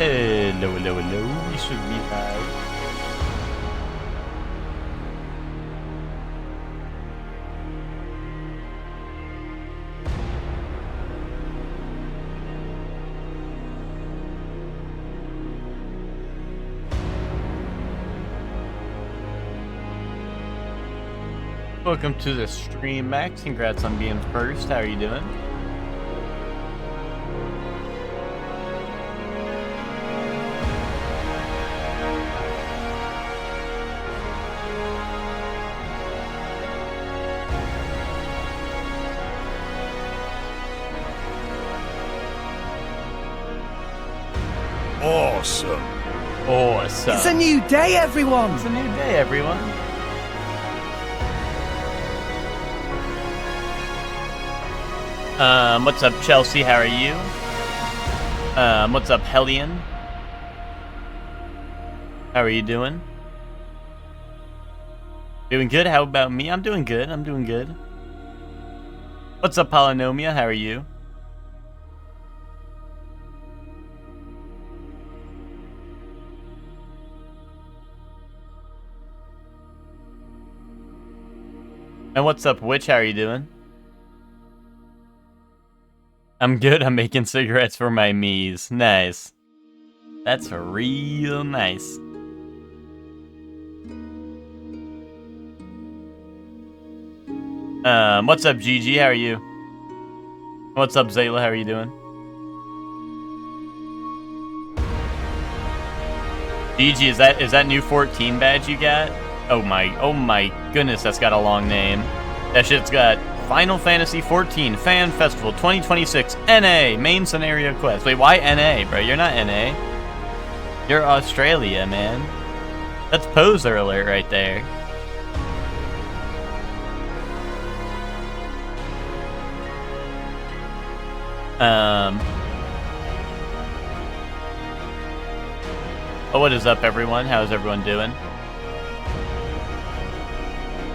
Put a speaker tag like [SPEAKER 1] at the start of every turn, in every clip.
[SPEAKER 1] Hello, hello, hello. We should be live. Welcome to the stream, Max. Congrats on being first. How are you doing?
[SPEAKER 2] Awesome.
[SPEAKER 1] Awesome.
[SPEAKER 3] It's a new day, everyone.
[SPEAKER 1] It's a new day, everyone. What's up, Chelsea? How are you? What's up, Hellion? How are you doing? Doing good? How about me? I'm doing good. I'm doing good. What's up, Polynomia? How are you? And what's up, Witch? How are you doing? I'm good. I'm making cigarettes for my Mies. Nice. That's real nice. What's up, GG? How are you? What's up, Zayla? How are you doing? GG, is that new 14 badge you got? Oh my goodness, that's got a long name. That shit's got Final Fantasy 14 Fan Festival 2026 NA main scenario quest. Wait, why NA, bro? You're not NA. You're Australia, man. That's poser alert right there. Oh, what is up, everyone? How's everyone doing?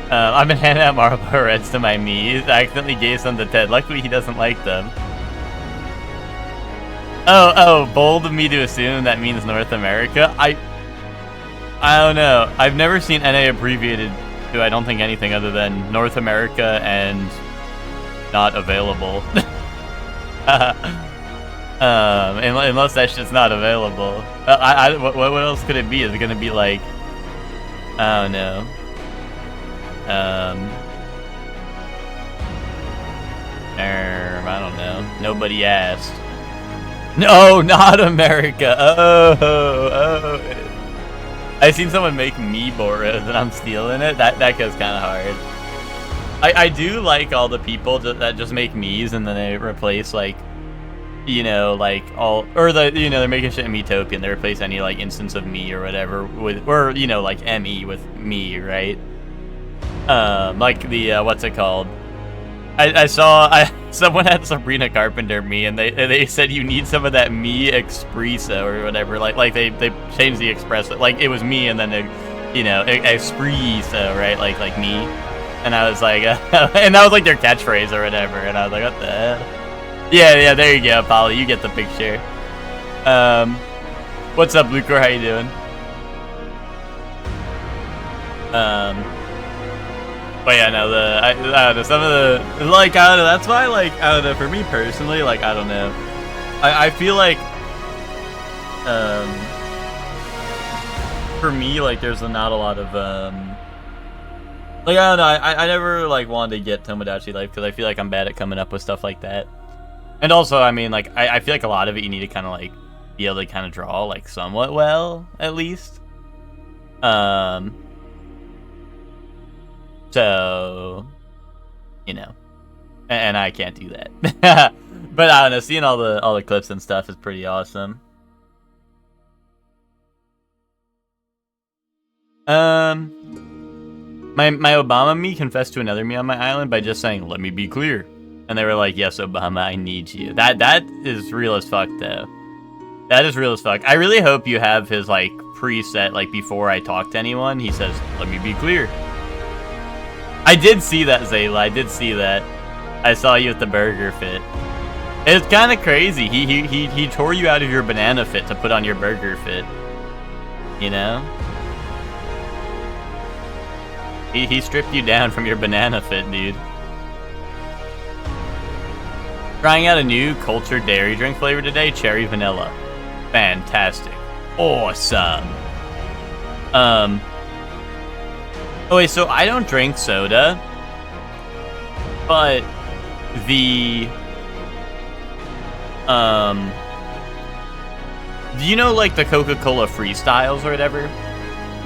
[SPEAKER 1] I've been handing out Marlboro Reds to my Mies. I accidentally gave some to Ted. Luckily, he doesn't like them. Oh, bold of me to assume that means North America. I don't know. I've never seen NA abbreviated to, I don't think, anything other than North America and not available. Unless that shit's not available. What else could it be? Is it gonna be like, I don't know. I don't know. Nobody asked. No, not America. Oh. I seen someone make me Boros and I'm stealing it. That goes kind of hard. I do like all the people that just make Mies and then they replace, like, you know, like all, or they're making shit in Metopia and they replace any like instance of me or whatever with, or you know, like ME with me, right? Like the what's it called? I saw someone had Sabrina Carpenter me, and they said you need some of that me espresso or whatever. Like they changed the espresso, like it was me, and then espresso, right? Like me, and I was like, and that was like their catchphrase or whatever, and I was like, what the hell? Yeah, there you go, Polly, you get the picture. What's up, Lucor? How you doing? But yeah, no, I don't know, some of the, like, I don't know, that's why, like, I don't know, for me personally, like, I don't know. I feel like, for me, like, there's not a lot of, like, I don't know, I never, like, wanted to get Tomodachi Life, because I feel like I'm bad at coming up with stuff like that. And also, I mean, like, I feel like a lot of it you need to kind of, like, be able to kind of draw, like, somewhat well, at least. So, you know, and I can't do that. But I don't know, seeing all the clips and stuff is pretty awesome. My Obama me confessed to another me on my island by just saying, "Let me be clear," and they were like, "Yes, Obama, I need you." That is real as fuck, though. That is real as fuck. I really hope you have his like preset, like before I talk to anyone, he says, "Let me be clear." I did see that, Zayla. I did see that. I saw you at the burger fit. It's kind of crazy. He tore you out of your banana fit to put on your burger fit. You know? He stripped you down from your banana fit, dude. Trying out a new cultured dairy drink flavor today, cherry vanilla. Fantastic. Awesome. Oh wait, so I don't drink soda, but the do you know like the Coca-Cola freestyles or whatever,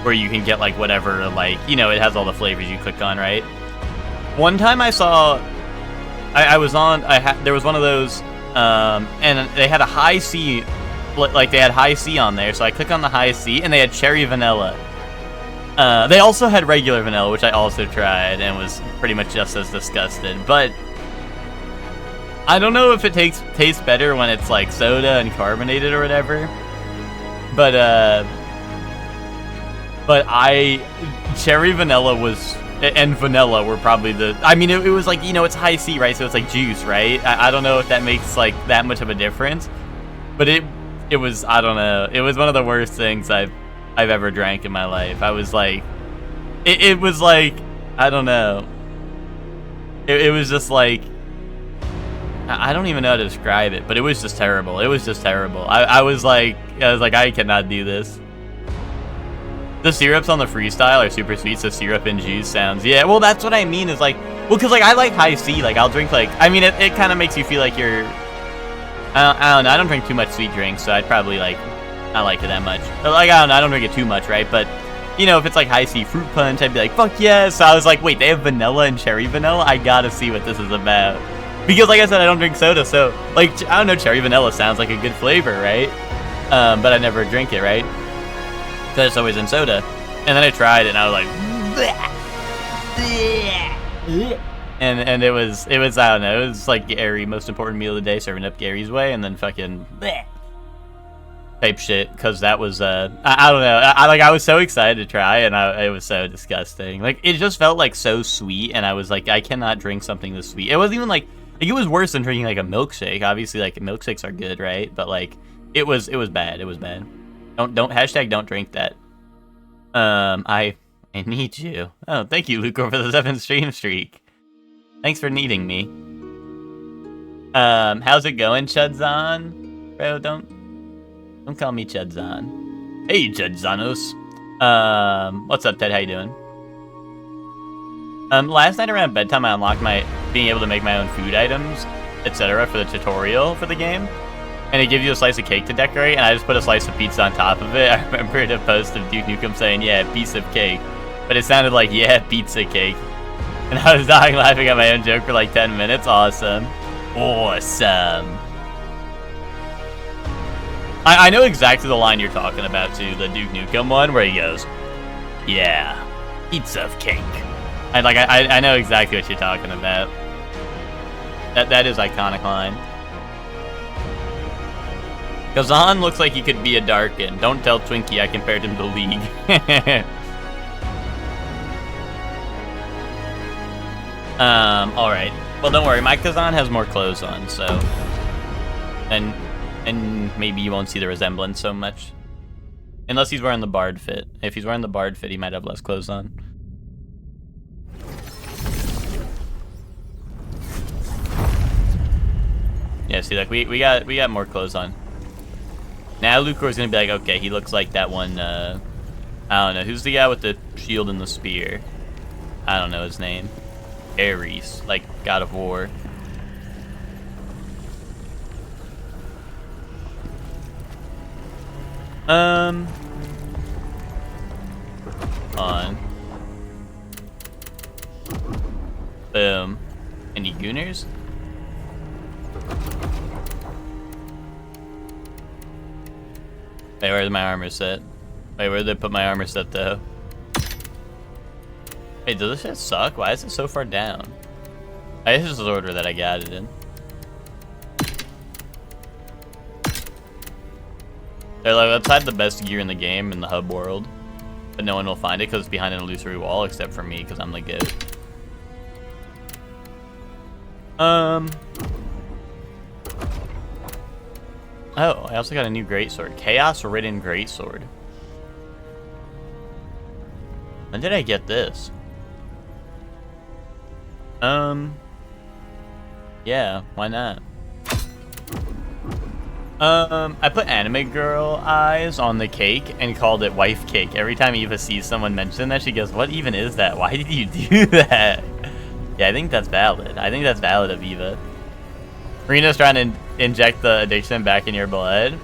[SPEAKER 1] where you can get like whatever, like, you know, it has all the flavors you click on, right? One time I saw, there was one of those, and they had a high C, like they had high C on there, so I click on the high C, and they had cherry vanilla. They also had regular vanilla, which I also tried, and was pretty much just as disgusted, but I don't know if it tastes better when it's like soda and carbonated or whatever, but cherry vanilla and vanilla were probably I mean, it was like, you know, it's high C, right? So it's like juice, right? I don't know if that makes like that much of a difference, but it was, I don't know, it was one of the worst things I've ever drank in my life. I was like, it was like, I don't know, it was just like, I don't even know how to describe it, but it was just terrible. It was just terrible. I was like, I cannot do this. The syrups on the freestyle are super sweet, so syrup and juice sounds, yeah, well, that's what I mean, is like, well, because like I like high C, like I'll drink like, I mean, it kind of makes you feel like you're, I don't know, I don't drink too much sweet drinks, so I'd probably like not like it that much. But, like, I don't know, I don't drink it too much, right? But, you know, if it's like high C fruit punch, I'd be like, fuck yes. So I was like, wait, they have vanilla and cherry vanilla? I gotta see what this is about. Because like I said, I don't drink soda, so like, I don't know, cherry vanilla sounds like a good flavor, right? But I never drink it, right? Because it's always in soda. And then I tried it and I was like, and it was, I don't know, it was like Gary, most important meal of the day, serving up Gary's way, and then fucking type shit, because that was, I don't know, I was so excited to try, and it was so disgusting. Like, it just felt like so sweet, and I was like, I cannot drink something this sweet. It wasn't even like it was worse than drinking like a milkshake. Obviously, like, milkshakes are good, right? But like, it was bad. It was bad. Don't drink that. I need you. Oh, thank you, Luco, for the 7th stream streak. Thanks for needing me. How's it going, Chudzon? Bro, don't call me Chudzon. Hey, Chudzanos. What's up, Ted? How you doing? Last night around bedtime, I unlocked being able to make my own food items, etc. for the tutorial for the game. And it gives you a slice of cake to decorate, and I just put a slice of pizza on top of it. I remembered a post of Duke Nukem saying, yeah, piece of cake. But it sounded like, yeah, pizza cake. And I was dying laughing at my own joke for like 10 minutes. Awesome. Awesome. I know exactly the line you're talking about, too. The Duke Nukem one, where he goes, yeah, pizza of cake. And like, I know exactly what you're talking about. That is iconic line. Khazan looks like he could be a Darkin. Don't tell Twinkie I compared him to League. Alright. Well, don't worry, my Khazan has more clothes on, so... And maybe you won't see the resemblance so much. Unless he's wearing the Bard fit. If he's wearing the Bard fit, he might have less clothes on. Yeah, see, like, we got more clothes on. Now Lucor's gonna be like, okay, he looks like that one, I don't know, who's the guy with the shield and the spear? I don't know his name. Ares, like God of War. On. Boom. Any gooners? Hey, where's my armor set? Wait, where'd they put my armor set, though? Hey, does this shit suck? Why is it so far down? I guess this is the order that I got it in. They're like, let's hide the best gear in the game in the hub world. But no one will find it because it's behind an illusory wall, except for me, because I'm the goat. Oh, I also got a new greatsword. Chaos Ridden Greatsword. When did I get this? Yeah, why not? I put anime girl eyes on the cake and called it wife cake. Every time Eva sees someone mention that, she goes, "What even is that? Why did you do that?" Yeah, I think that's valid. I think that's valid of Eva. Marina's trying to inject the addiction back in your blood.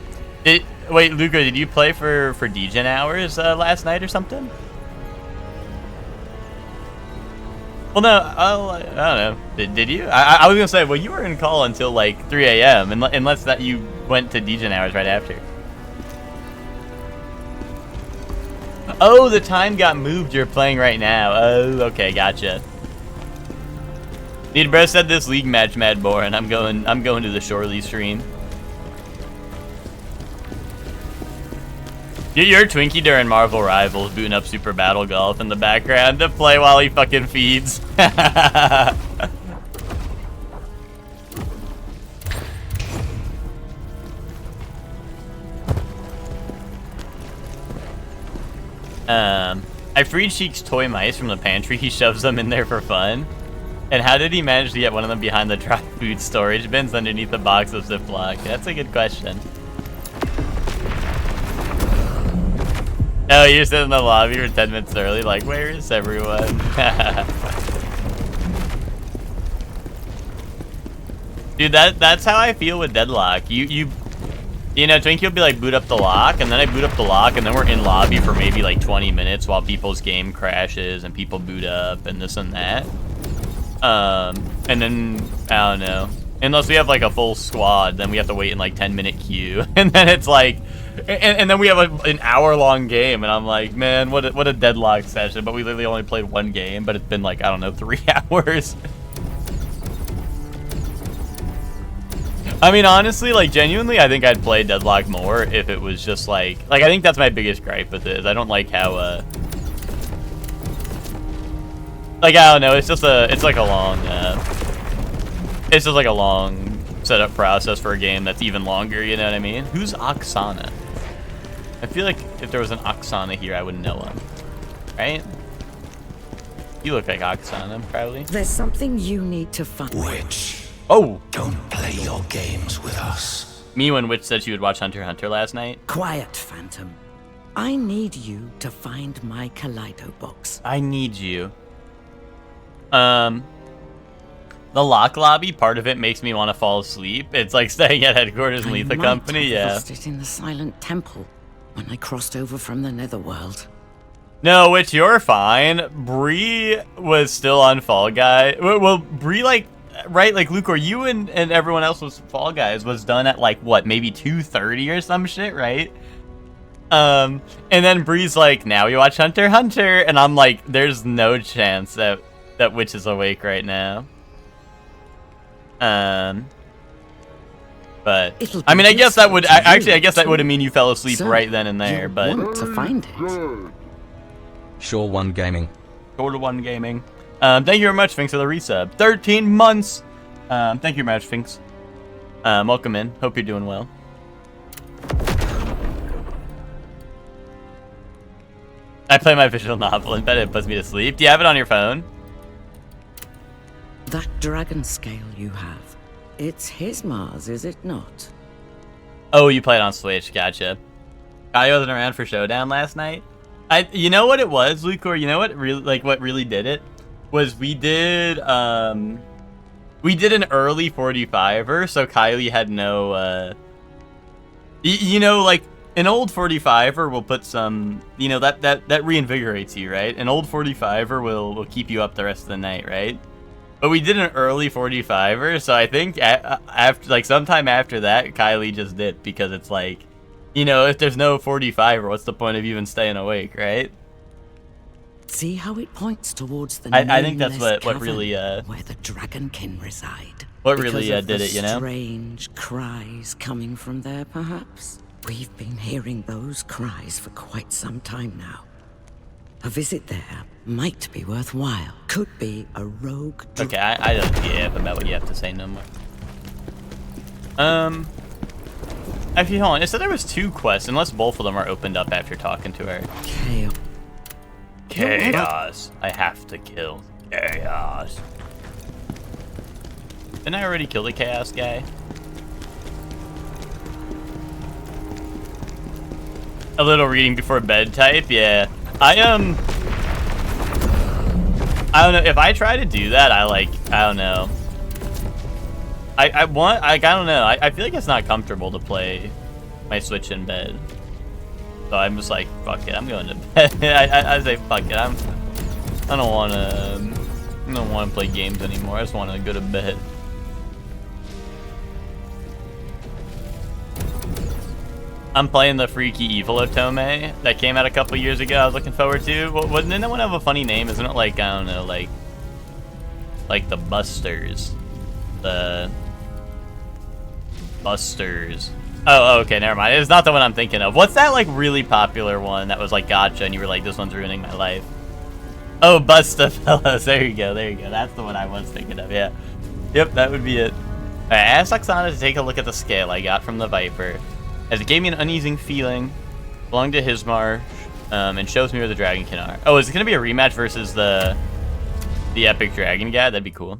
[SPEAKER 1] Wait, Luca, did you play for DGen hours last night or something? Well, no, I don't know. Did you? I was gonna say, well, you were in call until like 3 a.m. unless that you went to DGen hours right after. Oh, the time got moved. You're playing right now. Oh, okay, gotcha. Dude, bro said this league match mad boring. I'm going to the Shorely stream. You're Twinkie during Marvel Rivals, booting up Super Battle Golf in the background to play while he fucking feeds. I freed Sheik's toy mice from the pantry. He shoves them in there for fun. And how did he manage to get one of them behind the dry food storage bins underneath the box of Ziploc? That's a good question. Oh, you're sitting in the lobby for 10 minutes early, like, where is everyone? Dude, that's how I feel with Deadlock. You know, Twinkie will be like, boot up the lock, and then I boot up the lock, and then we're in lobby for maybe like 20 minutes while people's game crashes and people boot up and this and that. And then, I don't know. Unless we have like a full squad, then we have to wait in like 10-minute queue. And then it's like, and then we have an hour-long game, and I'm like, man, what a Deadlock session. But we literally only played one game, but it's been like, I don't know, 3 hours. I mean, honestly, like, genuinely, I think I'd play Deadlock more if it was just like, I think that's my biggest gripe with it, is I don't like how, like, I don't know, it's like a long, it's just like a long setup process for a game that's even longer, you know what I mean? Who's Oksana? I feel like if there was an Oksana here, I would know him, right? You look like Oksana, probably.
[SPEAKER 2] There's something you need to find.
[SPEAKER 3] Witch.
[SPEAKER 1] Oh!
[SPEAKER 3] Don't play your games with us.
[SPEAKER 1] Me when Witch said she would watch Hunter x Hunter last night.
[SPEAKER 2] Quiet, Phantom. I need you to find my Kaleido box.
[SPEAKER 1] I need you. The lock lobby, part of it makes me want to fall asleep. It's like staying at headquarters and leave the company, yeah.
[SPEAKER 2] I lost it in the Silent Temple when I crossed over from the Netherworld.
[SPEAKER 1] No, Witch, you're fine. Bree was still on Fall Guy. Well, Bree, like, right, like, Luke, or you and everyone else was Fall Guys was done at, like, what, maybe 2:30 or some shit, right? And then Bree's like, now we watch Hunter x Hunter, and I'm like, there's no chance that Witch is awake right now. But I mean, I guess that would actually, I guess that would mean you fell asleep right then and there. But
[SPEAKER 2] want to find it.
[SPEAKER 4] Sure One Gaming.
[SPEAKER 1] Sure One Gaming. Thank you very much, Finks, for the resub. 13 months. Thank you very much, Finks. Welcome in. Hope you're doing well. I play my visual novel and bet it puts me to sleep. Do you have it on your phone?
[SPEAKER 2] That dragon scale you have. It's his Mars, is it not?
[SPEAKER 1] Oh, you played on Switch. Gotcha. I wasn't around for Showdown last night. You know what it was, Luke? Or you know what really, like, what really did it? Was we did an early 45er, so Kylie had no, you know, like, an old 45er will put some, you know, that reinvigorates you, right? An old 45er will keep you up the rest of the night, right? But we did an early 45er, so I think after, like, sometime after that, Kylie just dipped, because it's like, you know, if there's no 45er, what's the point of even staying awake, right?
[SPEAKER 2] See how it points towards the
[SPEAKER 1] I think that's what
[SPEAKER 2] cavern
[SPEAKER 1] really
[SPEAKER 2] where the dragonkin reside.
[SPEAKER 1] What really
[SPEAKER 2] Because of
[SPEAKER 1] did
[SPEAKER 2] the
[SPEAKER 1] it, you know?
[SPEAKER 2] Strange cries coming from there, perhaps. We've been hearing those cries for quite some time now. A visit there might be worthwhile. Could be a rogue.
[SPEAKER 1] Okay, I don't give about what you have to say no more. Actually, hold on. It said there was 2 quests, unless both of them are opened up after talking to her.
[SPEAKER 2] Chaos.
[SPEAKER 1] Chaos. I have to kill Chaos. Didn't I already kill the Chaos guy? A little reading before bed type? Yeah. I don't know. If I try to do that, I don't know. I don't know. I feel like it's not comfortable to play my Switch in bed. So I'm just like, fuck it, I'm going to bed. I say, fuck it, I don't want to play games anymore. I just want to go to bed. I'm playing the Freaky Evil Otome that came out a couple years ago. I was looking forward to. Wouldn't that one have a funny name? Isn't it like, I don't know, like the Busters? The Busters. Oh, okay, never mind. It's not the one I'm thinking of. What's that like really popular one that was like gacha and you were like, this one's ruining my life? Oh, Bustafellas. There you go. There you go. That's the one I was thinking of. Yeah. Yep, that would be it. I asked Oksana to take a look at the scale I got from the Viper, as it gave me an uneasy feeling, belonged to Hismar, and shows me where the Dragonkin are. Oh, is it gonna be a rematch versus the Epic Dragon guy? That'd be cool.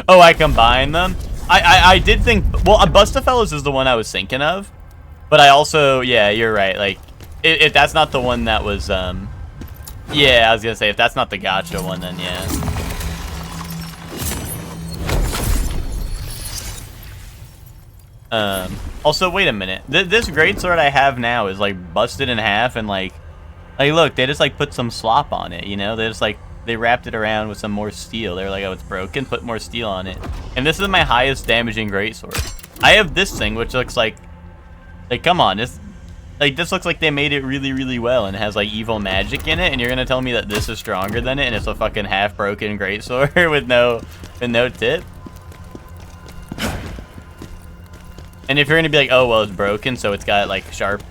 [SPEAKER 1] Oh, I combined them? I did think, well, Bustafellas is the one I was thinking of, but I also, yeah, you're right, like, if that's not the one that was, yeah, I was gonna say, if that's not the gacha one, then yeah. Also, wait a minute, this greatsword I have now is, like, busted in half, and, like, look, they just, like, put some slop on it, you know, they just, like, they wrapped it around with some more steel. They were like, oh, it's broken, put more steel on it. And this is my highest damaging greatsword. I have this thing, which looks like, come on, this looks like they made it really, really well, and it has, like, evil magic in it, and you're gonna tell me that this is stronger than it, and it's a fucking half-broken greatsword with no tip? And if you're gonna be like, oh, well, it's broken, so it's got, like, sharp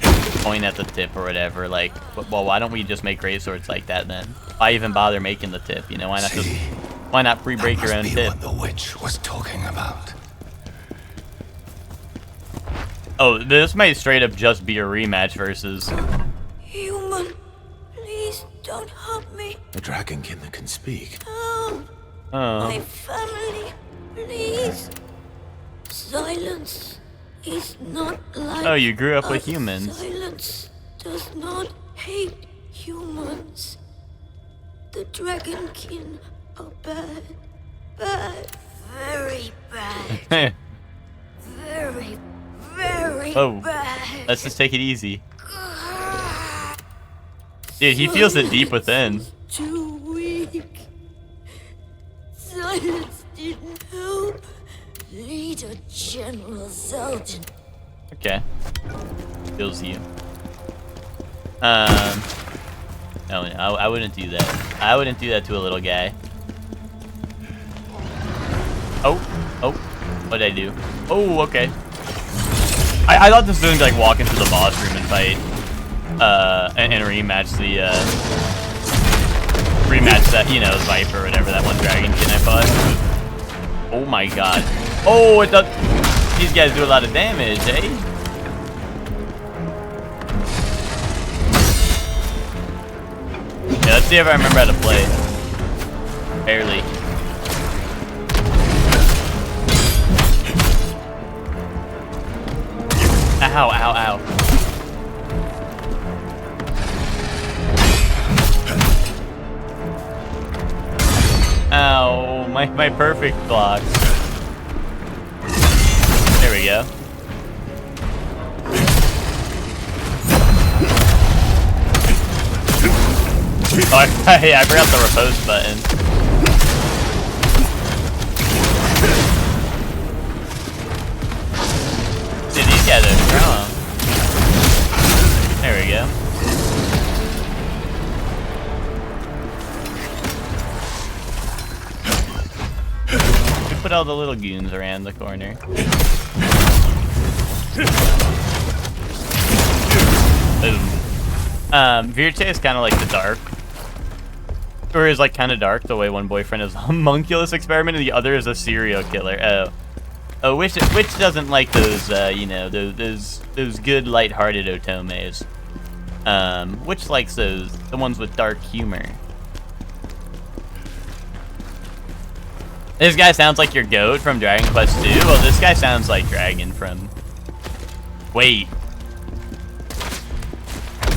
[SPEAKER 1] point at the tip or whatever, like, well, why don't we just make greatswords like that then? Why even bother making the tip, you know? Why not pre-break your own tip?
[SPEAKER 3] What the witch was talking about.
[SPEAKER 1] Oh, this might straight up just be a rematch versus...
[SPEAKER 5] Human, please don't hurt me.
[SPEAKER 3] The Dragonkin that can speak.
[SPEAKER 5] No.
[SPEAKER 1] Oh.
[SPEAKER 5] My family, please. Silence is not like
[SPEAKER 1] Oh, you grew up with
[SPEAKER 5] us.
[SPEAKER 1] humans.
[SPEAKER 5] Silence does not hate humans. The Dragonkin are bad. Bad. Very bad. Very, very
[SPEAKER 1] Oh,
[SPEAKER 5] bad.
[SPEAKER 1] let's just take it easy. Dude, he feels it deep within.
[SPEAKER 5] Too weak. Silence didn't help. Leader General Zeldin.
[SPEAKER 1] Okay. Feels you. No, I wouldn't do that. I wouldn't do that to a little guy. Oh, what'd I do? Oh, okay. I thought this was gonna be like walk into the boss room and fight, and rematch the, rematch that, you know, Viper or whatever, that one Dragonkin I fought. Oh my god. Oh, it does, these guys do a lot of damage, eh? Yeah, let's see if I remember how to play. Barely. Ow, ow, ow. Ow, my perfect blocks. There we go. Oh, yeah, I forgot the riposte button. Dude, these guys are strong. There we go. We put all the little goons around the corner. Boom. Virte is kind of like the dark. Or is like kind of dark the way one boyfriend is a homunculus experiment and the other is a serial killer. Oh, which doesn't like those you know, those good lighthearted otomes. Which likes the ones with dark humor. This guy sounds like your goat from Dragon Quest 2. Well, this guy sounds like Dragon from... Wait.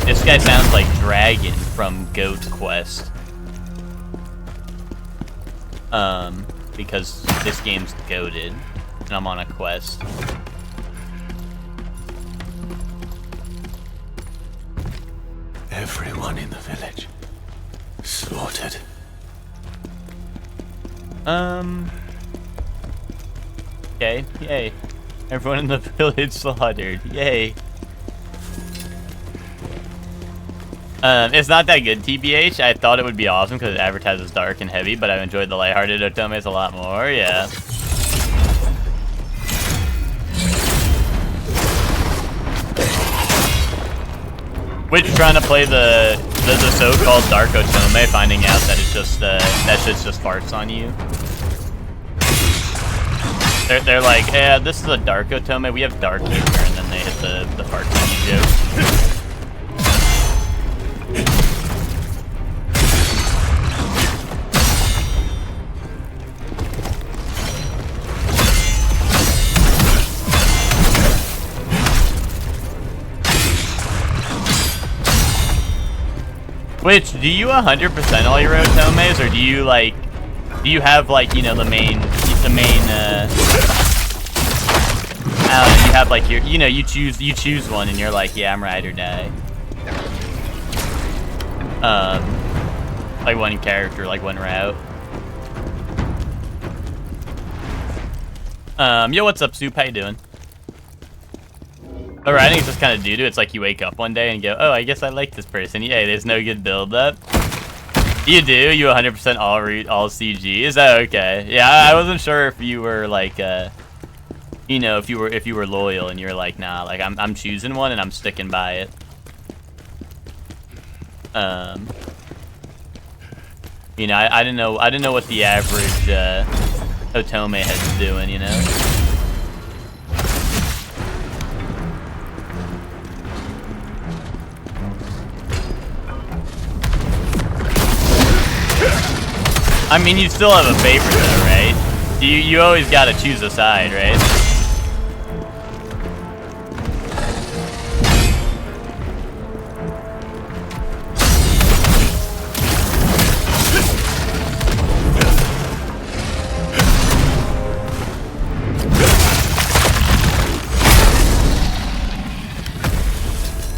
[SPEAKER 1] This guy sounds like Dragon from Goat Quest. Because this game's goated, and I'm on a quest.
[SPEAKER 3] Everyone in the village slaughtered.
[SPEAKER 1] Okay, yay. Everyone in the village slaughtered, yay. It's not that good, TBH. I thought it would be awesome because it advertises dark and heavy, but I've enjoyed the lighthearted otomes a lot more, yeah. Which trying to play the so-called dark otome, finding out that it's just that shit's just farts on you. They're like, yeah, this is a dark otome. We have dark humor, and then they hit the farts on you joke. Which, do you 100% all your otomes, or do you like, do you have like, you know, the main, I don't know, you have like your, you know, you choose one and you're like, yeah, I'm ride or die. Like one character, like one route. Yo, what's up, Soup? How you doing? Alright, I think it's just kind of due to it's like you wake up one day and go, oh, I guess I like this person. Yeah, there's no good build up. You do? You 100% all CG? Is that okay? Yeah, I wasn't sure if you were like, you know, if you were loyal and you're like, nah, like I'm choosing one and I'm sticking by it. You know, I didn't know what the average otome head's doing, you know. I mean, you still have a favorite though, right? You always gotta choose a side, right?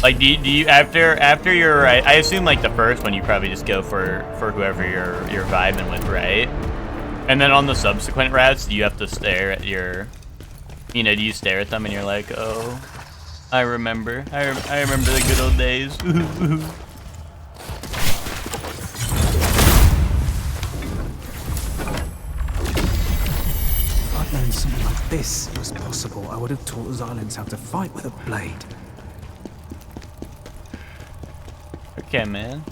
[SPEAKER 1] Like, do you after your, I assume like the first one you probably just go for whoever you're vibing with, right? And then on the subsequent routes, do you have to stare at your, you know, do you stare at them and you're like, oh, I remember the good old days.
[SPEAKER 6] If I'd known something like this was possible, I would have taught Xylens how to fight with a blade.
[SPEAKER 1] Okay, man.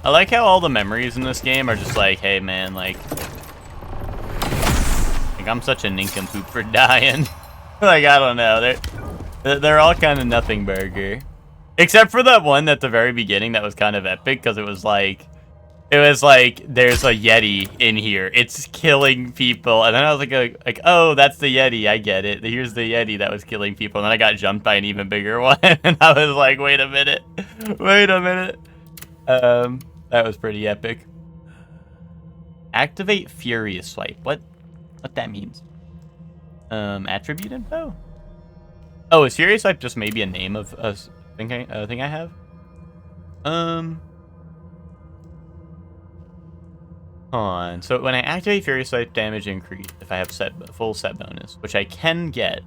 [SPEAKER 1] I like how all the memories in this game are just like, hey man, like I'm such a nincompoop for dying. Like, I don't know, they're all kind of nothing burger, except for that one at the very beginning that was kind of epic because it was like there's a Yeti in here, it's killing people, and then I was like, oh, that's the Yeti, I get it, here's the Yeti that was killing people, and then I got jumped by an even bigger one, and I was like, wait a minute. That was pretty epic. Activate Furious Swipe. What that means? Attribute info? Oh, is Furious Swipe just maybe a name of a thing I have? Hold on. So when I activate Furious Swipe, damage increase if I have full set bonus, which I can get.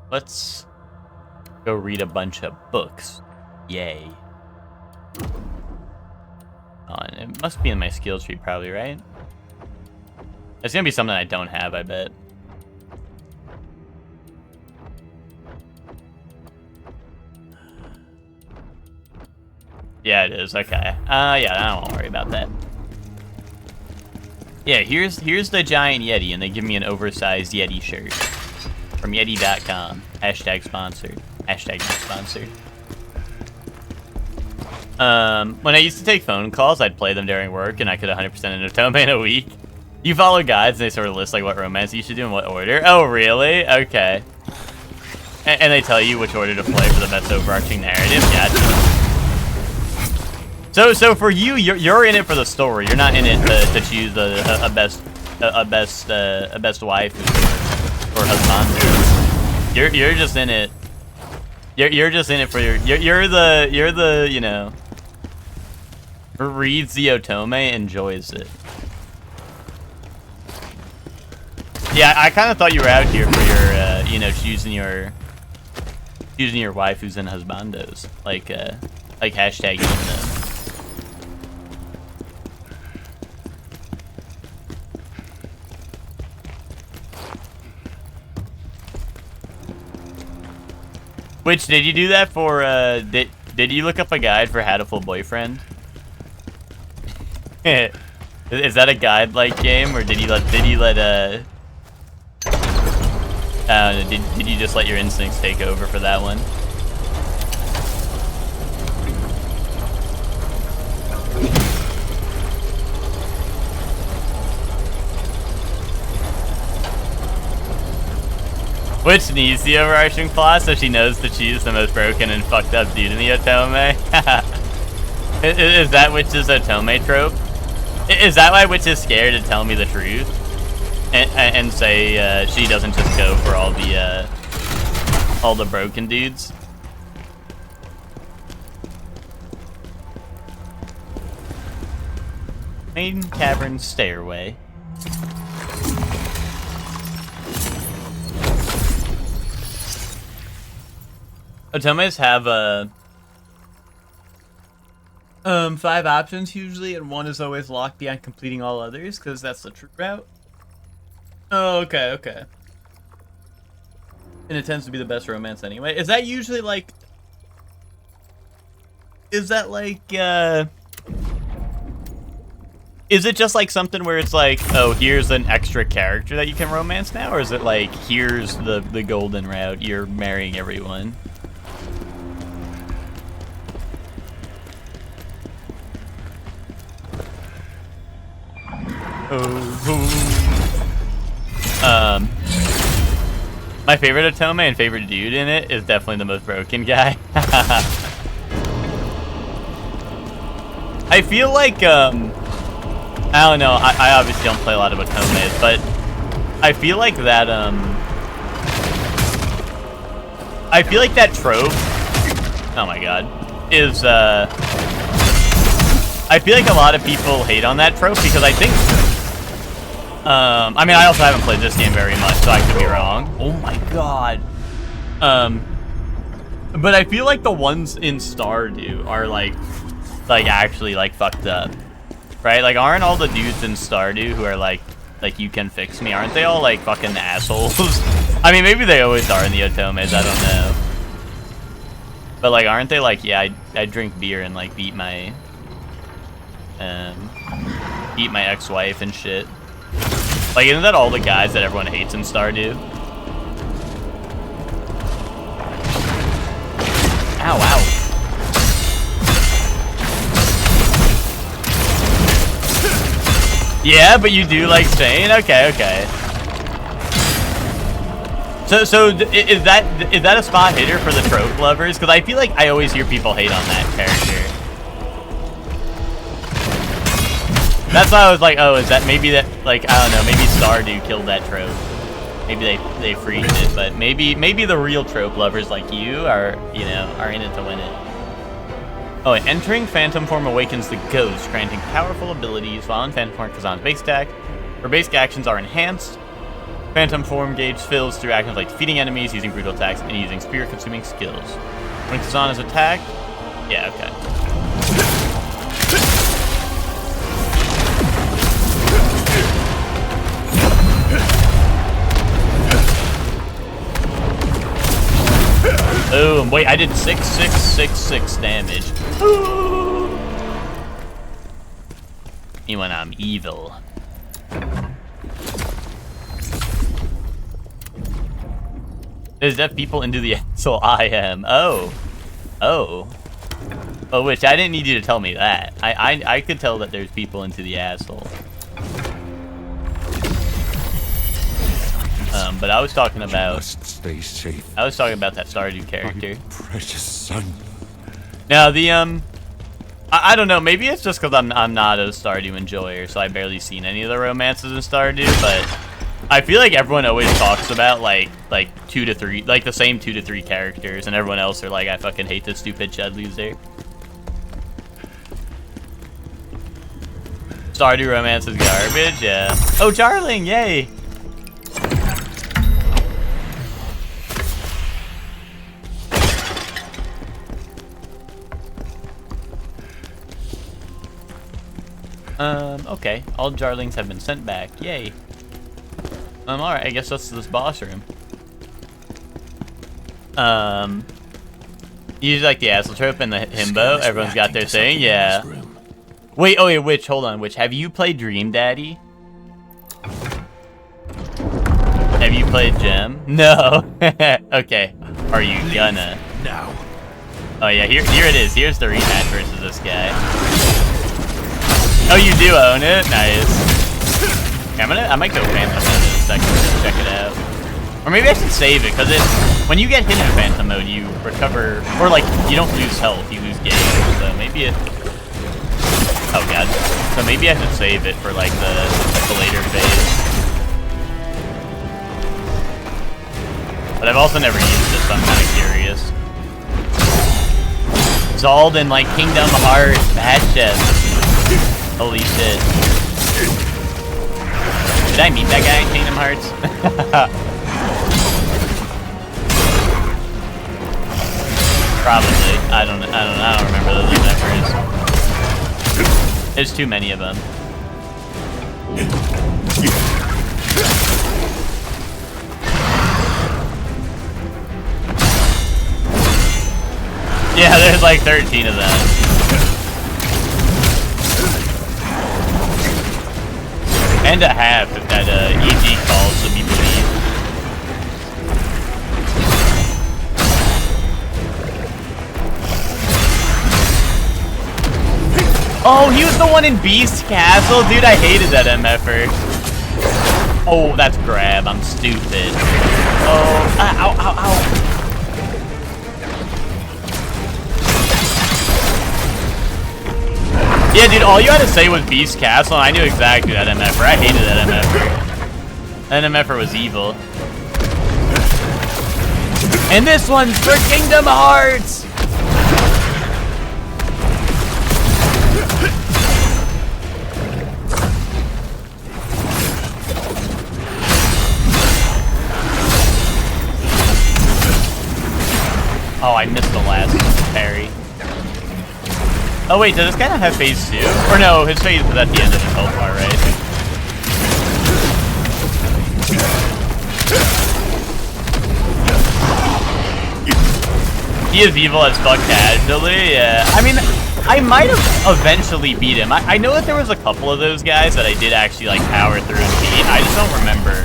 [SPEAKER 1] Let's go read a bunch of books. Yay. It must be in my skill tree probably, right? It's gonna be something I don't have, I bet. Yeah, it is. Okay. Yeah, I don't worry about that. Yeah, here's the giant Yeti, and they give me an oversized Yeti shirt from Yeti.com. Hashtag sponsored. Hashtag not sponsored. When I used to take phone calls, I'd play them during work, and I could 100% an Otome in a week. You follow guides, and they sort of list like what romance you should do in what order. Oh, really? Okay. And they tell you which order to play for the best overarching narrative. Gotcha. So for you, you're in it for the story. You're not in it to choose a best wife or husband. You're just in it. You're just in it for you're the you know, reads the Otome, enjoys it. Yeah, I kind of thought you were out here for your you know, choosing your wife who's in husbandos, like hashtag even them. Which, did you do that for, did you look up a guide for how to full boyfriend? Is that a guide-like game, or did you let, did you just let your instincts take over for that one? Which needs the overarching plot, so she knows to choose the most broken and fucked up dude in the Otome. Is that Witch's Otome trope? Is that why Witch is scared to tell me the truth? And say she doesn't just go for all the broken dudes? Main cavern stairway. Otomes have 5 options usually, and one is always locked beyond completing all others, because that's the true route. Oh, okay, okay. And it tends to be the best romance anyway. Is that usually like... Is that like, is it just like something where it's like, oh, here's an extra character that you can romance now? Or is it like, here's the golden route, you're marrying everyone? My favorite Otome and favorite dude in it is definitely the most broken guy. I feel like, I don't know, I obviously don't play a lot of Otomes, but I feel like that, I feel like that trope, oh my god, is, I feel like a lot of people hate on that trope because I think, I mean, I also haven't played this game very much, so I could be wrong. Oh my god. But I feel like the ones in Stardew are like actually like fucked up, right? Like, aren't all the dudes in Stardew who are like you can fix me? Aren't they all like fucking assholes? I mean, maybe they always are in the Otomes. I don't know. But like, aren't they like, yeah, I drink beer and like beat my ex-wife and shit. Like, isn't that all the guys that everyone hates in Stardew? Ow, ow. Yeah, but you do like Stain? Okay, okay. So is that a spot hitter for the trope lovers? Because I feel like I always hear people hate on that character. That's why I was like, oh, is that maybe that, like, I don't know, maybe Stardew killed that trope. Maybe they freed it, but maybe the real trope lovers like you are, you know, are in it to win it. Oh, and entering Phantom Form awakens the ghost, granting powerful abilities while in Phantom Form Khazan's base attack. Her basic actions are enhanced. Phantom Form gauge fills through actions like defeating enemies, using brutal attacks, and using spear-consuming skills. When Khazan is attacked, yeah, okay. Boom. Wait, I did 6,666 damage. Me when I'm evil. Is that people into the asshole? I am. Oh. Oh. Oh, which I didn't need you to tell me that. I could tell that there's people into the asshole. But I was talking about.
[SPEAKER 3] Must stay safe.
[SPEAKER 1] I was talking about that Stardew character.
[SPEAKER 3] My precious son.
[SPEAKER 1] Now the I don't know. Maybe it's just because I'm not a Stardew enjoyer, so I barely seen any of the romances in Stardew. But I feel like everyone always talks about like 2 to 3, like the same 2 to 3 characters, and everyone else are like, I fucking hate this stupid Shed loser. Stardew romance is garbage. Yeah. Oh, Jarling! Yay! Okay. All Jarlings have been sent back. Yay. Alright, I guess that's this boss room. Usually like the asshole trope and the himbo. Everyone's got their thing, yeah. Wait, oh wait, Witch, hold on, Witch. Have you played Dream Daddy? Have you played Gem? No. Okay. Are you gonna?
[SPEAKER 3] Now.
[SPEAKER 1] Oh yeah, here it is. Here's the rematch versus this guy. Oh, you do own it? Nice. Yeah, I might go Phantom Mode in a second to check it out. Or maybe I should save it, because when you get hit in Phantom Mode, you recover, or like, you don't lose health, you lose game. So maybe it... Oh god. So maybe I should save it for like the later phase. But I've also never used it, so I'm kind of curious. Zald in like Kingdom Hearts, Bad Chest. Holy shit. Did I meet that guy in Kingdom Hearts? Probably. I don't remember those numbers. There's too many of them. Yeah, there's like 13 of them. And a half if that EG calls to be believed. Oh, he was the one in Beast Castle? Dude, I hated that MFer. Oh, that's grab. I'm stupid. Oh, ow, ow, ow. Yeah, dude, all you had to say was Beast Castle, and I knew exactly that MFer. I hated that MFer. That MFer was evil. And this one's for Kingdom Hearts! Oh, I missed the last parry. Oh wait, does this guy not have phase 2? Or no, his phase is at the end of the health bar, right? He is evil as fuck casually, yeah. I mean, I might have eventually beat him. I know that there was a couple of those guys that I did actually like power through and beat. I just don't remember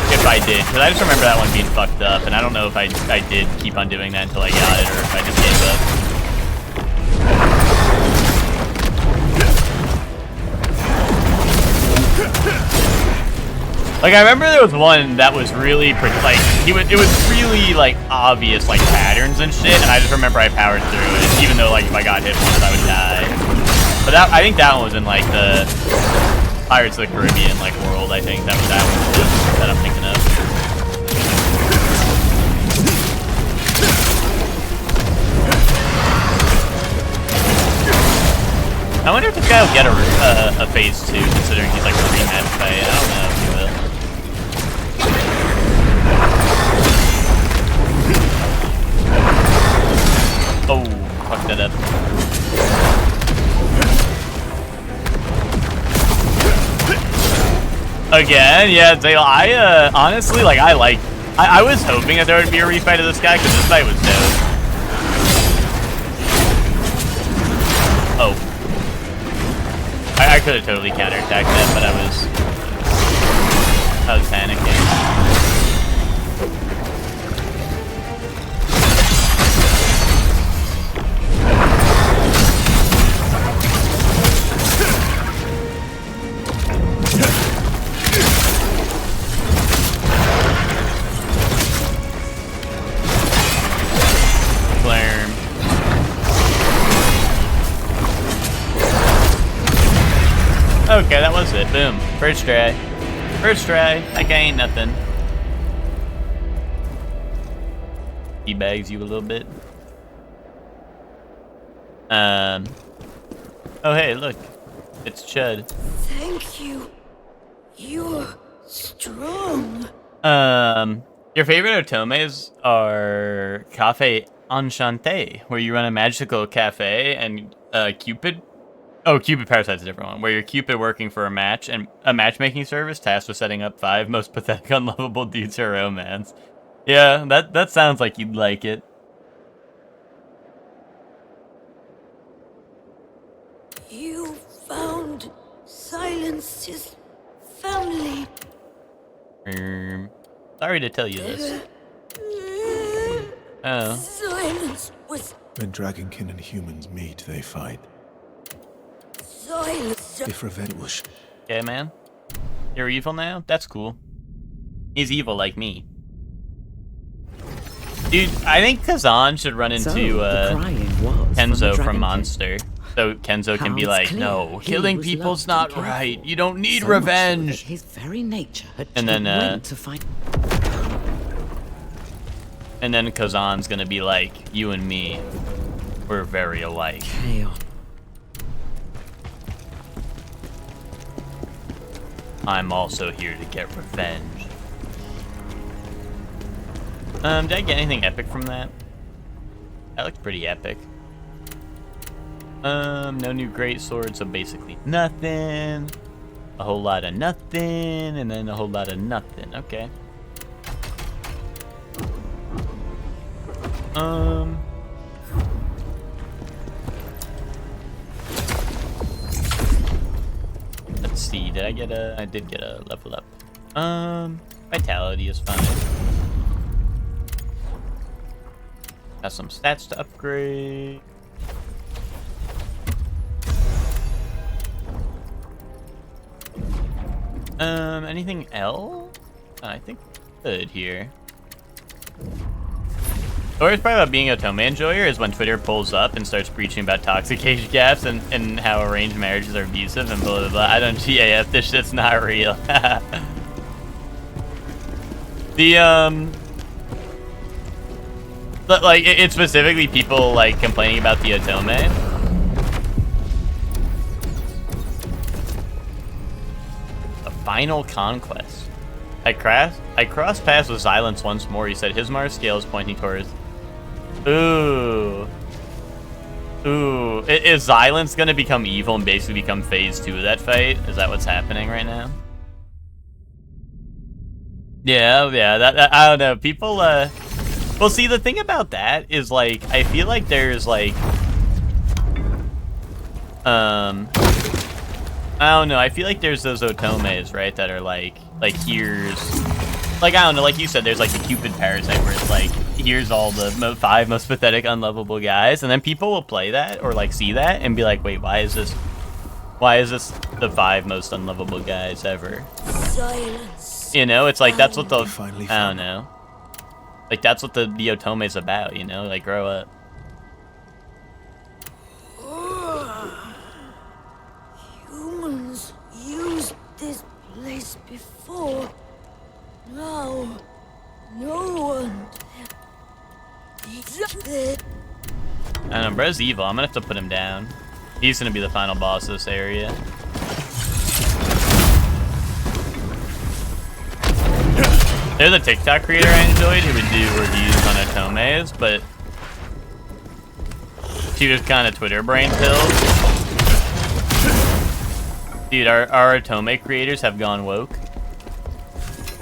[SPEAKER 1] if I did, because I just remember that one being fucked up, and I don't know if I did keep on doing that until I got it, or if I just gave up. Like, I remember there was one that was really, like, it was really, like, obvious, like, patterns and shit, and I just remember I powered through it, even though, like, if I got hit once, I would die. But I think that one was in, like, the Pirates of the Caribbean, like, world, I think. That was that one that I'm thinking of. I wonder if this guy will get a phase 2, considering he's, like, a rematch fight. I don't know if he will. Oh, fuck that up. Again, yeah, I honestly, like, I like I was hoping that there would be a refight of this guy, because this fight was dope. Oh. I could have totally counterattacked that, but I was panicking. Okay, that was it. Boom. First try. First try. That guy ain't nothing. He bags you a little bit. Oh, hey, look. It's Chud.
[SPEAKER 5] Thank you. You're strong.
[SPEAKER 1] Your favorite otomes are Cafe Enchanté, where you run a magical cafe and Cupid. Oh, Cupid Parasite's a different one, where you're Cupid working for a matchmaking service tasked with setting up 5 most pathetic, unlovable dudes for romance. Yeah, that sounds like you'd like it.
[SPEAKER 5] You found Silence's family.
[SPEAKER 1] Sorry to tell you this. Oh.
[SPEAKER 5] Silence was
[SPEAKER 3] When dragonkin and humans meet, they fight.
[SPEAKER 5] silence.
[SPEAKER 3] If revenge was...
[SPEAKER 1] Okay, man. You're evil now? That's cool. He's evil like me. Dude, I think Khazan should run into Kenzo from Monster. So Kenzo can be like, no, killing people's not right. You don't need revenge.
[SPEAKER 2] His very nature had
[SPEAKER 1] And then,
[SPEAKER 2] to fight.
[SPEAKER 1] And then Khazan's gonna be like, you and me, we're very alike.
[SPEAKER 2] Chaos.
[SPEAKER 1] I'm also here to get revenge. Did I get anything epic from that? That looked pretty epic. No new great sword, so basically nothing. A whole lot of nothing, and then a whole lot of nothing. Okay. Let's see, did I get a... I did get a level up. Vitality is fine. Got some stats to upgrade. Anything else? I think we're good here. The worst part about being a Otome enjoyer is when Twitter pulls up and starts preaching about toxic age gaps and how arranged marriages are abusive and blah blah blah. I don't GAF, this shit's not real. But like it's specifically people like complaining about the Otome. The final conquest. I crossed paths with Silence once more. He said his Mars scale is pointing towards. Ooh. Is Silence gonna become evil and basically become phase 2 of that fight? Is that what's happening right now? Yeah, that I don't know. People, well, see, the thing about that is, like, I feel like there's, like, I don't know. I feel like there's those Otomes, right, that are, like here's, like, I don't know, like you said, there's, like, the Cupid Parasite, where it's, like, here's all the 5 most pathetic, unlovable guys, and then people will play that, or, like, see that, and be like, wait, why is this the 5 most unlovable guys ever?
[SPEAKER 5] Silence.
[SPEAKER 1] You know, it's like, that's what the,
[SPEAKER 3] Finally
[SPEAKER 1] I don't know. Like, that's what the Otome's about, you know? Like, grow up.
[SPEAKER 5] Humans used this place before. Now, no one.
[SPEAKER 1] I don't know, bro's evil. I'm gonna have to put him down. He's gonna be the final boss of this area. There's a TikTok creator I enjoyed who would do reviews on Otomes, but she was kind of Twitter brain pilled. Dude, our Otome creators have gone woke.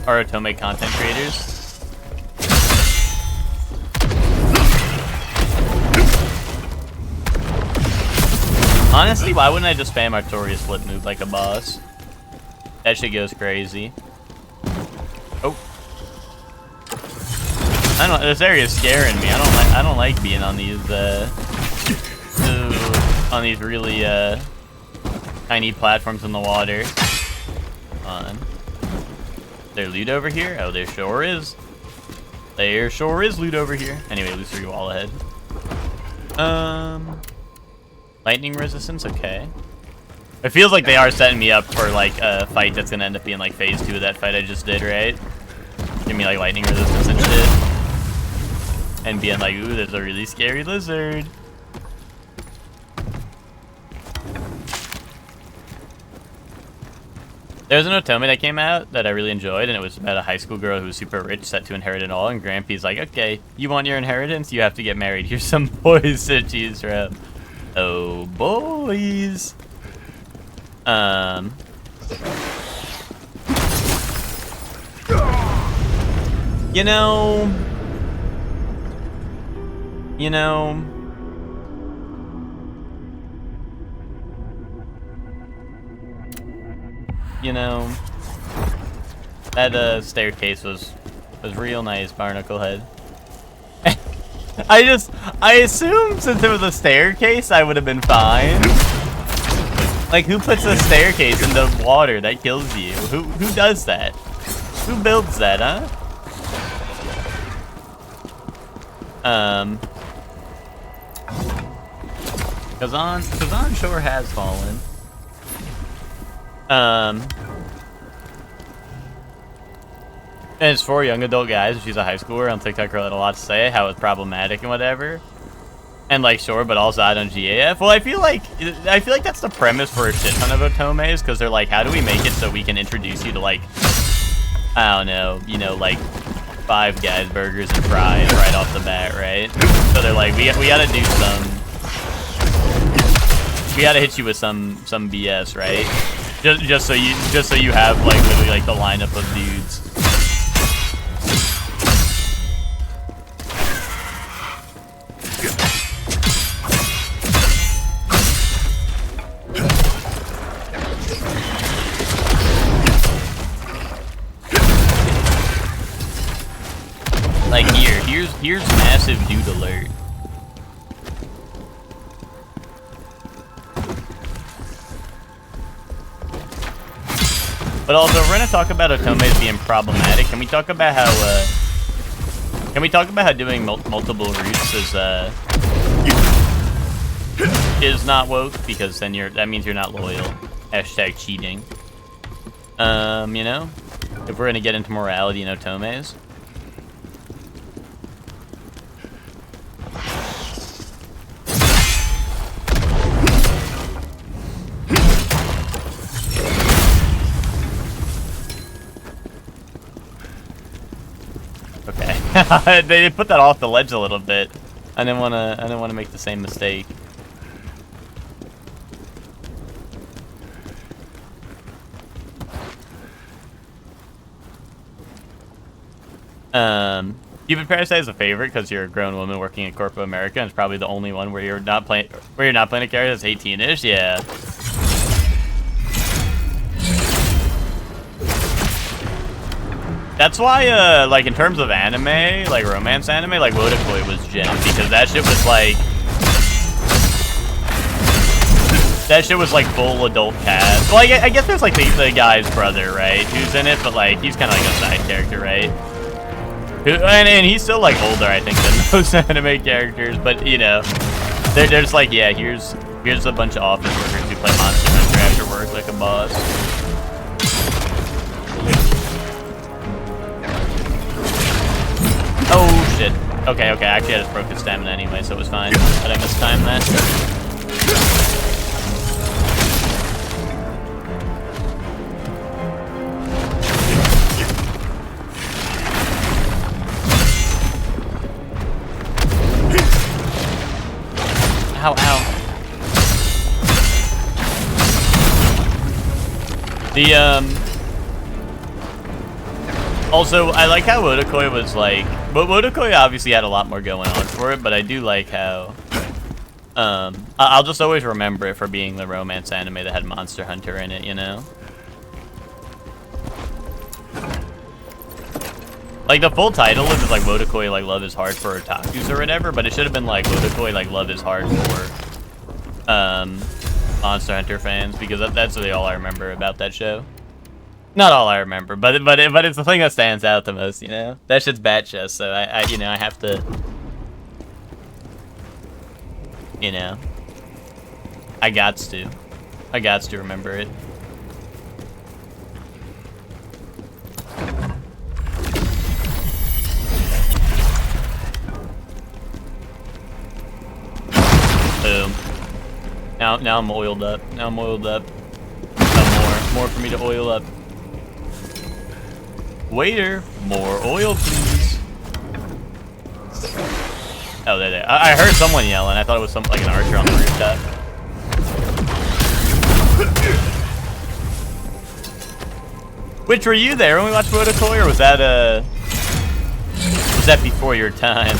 [SPEAKER 1] Our Otome content creators. Honestly, why wouldn't I just spam Artorias flip move like a boss? That shit goes crazy. Oh. I don't. This area is scaring me. I don't like being on these really tiny platforms in the water. Come on. Is there loot over here? Oh, there sure is. There sure is loot over here. Anyway, illusory wall ahead. Lightning resistance, okay. It feels like they are setting me up for like a fight that's gonna end up being like phase 2 of that fight I just did, right? Give me like lightning resistance and shit. And being like, ooh, there's a really scary lizard. There was an otome that came out that I really enjoyed, and it was about a high school girl who was super rich, set to inherit it all, and Grampy's like, okay, you want your inheritance? You have to get married. Here's some boys to choose from. Oh, boys. You know... that staircase was real nice, Barnacle Head. I assumed since it was a staircase, I would have been fine. Like, who puts a staircase in the water? That kills you. Who does that? Who builds that, huh? Khazan sure has fallen. And it's for young adult guys. She's a high schooler on TikTok. Girl had a lot to say, how it's problematic and whatever. And like, sure, but also out on GAF. Well, I feel like that's the premise for a shit ton of otomes, because they're like, how do we make it so we can introduce you to like, I don't know, like Five Guys burgers and fries right off the bat, right? So they're like, we gotta do we gotta hit you with some BS, right? Just so you have like literally like the lineup of dudes. Like here's massive dude alert. But also, we're gonna talk about otomes being problematic. Can we talk about how doing multiple routes is not woke? Because then that means you're not loyal. Hashtag cheating. If we're gonna get into morality in otomes. They put that off the ledge a little bit. I didn't wanna make the same mistake. Cupid Parasite is a favorite because you're a grown woman working in corporate America, and it's probably the only one where you're not playing a character that's 18-ish. Yeah. That's why, like, in terms of anime, like, romance anime, like, Wodakoi was gem, because that shit was, like, full adult cast. Well, I guess there's, like, the guy's brother, right, who's in it, but, like, he's kind of like a side character, right? And he's still, like, older, I think, than most anime characters, but, they're just like, yeah, here's a bunch of office workers who play Monster Hunter after work like a boss. Oh, shit. Okay, actually I just broke his stamina anyway, so it was fine. But I mistimed that. Ow, ow. Also, I like how Wodakoi was like... But Wodakoi obviously had a lot more going on for it, but I do like how... I'll just always remember it for being the romance anime that had Monster Hunter in it, you know? Like, the full title is just like Wodokoi, like, Love is Hard for Otakus or whatever, but it should have been like Wodokoi, like, Love is Hard for, Monster Hunter fans, because that's really all I remember about that show. Not all I remember, but it's the thing that stands out the most, you know? That shit's batshit, so I you know, I have to, you know, I gots to remember it. Boom. Now I'm oiled up. Now I'm oiled up. More for me to oil up. Waiter, more oil, please. Oh, there. I heard someone yelling. I thought it was like an archer on the rooftop. Which were you there when we watched Wodokoi, or was that before your time?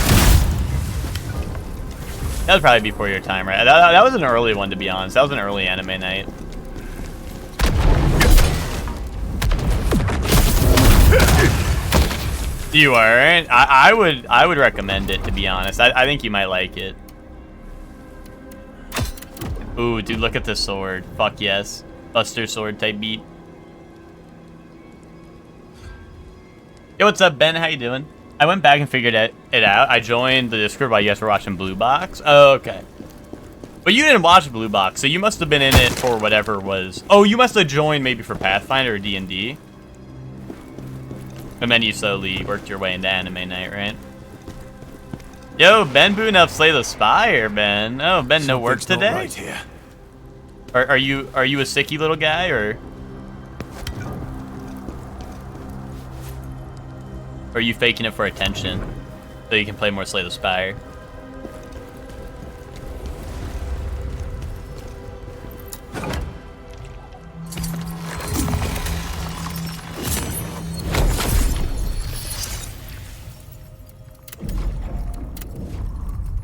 [SPEAKER 1] That was probably before your time, right? That was an early one, to be honest. That was an early anime night. You weren't? I would recommend it, to be honest. I think you might like it. Ooh, dude, look at this sword. Fuck yes. Buster sword type beat. Yo, what's up, Ben? How you doing? I went back and figured it out. I joined the Discord while you guys were watching Blue Box. Oh, okay. But you didn't watch Blue Box, so you must have been in it for whatever was... Oh, you must have joined maybe for Pathfinder or D&D. And then you slowly worked your way into anime night, right? Yo, Ben booting up Slay the Spire, Ben. Oh, Ben, no work today?
[SPEAKER 3] Right here.
[SPEAKER 1] Are you a sicky little guy, or are you faking it for attention so you can play more Slay the Spire?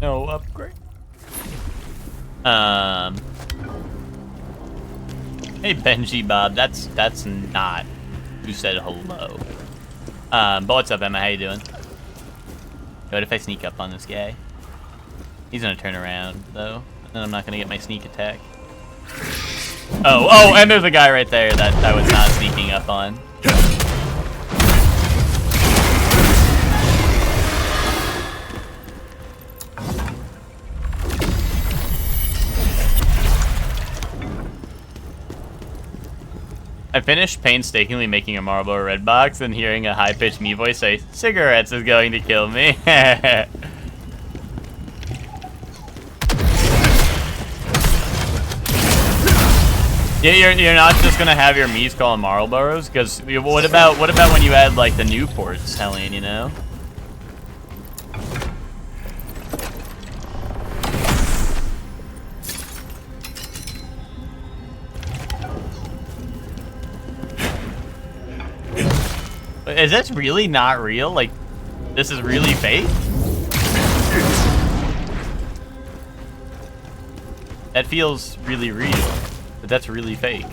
[SPEAKER 1] No upgrade. Hey Benji Bob, that's not who said hello. But what's up, Emma? How you doing? What if I sneak up on this guy? He's gonna turn around though, and then I'm not gonna get my sneak attack. Oh, and there's a guy right there that I was not sneaking up on. I finished painstakingly making a Marlboro Red box and hearing a high-pitched me voice say, "Cigarettes is going to kill me." Yeah, you're not just gonna have your Mies call them Marlboros, because what about when you add like the Newports, Helene, you know? Is this really not real? Like, this is really fake? That feels really real, but that's really fake.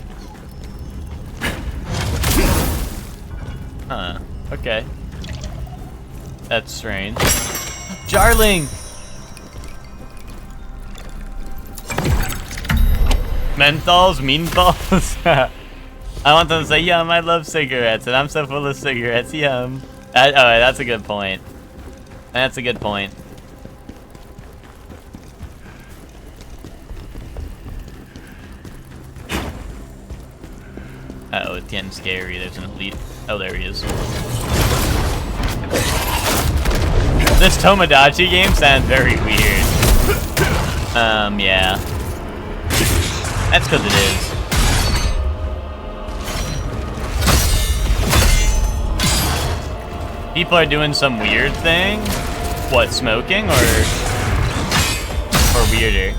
[SPEAKER 1] Huh, okay. That's strange. Jarling! Menthols? Meanthols? I want them to say, "Yum, I love cigarettes, and I'm so full of cigarettes, yum." Oh, that's a good point. That's a good point. Uh-oh, it's getting scary. There's an elite. Oh, there he is. This Tomodachi game sounds very weird. Yeah. That's because it is. People are doing some weird thing? What, smoking or weirder?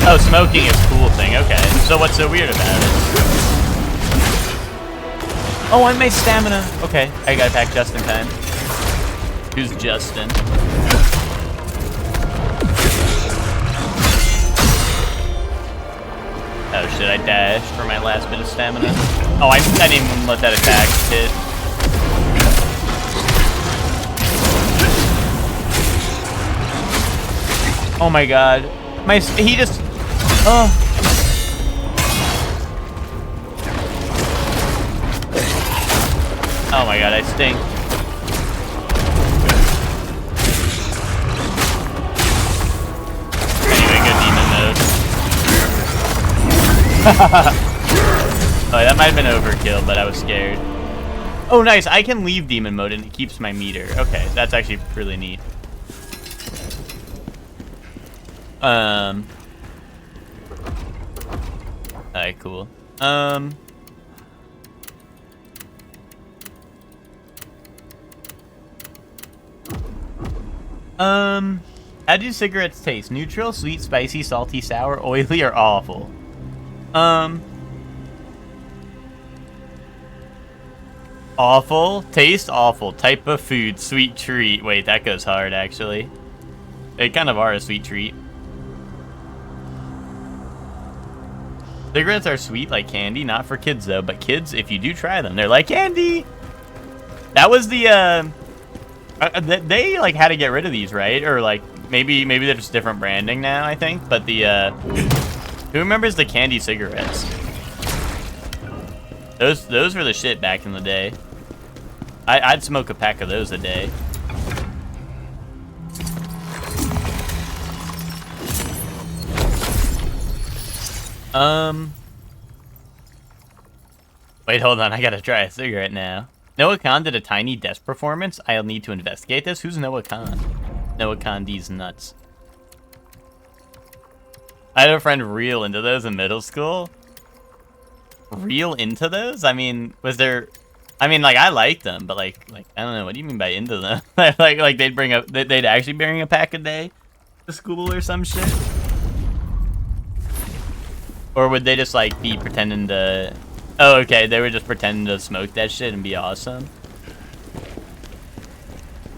[SPEAKER 1] Oh, smoking is cool thing. interesting. Okay. So what's so weird about it? Oh, I made stamina. Okay, I got back just in time. Who's Justin? Oh shit, I dashed for my last bit of stamina. Oh, I didn't even let that attack hit. Oh my god. He just... Oh. Oh my god, I stink. Anyway, good demon mode. Oh, that might have been overkill, but I was scared. Oh, nice. I can leave demon mode and it keeps my meter. Okay, that's actually really neat. Alright, cool. How do cigarettes taste? Neutral, sweet, spicy, salty, sour, oily, or awful? Awful. Taste awful. Type of food. Sweet treat. Wait, that goes hard, actually. They kind of are a sweet treat. Cigarettes are sweet like candy. Not for kids, though. But kids, if you do try them, they're like candy. That was the, they, like, had to get rid of these, right? Or, like, maybe they're just different branding now, I think. But the, who remembers the candy cigarettes? Those were the shit back in the day. I'd smoke a pack of those a day. Wait, hold on. I gotta try a cigarette now. Noah Khan did a tiny desk performance. I'll need to investigate this. Who's Noah Khan? Noah Khan, these nuts. I had a friend real into those in middle school. Real into those? I mean, was there... I mean, like, I liked them, but, like, I don't know. What do you mean by into them? like they'd actually bring a pack a day to school or some shit? Or would they just, like, be pretending to... Oh, okay, they were just pretending to smoke that shit and be awesome.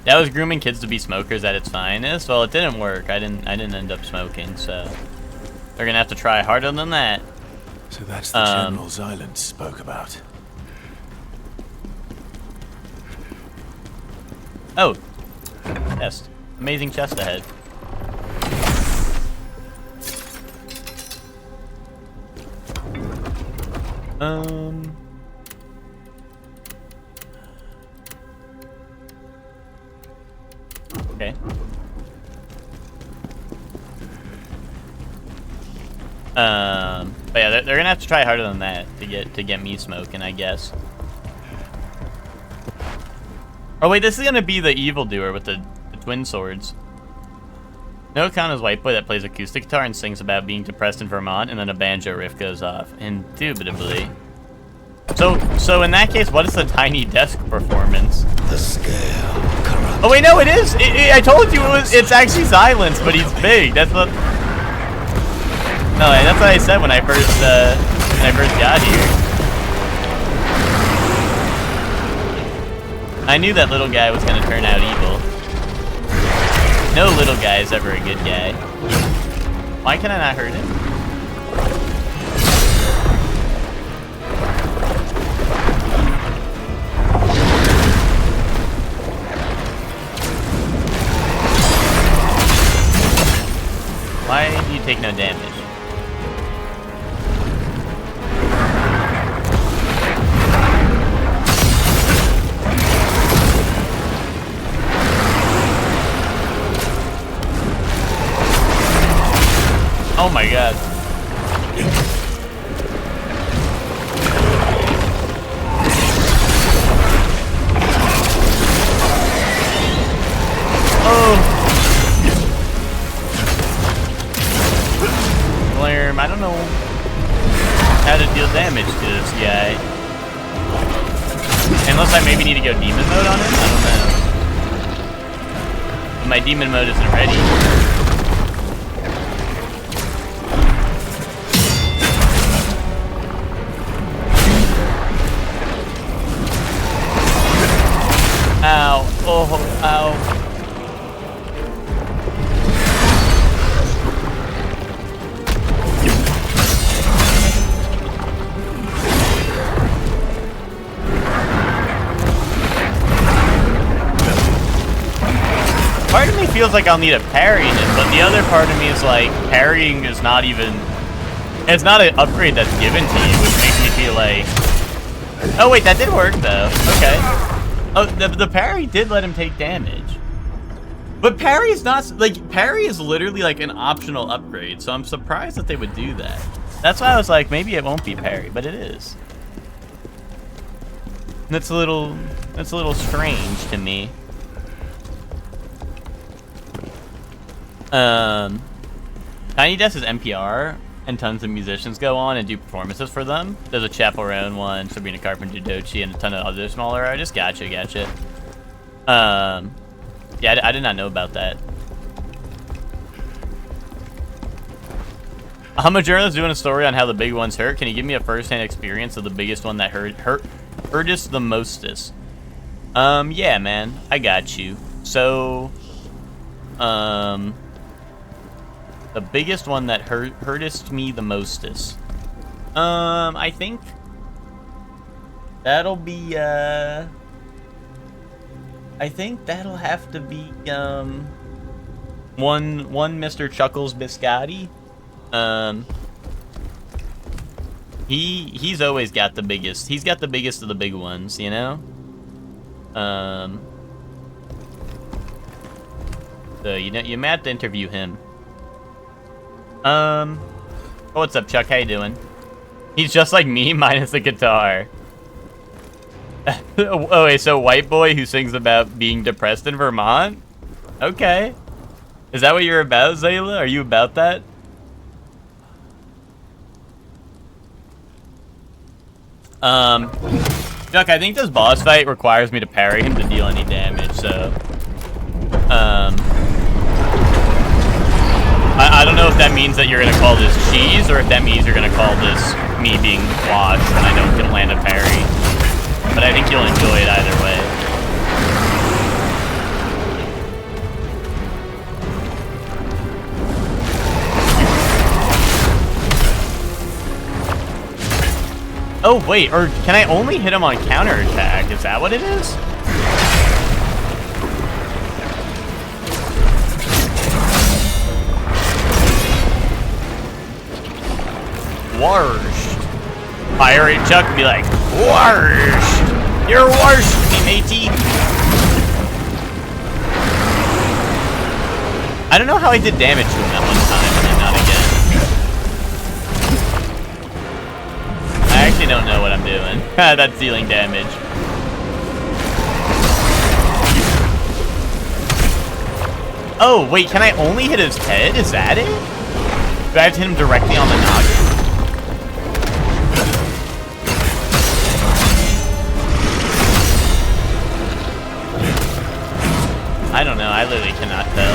[SPEAKER 1] That was grooming kids to be smokers at its finest. Well, it didn't work. I didn't end up smoking, so... They're gonna have to try harder than that.
[SPEAKER 3] So that's the General Xylence spoke about.
[SPEAKER 1] Oh. Chest. Amazing chest ahead. Okay. But yeah, they're gonna have to try harder than that to get me smoking, I guess. Oh wait, this is gonna be the evildoer with the twin swords. Noah Khan is a white boy that plays acoustic guitar and sings about being depressed in Vermont, and then a banjo riff goes off. Indubitably. So in that case, what is the tiny desk performance?
[SPEAKER 3] The scale corrupts.
[SPEAKER 1] Oh wait, no, it is. I told you it's actually Xylence, but he's big. That's what. No, that's what I said when I first got here. I knew that little guy was gonna turn out evil. No little guy is ever a good guy. Why can I not hurt him? Why do you take no damage? Oh my god. Oh. Blarm, I don't know how to deal damage to this guy. Unless I maybe need to go demon mode on him? I don't know. But my demon mode isn't ready. feels like I'll need a parrying him, but the other part of me is like, parrying is not even... It's not an upgrade that's given to you, which makes me feel like... Oh wait, that did work though. Okay. Oh, the parry did let him take damage. But parry is not... Like, parry is literally like an optional upgrade, so I'm surprised that they would do that. That's why I was like, maybe it won't be parry, but it is. That's a little strange to me. Tiny Desk is NPR, and tons of musicians go on and do performances for them. There's a Chaperone one, Sabrina Carpenter Dochi, and a ton of other smaller artists. Gotcha. Yeah, I did not know about that. I'm a journalist doing a story on how the big ones hurt. Can you give me a first-hand experience of the biggest one that hurtest the mostest? Yeah, man, I got you. So, the biggest one that hurtest me the mostest. I think that'll be, I think that'll have to be, one Mr. Chuckles Biscotti. He's always got the biggest. He's got the biggest of the big ones, you know? So, you might have to interview him. What's up, Chuck? How you doing? He's just like me, minus the guitar. Oh, wait, so white boy who sings about being depressed in Vermont? Okay. Is that what you're about, Zayla? Are you about that? Chuck, I think this boss fight requires me to parry him to deal any damage, so... I don't know if that means that you're gonna call this cheese, or if that means you're gonna call this me being washed and I don't land a parry. But I think you'll enjoy it either way. Oh, wait, or can I only hit him on counterattack? Is that what it is? Warshed. Pirate Chuck be like, warshed! You're warshed, me matey! I don't know how I did damage to him that one time, and then not again. I actually don't know what I'm doing. That's dealing damage. Oh, wait, can I only hit his head? Is that it? Do I have to hit him directly on the noggin? I don't know, I literally cannot tell.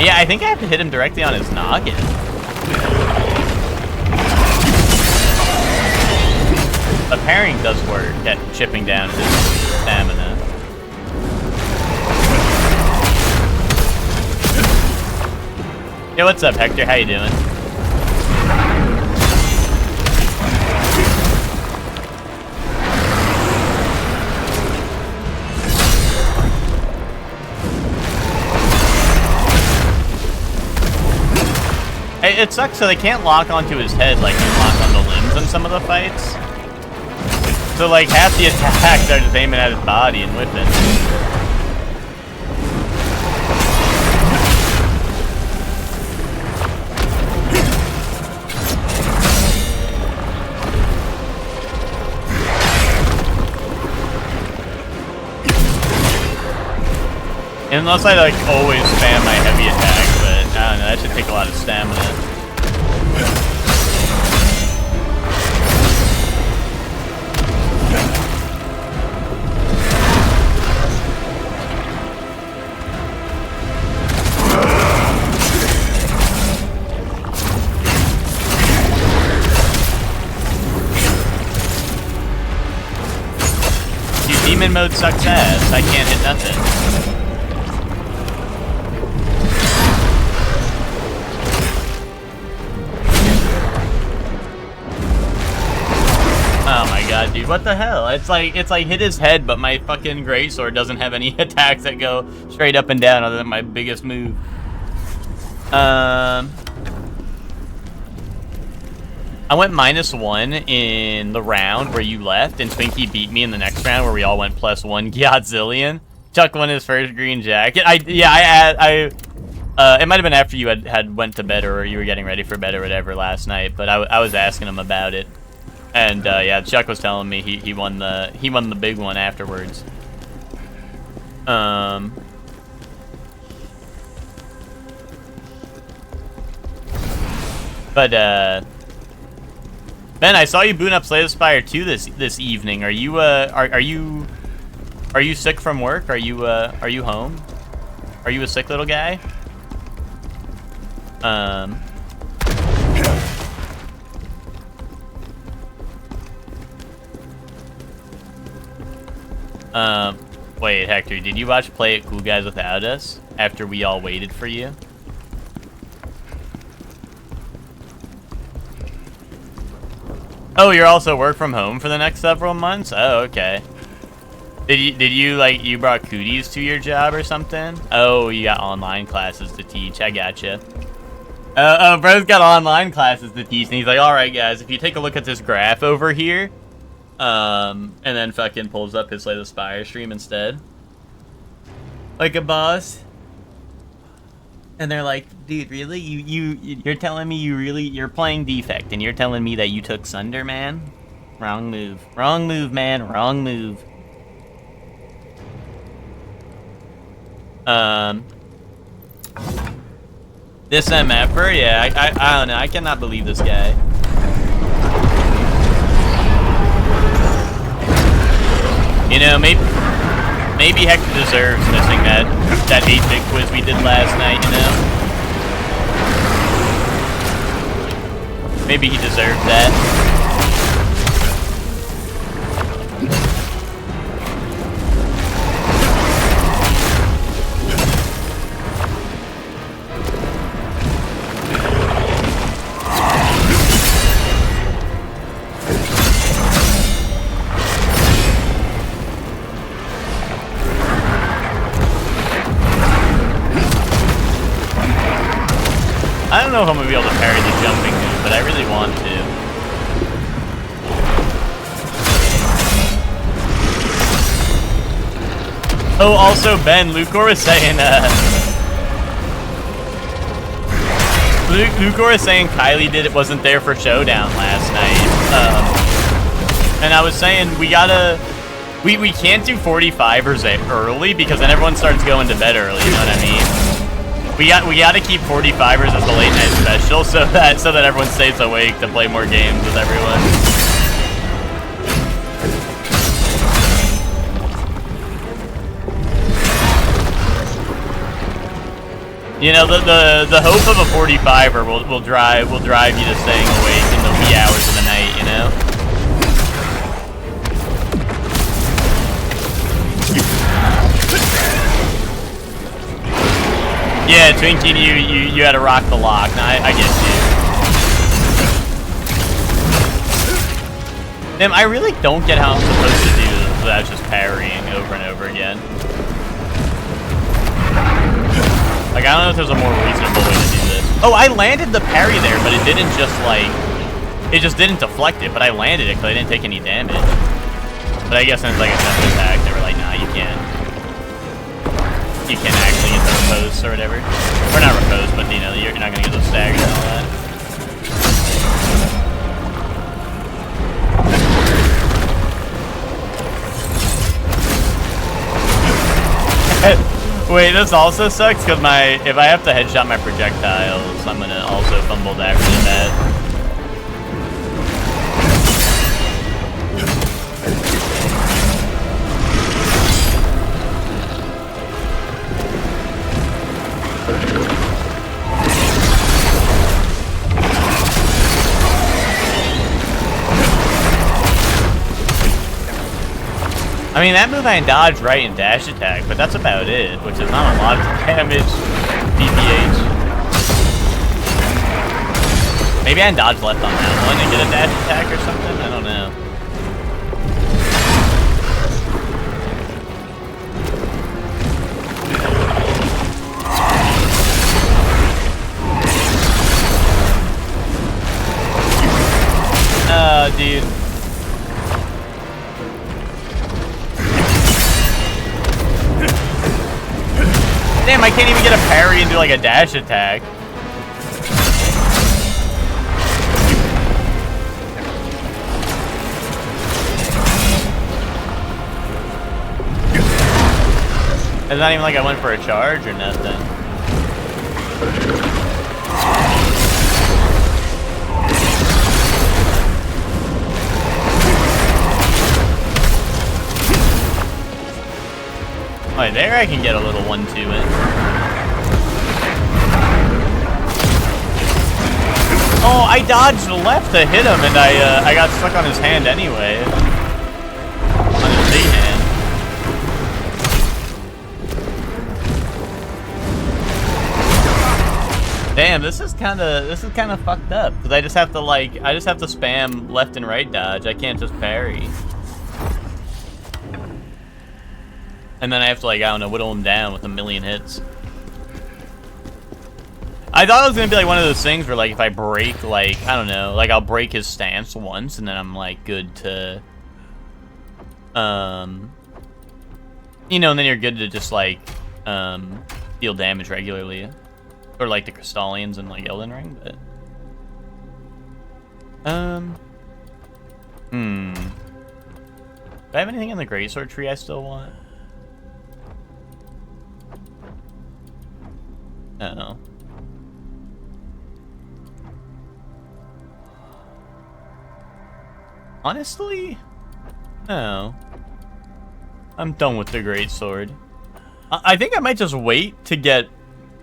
[SPEAKER 1] Yeah, I think I have to hit him directly on his noggin. But parrying does work at chipping down his stamina. Hey, what's up, Hector? How you doing? Hey, it sucks, so they can't lock onto his head like you lock onto limbs in some of the fights. So, like, half the attacks are just aiming at his body and whipping. Unless I, like, always spam my heavy attack, but I don't know, that should take a lot of stamina. Dude, demon mode sucks ass. I can't hit nothing. dude. What the hell? It's like hit his head, but my fucking greatsword doesn't have any attacks that go straight up and down other than my biggest move. I went -1 in the round where you left, and Twinkie beat me in the next round where we all went +1 Godzillion. Chuck won his first green jacket. It might have been after you had went to bed or you were getting ready for bed or whatever last night, but I was asking him about it, and yeah, Chuck was telling me he won the big one afterwards. But Ben, I saw you boot up Slay the Spire 2 this evening. Are you sick from work? Are you home? Are you a sick little guy? Wait, Hector, did you watch Play It Cool Guys Without Us after we all waited for you? Oh, you're also work from home for the next several months? Oh, okay. Did you like, you brought cooties to your job or something? Oh, you got online classes to teach. I gotcha. Oh, bro's got online classes to teach, and he's like, all right, guys, if you take a look at this graph over here, and then fucking pulls up his Slay the Spire stream instead. Like a boss. And they're like, dude, really? You're telling me you're playing Defect, and you're telling me that you took Sunder, man? Wrong move. Wrong move, man. Wrong move. This MFer? Yeah, I don't know. I cannot believe this guy. You know, maybe Hector deserves missing that 8-bit quiz we did last night, you know? Maybe he deserved that. I don't know if I'm gonna be able to parry the jumping move, but I really want to. Oh, also, Ben, Lucor was saying, Lucor was saying Kylie wasn't there for Showdown last night. And I was saying, we can't do 45ers early, because then everyone starts going to bed early, you know what I mean? We gotta keep 45ers as the late night special so that everyone stays awake to play more games with everyone. You know, the hope of a 45er will drive you to staying awake in the wee hours of the night, you know? Yeah, Twinkie, you had to rock the lock. Nah, I get you. Damn, I really don't get how I'm supposed to do this without just parrying over and over again. Like, I don't know if there's a more reasonable way to do this. Oh, I landed the parry there, but it didn't just, like... It just didn't deflect it, but I landed it because I didn't take any damage. But I guess since, like, a separate attack, they were like, nah, you can't. You can't actually get the repose or whatever. Or not repose, but, you know, you're not going to get those staggers and all that. Wait, this also sucks because if I have to headshot my projectiles, I'm gonna also fumble that really bad. I mean, that move I dodge right and dash attack, but that's about it, which is not a lot of damage. DPH. Maybe I dodge left on that one and get a dash attack or something? I don't know. Damn, I can't even get a parry and do like a dash attack. It's not even like I went for a charge or nothing. Right there, I can get a little 1-2 in. Oh, I dodged left to hit him, and I got stuck on his hand anyway. On his big hand. Damn, this is kind of fucked up because I just have to spam left and right dodge. I can't just parry. And then I have to, like, I don't know, whittle him down with a million hits. I thought it was gonna be like one of those things where, like, if I break, like, I don't know, like I'll break his stance once and then I'm like good to, you know, and then you're good to just like deal damage regularly, or like the Crystallians and like Elden Ring, but do I have anything in the Greatsword tree I still want? No. Honestly, no. I'm done with the Greatsword. I think I might just wait to get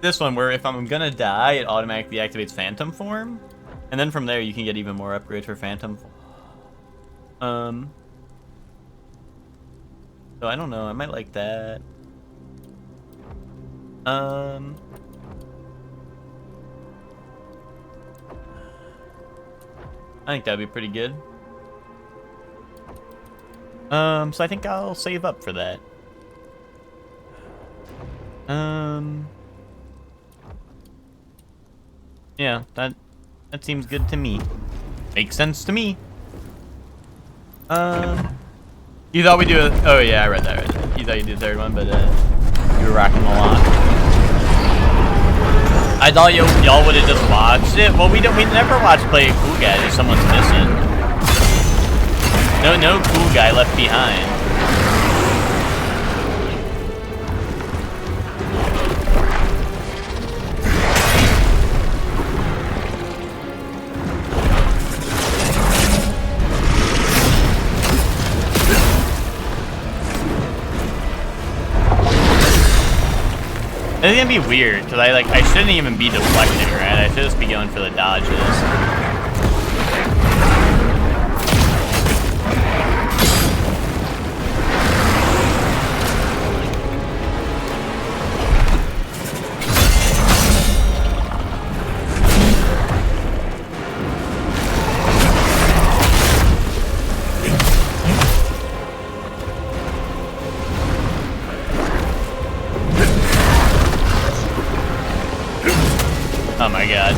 [SPEAKER 1] this one where if I'm gonna die, it automatically activates Phantom Form. And then from there, you can get even more upgrades for Phantom Form. So I don't know, I might like that. I think that'd be pretty good. So I think I'll save up for that. Yeah, that seems good to me. Makes sense to me. You thought we'd do it? Oh yeah, I read that. You thought you'd do the third one, but you were rocking the lot. I thought y'all would have just watched it. Well, we never watch Play a Cool Guy if someone's missing. No cool guy left behind. It's gonna be weird because I shouldn't even be deflecting, right? I should just be going for the dodges. Oh my god.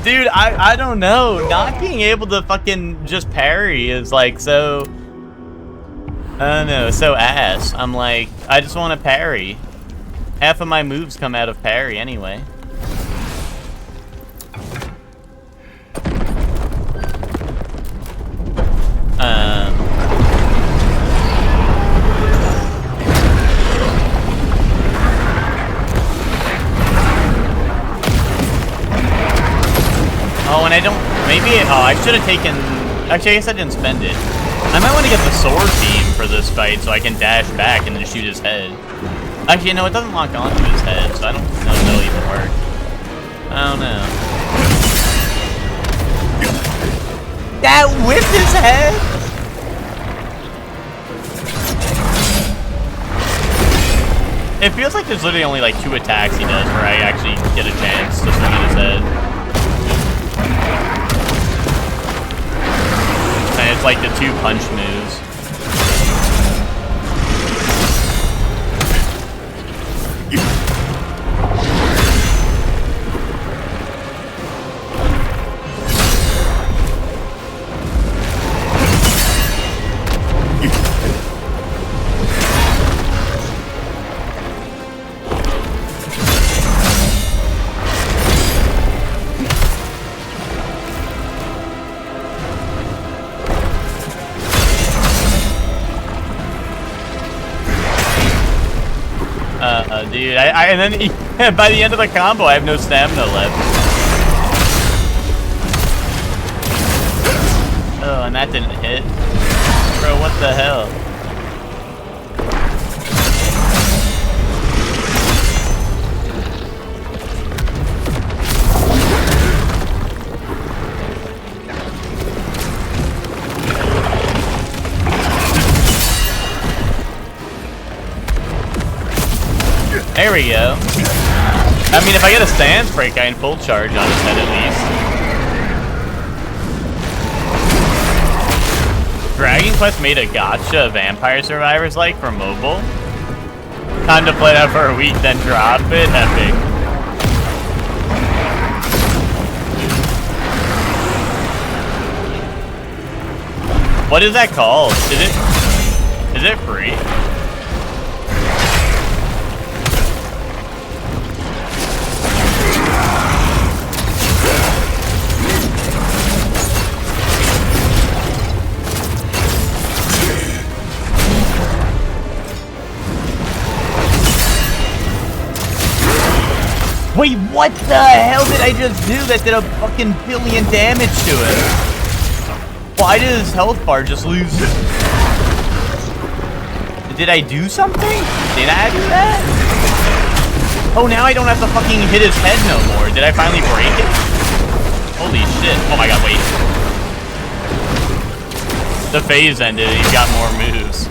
[SPEAKER 1] Dude, I don't know. Not being able to fucking just parry is like so, I don't know, so ass. I'm like, I just want to parry. Half of my moves come out of parry anyway. Oh, and I don't, I should have taken, actually I guess I didn't spend it. I might want to get the sword beam for this fight so I can dash back and then shoot his head. Actually, no, it doesn't lock onto his head, so I don't know if it'll even work. I don't know. That whipped his head? It feels like there's literally only like 2 attacks he does where I actually get a chance to swing at his head. And it's like the 2 punch moves. And then by the end of the combo, I have no stamina left. Oh, and that didn't hit. Bro, what the hell? There we go. I mean, if I get a stance break, I can full charge on his head at least. Dragon Quest made a gacha of Vampire Survivors like for mobile. Time to play that for a week, then drop it. Epic. What is that called? Is it free? Wait, what the hell did I just do that did a fucking billion damage to him? Why did his health bar just lose? Did I do something? Did I do that? Oh, now I don't have to fucking hit his head no more. Did I finally break it? Holy shit. Oh my god, wait. The phase ended, he's got more moves.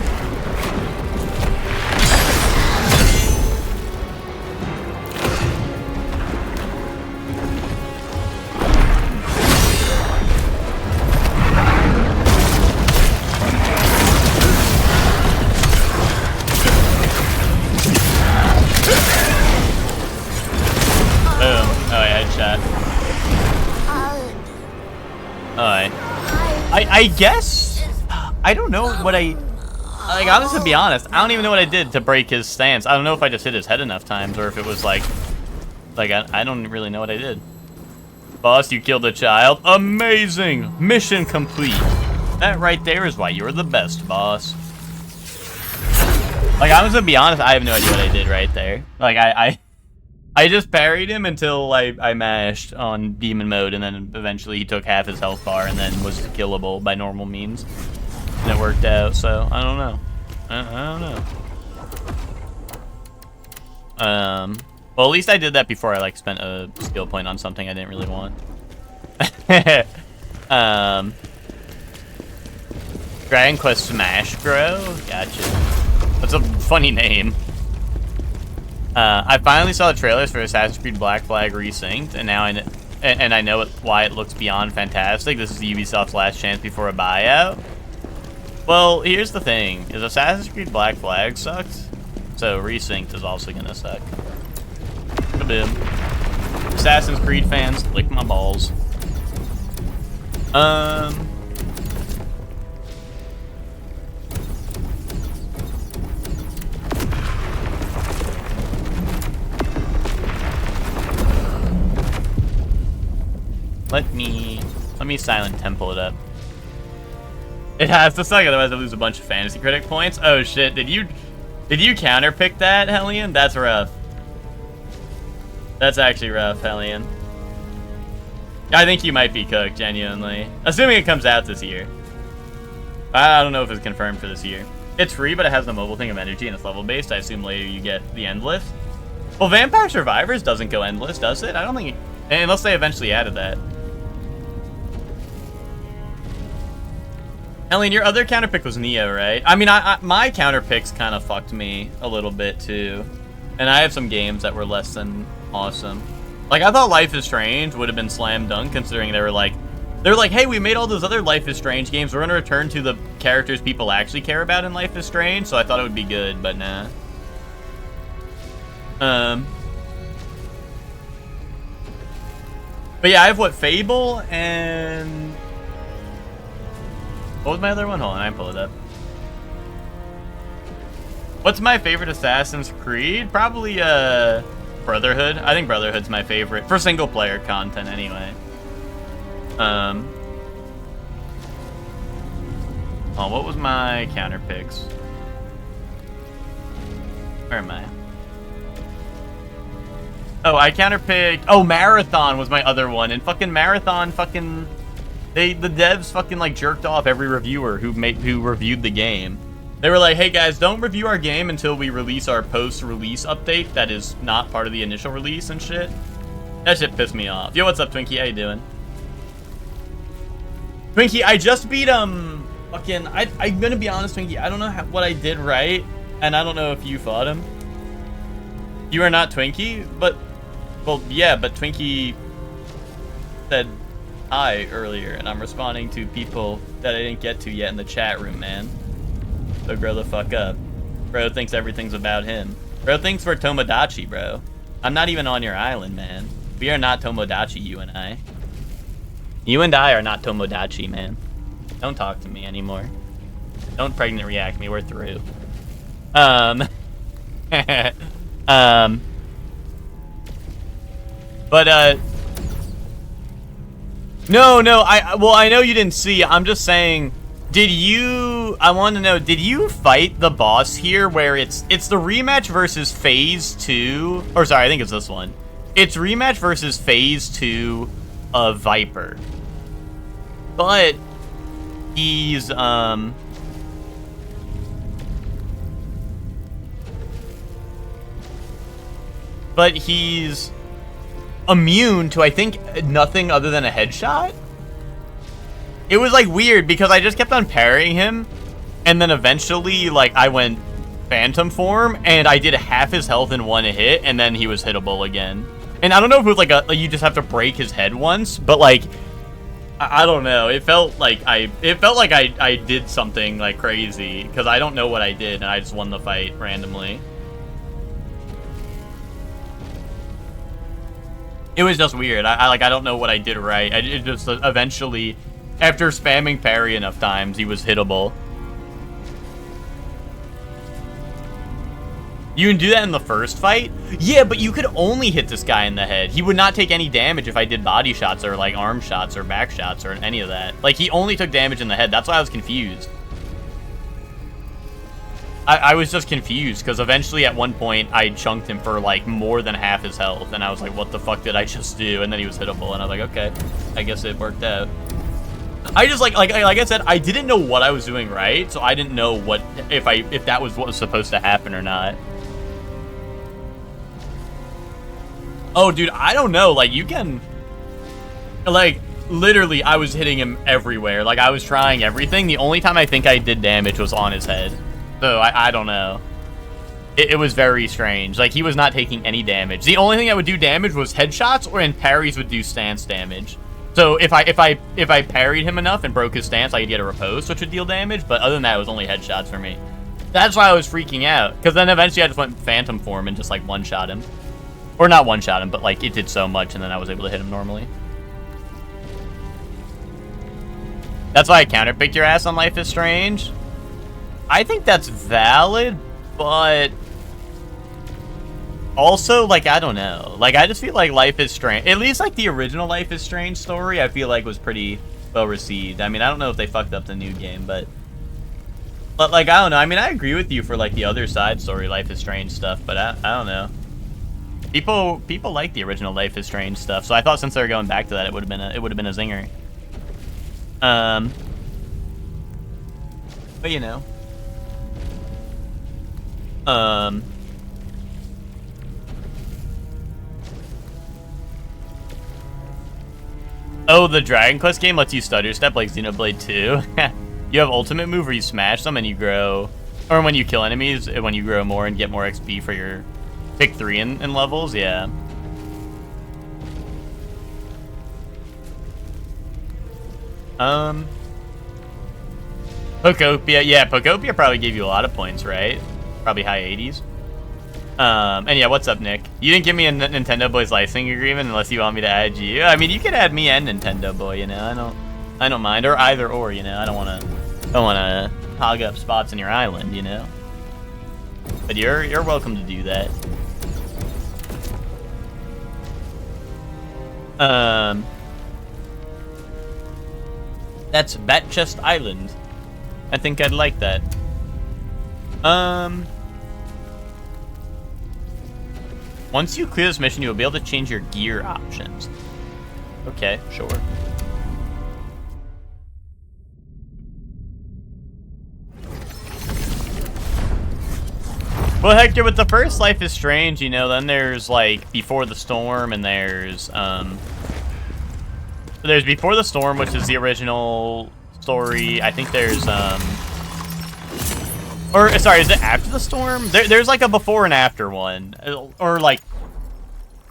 [SPEAKER 1] I guess, I don't know what I, like, honestly, to be honest, I don't even know what I did to break his stance. I don't know if I just hit his head enough times or if it was like I don't really know what I did. Boss, you killed a child. Amazing. Mission complete. That right there is why you're the best, boss. Like, honestly, to be honest, I have no idea what I did right there. Like, I just parried him until I mashed on demon mode, and then eventually he took half his health bar and then was killable by normal means. And it worked out, so I don't know. I don't know. Well, at least I did that before I, like, spent a skill point on something I didn't really want. Dragon Quest Smash Bro? Gotcha. That's a funny name. I finally saw the trailers for Assassin's Creed Black Flag Resynced, and now I know why it looks beyond fantastic. This is Ubisoft's last chance before a buyout. Well, here's the thing: is Assassin's Creed Black Flag sucks, so Resynced is also gonna suck. Kaboom! Assassin's Creed fans, lick my balls. Let me Silent Temple it up. It has to suck, otherwise I lose a bunch of fantasy critic points. Oh shit, did you counterpick that, Hellion? That's rough. That's actually rough, Hellion. I think you might be cooked, genuinely. Assuming it comes out this year. I don't know if it's confirmed for this year. It's free, but it has the mobile thing of energy and it's level based. I assume later you get the endless. Well, Vampire Survivors doesn't go endless, does it? I don't think unless they eventually added that. Hellion, your other counterpick was Neo, right? I mean, my counterpicks kind of fucked me a little bit, too. And I have some games that were less than awesome. Like, I thought Life is Strange would have been slam dunk, considering they were like, hey, we made all those other Life is Strange games. We're going to return to the characters people actually care about in Life is Strange, so I thought it would be good, but nah. But yeah, I have, what, Fable and... What was my other one? Hold on, I pull it up. What's my favorite Assassin's Creed? Probably, Brotherhood. I think Brotherhood's my favorite. For single-player content, anyway. Oh, what was my counterpicks? Where am I? Oh, I counterpicked. Oh, Marathon was my other one, and fucking Marathon, fucking the devs fucking like jerked off every reviewer who reviewed the game. They were like, hey guys, don't review our game until we release our post-release update that is not part of the initial release and shit. That shit pissed me off. Yo, what's up, Twinkie? How you doing? Twinkie, I just beat, fucking, I'm gonna be honest, Twinkie, I don't know what I did right, and I don't know if you fought him. You are not Twinkie, but, well, yeah, but Twinkie said hi earlier, and I'm responding to people that I didn't get to yet in the chat room, man. So grow the fuck up. Bro thinks everything's about him. Bro thinks we're Tomodachi, bro. I'm not even on your island, man. We are not Tomodachi, you and I. You and I are not Tomodachi, man. Don't talk to me anymore. Don't pregnant react me, we're through. But, no, I know you didn't see, I'm just saying, I want to know, did you fight the boss here where it's the rematch versus phase 2, or sorry, I think it's this one. It's rematch versus phase 2 of Viper. But he's, immune to, I think, nothing other than a headshot? It was, like, weird, because I just kept on parrying him, and then eventually, like, I went phantom form, and I did half his health in one hit, and then he was hittable again. And I don't know if it was, like, you just have to break his head once, but, like, I don't know. It felt like I did something, like, crazy, because I don't know what I did, and I just won the fight randomly. It was just weird. I don't know what I did right. It just eventually, after spamming parry enough times, he was hittable. You can do that in the first fight? Yeah, but you could only hit this guy in the head. He would not take any damage if I did body shots or, like, arm shots or back shots or any of that. Like, he only took damage in the head. That's why I was confused. I was just confused, because eventually at one point, I chunked him for, like, more than half his health, and I was like, what the fuck did I just do? And then he was hittable, and I was like, okay, I guess it worked out. I just, like I said, I didn't know what I was doing right, so I didn't know what, if that was what was supposed to happen or not. Oh, dude, I don't know, like, you can, like, literally, I was hitting him everywhere, like, I was trying everything. The only time I think I did damage was on his head. So, I don't know. It was very strange. Like, he was not taking any damage. The only thing that would do damage was headshots, and parries would do stance damage. So, if I parried him enough and broke his stance, I could get a riposte, which would deal damage, but other than that, it was only headshots for me. That's why I was freaking out, because then eventually I just went phantom form and just, like, one-shot him. Or not one-shot him, but, like, it did so much, and then I was able to hit him normally. That's why I counterpicked your ass on Life is Strange. I think that's valid, but also, like, I don't know. Like, I just feel like Life is Strange, at least, like, the original Life is Strange story, I feel like was pretty well received. I mean, I don't know if they fucked up the new game, but like, I don't know. I mean, I agree with you for, like, the other side story, Life is Strange stuff, but I don't know. People like the original Life is Strange stuff, so I thought since they were going back to that, it would have been a zinger. But you know. Oh, the Dragon Quest game lets you stutter step like Xenoblade 2. You have ultimate move where you smash them and you grow, or when you kill enemies, when you grow more and get more XP for your pick 3 in levels, yeah. Pokopia, yeah, Pokopia probably gave you a lot of points, right? Probably high 80s. And yeah, what's up, Nick? You didn't give me a Nintendo Boy's licensing agreement unless you want me to add you. I mean, you could add me and Nintendo Boy, you know. I don't mind, or either or, you know. I don't wanna hog up spots in your island, you know. But you're welcome to do that. That's Batchest Island. I think I'd like that. Once you clear this mission, you'll be able to change your gear options. Okay, sure. Well, Hector, with the first Life is Strange, you know, then there's, like, Before the Storm, and there's Before the Storm, which is the original story. I think there's, or, sorry, is it After the Storm? There's, like, a before and after one. Or, like,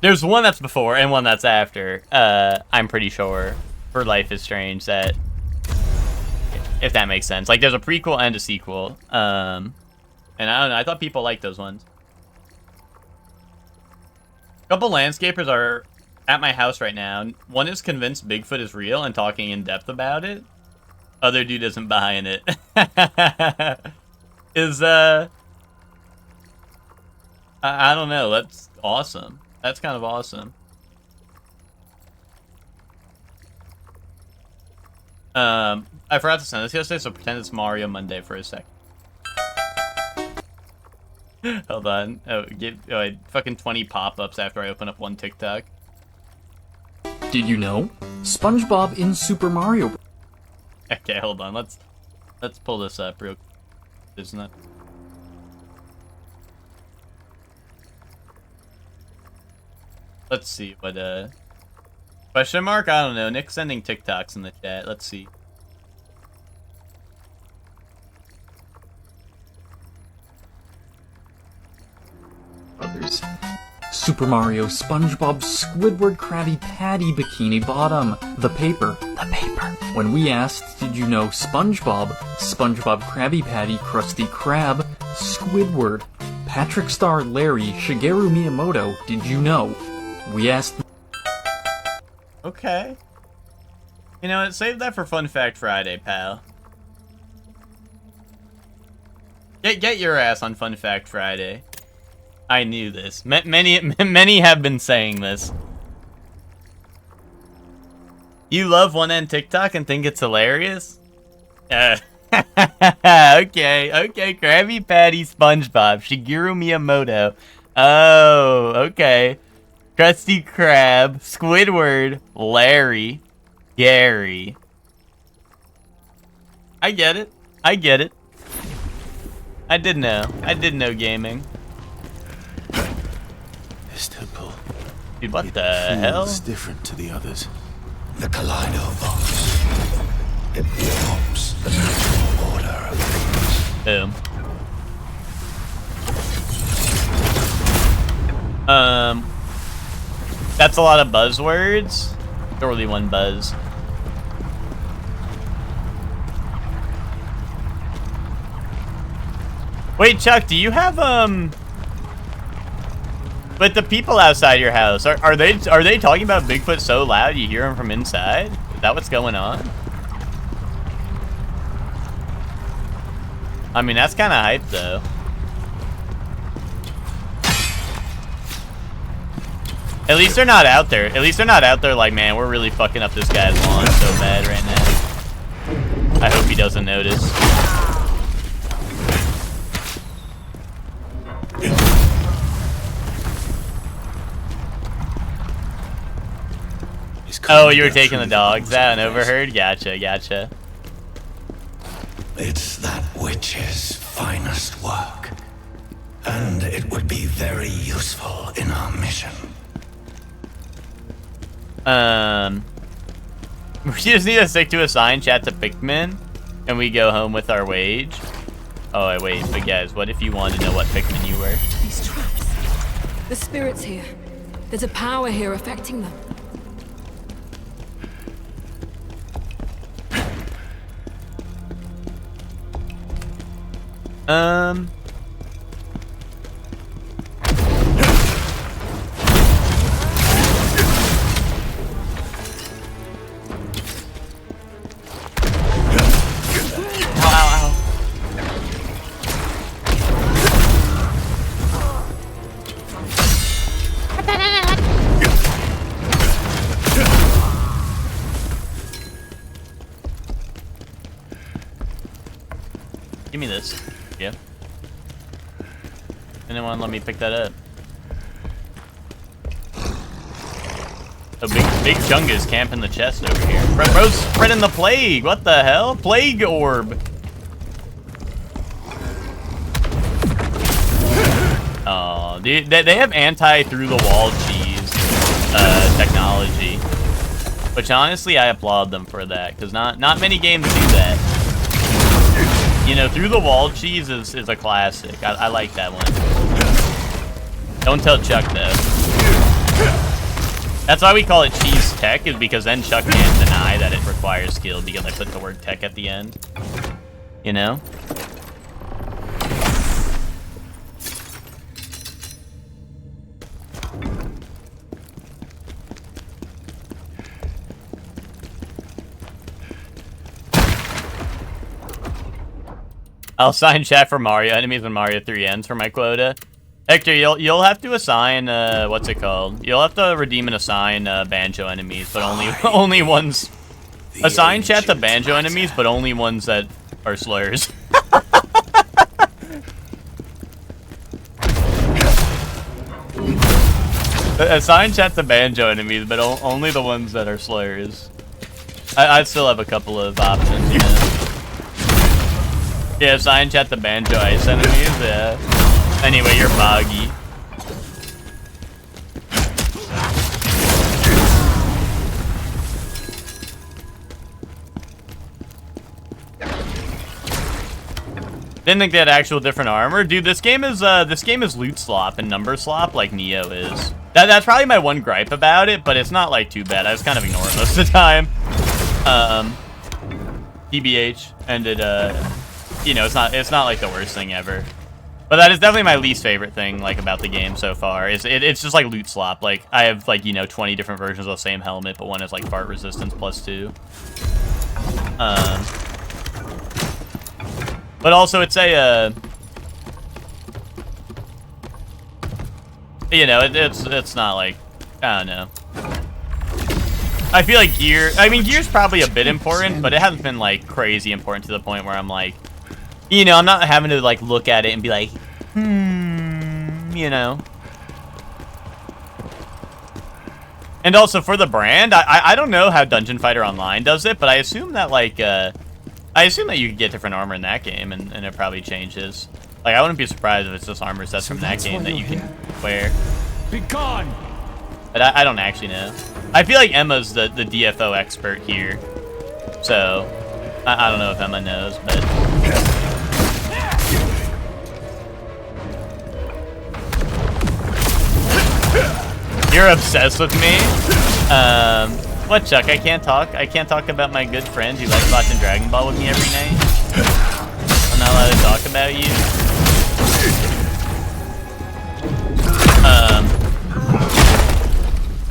[SPEAKER 1] there's one that's before and one that's after, I'm pretty sure, for Life is Strange, that, if that makes sense. Like, there's a prequel and a sequel, and I don't know, I thought people liked those ones. A couple landscapers are at my house right now. One is convinced Bigfoot is real and talking in depth about it. Other dude isn't buying it. I don't know, that's awesome. That's kind of awesome. I forgot to send this yesterday, so pretend it's Mario Monday for a second. Hold on. Oh, fucking 20 pop-ups after I open up one TikTok.
[SPEAKER 7] Did you know? SpongeBob in Super Mario.
[SPEAKER 1] Okay, hold on. Let's pull this up real quick. Isn't it? Let's see what question mark? I don't know. Nick's sending TikToks in the chat. Let's see.
[SPEAKER 7] Others. Super Mario, SpongeBob, Squidward, Krabby Patty, Bikini Bottom, The Paper. When we asked, did you know SpongeBob, Krabby Patty, Krusty Krab, Squidward, Patrick Star, Larry, Shigeru Miyamoto, did you know? We asked...
[SPEAKER 1] Okay. You know what? Save that for Fun Fact Friday, pal. Get your ass on Fun Fact Friday. I knew this. Many have been saying this. You love one end TikTok and think it's hilarious? Okay, Krabby Patty, SpongeBob, Shigeru Miyamoto. Oh, okay. Krusty Krab, Squidward, Larry, Gary. I get it. I did know gaming.
[SPEAKER 3] This temple.
[SPEAKER 1] Dude, what the hell?
[SPEAKER 3] It's different to the others.
[SPEAKER 8] The Kaleido Box. It warps the natural order of things.
[SPEAKER 1] Boom. That's a lot of buzzwords. Surely one buzz. Wait, Chuck, do you have but the people outside your house, are they talking about Bigfoot so loud you hear them from inside? Is that what's going on? I mean, that's kind of hype, though. At least they're not out there. At least they're not out there like, man, we're really fucking up this guy's lawn so bad right now. I hope he doesn't notice. Oh, you were taking the dogs out and overheard? Gotcha.
[SPEAKER 8] It's that witch's finest work, and it would be very useful in our mission.
[SPEAKER 1] We just need to stick to a sign chat to Pikmin, and we go home with our wage. Oh, wait, but guys, what if you wanted to know what Pikmin you were?
[SPEAKER 9] These traps. The spirits here. There's a power here affecting them.
[SPEAKER 1] Ow. Give me this. Yeah. Anyone let me pick that up? A big Chungus camping the chest over here. Bro's spreading the plague. What the hell? Plague orb. Oh, dude, they have anti-through-the-wall cheese technology, which honestly I applaud them for that, because not many games do that. You know, through-the-wall cheese is a classic. I like that one. Don't tell Chuck though. That's why we call it cheese tech, is because then Chuck can't deny that it requires skill because I put the word tech at the end. You know? I'll sign chat for Mario enemies when Mario 3 ends for my quota. Hector, you'll have to assign what's it called? You'll have to redeem and assign Banjo enemies, but only ones. Assign chat to Banjo enemies, but only ones that are slurs. Assign chat to Banjo enemies, but only the ones that are slurs. I still have a couple of options. You know? Yeah, assign chat to Banjo ice enemies. Yeah. Anyway, you're boggy. Didn't think they had actual different armor, dude. This game is loot slop and number slop like Neo is. That's probably my one gripe about it, but it's not like too bad. I just kind of ignore it most of the time. TBH, and it you know, it's not like the worst thing ever. But that is definitely my least favorite thing, like, about the game so far. It's just, like, loot slop. Like, I have, like, you know, 20 different versions of the same helmet, but one has, like, fart resistance +2. But also, it's a, you know, it's not, like, I don't know. I feel like gear, I mean, gear's probably a bit important, but it hasn't been, like, crazy important to the point where I'm, like, you know, I'm not having to, like, look at it and be like, you know. And also, for the brand, I don't know how Dungeon Fighter Online does it, but I assume that, like, I assume that you could get different armor in that game, and it probably changes. Like, I wouldn't be surprised if it's just armor sets from that game that you can wear. Be gone! But I don't actually know. I feel like Emma's the DFO expert here. So, I don't know if Emma knows, but... You're obsessed with me? What, Chuck? I can't talk about my good friend who likes watching Dragon Ball with me every night? I'm not allowed to talk about you?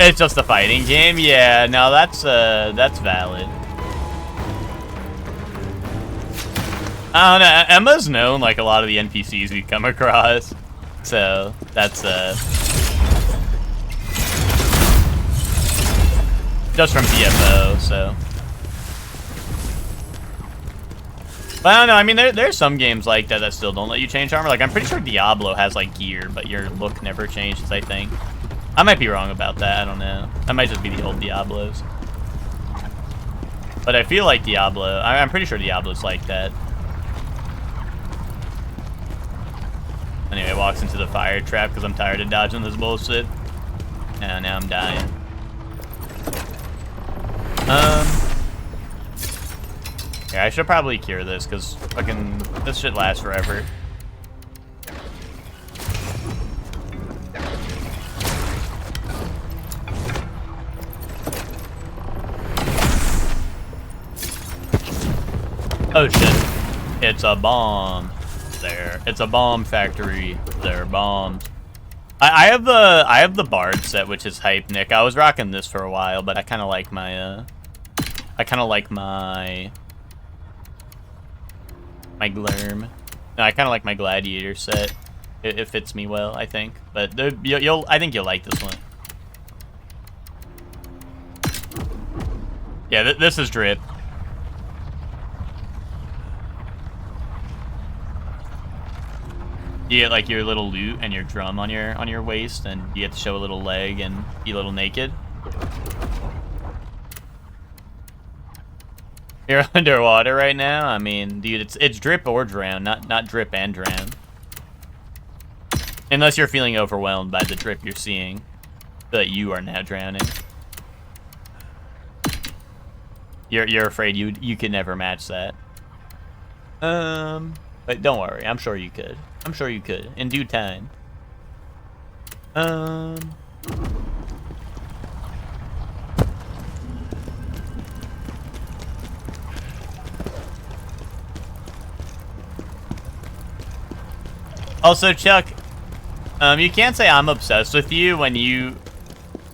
[SPEAKER 1] It's just a fighting game? Yeah, no, that's valid. I don't know, Emma's known like a lot of the NPCs we come across. So, that's, just from DFO, so. But I don't know, I mean, there's some games like that still don't let you change armor. Like, I'm pretty sure Diablo has, like, gear, but your look never changes, I think. I might be wrong about that, I don't know. That might just be the old Diablos. But I feel like Diablo, I'm pretty sure Diablo's like that. Anyway, walks into the fire trap because I'm tired of dodging this bullshit. And now I'm dying. Yeah, I should probably cure this because fucking this shit lasts forever. Oh shit. It's a bomb. There. It's a bomb factory. There are bombs. I have the Bard set, which is hype, Nick. I was rocking this for a while, but I kinda like my my Glurm. No, I kinda like my Gladiator set. It fits me well, I think. But I think you'll like this one. Yeah, this is drip. You get like your little loot and your drum on your waist, and you get to show a little leg and be a little naked. You're underwater right now? I mean, dude, it's drip or drown, not drip and drown. Unless you're feeling overwhelmed by the drip you're seeing, that you are now drowning. You're afraid you could never match that. But don't worry, I'm sure you could. I'm sure you could in due time. Also, Chuck, you can't say I'm obsessed with you when you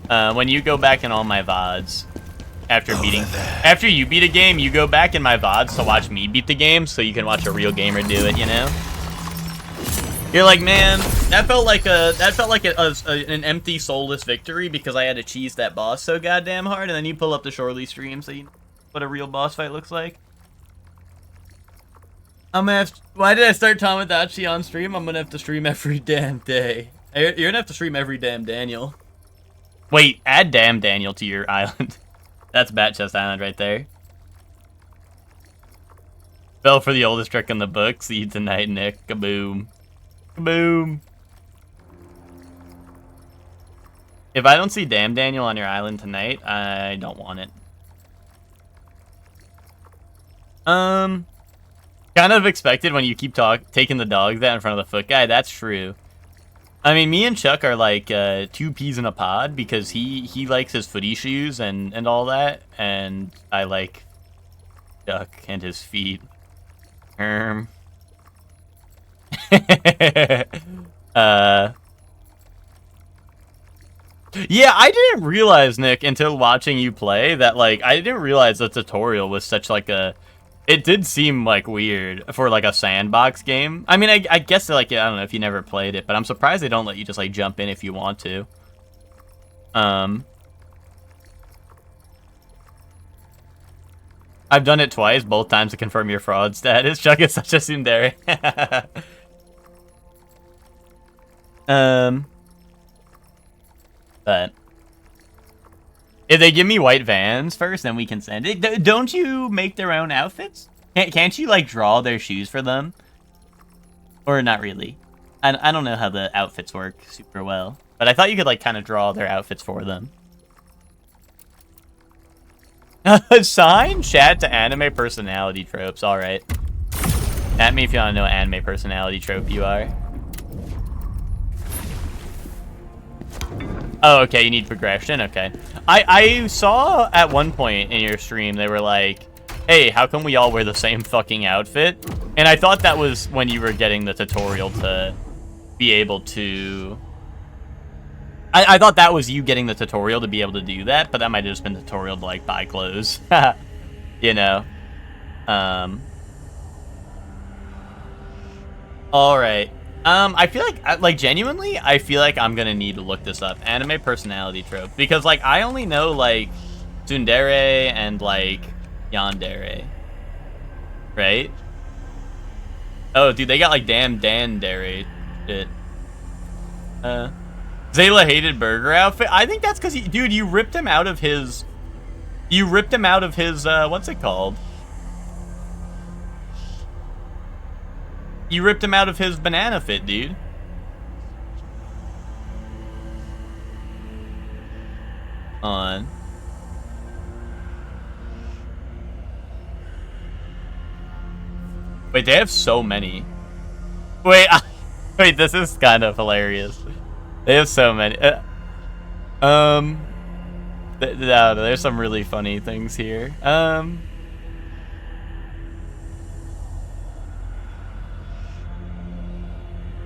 [SPEAKER 1] go back in all my VODs after you beat a game. You go back in my VODs to watch me beat the game, so you can watch a real gamer do it. You know, you're like, man, that felt like an empty, soulless victory because I had to cheese that boss so goddamn hard, and then you pull up the Shorely stream, so you know what a real boss fight looks like. I'm gonna have to, why did I start Tamagotchi on stream? I'm gonna have to stream every damn day. You're gonna have to stream every damn Daniel. Wait, add damn Daniel to your island. That's Batchest Island right there. Fell for the oldest trick in the book. See you tonight, Nick. Kaboom. Kaboom. If I don't see damn Daniel on your island tonight, I don't want it. Kind of expected when you keep taking the dogs out in front of the foot guy. That's true. I mean, me and Chuck are like two peas in a pod because he likes his footy shoes and all that, and I like Chuck and his feet. Yeah, I didn't realize, Nick, until watching you play that, like, I didn't realize the tutorial was such like a... It did seem, like, weird for, like, a sandbox game. I mean, I guess, like, I don't know if you never played it, but I'm surprised they don't let you just, like, jump in if you want to. I've done it twice, both times to confirm your fraud status. Chuck is such a tsundere. But... if they give me white Vans first, then we can send it. Don't you make their own outfits? Can't you, like, draw their shoes for them? Or not really? I don't know how the outfits work super well. But I thought you could, like, kind of draw their outfits for them. Assign chat to anime personality tropes. Alright. At me if you want to know what anime personality trope you are. Oh, okay, you need progression? Okay. I saw at one point in your stream, they were like, hey, how come we all wear the same fucking outfit? And I thought that was when you were getting the tutorial to be able to... I thought that was you getting the tutorial to be able to do that, but that might have just been the tutorial to, like, buy clothes. You know? Alright. I feel like, genuinely, I feel like I'm gonna need to look this up. Anime personality trope. Because, like, I only know, like, tsundere and, like, yandere. Right? Oh, dude, they got, like, damn dandere shit. Zayla hated burger outfit. I think that's because, dude, you ripped him out of his... You ripped him out of his, what's it called? You ripped him out of his banana fit, dude. On. Wait, they have so many. Wait, wait, this is kind of hilarious. They have so many. There's some really funny things here.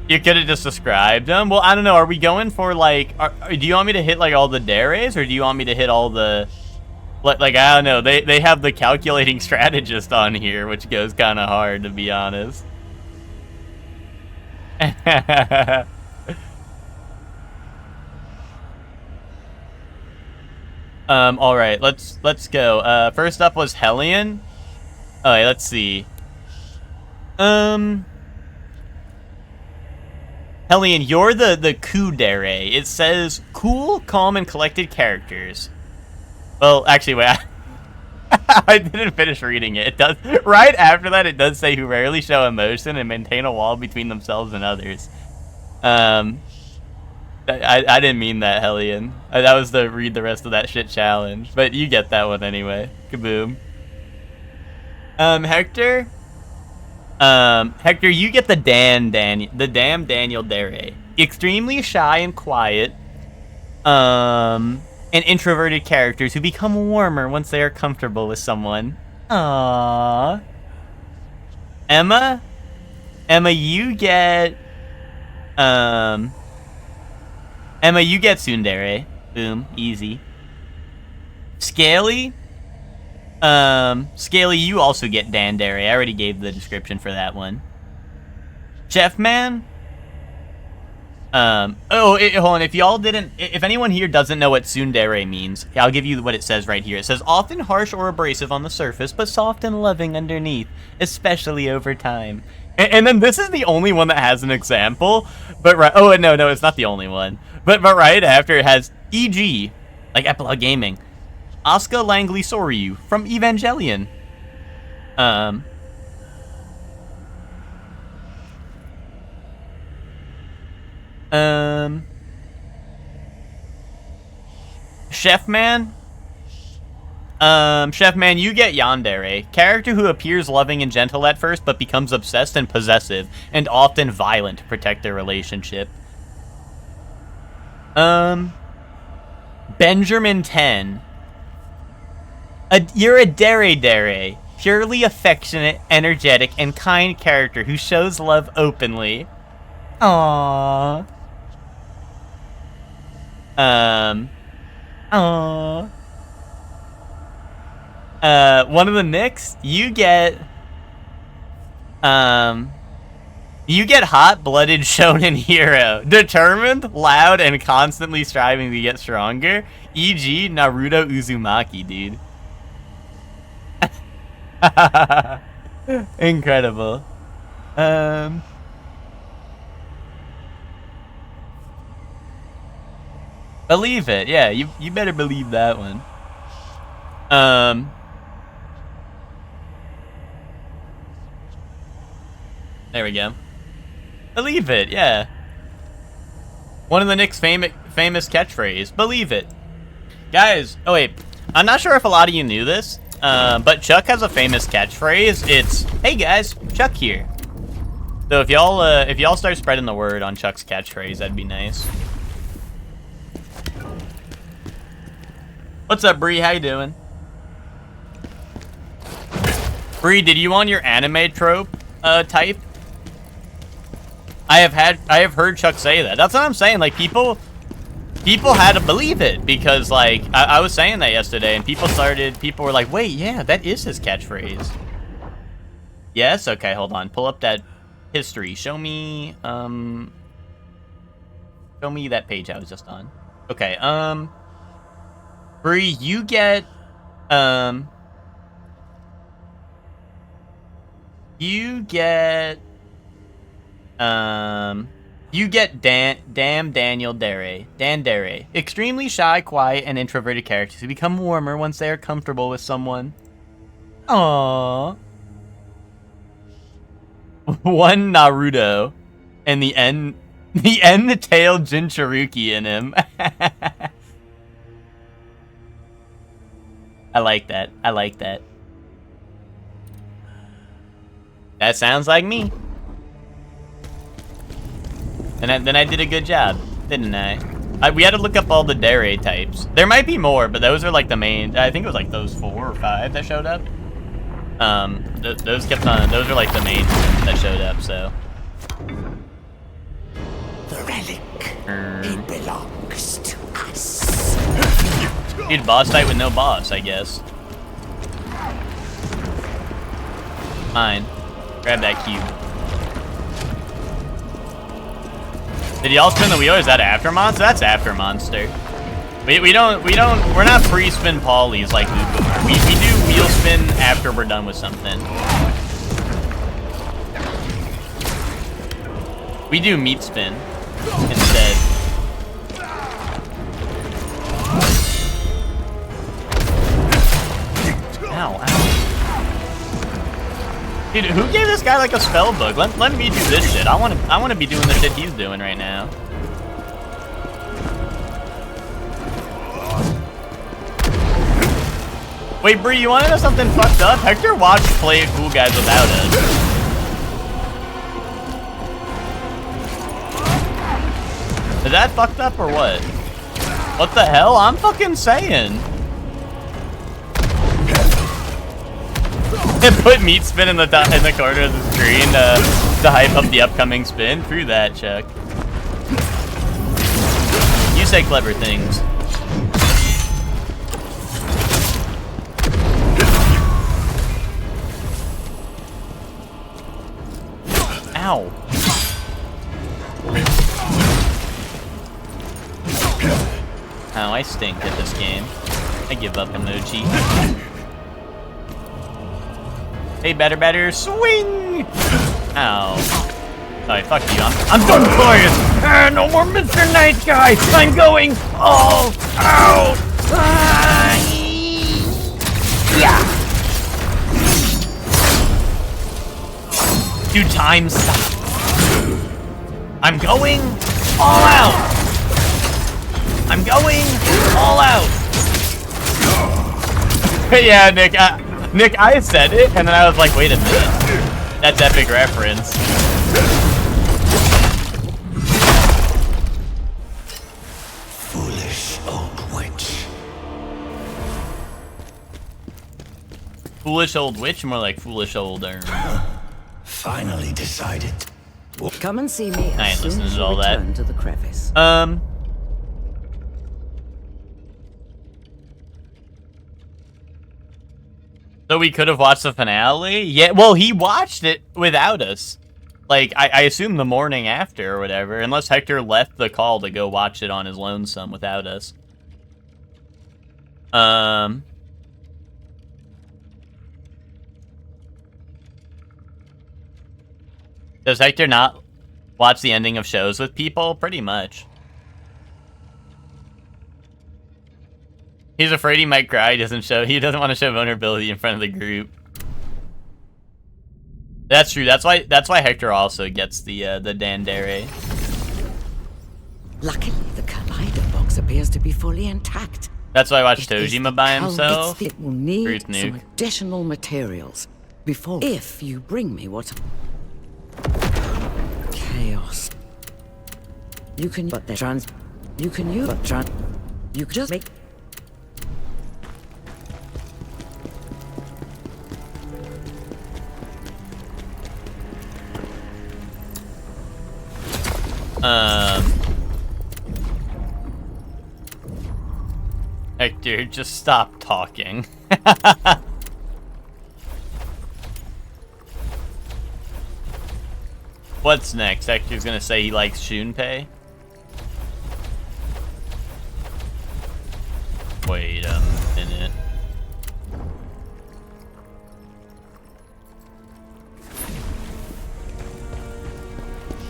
[SPEAKER 1] You could have just described them. Well, I don't know. Are we going for, like... do you want me to hit, like, all the deres? Or do you want me to hit all the... Like, I don't know. They have the calculating strategist on here, which goes kind of hard, to be honest. Alright. Let's go. First up was Hellion. Alright, let's see. Hellion, you're the Kudere. It says cool, calm, and collected characters. Well, actually, wait. I didn't finish reading it. It does right after that. It does say who rarely show emotion and maintain a wall between themselves and others. I didn't mean that, Hellion. That was the read the rest of that shit challenge. But you get that one anyway. Kaboom. Hector. Hector, you get the damn Daniel Dere. Extremely shy and quiet. And introverted characters who become warmer once they are comfortable with someone. Aww. Emma, you get Tsundere. Boom, easy. Scaly, you also get Dandere. I already gave the description for that one. Chefman. Hold on. If anyone here doesn't know what tsundere means, I'll give you what it says right here. It says, often harsh or abrasive on the surface, but soft and loving underneath, especially over time. And then this is the only one that has an example, but right, no, it's not the only one. But right after it has E.G., like Epilogue Gaming, Asuka Langley Soryu from Evangelion. Chefman, you get Yandere, character who appears loving and gentle at first, but becomes obsessed and possessive, and often violent to protect their relationship. Benjamin 10. You're a Dere, purely affectionate, energetic, and kind character who shows love openly. Aww. One of the Knicks, you get hot-blooded shonen hero, determined, loud, and constantly striving to get stronger. E.g., Naruto Uzumaki, dude. Incredible. Believe it, yeah, you better believe that one. There we go. Believe it, yeah. One of the Knicks' famous catchphrase, believe it. Guys, oh wait, I'm not sure if a lot of you knew this, but Chuck has a famous catchphrase. It's, hey guys, Chuck here. So if y'all start spreading the word on Chuck's catchphrase, that'd be nice. What's up, Bree? How you doing? Bree, did you on your anime trope type? I have heard Chuck say that. That's what I'm saying. Like people had to believe it because like I was saying that yesterday and people were like, wait, yeah, that is his catchphrase. Yes? Okay, hold on. Pull up that history. Show me that page I was just on. Okay, Bree, you get damn Daniel Dere. Dandere. Extremely shy, quiet, and introverted characters who become warmer once they are comfortable with someone. Aww. One Naruto. And the tail Jinchuruki in him. I like that. I like that. That sounds like me. And then I did a good job, didn't I? We had to look up all the Dere types. There might be more, but those are like the main. I think it was like those 4 or 5 that showed up. Those kept on. Those are like the main ones that showed up. So.
[SPEAKER 8] The relic. It belongs to us.
[SPEAKER 1] Dude, boss fight with no boss, I guess. Fine. Grab that cube. Did y'all spin the wheel, or is that After Monster? That's After Monster. We're not pre-spin Paulies like Luke. We do wheel spin after we're done with something. We do meat spin instead. Ow, ow. Dude, who gave this guy like a spell book? Let me do this shit. I wanna be doing the shit he's doing right now. Wait, Bree, you wanna know something fucked up? Hector watched Play Cool Guys without us. Is that fucked up or what? What the hell? I'm fucking saying. And put meat spin in the corner of the screen to hype up the upcoming spin. Through that, Chuck. You say clever things. Ow. Oh, I stink at this game. I give up, emoji. Hey, better, swing! Ow. Alright, fuck you, I'm done playing! Ah, no more Mr. Nice Guy! I'm going all out! Yeah! 2 times stop. I'm going all out! I'm going all out! Yeah, Nick, I said it, and then I was like, wait a minute. That's epic reference.
[SPEAKER 8] Foolish old witch.
[SPEAKER 1] Foolish old witch, more like foolish old
[SPEAKER 8] Finally decided.
[SPEAKER 2] Come and see me
[SPEAKER 1] I ain't
[SPEAKER 2] as soon
[SPEAKER 1] listening
[SPEAKER 2] as
[SPEAKER 1] to
[SPEAKER 2] you
[SPEAKER 1] all that.
[SPEAKER 2] return to the crevice.
[SPEAKER 1] So we could have watched the finale? Yeah, well, he watched it without us. Like, I assume the morning after or whatever, unless Hector left the call to go watch it on his lonesome without us. Does Hector not watch the ending of shows with people? Pretty much. He's afraid he might cry. He doesn't want to show vulnerability in front of the group. That's true. That's why Hector also gets the Dandere.
[SPEAKER 2] Luckily, the Collider box appears to be fully intact.
[SPEAKER 1] That's why I watched
[SPEAKER 2] It is
[SPEAKER 1] Tojima by
[SPEAKER 2] the
[SPEAKER 1] himself.
[SPEAKER 2] It will need
[SPEAKER 1] Truth
[SPEAKER 2] some
[SPEAKER 1] nuke.
[SPEAKER 2] additional materials before, if you bring me what chaos. You can but the trans. You can use but trans. You can just make.
[SPEAKER 1] Hector, just stop talking. What's next? Hector's gonna say he likes Shunpei? Wait a minute.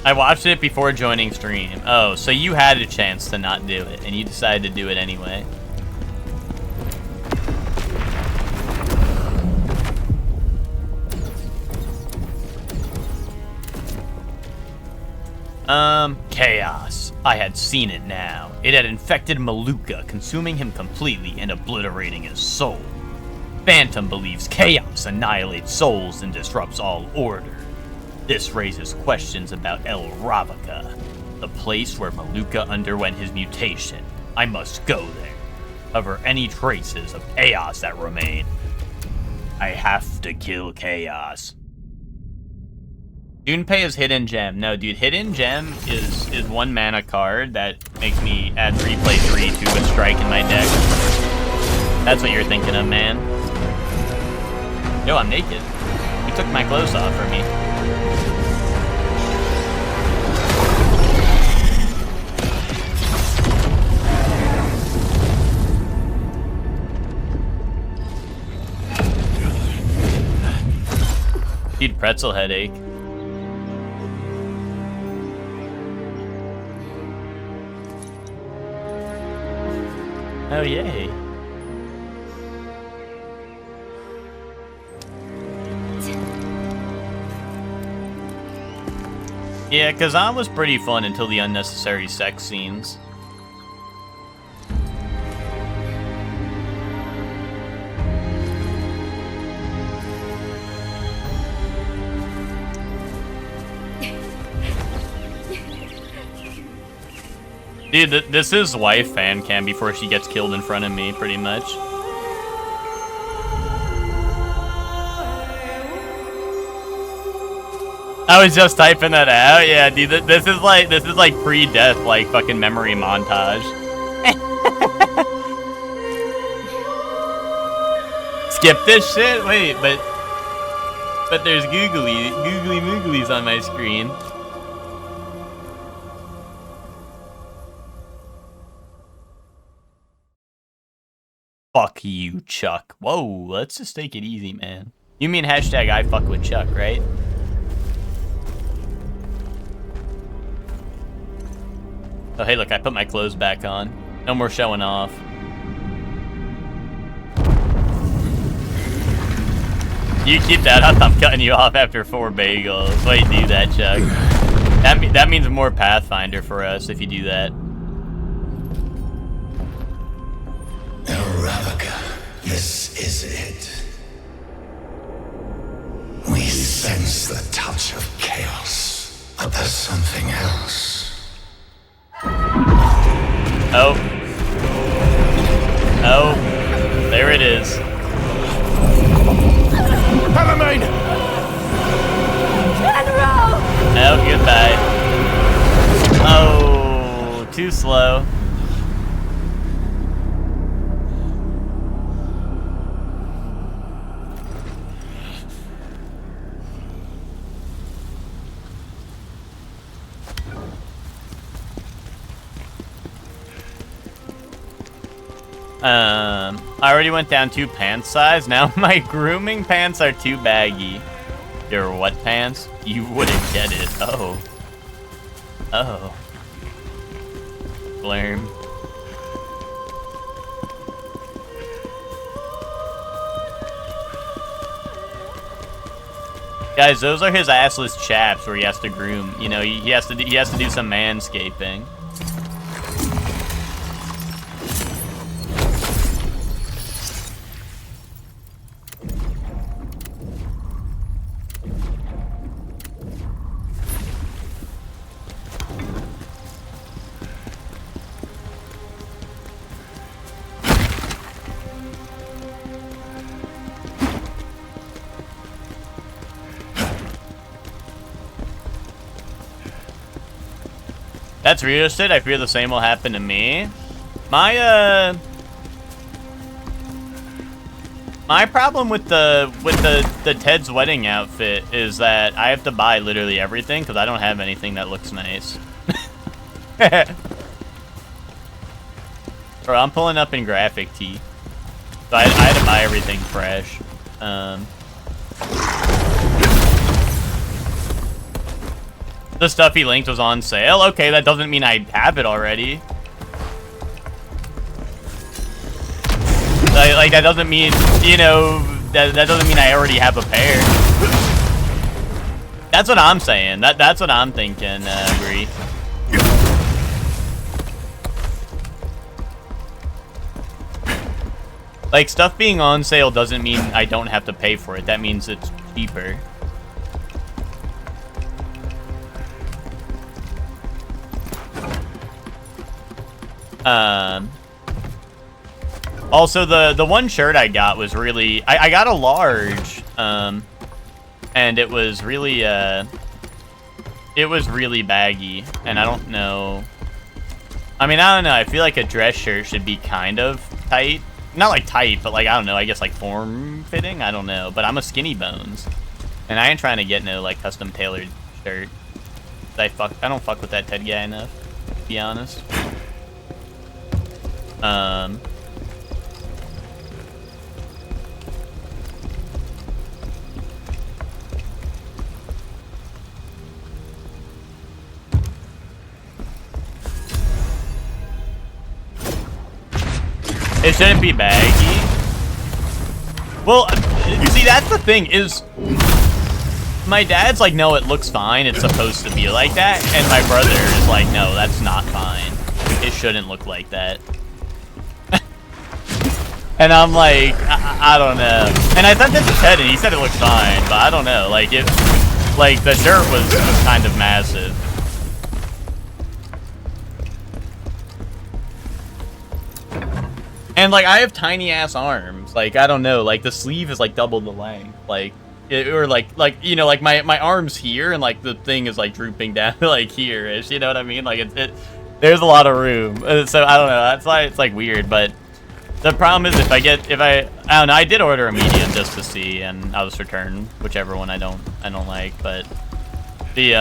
[SPEAKER 1] I watched it before joining stream. Oh, so you had a chance to not do it, and you decided to do it anyway. Chaos. I had seen it now. It had infected Maluka, consuming him completely and obliterating his soul. Phantom believes chaos annihilates souls and disrupts all order. This raises questions about El Ravaka, the place where Maluka underwent his mutation. I must go there, cover any traces of chaos that remain. I have to kill chaos. Junpei is Hidden Gem. No, dude, Hidden Gem is 1 mana card that makes me add replay 3 to a strike in my deck. That's what you're thinking of, man. Yo, I'm naked. You took my clothes off for me. Dude, pretzel headache. Oh, yay. Yeah, Khazan was pretty fun until the unnecessary sex scenes. Dude, this is wife fan cam before she gets killed in front of me, pretty much. I was just typing that out. Yeah, dude, this is like pre-death, like fucking memory montage. Skip this shit? Wait, but there's googly mooglies on my screen. Fuck you, Chuck. Whoa, let's just take it easy, man. You mean hashtag I fuck with Chuck, right? Oh, hey, look, I put my clothes back on. No more showing off. You keep that up, I'm cutting you off after 4 bagels. Wait, do that, Chuck. That means more Pathfinder for us if you do that.
[SPEAKER 8] This is it. We sense the touch of chaos, but there's something else.
[SPEAKER 1] Oh. Oh. There it is.
[SPEAKER 3] Palamine!
[SPEAKER 5] General!
[SPEAKER 1] Oh, goodbye. Oh, too slow. I already went down 2 pants size. Now my grooming pants are too baggy. Your what pants? You wouldn't get it. Oh. Oh. Blurm. Guys, those are his assless chaps where he has to groom. You know, he has to do some manscaping. That's realistic. I fear the same will happen to me. My problem with the Ted's wedding outfit is that I have to buy literally everything because I don't have anything that looks nice. Bro, I'm pulling up in graphic tee, so I had to buy everything fresh. The stuff he linked was on sale. Okay, that doesn't mean I have it already. Like that doesn't mean, you know, that doesn't mean I already have a pair. That's what I'm saying. That's what I'm thinking, Bree. Like, stuff being on sale doesn't mean I don't have to pay for it. That means it's cheaper. Also, the one shirt I got was really... I got a large, and it was really baggy, and I don't know... I mean, I don't know, I feel like a dress shirt should be kind of tight. Not like tight, but like, I don't know, I guess like form-fitting? I don't know, but I'm a skinny bones. And I ain't trying to get no, like, custom-tailored shirt. I don't fuck with that Ted guy enough, to be honest. It shouldn't be baggy. Well, you see, that's the thing is, my dad's like, no, it looks fine. It's supposed to be like that. And my brother is like, no, that's not fine. It shouldn't look like that. And I'm like, I don't know. And I sent it to Ted, and he said it looked fine, but I don't know. Like the shirt was kind of massive. And like, I have tiny ass arms. Like, I don't know. Like, the sleeve is like double the length. Like, or like you know, like my arms here, and like the thing is like drooping down like here-ish. You know what I mean? Like there's a lot of room. So I don't know. That's why it's like weird, but. The problem is if I don't know, I did order a medium just to see, and I'll just return whichever one I don't like, but the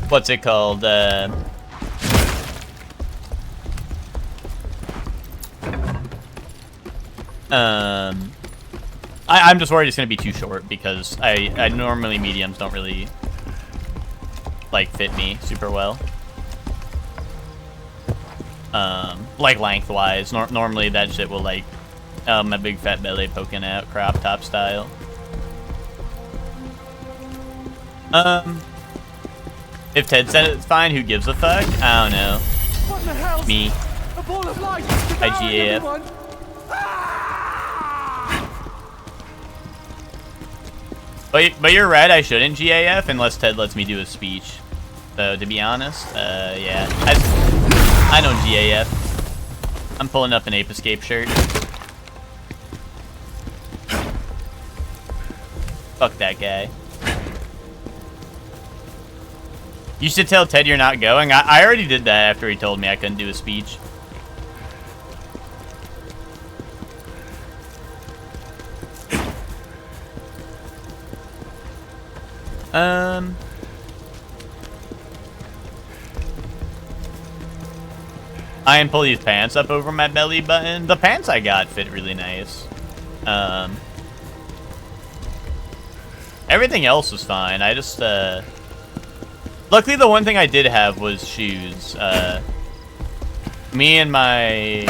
[SPEAKER 1] what's it called? I'm just worried it's gonna be too short because I normally mediums don't really like fit me super well. Like lengthwise, normally that shit will like, my big fat belly poking out, crop top style. If Ted said it's fine, who gives a fuck? I don't know.
[SPEAKER 10] What the hell?
[SPEAKER 1] Me.
[SPEAKER 10] A ball of light.
[SPEAKER 1] IGAF. But you're right, I shouldn't GAF unless Ted lets me do a speech. So to be honest, yeah. I don't GAF. I'm pulling up an Ape Escape shirt. Fuck that guy. You should tell Ted you're not going. I already did that after he told me I couldn't do a speech. I can pull these pants up over my belly button. The pants I got fit really nice. Everything else was fine. I just, luckily the one thing I did have was shoes. Me and my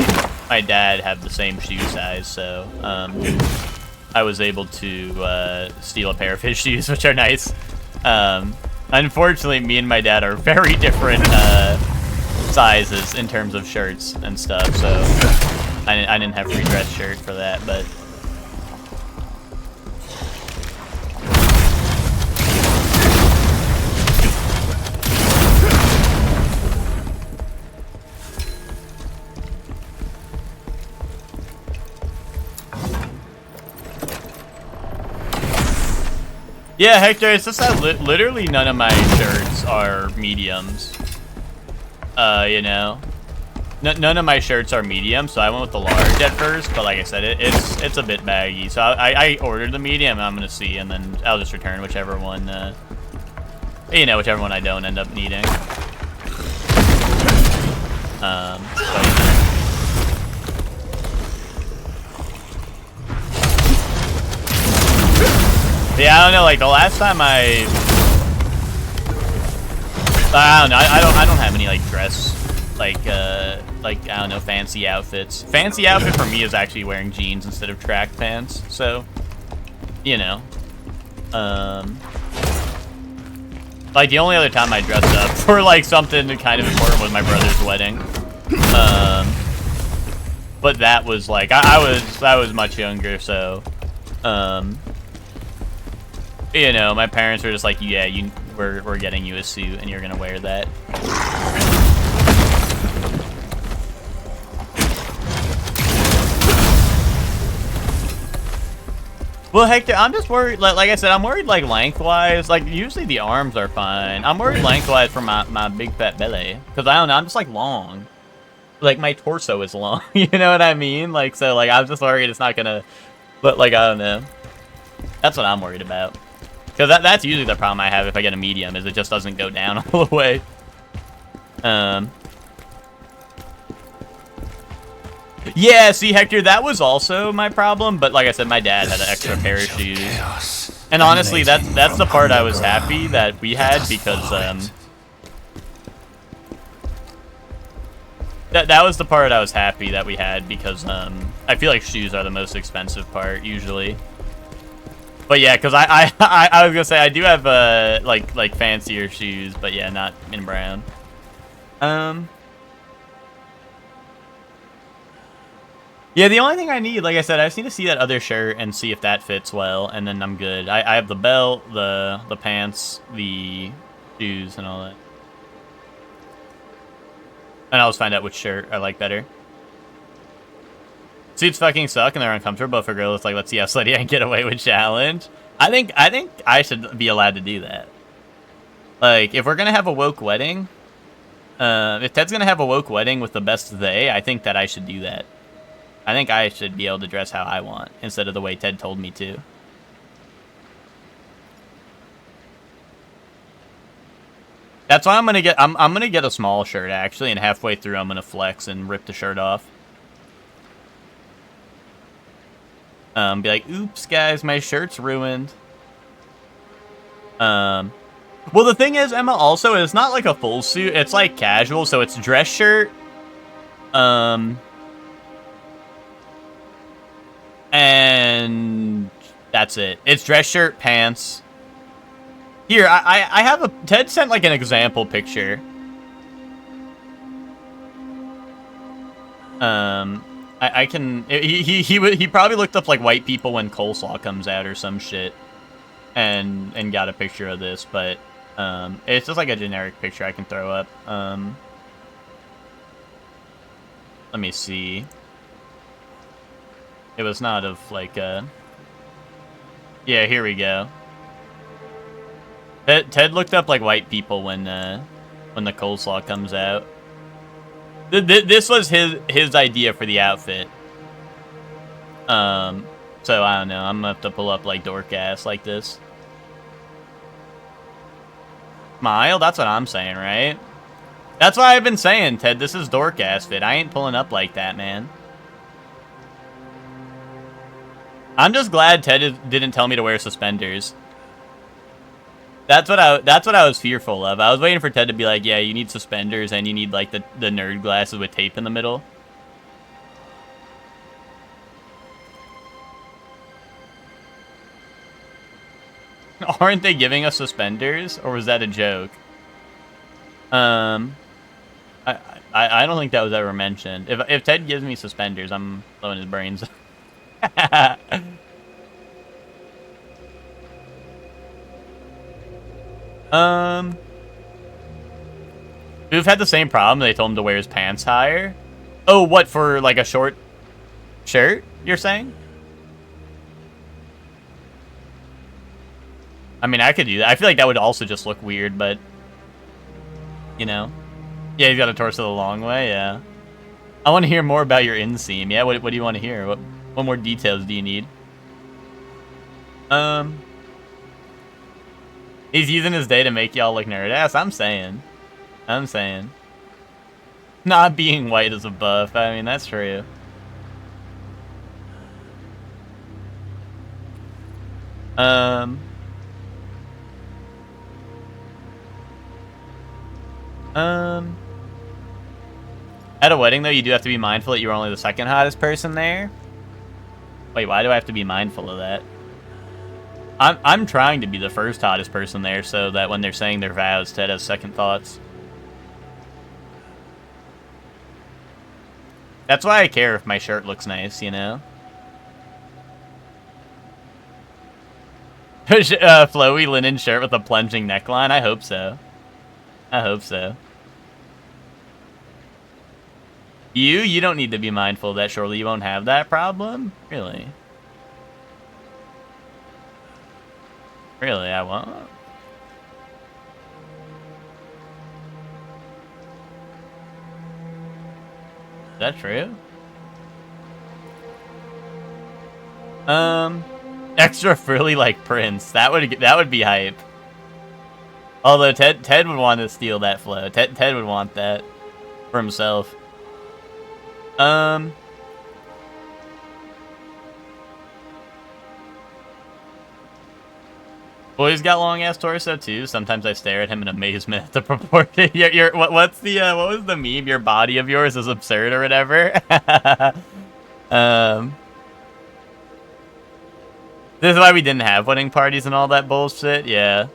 [SPEAKER 1] dad have the same shoe size, so, I was able to, steal a pair of his shoes, which are nice. Unfortunately, me and my dad are very different, sizes in terms of shirts and stuff, so I didn't have free dress shirt for that, but yeah, Hector, it's just that literally none of my shirts are mediums. You know, none of my shirts are medium, so I went with the large at first. But like I said, it's a bit baggy, so I ordered the medium. And I'm gonna see, and then I'll just return whichever one, you know, whichever one I don't end up needing. But, yeah, I don't know. Like the last time I don't know. I don't have any like dress, like I don't know, fancy outfits. Fancy outfit for me is actually wearing jeans instead of track pants. So, you know, like the only other time I dressed up for like something kind of important was my brother's wedding. But that was like I was much younger, so you know, my parents were just like, yeah, we're getting you a suit and you're gonna wear that. Well, Hector, I'm just worried, like I said, I'm worried like lengthwise. Like usually the arms are fine. I'm worried lengthwise for my big fat belly, because I don't know, I'm just like long. Like my torso is long, you know what I mean? Like, so like I'm just worried it's not gonna, but like I don't know. That's what I'm worried about. Because that's usually the problem I have if I get a medium, is it just doesn't go down all the way. Yeah, see, Hector, that was also my problem, but like I said, my dad had an extra pair of shoes. And honestly, that's the part I was happy that we had, because That was the part I was happy that we had because I feel like shoes are the most expensive part usually. But yeah, because I was gonna say I do have like fancier shoes, but yeah, not in brown. Yeah, the only thing I need, like I said, I just need to see that other shirt and see if that fits well, and then I'm good. I have the belt, the pants, the shoes, and all that. And I'll just find out which shirt I like better. Suits fucking suck and they're uncomfortable. For girls, it's like, let's see how slutty I can get away with challenge. I think I should be allowed to do that. Like, if we're gonna have a woke wedding, if Ted's gonna have a woke wedding with the best they, I think that I should do that. I think I should be able to dress how I want instead of the way Ted told me to. That's why I'm gonna get. I'm gonna get a small shirt actually, and halfway through I'm gonna flex and rip the shirt off. Be like, oops, guys, my shirt's ruined. Well, the thing is, Emma, also, it's not like a full suit. It's like casual, so it's dress shirt. And that's it. It's dress shirt, pants. Here, I have a... Ted sent, like, an example picture. I can... He probably looked up, like, white people when coleslaw comes out or some shit. And got a picture of this, but... it's just, like, a generic picture I can throw up. Let me see. It was not of, like, Yeah, here we go. Ted looked up like white people when the coleslaw comes out. This was his idea for the outfit. So I don't know. I'm gonna have to pull up like dork ass like this. Smile. That's what I'm saying, right? That's why I've been saying, Ted. This is dork ass fit. I ain't pulling up like that, man. I'm just glad Ted didn't tell me to wear suspenders. That's what I was fearful of. I was waiting for Ted to be like, yeah, you need suspenders and you need like the nerd glasses with tape in the middle. Aren't they giving us suspenders, or was that a joke? I don't think that was ever mentioned. If Ted gives me suspenders, I'm blowing his brains. We've had the same problem. They told him to wear his pants higher. Oh, what, for like a short shirt, you're saying? I mean, I could do that. I feel like that would also just look weird, but you know. Yeah, he's got a torso the long way, yeah. I want to hear more about your inseam. Yeah, what do you want to hear? What more details do you need? He's using his day to make y'all look nerd ass. I'm saying. Not being white is a buff. I mean, that's true. At a wedding, though, you do have to be mindful that you're only the second hottest person there. Wait, why do I have to be mindful of that? I'm trying to be the first hottest person there so that when they're saying their vows, Ted has second thoughts. That's why I care if my shirt looks nice, you know? Flowy linen shirt with a plunging neckline? I hope so. I hope so. You don't need to be mindful of that. Surely you won't have that problem? Really? Really, I won't? Is that true? Extra frilly like Prince. That would be hype. Although Ted would want to steal that flow. Ted would want that for himself. Boy's got long ass torso too. Sometimes I stare at him in amazement at the proportion. What's the what was the meme? Your body of yours is absurd or whatever. This is why we didn't have wedding parties and all that bullshit. Yeah.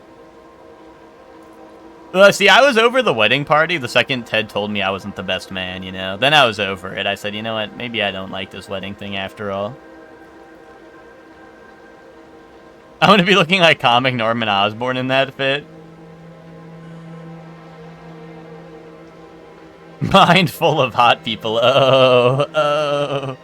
[SPEAKER 1] Well, see, I was over the wedding party the second Ted told me I wasn't the best man, you know. Then I was over it. I said, you know what? Maybe I don't like this wedding thing after all. I'm gonna be looking like comic Norman Osborn in that fit. Mind full of hot people. Oh, oh.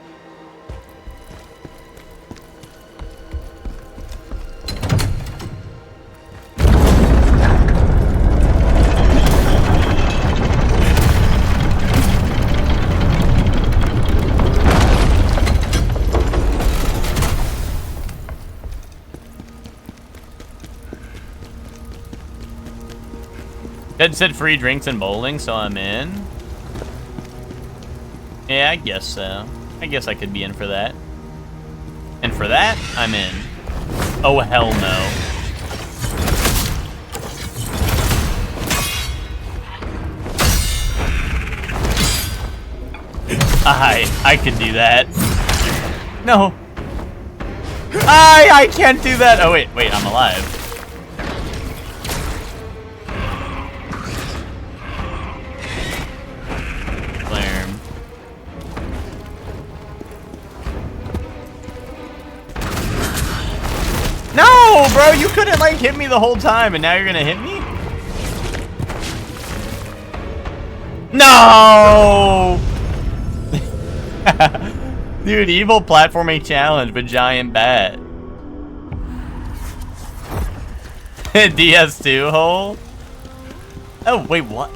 [SPEAKER 1] Ted said free drinks and bowling, so I'm in. Yeah, I guess so. I guess I could be in for that. And for that, I'm in. Oh, hell no. I could do that. No. I can't do that. Oh, wait, I'm alive. No, bro, you couldn't like hit me the whole time, and now you're gonna hit me? No! Dude, evil platforming challenge with giant bat. DS2 hole? Oh, wait, what?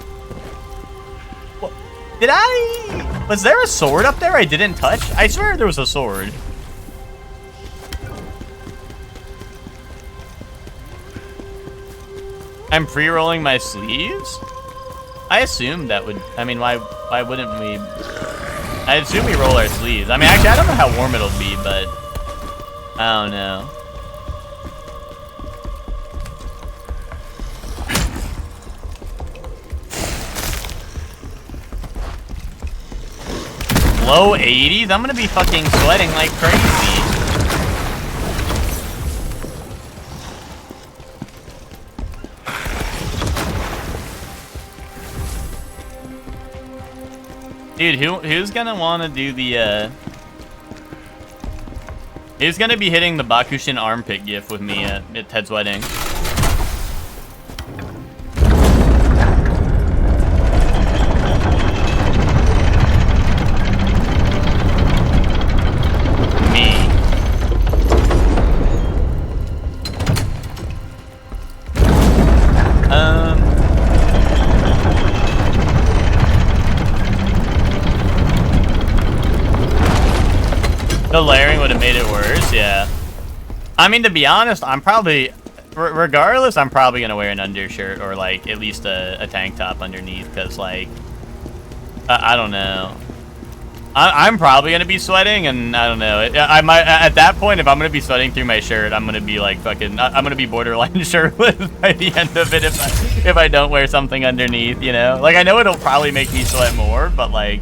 [SPEAKER 1] What? Did I? Was there a sword up there I didn't touch? I swear there was a sword. I'm pre-rolling my sleeves? I assume that would, I mean, why wouldn't we? I assume we roll our sleeves. I mean, actually, I don't know how warm it'll be, but I don't know. Low 80s? I'm gonna be fucking sweating like crazy. Dude, who's gonna wanna do the, who's gonna be hitting the Bakushin armpit gif with me at Ted's wedding? The layering would have made it worse, yeah. I mean, to be honest, I'm probably, regardless, I'm probably going to wear an undershirt or, like, at least a tank top underneath, because, like, I don't know. I'm probably going to be sweating, and I don't know. I might, at that point, if I'm going to be sweating through my shirt, I'm going to be, like, fucking, I'm going to be borderline shirtless by the end of it if I don't wear something underneath, you know? Like, I know it'll probably make me sweat more, but, like,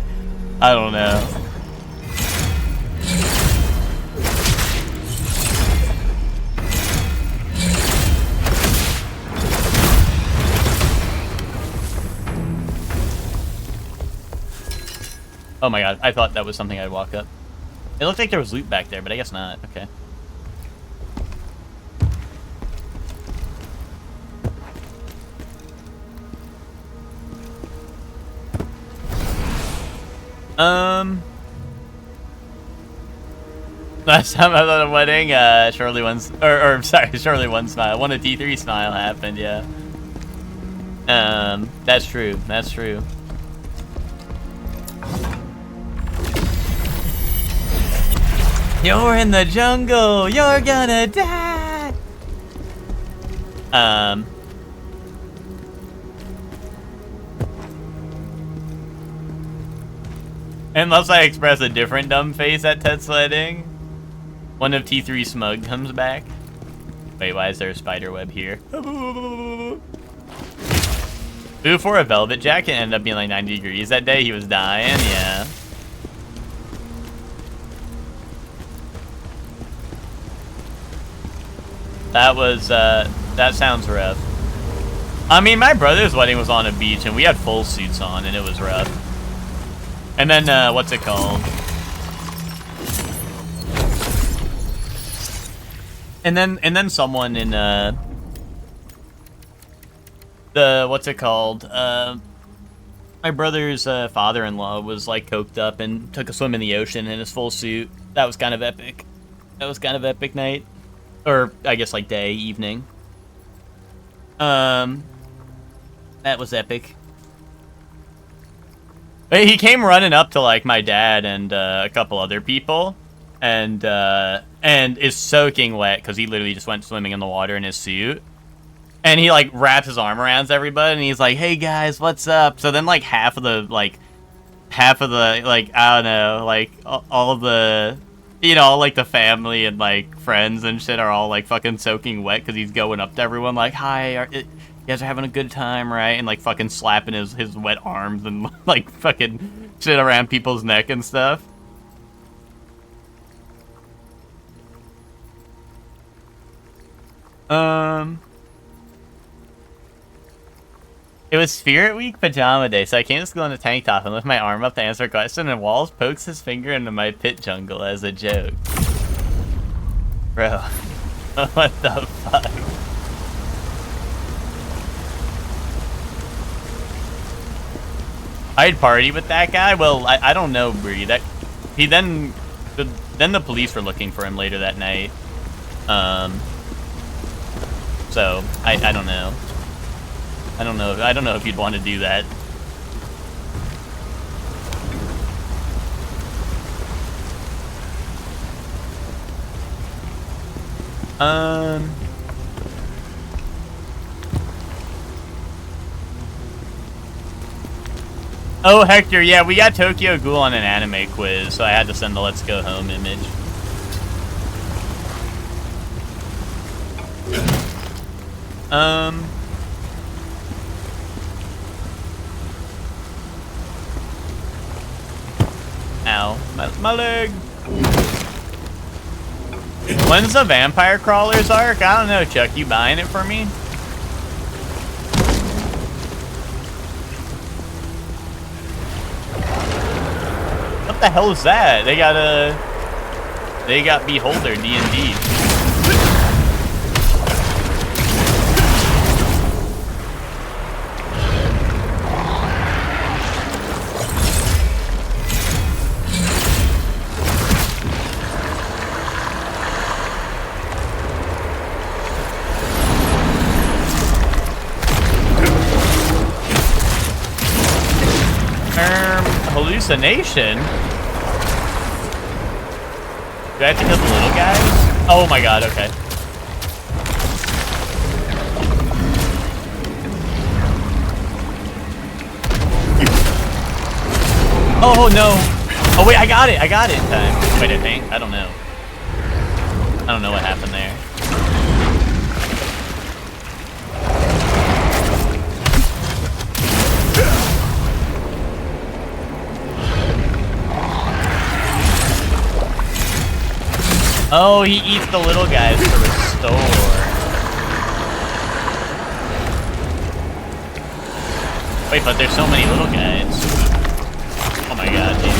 [SPEAKER 1] I don't know. Oh my god, I thought that was something I'd walk up. It looked like there was loot back there, but I guess not. Okay. Last time I was at a wedding, Shirley one smile. One a T3 smile happened, yeah. That's true. That's true. You're in the jungle. You're gonna die. Unless I express a different dumb face at Ted's wedding, one of T3 Smug comes back. Wait, why is there a spider web here? Before a velvet jacket ended up being like 90 degrees that day, he was dying, yeah. That was, that sounds rough. I mean, my brother's wedding was on a beach, and we had full suits on, and it was rough. And then, what's it called? And then someone in, what's it called? My brother's, father-in-law was, like, coked up and took a swim in the ocean in his full suit. That was kind of epic. That was kind of epic night. Or, I guess, like, day, evening. That was epic. But he came running up to, like, my dad and, a couple other people. And is soaking wet, because he literally just went swimming in the water in his suit. And he, like, wraps his arm around everybody, and he's like, hey, guys, what's up? So then, like, half of the, like, I don't know, like, all of the... You know, like, the family and, like, friends and shit are all, like, fucking soaking wet because he's going up to everyone like, hi, you guys are having a good time, right? And, like, fucking slapping his wet arms and, like, fucking shit around people's neck and stuff. It was Spirit Week pajama day, so I came to school in a tank top and lift my arm up to answer a question, and Walls pokes his finger into my pit jungle as a joke. Bro, what the fuck? I'd party with that guy? Well, I don't know, Bree. Then the police were looking for him later that night. So, I don't know. I don't know if you'd want to do that. Oh, Hector, yeah, we got Tokyo Ghoul on an anime quiz, so I had to send the Let's Go Home image. Ow, my leg. When's the Vampire Crawlers arc? I don't know, Chuck. You buying it for me? What the hell is that? They got Beholder D&D. Hallucination? Do I have to kill the little guys? Oh my god, okay. Oh no! Oh wait, I got it in time. Wait, I think? I don't know. I don't know what happened there. Oh, he eats the little guys to restore. Wait, but there's so many little guys. Oh my god, dude.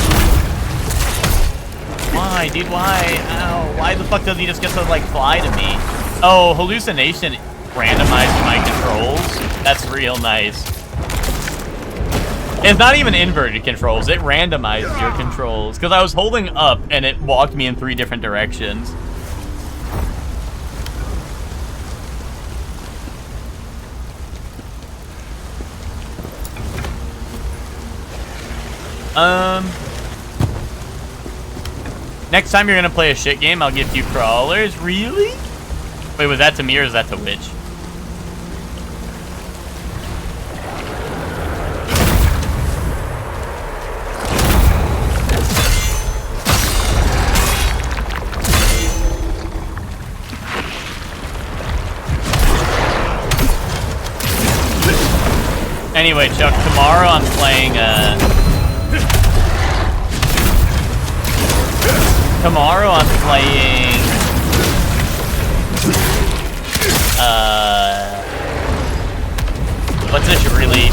[SPEAKER 1] Why, dude, why? Ow, why the fuck does he just get to, like, fly to me? Oh, hallucination randomized my controls? That's real nice. It's not even inverted controls, it randomized your controls. Because I was holding up and it walked me in 3 different directions. Next time you're gonna play a shit game, I'll give you crawlers. Really? Wait, was that to me or is that to Witch? Anyway, Chuck, tomorrow I'm playing,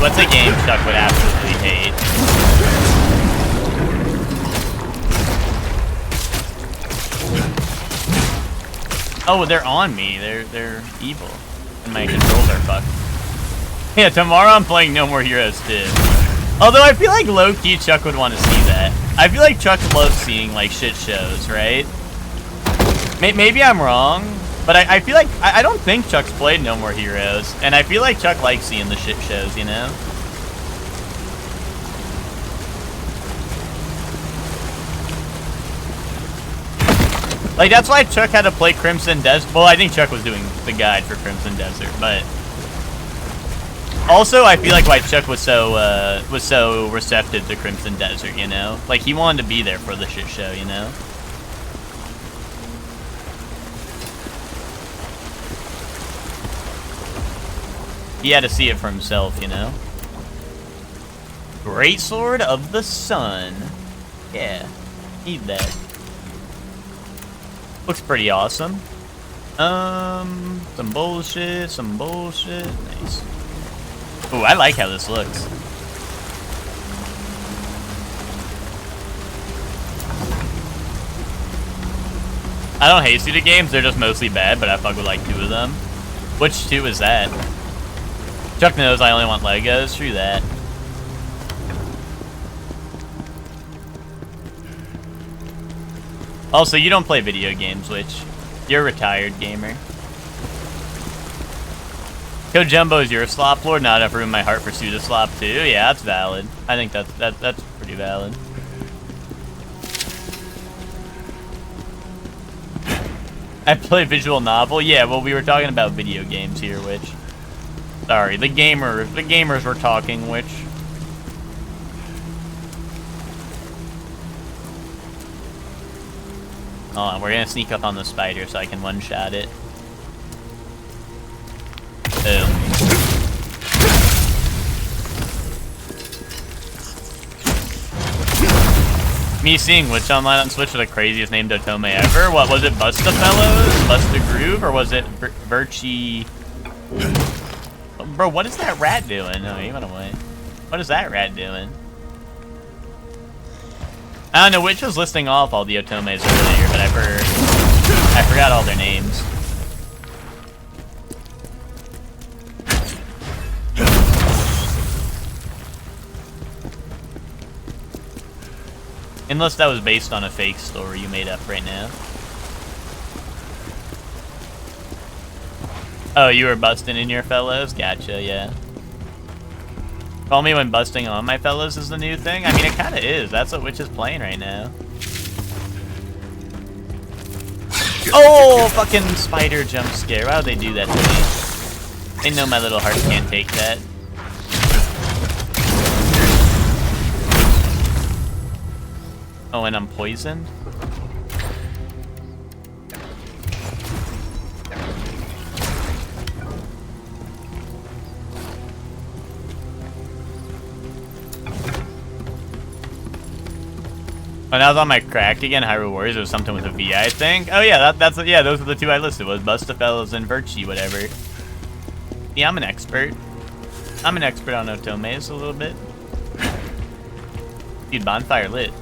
[SPEAKER 1] what's a game Chuck would absolutely hate? Oh, they're on me. They're evil. And my controls are fucked. Yeah, tomorrow I'm playing No More Heroes 2. Although I feel like low-key Chuck would want to see that. I feel like Chuck loves seeing, like, shit shows, right? Maybe I'm wrong, but I feel like... I don't think Chuck's played No More Heroes, and I feel like Chuck likes seeing the shit shows, you know? Like, that's why Chuck had to play Crimson Desert. Well, I think Chuck was doing the guide for Crimson Desert, but... Also, I feel like why Chuck was so receptive to Crimson Desert, you know? Like, he wanted to be there for the shit show, you know? He had to see it for himself, you know? Greatsword of the Sun. Yeah, need that. Looks pretty awesome. Some bullshit, Nice. Ooh, I like how this looks. I don't hate Suda games, they're just mostly bad, but I fuck with like 2 of them. Which 2 is that? Chuck knows I only want Legos, true that. Also, you don't play video games, which you're a retired gamer. Code Jumbo is your slop lord, not enough room in my heart for Suda slop too. Yeah, that's valid. I think that's pretty valid. I play visual novel. Yeah, well, we were talking about video games here, which. Sorry, the gamers were talking, which. Hold on, we're gonna sneak up on the spider so I can one-shot it. Boom. Me seeing Witch Online on Switch with the craziest named Otome ever. What was it, Busta Fellows? Busta Groove? Or was it Virchie? Bro, what is that rat doing? No, he went away. What is that rat doing? I don't know, Witch was listing off all the Otomes earlier, but I forgot all their names. Unless that was based on a fake story you made up right now. Oh, you were busting in your fellows? Gotcha, yeah. Call me when busting on my fellows is the new thing? I mean, it kind of is. That's what Witch is playing right now. Oh, fucking spider jump scare. Why would they do that to me? They know my little heart can't take that. Oh, and I'm poisoned? When I was on my cracked again, Hyrule Warriors, it was something with a V, I think. Oh yeah, yeah, those are the 2 I listed, was Bustafellas and Virchie, whatever. Yeah, I'm an expert. I'm an expert on Otomes a little bit. Dude, bonfire lit.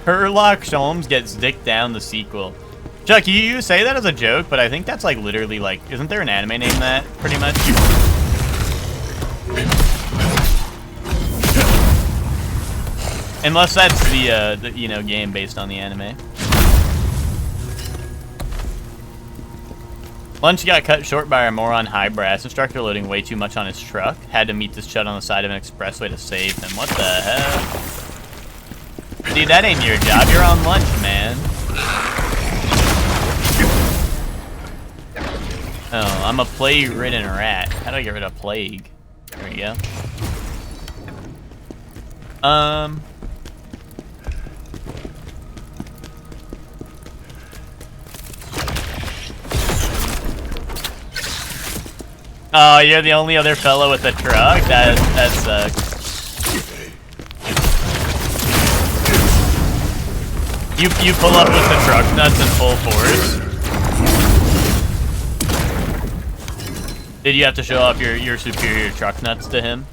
[SPEAKER 1] Herlock Sholmes gets dicked down the sequel. Chuck, you say that as a joke, but I think that's like literally like, isn't there an anime named that, pretty much? Unless that's the you know, game based on the anime. Lunch got cut short by our moron high brass instructor loading way too much on his truck. Had to meet this chud on the side of an expressway to save him. What the hell? Dude, that ain't your job. You're on lunch, man. Oh, I'm a plague-ridden rat. How do I get rid of plague? There we go. Oh, you're the only other fellow with a truck? That sucks. You pull up with the truck nuts in full force. Did you have to show off your superior truck nuts to him?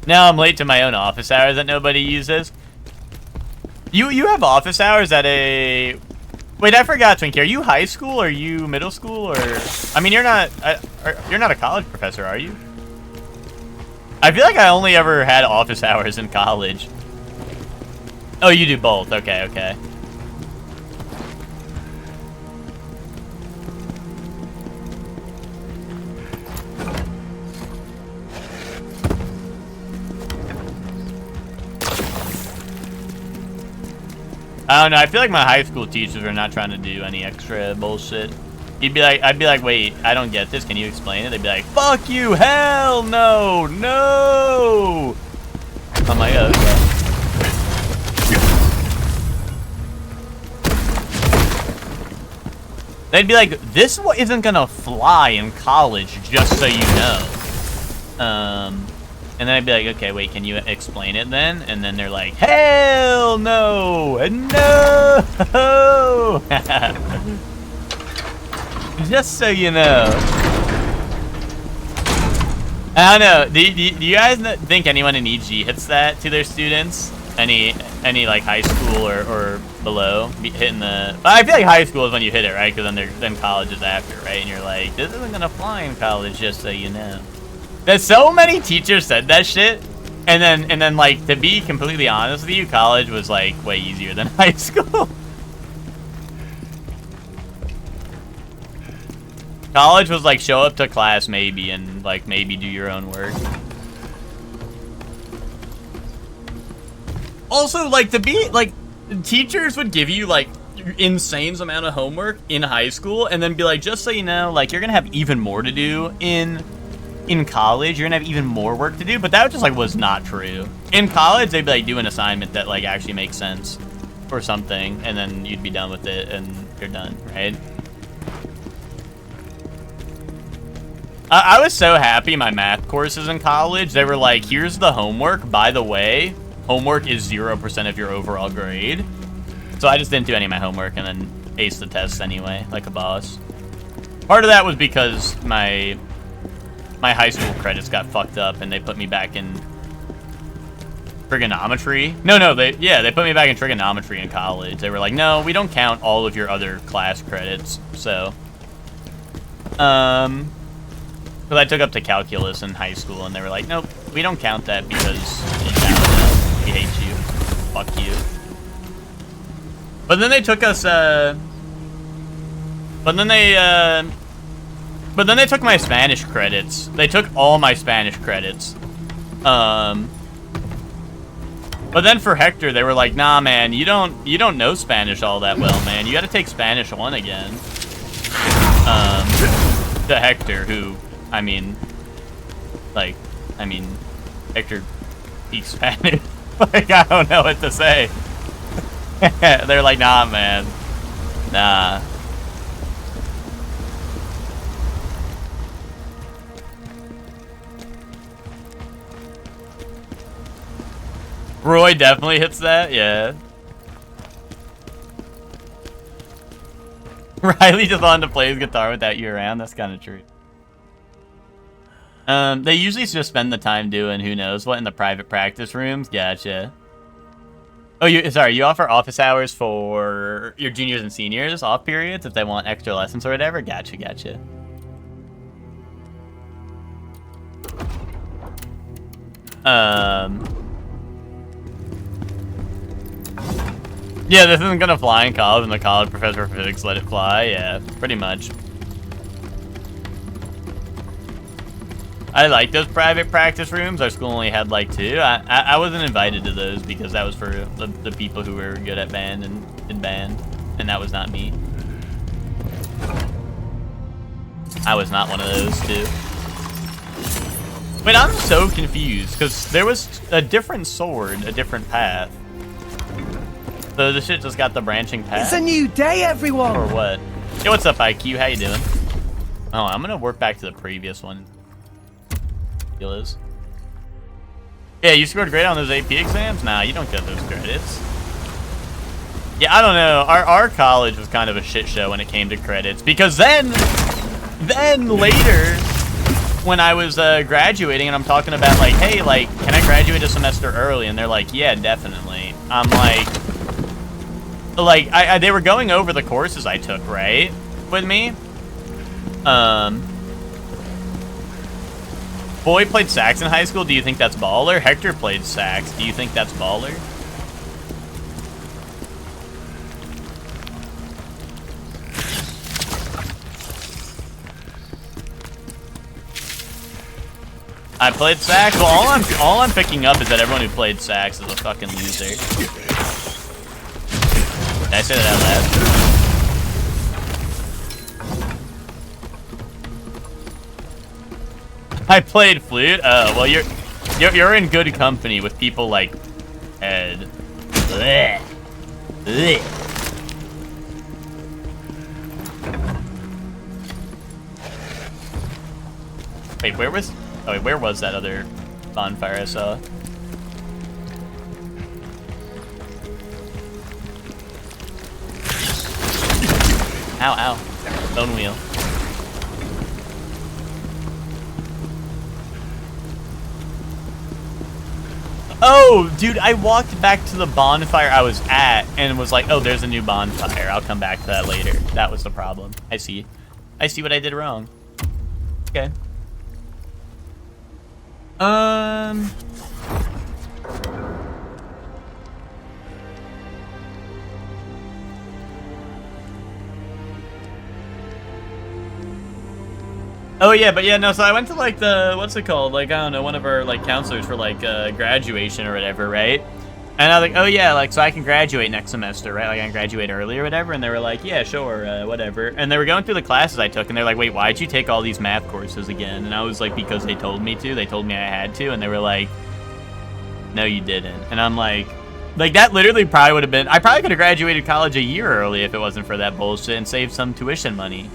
[SPEAKER 1] Now I'm late to my own office hours that nobody uses. You have office hours at a... Wait, I forgot, Twinkie. Are you high school? Or are you middle school? Or... I mean, you're not a college professor, are you? I feel like I only ever had office hours in college. Oh, you do both. Okay, okay. I don't know, I feel like my high school teachers are not trying to do any extra bullshit. I'd be like, wait, I don't get this, can you explain it? They'd be like, fuck you, hell no, no! I'm like, oh, okay. They'd be like, this isn't gonna fly in college, just so you know. And then I'd be like, okay, wait, can you explain it then? And then they're like, hell no! No! Just so you know. I don't know. Do you guys think anyone in EG hits that to their students? Any like high school or below hitting the? I feel like high school is when you hit it, right? Because then college is after, right? And you're like, this isn't gonna fly in college, just so you know. There's so many teachers said that shit, and then like, to be completely honest with you, college was like way easier than high school. College was like, show up to class maybe, and like maybe do your own work. Also, like, to be like, teachers would give you like insane amount of homework in high school, and then be like, just so you know, like, you're gonna have even more to do in college. You're gonna have even more work to do. But that just like was not true. In college, they'd be like, do an assignment that like actually makes sense or something, and then you'd be done with it and you're done, right? I was so happy my math courses in college, they were like, here's the homework, by the way, homework is 0% of your overall grade. So I just didn't do any of my homework and then aced the tests anyway, like a boss. Part of that was because my high school credits got fucked up and they put me back in trigonometry. No, they put me back in trigonometry in college. They were like, no, we don't count all of your other class credits. So, because I took up to calculus in high school and they were like, nope, we don't count that because we hate you. Fuck you. But then they took us, but then they took my Spanish credits. They took all my Spanish credits. But then for Hector, they were like, nah, man, you don't know Spanish all that well, man. You gotta take Spanish 1 again. To Hector, who, Hector speaks Spanish. Like, I don't know what to say. They're like, nah, man. Nah. Roy definitely hits that, yeah. Riley just wanted to play his guitar without you around. That's kind of true. They usually just spend the time doing who knows what in the private practice rooms. Gotcha. Oh, you offer office hours for your juniors and seniors off periods if they want extra lessons or whatever? Gotcha. Yeah, this isn't gonna fly in college, and the college professor of physics let it fly. Yeah, pretty much. I like those private practice rooms. Our school only had like 2. I wasn't invited to those because that was for the people who were good at band and in band, and that was not me. I was not one of those 2. Wait, I'm so confused, because there was a different sword, a different path. So this shit just got the branching path?
[SPEAKER 10] It's a new day, everyone!
[SPEAKER 1] Or what? Hey, what's up, IQ? How you doing? Oh, I'm gonna work back to the previous one. Deal is. Yeah, you scored great on those AP exams? Nah, you don't get those credits. Yeah, I don't know. Our college was kind of a shit show when it came to credits, because then later, when I was graduating and I'm talking about like, hey, like, can I graduate a semester early? And they're like, yeah, definitely. I'm like, they were going over the courses I took, right, with me. Boy played sax in high school. Do you think that's baller? Hector played sax. Do you think that's baller? I played sax. Well, all I'm picking up is that everyone who played sax is a fucking loser. Did I say that out loud? I played flute. Oh, well, you're in good company with people like Ed. Blech. Blech. Wait, where was? Oh wait, where was that other bonfire I saw? Ow, ow. Bone wheel. Oh, dude, I walked back to the bonfire I was at and was like, oh, there's a new bonfire. I'll come back to that later. That was the problem. I see. I see what I did wrong. Okay. Oh yeah, but yeah, no, so I went to like the, what's it called? Like, I don't know, one of our like counselors for like graduation or whatever, right? And I was like, oh yeah, like, so I can graduate next semester, right? Like I can graduate early or whatever. And they were like, yeah, sure, whatever. And they were going through the classes I took and they're like, wait, why'd you take all these math courses again? And I was like, because they told me to. They told me I had to. And they were like, no, you didn't. And I'm like that literally probably would have been, I probably could have graduated college a year early if it wasn't for that bullshit and saved some tuition money.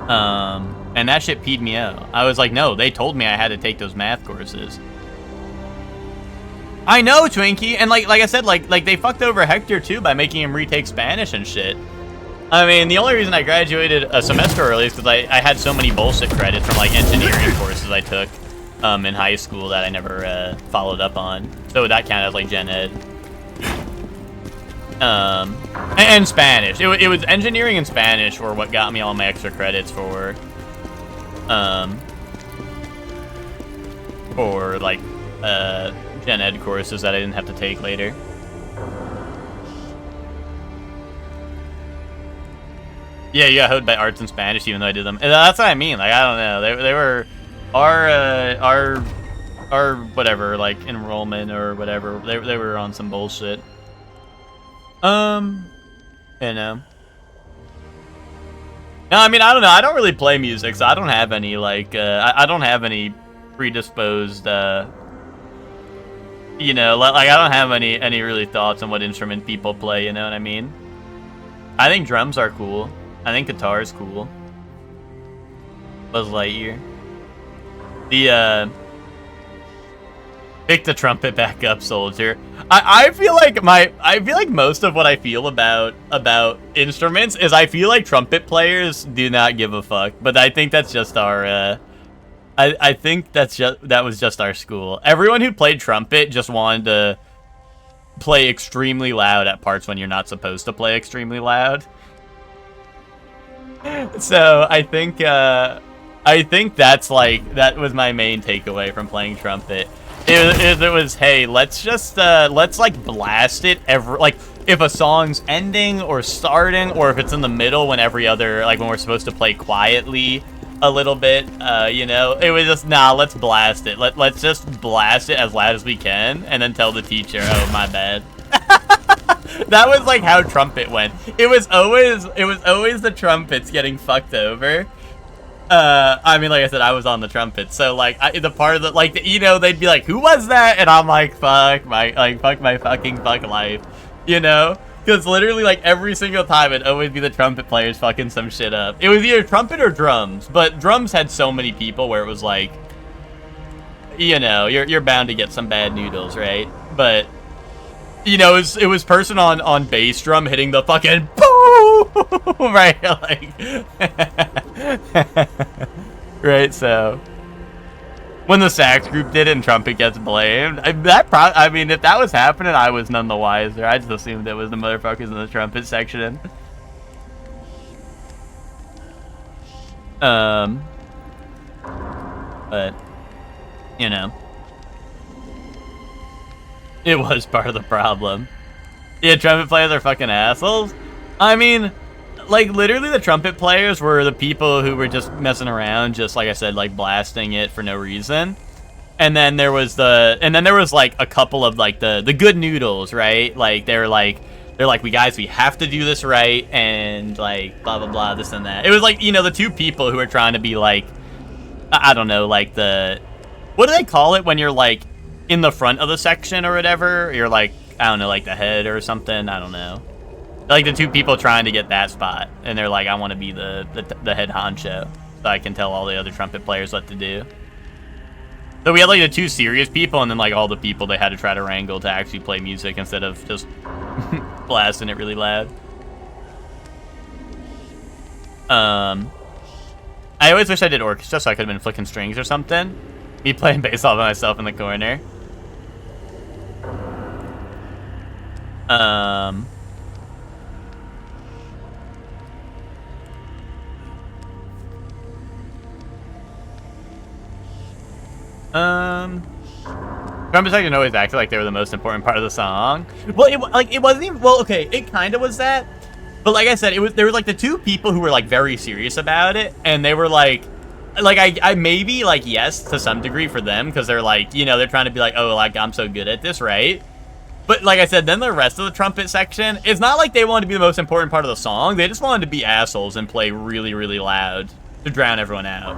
[SPEAKER 1] And that shit peed me out. I was like, no, they told me I had to take those math courses. I know, Twinkie, and like I said, like they fucked over Hector too by making him retake Spanish and shit. I mean, the only reason I graduated a semester early is because I had so many bullshit credits from like engineering courses I took in high school that I never followed up on. So that counted as like gen ed. And Spanish. It was engineering and Spanish were what got me all my extra credits for like gen ed courses that I didn't have to take later. Yeah, you got hoed by arts and Spanish even though I did them. And that's what I mean. Like, I don't know. They were our whatever, like enrollment or whatever. They were on some bullshit. You know. No, I mean, I don't know. I don't really play music, so I don't have any, like, I don't have any predisposed, you know, like, I don't have any really thoughts on what instrument people play, you know what I mean? I think drums are cool. I think guitar is cool. Buzz Lightyear. Pick the trumpet back up, soldier. I feel like most of what I feel about instruments is I feel like trumpet players do not give a fuck. But I think that's just our I think that was just our school. Everyone who played trumpet just wanted to play extremely loud at parts when you're not supposed to play extremely loud. So I think that's like, that was my main takeaway from playing trumpet. It was, hey, let's like blast it like if a song's ending or starting, or if it's in the middle when every other, like when we're supposed to play quietly a little bit, you know, it was just, nah, let's blast it. Let's just blast it as loud as we can and then tell the teacher, oh, my bad. That was like how trumpet went. It was always the trumpets getting fucked over. I mean, like I said, I was on the trumpet, so like the part of the like you know, they'd be like, "Who was that?" And I'm like, "Fuck my fucking life," you know? Because literally, like every single time, it'd always be the trumpet players fucking some shit up. It was either trumpet or drums, but drums had so many people where it was like, you know, you're bound to get some bad noodles, right? But you know, it was person on bass drum hitting the fucking boom, right? Like, right. So when the sax group did it and trumpet gets blamed, I mean, if that was happening, I was none the wiser. I just assumed it was the motherfuckers in the trumpet section. But you know. It was part of the problem. Yeah, trumpet players are fucking assholes. I mean, like, literally the trumpet players were the people who were just messing around, just like I said, like, blasting it for no reason. And then there was like, a couple of, like, the good noodles, right? Like, they're like, we have to do this right, and, like, blah, blah, blah, this and that. It was like, you know, the two people who were trying to be, like, I don't know, like, what do they call it when you're, like, in the front of the section or whatever? You're like, I don't know, like the head or something. I don't know. Like the two people trying to get that spot, and they're like, I want to be the head honcho, so I can tell all the other trumpet players what to do. So we had like the two serious people, and then like all the people they had to try to wrangle to actually play music instead of just blasting it really loud. I always wish I did orchestra so I could have been flicking strings or something. Me playing bass all by myself in the corner. Trumpet section always acted like they were the most important part of the song. Well, it wasn't even, well, okay, it kind of was that. But like I said, there were like the two people who were like very serious about it, and they were like I maybe like yes to some degree for them, because they're like, you know, they're trying to be like, oh, like I'm so good at this, right? But like I said, then the rest of the trumpet section, it's not like they wanted to be the most important part of the song. They just wanted to be assholes and play really, really loud to drown everyone out.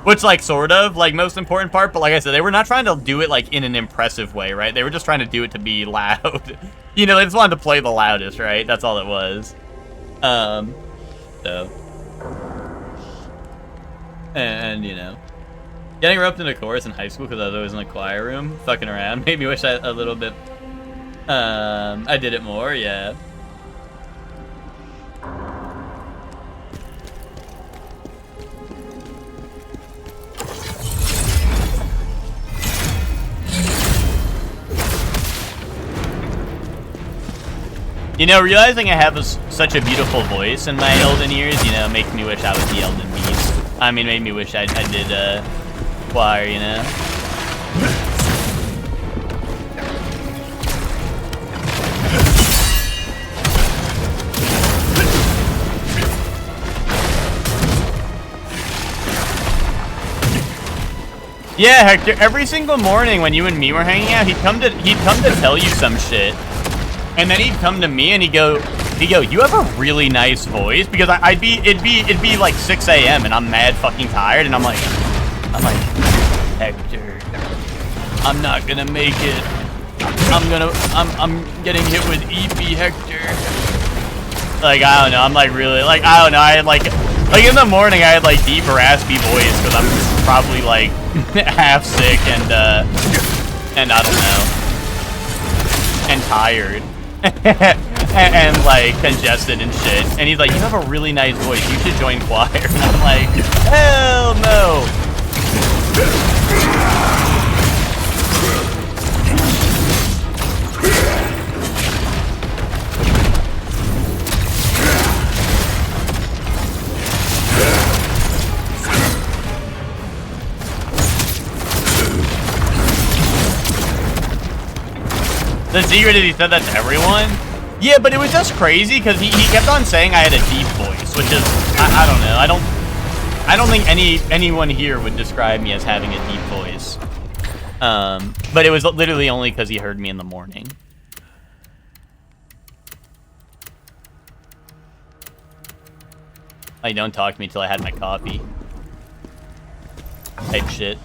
[SPEAKER 1] Which, like, sort of, like, most important part, but like I said, they were not trying to do it, like, in an impressive way, right? They were just trying to do it to be loud. You know, they just wanted to play the loudest, right? That's all it was. So. And, you know. Getting roped into chorus in high school because I was always in the choir room, fucking around, made me wish I a little bit, I did it more, yeah. You know, realizing I have such a beautiful voice in my elden years, you know, makes me wish I was the Elden Beast. I mean, made me wish I did, choir, you know? Yeah, Hector, every single morning when you and me were hanging out, he'd come to tell you some shit. And then he'd come to me and he'd go, you have a really nice voice, because it'd be like 6 a.m. and I'm mad fucking tired, and I'm like, Hector, I'm not gonna make it. I'm getting hit with EP, Hector. Like, I don't know, I'm like really, like, I don't know, I had like in the morning I had like deep raspy voice because I'm probably like half sick and I don't know, and tired. and like congested and shit, and he's like, you have a really nice voice, you should join choir. And I'm like, hell no. The secret is he said that to everyone? Yeah, but it was just crazy because he kept on saying I had a deep voice, which is, I don't know. I don't think anyone here would describe me as having a deep voice. But it was literally only because he heard me in the morning. Like, don't talk to me till I had my coffee. type shit.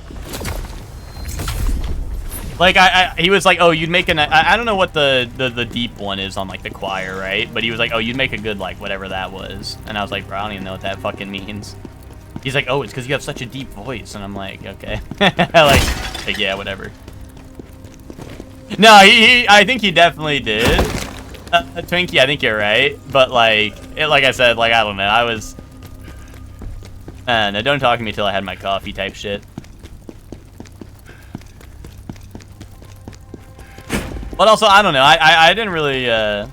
[SPEAKER 1] Like, he was like, oh, you'd make an... I don't know what the deep one is on, like, the choir, right? But he was like, oh, you'd make a good, like, whatever that was. And I was like, bro, I don't even know what that fucking means. He's like, oh, it's because you have such a deep voice. And I'm like, okay. like, yeah, whatever. No, I think he definitely did. Twinkie, I think you're right. But, like I said, like, I don't know. I was... no, don't talk to me till I had my coffee type shit. But also, I don't know. I didn't really, I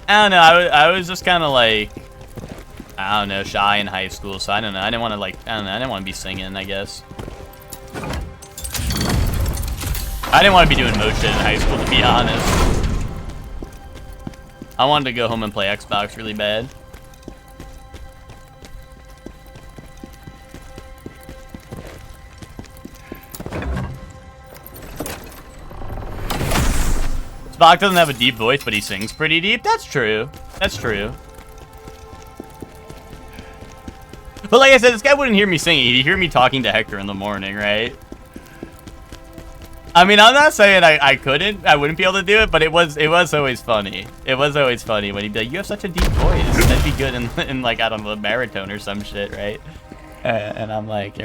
[SPEAKER 1] don't know. I was just kind of like, I don't know, shy in high school. So I don't know. I didn't want to like, I don't know. I didn't want to be singing, I guess. I didn't want to be doing motion in high school, to be honest. I wanted to go home and play Xbox really bad. Spock doesn't have a deep voice, but he sings pretty deep. That's true. That's true. But like I said, this guy wouldn't hear me singing. He'd hear me talking to Hector in the morning, right? I mean, I'm not saying I couldn't. I wouldn't be able to do it, but it was always funny. It was always funny when he'd be like, you have such a deep voice. That'd be good in like, I don't know, baritone or some shit, right? And I'm like...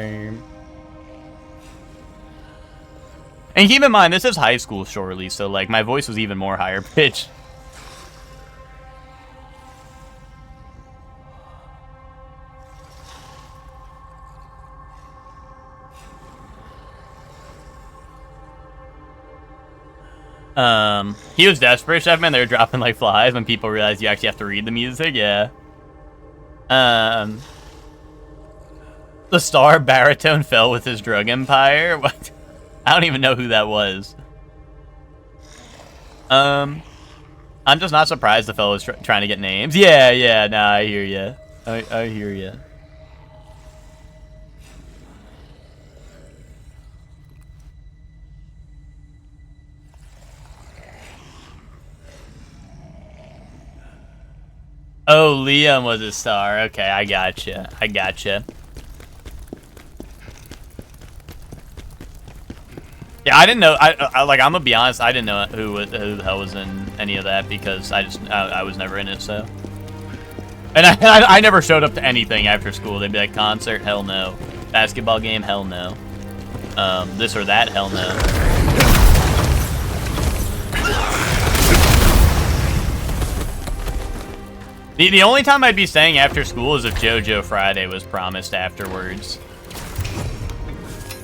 [SPEAKER 1] And keep in mind, this is high school, surely, so, like, my voice was even more higher pitched. He was desperate, Chef Man. They were dropping like flies when people realized you actually have to read the music, yeah. The star baritone fell with his drug empire? What? I don't even know who that was. I'm just not surprised the fellow was trying to get names. Yeah, nah, I hear ya. I hear ya. Oh, Liam was a star. Okay, I gotcha. Yeah, I didn't know. Like, I'm gonna be honest. I didn't know who the hell was in any of that because I was never in it. So, and I never showed up to anything after school. They'd be like, concert, hell no. Basketball game, hell no. This or that, hell no. The only time I'd be staying after school is if JoJo Friday was promised afterwards.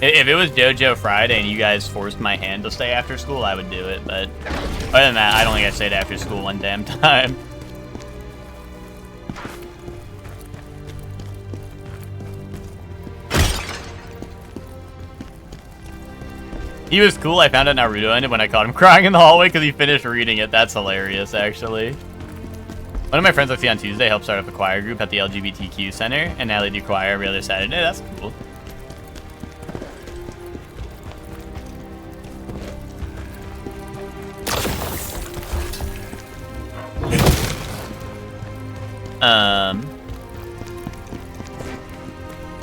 [SPEAKER 1] If it was JoJo Friday and you guys forced my hand to stay after school, I would do it. But other than that, I don't think I stayed after school one damn time. He was cool. I found out Naruto ended when I caught him crying in the hallway because he finished reading it. That's hilarious, actually. One of my friends I see on Tuesday helped start up a choir group at the LGBTQ Center, and now they do choir every other Saturday. That's cool.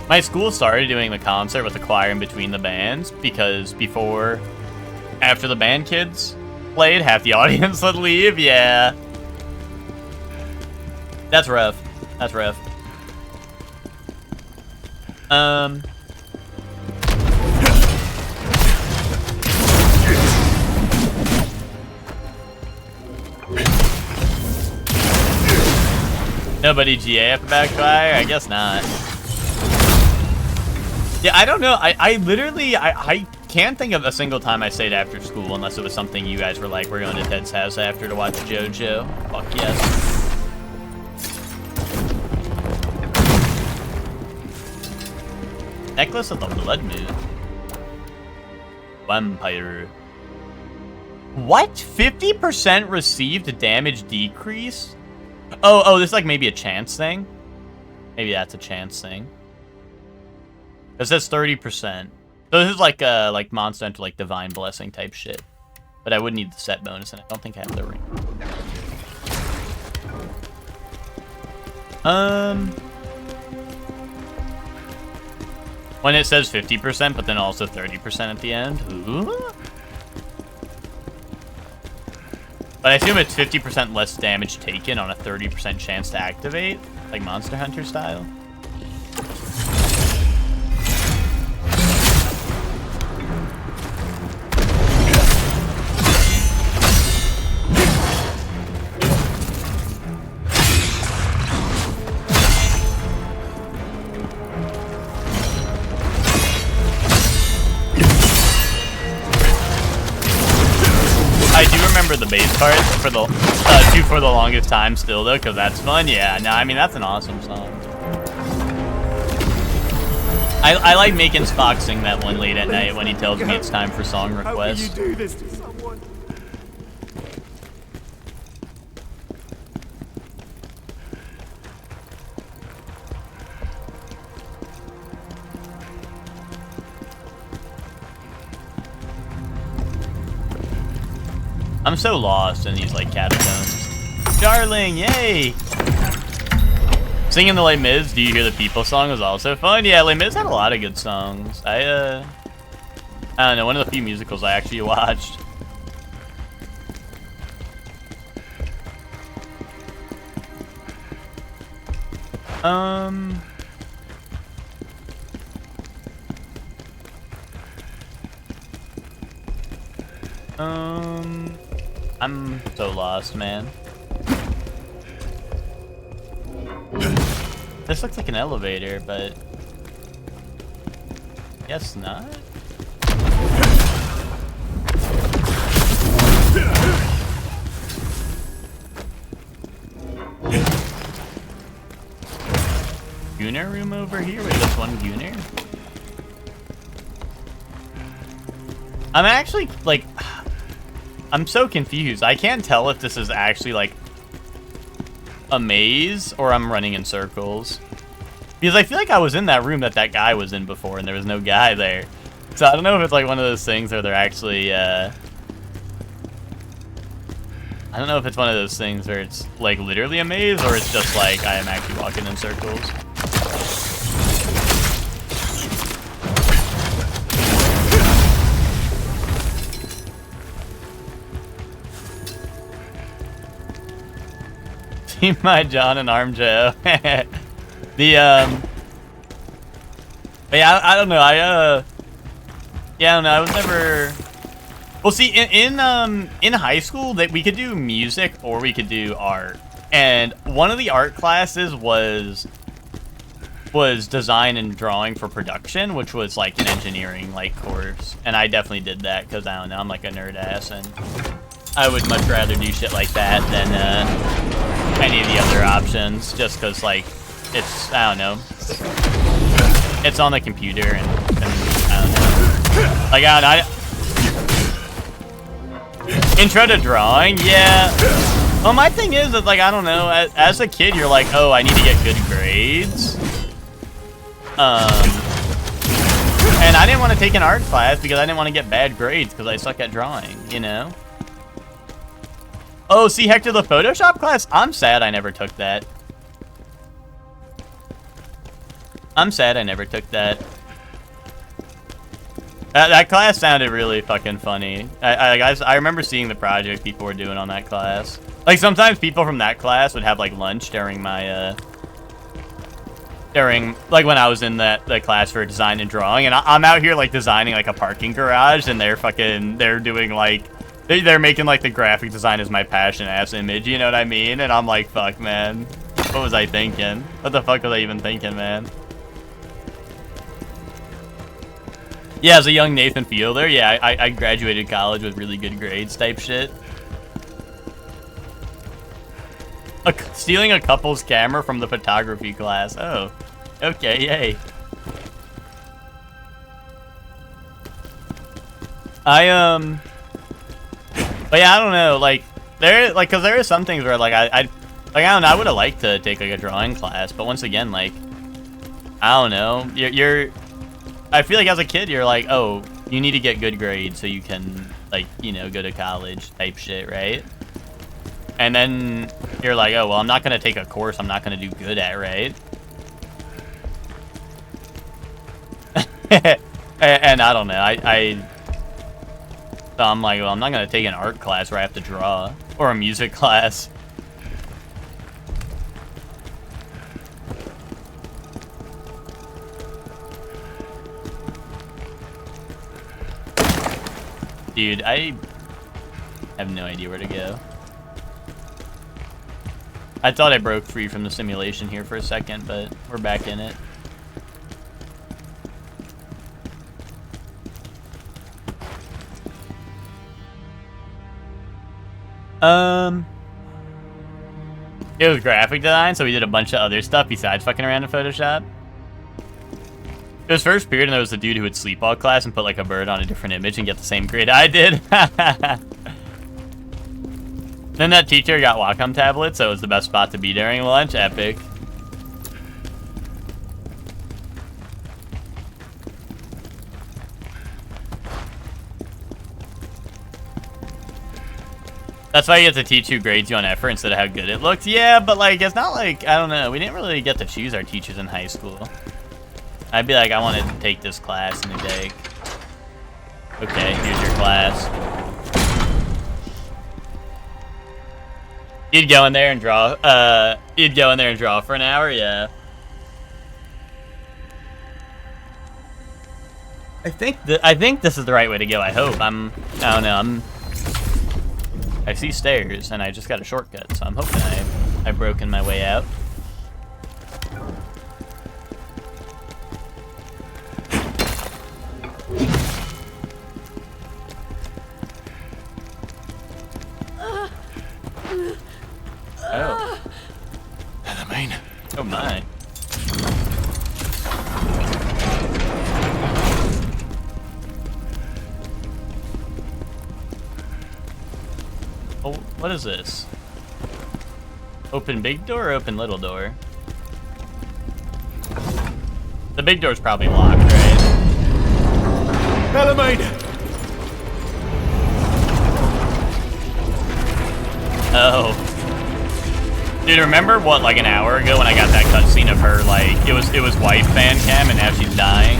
[SPEAKER 1] My school started doing the concert with the choir in between the bands because after the band kids played, half the audience would leave. Yeah. That's rough. That's rough. Nobody GA after backfire? I guess not. Yeah, I don't know. I literally can't think of a single time I stayed after school unless it was something you guys were like, we're going to Ted's house after to watch JoJo. Fuck yes. Necklace of the Blood Moon. Vampire. What? 50% received damage decrease? Oh, this is like maybe a chance thing? Maybe that's a chance thing. It says 30%. So this is like Monster Hunter, like Divine Blessing type shit. But I would need the set bonus, and I don't think I have the ring. When it says 50%, but then also 30% at the end. Ooh. But I assume it's 50% less damage taken on a 30% chance to activate, like Monster Hunter style. I do remember the bass part for the longest time still though, because that's fun. Yeah, no, I mean that's an awesome song. I like making Spock sing that one late at night when he tells me it's time for song requests.
[SPEAKER 10] How can you do this to someone?
[SPEAKER 1] I'm so lost in these like catacombs. Darling, yay! Singing the Les Mis, Do You Hear the People song was also fun. Yeah, Les Mis had a lot of good songs. I don't know, one of the few musicals I actually watched. I'm so lost, man. This looks like an elevator, but guess not. Gunner room over here? Wait, there's one Gunner? I'm actually, like, I'm so confused. I can't tell if this is actually, like, a maze or I'm running in circles. Because I feel like I was in that room that guy was in before and there was no guy there. So I don't know if it's, like, one of those things where they're actually, I don't know if it's one of those things where it's, like, literally a maze or it's just, like, I am actually walking in circles. My John and Arm Joe. But yeah, I don't know. I don't know. I was never. Well, see, in high school that we could do music or we could do art, and one of the art classes was design and drawing for production, which was like an engineering like course, and I definitely did that because I don't know, I'm like a nerd ass, and I would much rather do shit like that than any of the other options, just because, like, it's, I don't know, it's on the computer, and I don't know. Like, I don't know. Intro to drawing, yeah. Well, my thing is that, like, I don't know, as a kid, you're like, oh, I need to get good grades. And I didn't want to take an art class because I didn't want to get bad grades because I suck at drawing, you know? Oh, see, Hector, the Photoshop class? I'm sad I never took that. I'm sad I never took that. That class sounded really fucking funny. I remember seeing the project people were doing on that class. Like, sometimes people from that class would have, like, lunch during my, like, when I was in the class for design and drawing. And I'm out here, like, designing, like, a parking garage, and they're doing, like, they're making, like, the graphic design as my passion-ass image, you know what I mean? And I'm like, fuck, man. What was I thinking? What the fuck was I even thinking, man? Yeah, as a young Nathan Fielder, yeah, I graduated college with really good grades type shit. Stealing a couple's camera from the photography class. Oh, okay, yay. But yeah, I don't know, like, cause there are some things where, like, I don't know, I would have liked to take, like, a drawing class, but once again, like, I don't know, I feel like as a kid, you're like, oh, you need to get good grades so you can, like, you know, go to college type shit, right? And then you're like, oh, well, I'm not gonna take a course I'm not gonna do good at, right? And I don't know, so I'm like, well, I'm not gonna take an art class where I have to draw, or a music class. Dude, I have no idea where to go. I thought I broke free from the simulation here for a second, but we're back in it. It was graphic design, so we did a bunch of other stuff besides fucking around in Photoshop. It was first period, and there was the dude who would sleep all class and put like a bird on a different image and get the same grade I did. Then that teacher got Wacom tablets, so it was the best spot to be during lunch. Epic. That's why you get to teach who grades you on effort instead of how good it looks. Yeah, but like, it's not like, I don't know, we didn't really get to choose our teachers in high school. I'd be like, I wanted to take this class, and they'd be like, okay, here's your class. You'd go in there and draw, for an hour, yeah. I think this is the right way to go, I hope. I don't know, I see stairs, and I just got a shortcut, so I'm hoping I've broken my way out. Oh.
[SPEAKER 3] Elamine.
[SPEAKER 1] Oh my. Oh, what is this? Open big door or open little door? The big door's probably locked, right?
[SPEAKER 3] Elamine!
[SPEAKER 1] Oh. Dude, remember what, like an hour ago when I got that cutscene of her, like, it was wife fan cam and now she's dying?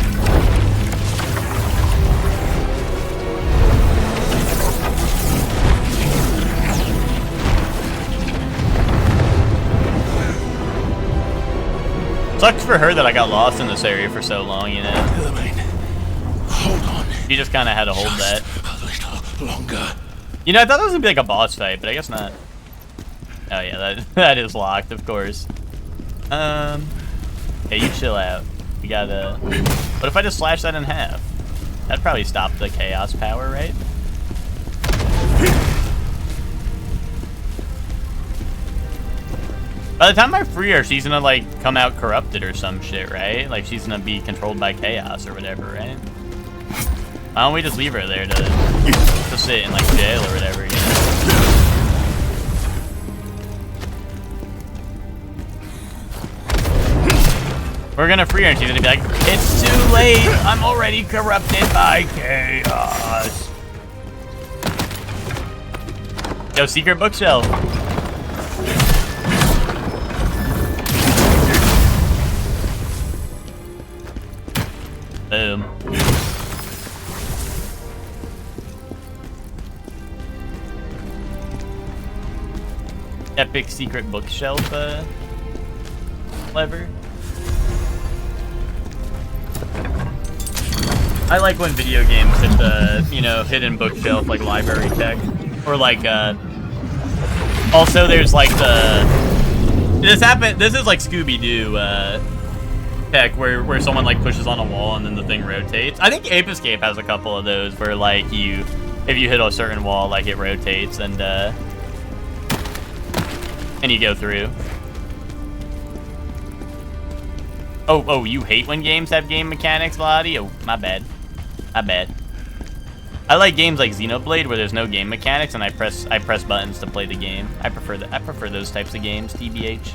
[SPEAKER 1] Sucks for her that I got lost in this area for so long, you know?
[SPEAKER 3] Elamine, hold on.
[SPEAKER 1] She just kind of had to hold that.
[SPEAKER 3] A little longer.
[SPEAKER 1] You know, I thought it was gonna be like a boss fight, but I guess not. Oh yeah, that is locked, of course. Yeah, you chill out. We gotta... What if I just slash that in half? That'd probably stop the chaos power, right? By the time I free her, she's gonna, like, come out corrupted or some shit, right? Like, she's gonna be controlled by chaos or whatever, right? Why don't we just leave her there to sit in, like, jail or whatever, you know? We're gonna free her and she's gonna be like, it's too late, I'm already corrupted by chaos. Yo, secret bookshelf. Boom. Epic secret bookshelf, lever. I like when video games hit the, you know, hidden bookshelf, like library tech. Or like, also there's like this is like Scooby-Doo, tech where someone like pushes on a wall and then the thing rotates. I think Ape Escape has a couple of those where like if you hit a certain wall, like it rotates and you go through. Oh, you hate when games have game mechanics, Lottie? Oh, my bad. My bad. I like games like Xenoblade where there's no game mechanics and I press buttons to play the game. I prefer those types of games, TBH.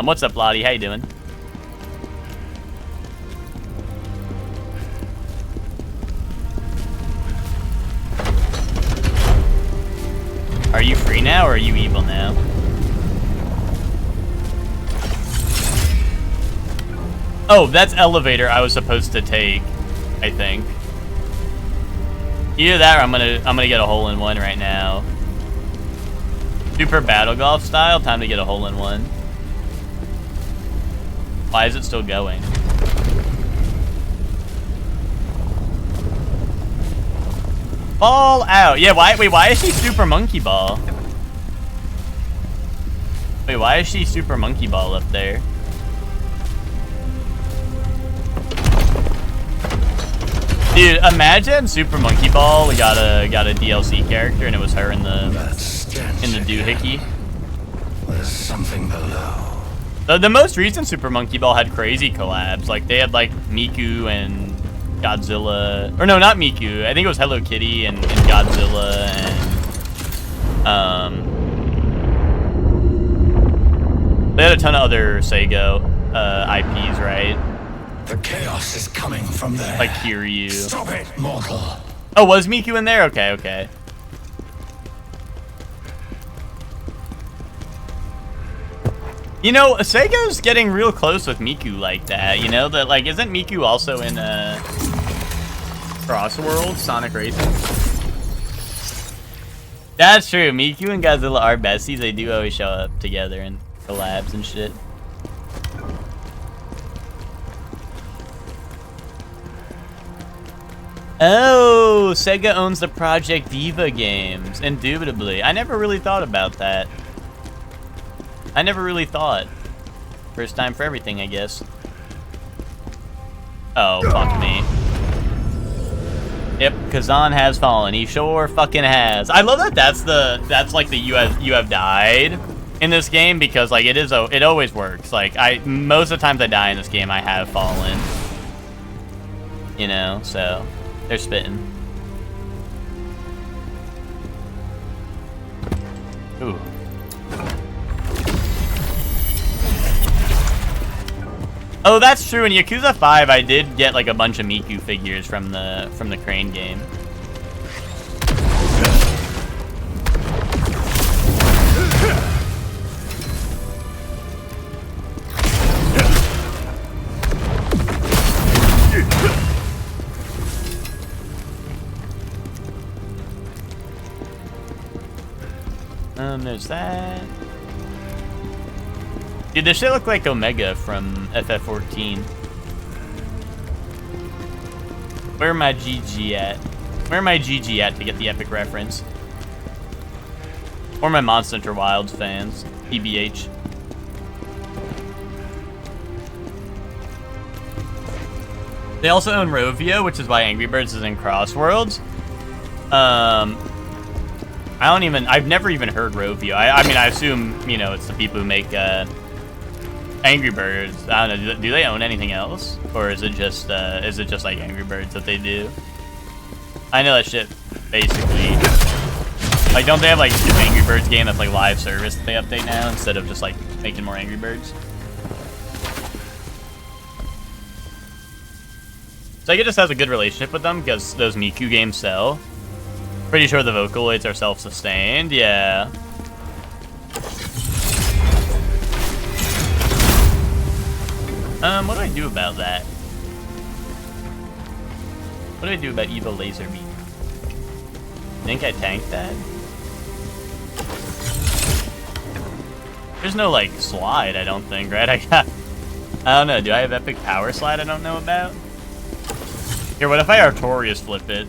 [SPEAKER 1] What's up, Lottie? How you doing? Are you free now or are you evil now? Oh, that's elevator I was supposed to take, I think. Either that or I'm gonna get a hole-in-one right now. Super Battle Golf style, time to get a hole-in-one. Why is it still going? Ball out. Yeah, why is she Super Monkey Ball? Wait, why is she Super Monkey Ball up there? Dude, imagine Super Monkey Ball. We got a DLC character, and it was her in the doohickey.
[SPEAKER 8] There's something below.
[SPEAKER 1] The most recent Super Monkey Ball had crazy collabs. Like they had like Miku and Godzilla, or no, not Miku. I think it was Hello Kitty and Godzilla and they had a ton of other Sega IPs, right?
[SPEAKER 8] The chaos is coming from there.
[SPEAKER 1] Like Kiryu.
[SPEAKER 8] Stop it, mortal.
[SPEAKER 1] Oh, was Miku in there? Okay, okay. You know, Sega's getting real close with Miku like that. You know, that like, isn't Miku also in Crossworld, Sonic Racing? That's true. Miku and Godzilla are besties. They do always show up together in collabs and shit. Oh, Sega owns the Project Diva games. Indubitably. I never really thought about that. I never really thought. First time for everything, I guess. Oh, fuck me. Yep, Khazan has fallen. He sure fucking has. I love that that's like the you have died in this game, because like it always works. Like most of the times I die in this game, I have fallen. You know, so they're spitting. Ooh. Oh, that's true. In Yakuza 5, I did get like a bunch of Miku figures from the Crane game. There's that. Dude, this shit look like Omega from FF14. Where my GG at? Where my GG at to get the epic reference? Or my Monster Hunter Wilds fans. PBH. They also own Rovio, which is why Angry Birds is in Crossworlds. I've never even heard Rovio. I mean, I assume, you know, it's the people who make, Angry Birds. I don't know, do they own anything else? Or is it just like Angry Birds that they do? I know that shit, basically. Like, don't they have, like, an Angry Birds game that's, like, live service that they update now, instead of just, like, making more Angry Birds? Sega just has a good relationship with them, because those Miku games sell. Pretty sure the Vocaloids are self-sustained, yeah. What do I do about that? What do I do about Evo Laser Beam? Think I tanked that? There's no, like, slide, I don't think, right? I don't know, do I have Epic Power Slide I don't know about? Here, what if I Artorias flip it?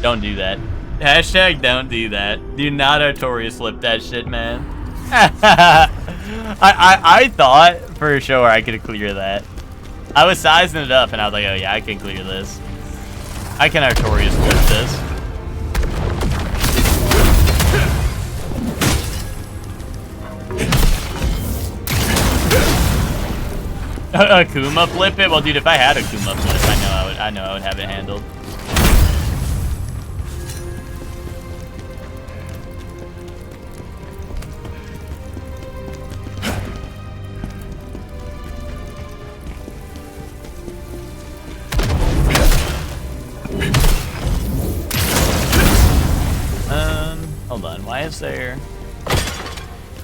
[SPEAKER 1] Don't do that. Hashtag don't do that. Do not Artorias flip that shit, man. I thought for sure I could clear that. I was sizing it up and I was like, oh yeah, I can clear this. I can Artorias flip this. Akuma flip it? Well, dude, if I had Akuma flip, I know I would have it handled. Hold on, why is there...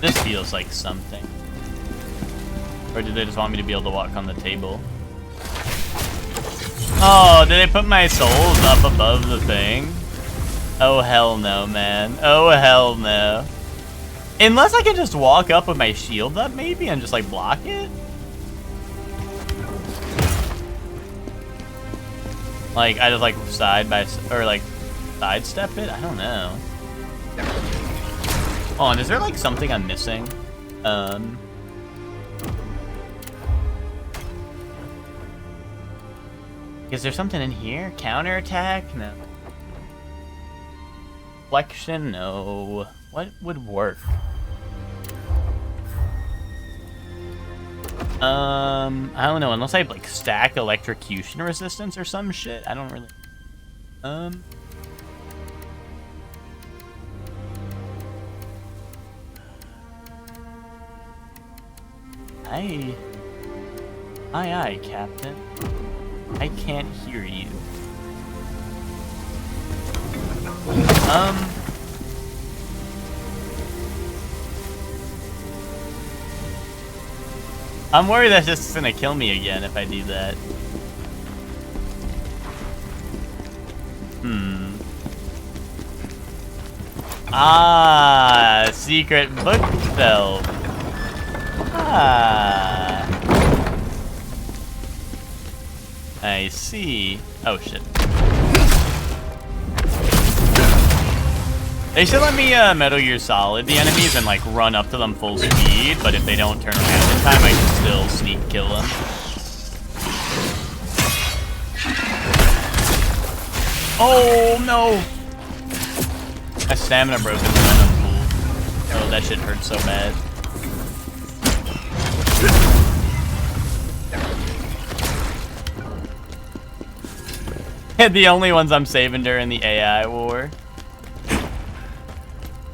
[SPEAKER 1] This feels like something. Or did they just want me to be able to walk on the table? Oh, did they put my souls up above the thing? Oh, hell no, man. Oh, hell no. Unless I can just walk up with my shield up, maybe, and just, like, block it? Like, I just, like, sidestep it? I don't know. Oh, and is there, like, something I'm missing? Is there something in here? Counterattack? No. Flexion? No. What would work? I don't know, unless I like stack electrocution resistance or some shit. I don't really. Aye, Captain. I can't hear you. I'm worried that's just gonna kill me again if I do that. Ah, secret bookshelf. Ah. I see. Oh shit. They should let me Metal Gear Solid the enemies and like run up to them full speed, but if they don't turn around in time, I can still sneak kill them. Oh no! My stamina broke in the venom pool. Oh, that shit hurt so bad. The only ones I'm saving during the AI war.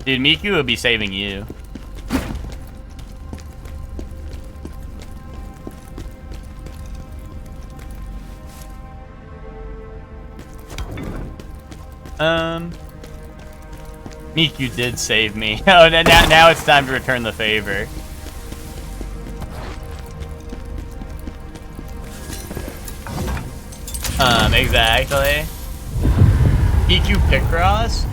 [SPEAKER 1] Dude, Miku would be saving you. Miku did save me. Oh, now it's time to return the favor. Exactly. Miku Picross?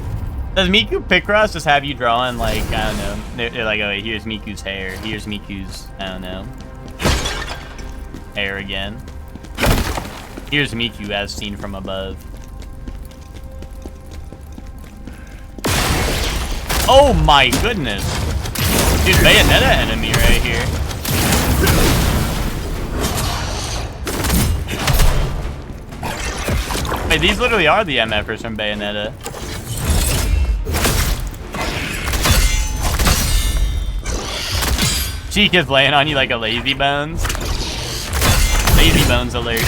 [SPEAKER 1] Does Miku Picross just have you drawing, like, I don't know, they're like, oh, here's Miku's hair, here's Miku's, I don't know, hair again. Here's Miku as seen from above. Oh my goodness! Dude, Bayonetta enemy right here. Wait, these literally are the MFers from Bayonetta. Cheek is laying on you like a lazy bones. Lazy bones alert.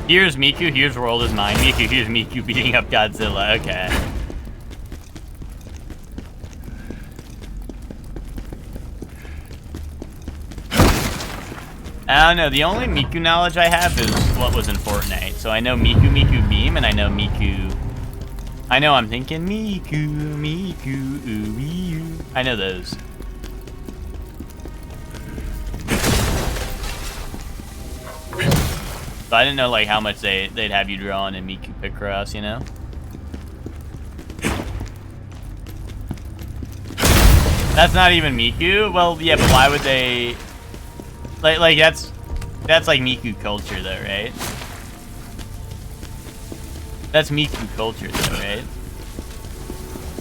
[SPEAKER 1] Here's Miku, here's World is Mine. Miku, here's Miku beating up Godzilla. Okay. I don't know, the only Miku knowledge I have is what was in Fortnite. So I know Miku Beam, and I know Miku... I know I'm thinking Miku, ooh. I know those. So I didn't know like how much they'd have you drawing in Miku Picross, you know? That's not even Miku? Well, yeah, but why would they... Like that's like Miku culture though, right? That's Miku culture though, right?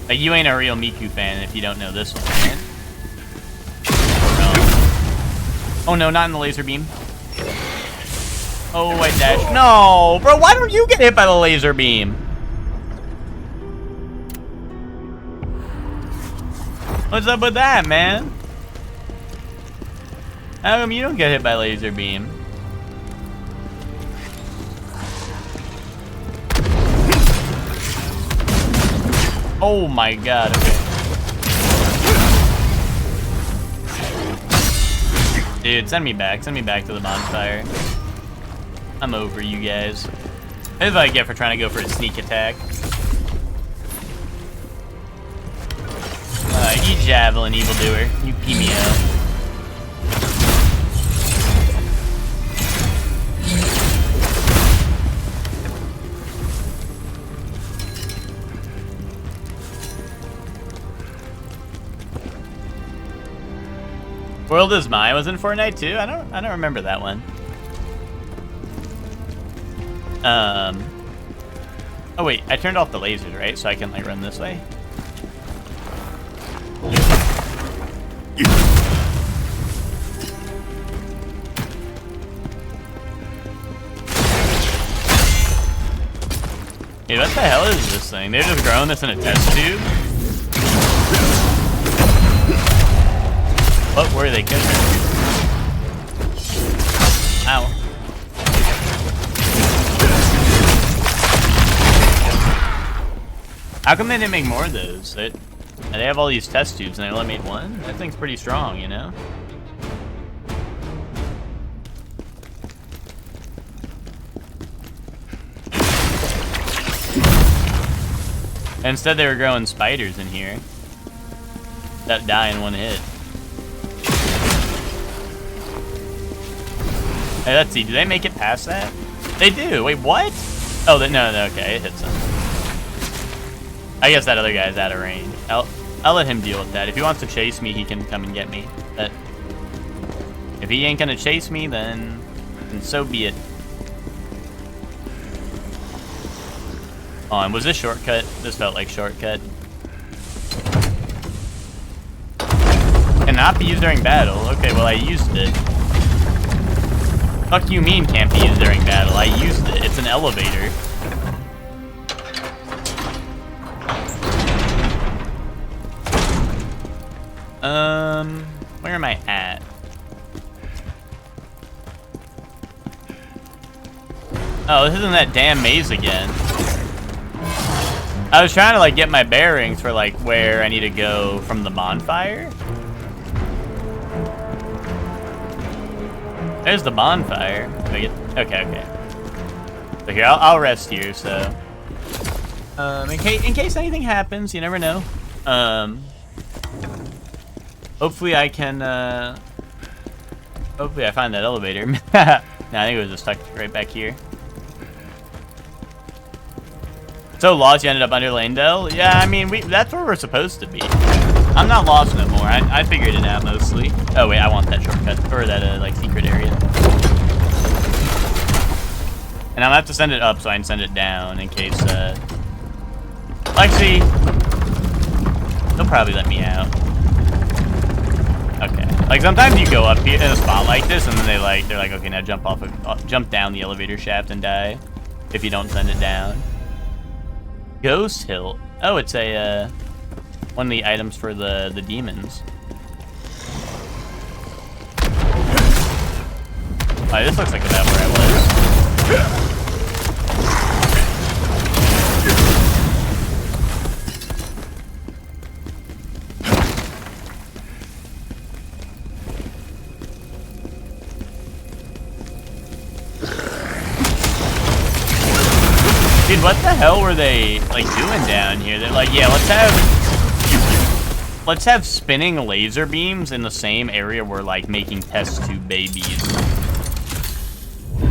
[SPEAKER 1] Like you ain't a real Miku fan if you don't know this one, right? Oh no, not in the laser beam. Oh, I dashed. No, bro, why don't you get hit by the laser beam? What's up with that, man? How come you don't get hit by laser beam? Oh my god, okay. Dude, send me back to the bonfire. I'm over you guys. This is what I get for trying to go for a sneak attack. You javelin evildoer. You pee me out. World is Mine was in Fortnite too? I don't remember that one. Oh wait, I turned off the lasers, right? So I can like run this way. Hey, what the hell is this thing? They're just growing this in a test tube? What were they cooking? Ow. How come they didn't make more of those? They have all these test tubes and they only made one? That thing's pretty strong, you know? Instead they were growing spiders in here that die in one hit. Hey, let's see, do they make it past that? They do, wait, what? Oh, no, okay, it hits them. I guess that other guy's out of range. I'll let him deal with that. If he wants to chase me, he can come and get me. But if he ain't gonna chase me, then so be it. Oh, and was this shortcut? This felt like shortcut. Cannot be used during battle. Okay, well I used it. Fuck you mean can't be used during battle? I used it. It's an elevator. Where am I at? Oh, this isn't that damn maze again. I was trying to like get my bearings for like where I need to go from the bonfire. There's the bonfire. Okay. So here, I'll rest here. So, in case anything happens, you never know. Hopefully I can. Hopefully I find that elevator. No, I think it was just stuck right back here. So lost, you ended up under Landell? Yeah, I mean, that's where we're supposed to be. I'm not lost no more. I figured it out mostly. Oh wait, I want that shortcut or that like secret area. And I'm gonna have to send it up so I can send it down in case Lexi, they'll probably let me out. Okay. Like sometimes you go up here in a spot like this and then they're like, okay, now jump down the elevator shaft and die if you don't send it down. Ghost Hill. Oh, it's a one of the items for the demons. Oh, this looks like about where I was. Dude, what the hell were they like doing down here? They're like, yeah, let's have spinning laser beams in the same area we're like making test tube babies.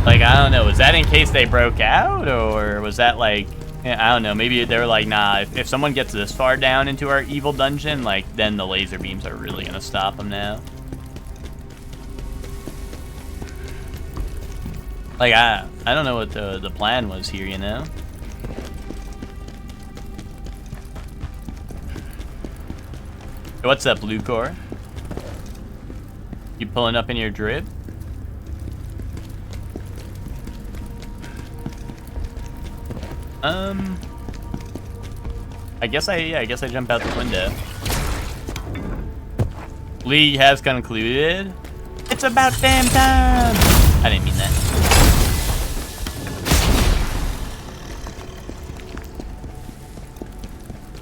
[SPEAKER 1] Like, I don't know, was that in case they broke out, or was that like, I don't know, maybe they were like, nah, if someone gets this far down into our evil dungeon, like, then the laser beams are really gonna stop them now. Like, I don't know what the plan was here, you know? What's up, Blue Core? You pulling up in your drib? I guess I jump out the window. League has concluded. It's about damn time. I didn't mean that.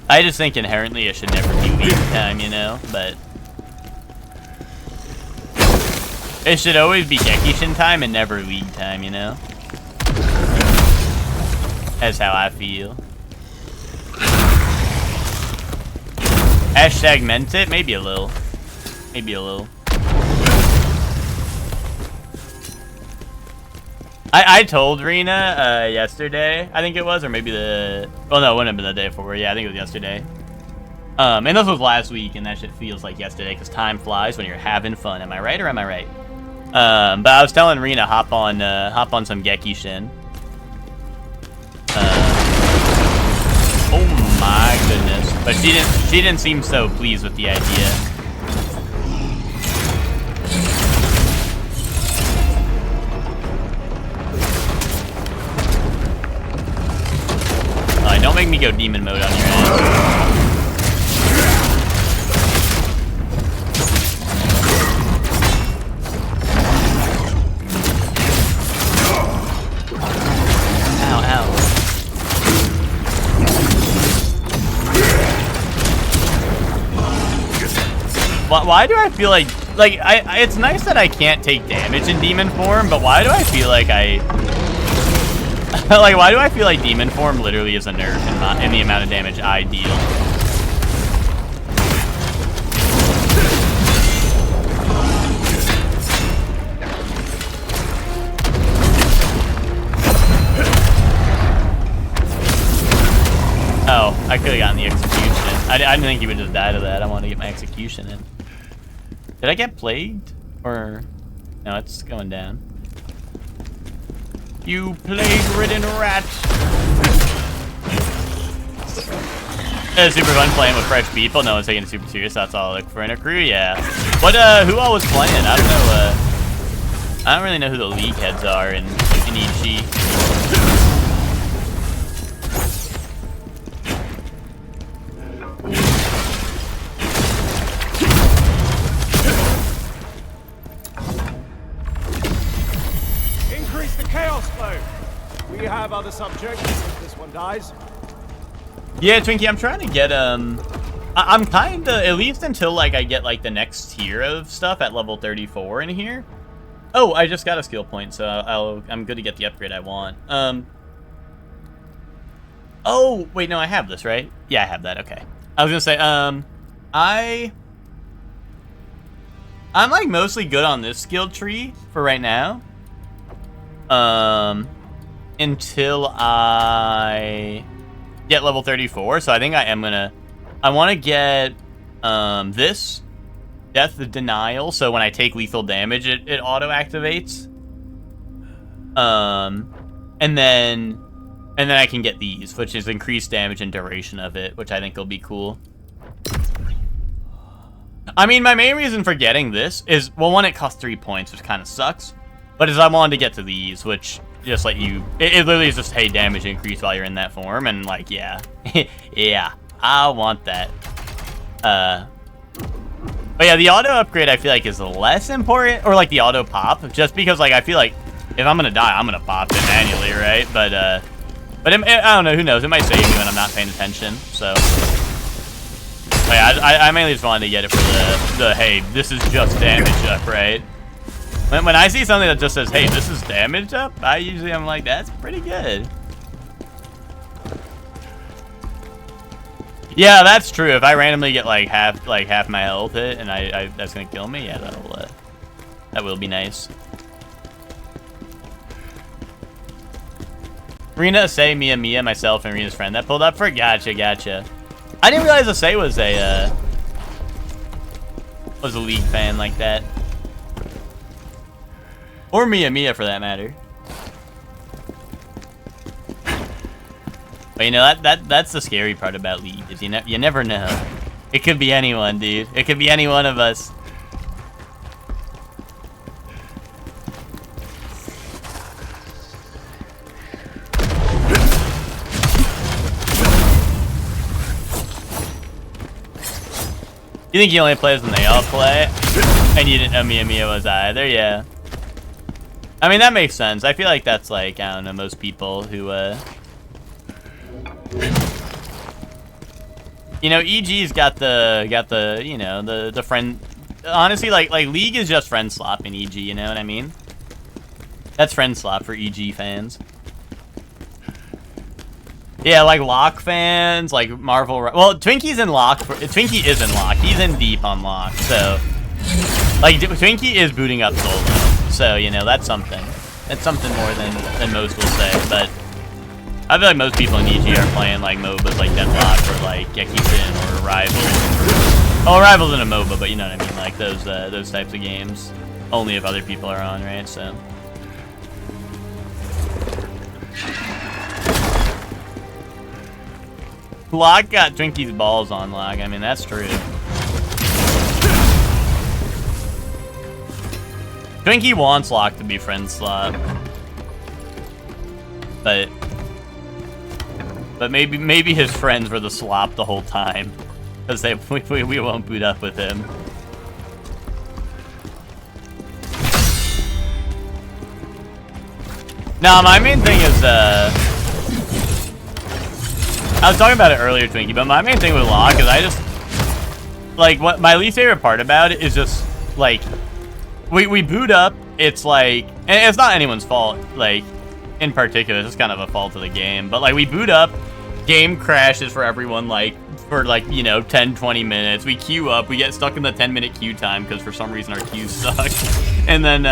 [SPEAKER 1] I just think inherently it should never be league time, you know, but it should always be Gekishin time and never league time, you know? That's how I feel. Hashtag meant it? Maybe a little. Maybe a little. I told Rena yesterday, I think it was, or maybe the... Well, no, it wouldn't have been the day before. Yeah, I think it was yesterday. And this was last week, and that shit feels like yesterday, because time flies when you're having fun. Am I right, or am I right? But I was telling Rena, hop on some Geki Shin. Oh my goodness. But she didn't seem so pleased with the idea. Alright, don't make me go demon mode on your ass. Why do I feel like it's nice that I can't take damage in demon form, but why do I feel like why do I feel like demon form literally is a nerf in the amount of damage I deal? Oh, I could have gotten the execution. I didn't think he would just die to that. I wanted to get my execution in. Did I get plagued? Or... No, it's going down. You plague-ridden rat! It's super fun playing with fresh people. No one's taking it super serious. That's all I look for in a crew, yeah. What, who all was playing? I don't know, I don't really know who the league heads are in EG.
[SPEAKER 10] We have other subjects if this one dies.
[SPEAKER 1] Yeah, Twinkie, I'm trying to get I'm kinda, at least until like I get like the next tier of stuff at level 34 in here. Oh, I just got a skill point, so I'm good to get the upgrade I want. Oh, wait, no, I have this, right? Yeah, I have that, okay. I was gonna say, I'm like mostly good on this skill tree for right now. Until I get level 34, so I think I want to get this Death the Denial, so when I take lethal damage it auto activates, and then I can get these, which is increased damage and duration of it, which I think will be cool. I mean, my main reason for getting this is, well, one, it costs 3 points, which kind of sucks, but is I wanted to get to these, which just like it literally is just, hey, damage increase while you're in that form, and like, yeah. Yeah, I want that. But yeah, the auto upgrade I feel like is less important, or like the auto pop, just because like I feel like if I'm gonna die, I'm gonna pop it manually, right? But I don't know, who knows, it might save me when I'm not paying attention, so. But yeah, I mainly just wanted to get it for the hey, this is just damage up, right? When I see something that just says, hey, this is damage up, I'm like, that's pretty good. Yeah, that's true. If I randomly get like half my health hit and that's gonna kill me, yeah, that will be nice. Rena, Asay, Mia, myself, and Rena's friend that pulled up for gotcha. I didn't realize Asay was a league fan like that. Or Mia for that matter. But you know, that's the scary part about League, is you never know. It could be anyone, dude. It could be any one of us. You think he only plays when they all play? And you didn't know Mia was either, yeah. I mean, that makes sense. I feel like that's like, I don't know, most people who, you know, EG's got the, you know, the friend, honestly, like League is just friend slop in EG, you know what I mean? That's friend slop for EG fans. Yeah, like Locke fans, like Marvel. Well, Twinkie's in Locke. Twinkie is in Locke. He's in deep on Locke. So, like, Twinkie is booting up solo. So, you know, that's something. That's something more than most will say. But I feel like most people in EG are playing like MOBAs like Deadlock or like Gekishin or Rivals. Oh, Rivals in a MOBA, but you know what I mean, like those types of games. Only if other people are on, right? So. Locke got Twinkie's balls on Locke. I mean, that's true. Twinkie wants Locke to be friend slot, but maybe his friends were the slop the whole time, because we won't boot up with him. No, my main thing is I was talking about it earlier, Twinkie, but my main thing with Locke is I just like what my least favorite part about it is just like we boot up. It's like, and it's not anyone's fault, like in particular. It's just kind of a fault of the game. But like we boot up, game crashes for everyone like for like, you know, 10-20 minutes. We queue up, we get stuck in the 10-minute queue time because for some reason our queues suck, and then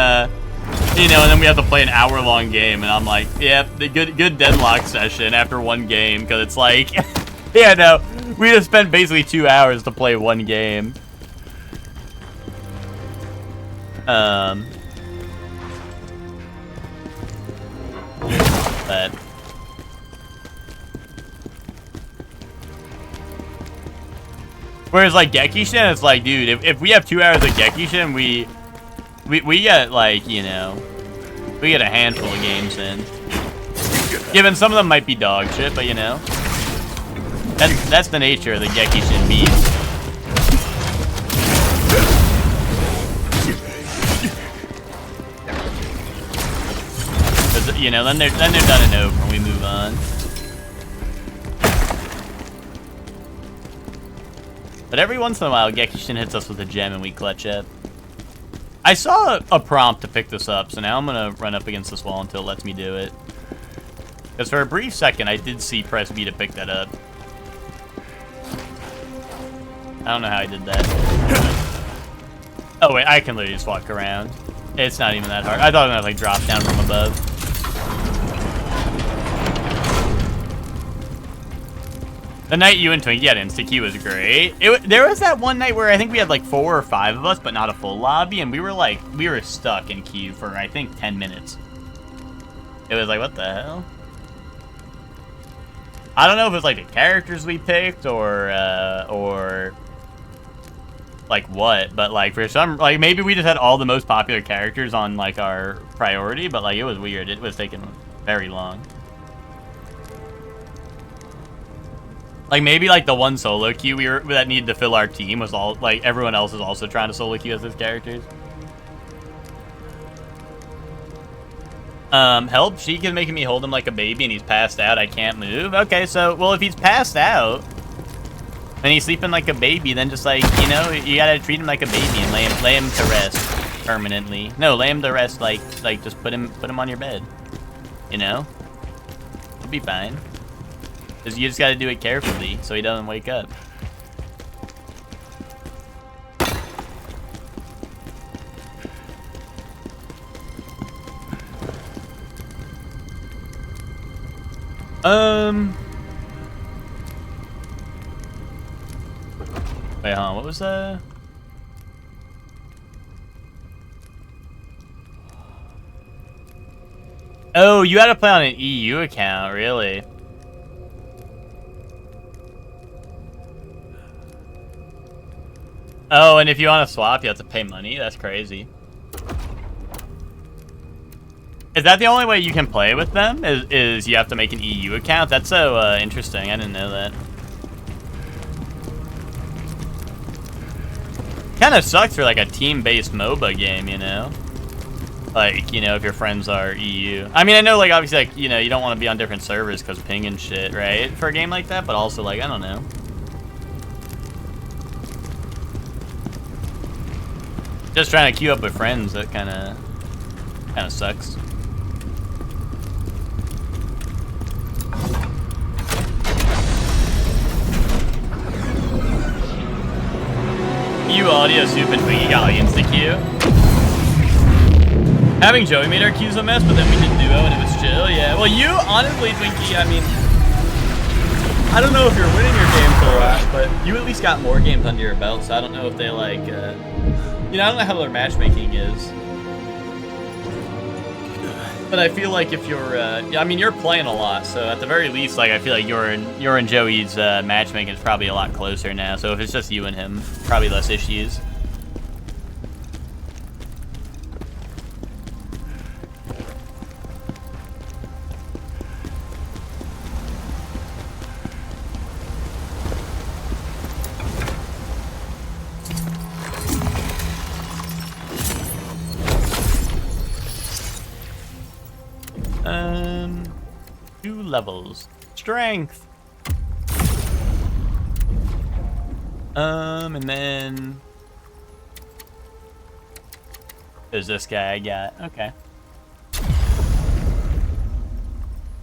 [SPEAKER 1] you know, and then we have to play an hour-long game, and I'm like, yep, the good deadlock session after one game, because it's like, yeah, no, we just spent basically 2 hours to play one game. But whereas like Gekishin, it's like, dude, if we have 2 hours of Gekishin, we get, like, you know, we get a handful of games in. Given some of them might be dog shit, but, you know, that's the nature of the Gekishin beast. You know, then they're done and over and we move on. But every once in a while, Gekishin hits us with a gem and we clutch it. I saw a prompt to pick this up, so now I'm gonna run up against this wall until it lets me do it. Because for a brief second, I did see press B to pick that up. I don't know how I did that. Oh wait, I can literally just walk around. It's not even that hard. I thought it was like drop down from above. The night you and Twinkie had insta-queue was great. There was that one night where I think we had like 4 or 5 of us, but not a full lobby, and we were stuck in queue for I think 10 minutes. It was like, what the hell? I don't know if it's like the characters we picked or like what, but like for some, like maybe we just had all the most popular characters on like our priority, but like it was weird. It was taking very long. Like maybe like the one solo queue that needed to fill our team was all like everyone else is also trying to solo queue as his characters. Help, Sheik is making me hold him like a baby and he's passed out. I can't move. Okay, so well if he's passed out and he's sleeping like a baby, then just like, you know, you gotta treat him like a baby and lay him to rest permanently. No, lay him to rest like just put him on your bed. You know? He'll be fine. Because you just got to do it carefully so he doesn't wake up. Wait, huh? What was that? Oh, you had to play on an EU account, really? Oh, and if you want to swap, you have to pay money? That's crazy. Is that the only way you can play with them? Is you have to make an EU account? That's so interesting. I didn't know that. Kind of sucks for like a team-based MOBA game, you know? Like, you know, if your friends are EU. I mean, I know, like, obviously, like, you know, you don't want to be on different servers because ping and shit, right? For a game like that, but also, like, I don't know. Just trying to queue up with friends, that kind of sucks. You audio soup and Twinkie got like insta-queue. Having Joey made our queues a mess, but then we did duo and it was chill, yeah. Well, you, honestly, Twinkie, I mean, I don't know if you're winning your games a lot, but you at least got more games under your belt, so I don't know if they like, you know, I don't know how their matchmaking is. But I feel like if you're, I mean, you're playing a lot, so at the very least, like, I feel like your and Joey's matchmaking is probably a lot closer now, so if it's just you and him, probably less issues. Two levels. Strength. And then there's this guy I got. Okay.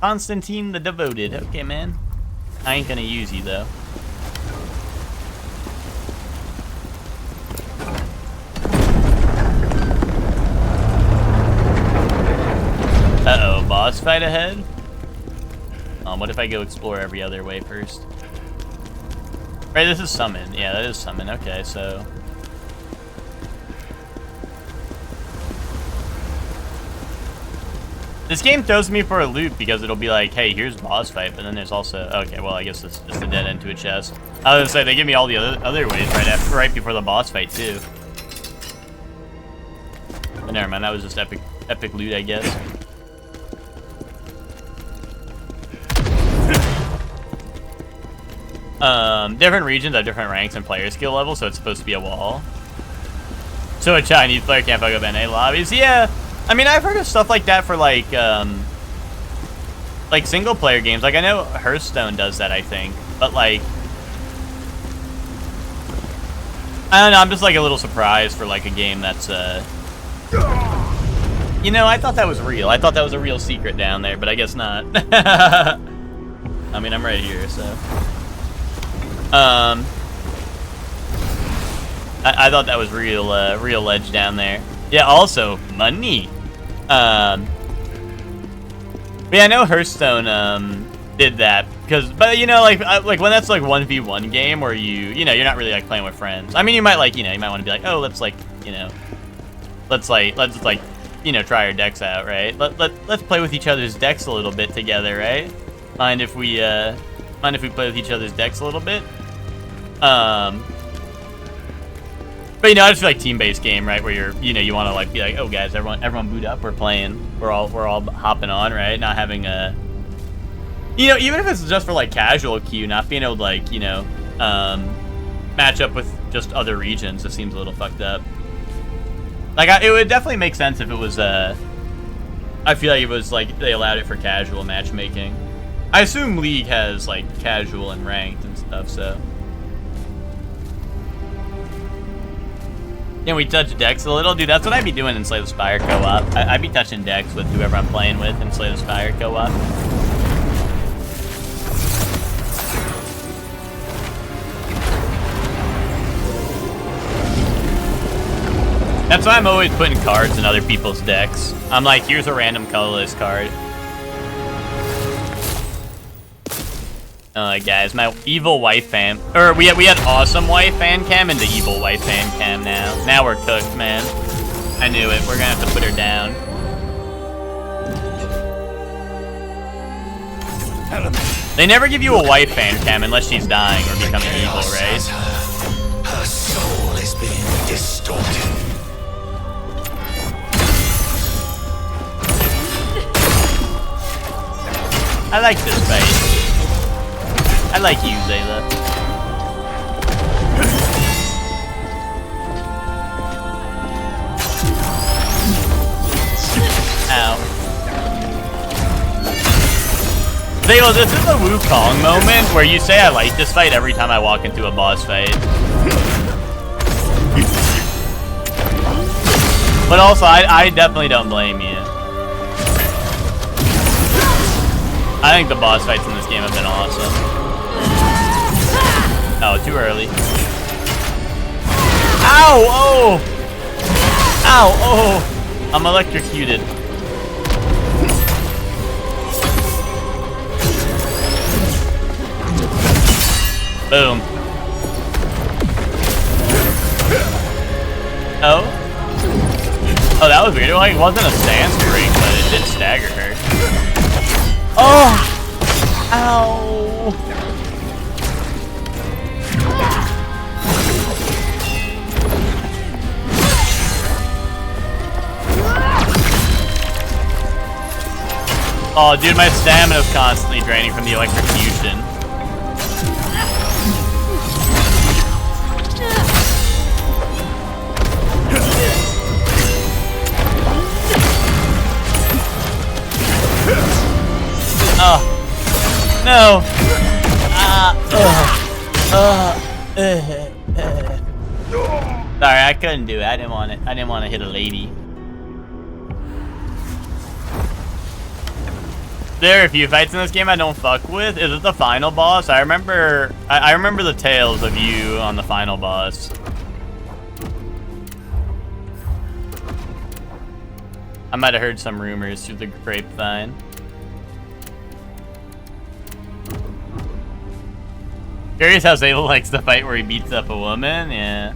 [SPEAKER 1] Constantine the Devoted. Okay, man. I ain't gonna use you though. Uh-oh, boss fight ahead? What if I go explore every other way first? Right, this is summon. Yeah, that is summon. Okay, so... This game throws me for a loop because it'll be like, hey, here's boss fight, but then there's also... Okay, well, I guess it's just a dead end to a chest. I was gonna say, they give me all the other ways right before the boss fight, too. But never mind, that was just epic loot, I guess. Different regions have different ranks and player skill levels, so it's supposed to be a wall. So a Chinese player can't fuck up NA lobbies. Yeah, I mean, I've heard of stuff like that for like single player games. Like I know Hearthstone does that, I think, but like, I don't know. I'm just like a little surprised for like a game that's you know, I thought that was real. I thought that was a real secret down there, but I guess not. I mean, I'm right here, so. I thought that was real ledge down there. Yeah, also, money. But yeah, I know Hearthstone, did that. But you know, like when that's like 1v1 game where you know, you're not really like playing with friends. I mean, you might like, you know, you might want to be like, oh, let's like, you know, let's you know, try our decks out, right? Let's play with each other's decks a little bit together, right? Mind if we play with each other's decks a little bit? But you know, I just feel like team-based game, right? Where you're, you know, you want to like be like, oh guys, everyone boot up, we're playing, we're all hopping on, right? Not having a, you know, even if it's just for like casual queue, not being able to like, you know, match up with just other regions, it seems a little fucked up. Like, it would definitely make sense if it was, I feel like it was like they allowed it for casual matchmaking. I assume League has like casual and ranked and stuff, so. Can we touch decks a little? Dude, that's what I'd be doing in Slay the Spire co-op. I'd be touching decks with whoever I'm playing with in Slay the Spire co-op. That's why I'm always putting cards in other people's decks. I'm like, here's a random colorless card. Guys, my evil wife fan, or we had awesome wife fan cam into evil wife fan cam now. Now we're cooked, man. I knew it. We're gonna have to put her down. They never give you a wife fan cam unless she's dying or becoming evil, right?
[SPEAKER 8] Her soul is being distorted.
[SPEAKER 1] I like this fight. I like you, Zayla. Ow. Zayla, this is a Wukong moment where you say I like this fight every time I walk into a boss fight. But also, I definitely don't blame you. I think the boss fights in this game have been awesome. Oh, too early. Ow! Oh! Ow! Oh! I'm electrocuted. Boom. Oh? Oh, that was weird. It like, wasn't a stance break, but it did stagger her. Oh! Ow! Oh, dude, my stamina's constantly draining from the electrocution. Oh. No. Sorry, I couldn't do it. I didn't want it. I didn't want to hit a lady. There are a few fights in this game I don't fuck with. Is it the final boss? I remember the tales of you on the final boss. I might have heard some rumors through the grapevine. Curious how Zabel likes the fight where he beats up a woman? Yeah.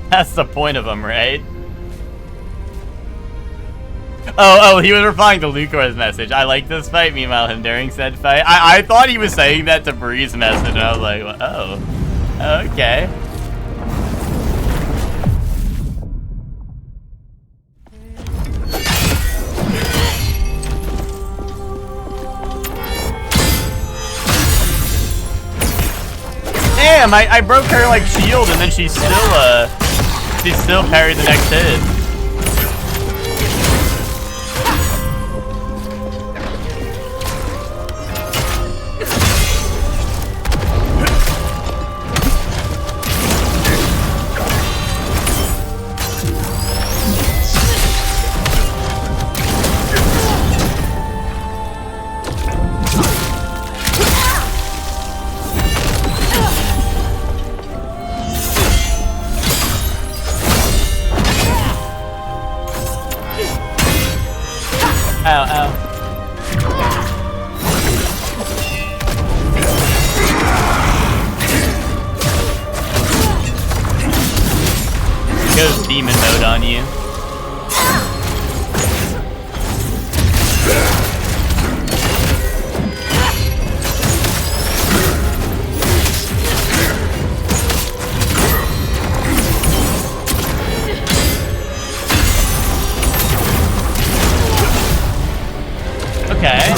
[SPEAKER 1] That's the point of him, right? Oh, he was replying to Lucor's message. I like this fight, meanwhile him during said fight. I thought he was saying that to Bree's message, and I was like, oh, okay. Damn, I broke her like shield, and then she still parried the next hit. Ow, ow. Goes demon mode on you. Okay.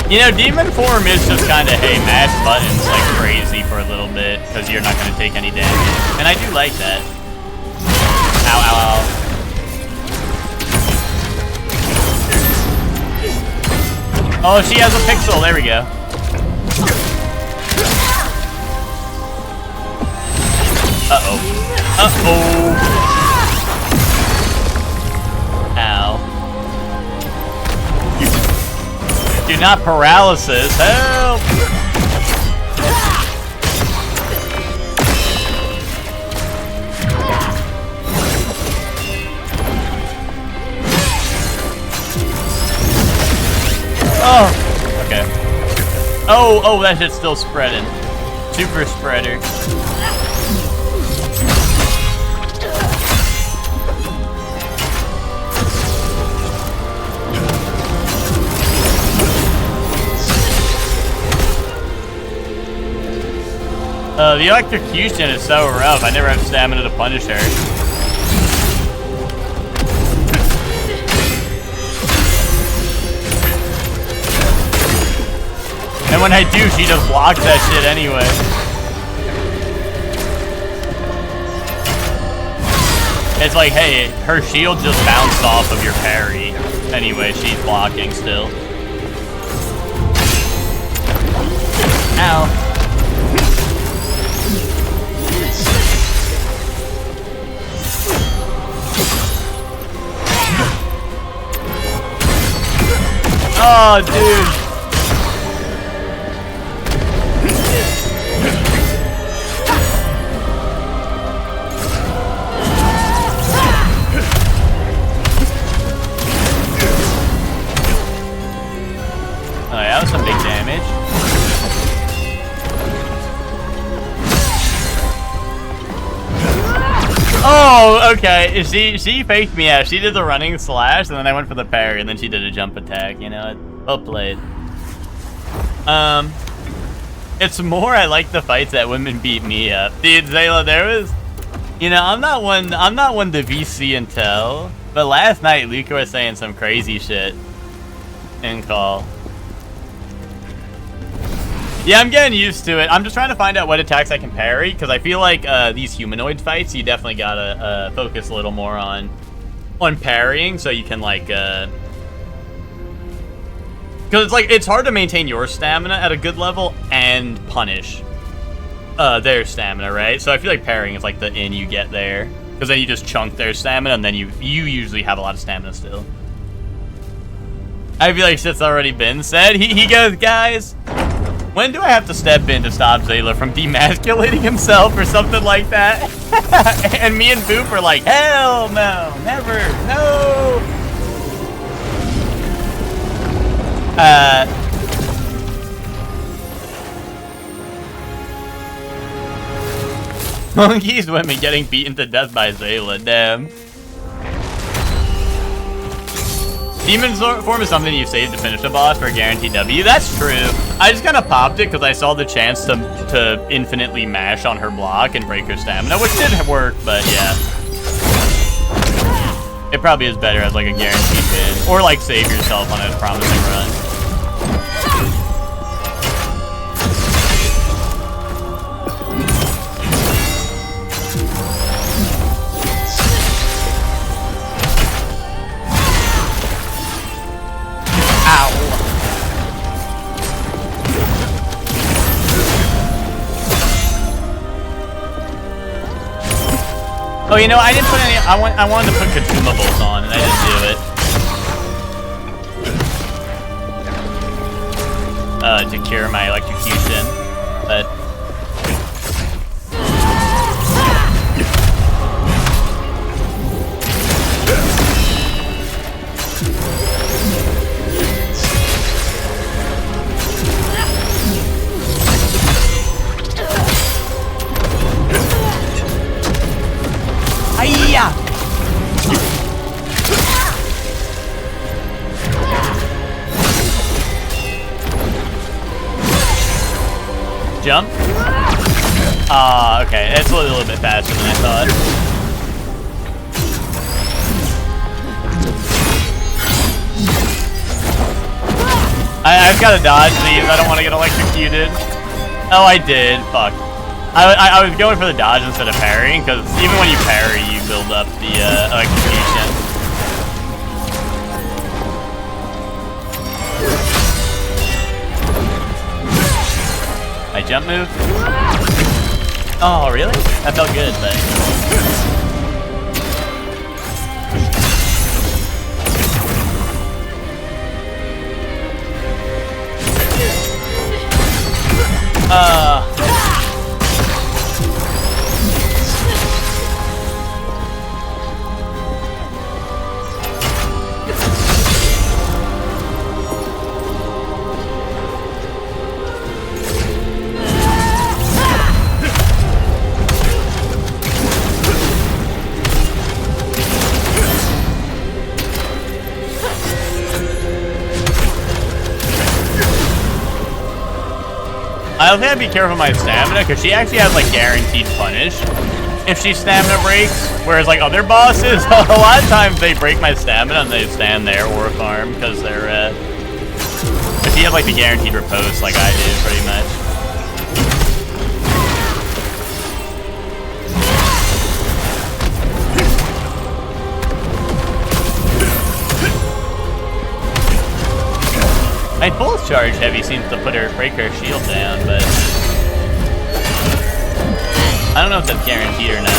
[SPEAKER 1] You know, demon form is just kind of, hey, mash buttons like crazy for a little bit, because you're not going to take any damage. And I do like that. Ow, ow, ow. Oh, she has a pixel. There we go. Uh-oh. Uh-oh. Ow. Dude, not paralysis. Help! Oh! Okay. Oh, that shit's still spreading. Super spreader. The electrocution is so rough. I never have stamina to punish her. And when I do, she just blocks that shit anyway. It's like, hey, her shield just bounced off of your parry. Anyway, she's blocking still. Ow. Oh, dude. Okay, she faked me out. She did the running slash, and then I went for the parry, and then she did a jump attack. You know, well played. It's more I like the fights that women beat me up. Dude, Zayla, there was, you know, I'm not one to VC and tell, but last night Luca was saying some crazy shit in call. Yeah, I'm getting used to it. I'm just trying to find out what attacks I can parry, because I feel like these humanoid fights, you definitely gotta focus a little more on parrying, so you can like, because it's hard to maintain your stamina at a good level and punish their stamina, right? So I feel like parrying is like the in you get there, because then you just chunk their stamina, and then you usually have a lot of stamina still. I feel like shit's already been said. He goes, guys, when do I have to step in to stop Zayla from demasculating himself or something like that? And me and Boop are like, hell no, never, no. Monkey's women getting beaten to death by Zayla, damn. Demon form is something you save to finish a boss for a guaranteed W. That's true. I just kind of popped it because I saw the chance to infinitely mash on her block and break her stamina, which did work, but yeah. It probably is better as like a guaranteed win. Or like save yourself on a promising run. Oh, you know, I didn't put any. I wanted to put consumables on, and I didn't do it. To cure my electrocution, but. Jump? Okay, it's a little bit faster than I thought. I've got to dodge these, I don't want to get electrocuted. Oh, I did, fuck. I was going for the dodge instead of parrying, because even when you parry, you build up the electrocution. My jump move? Oh, really? That felt good, but... I don't think I'd be careful with my stamina, because she actually has, like, guaranteed punish if she stamina breaks. Whereas, like, other bosses, a lot of times they break my stamina and they stand there or farm, because they're, if you have, like, the guaranteed repose, like I do, pretty much. My full charge heavy seems to break her shield down, but I don't know if that's guaranteed or not.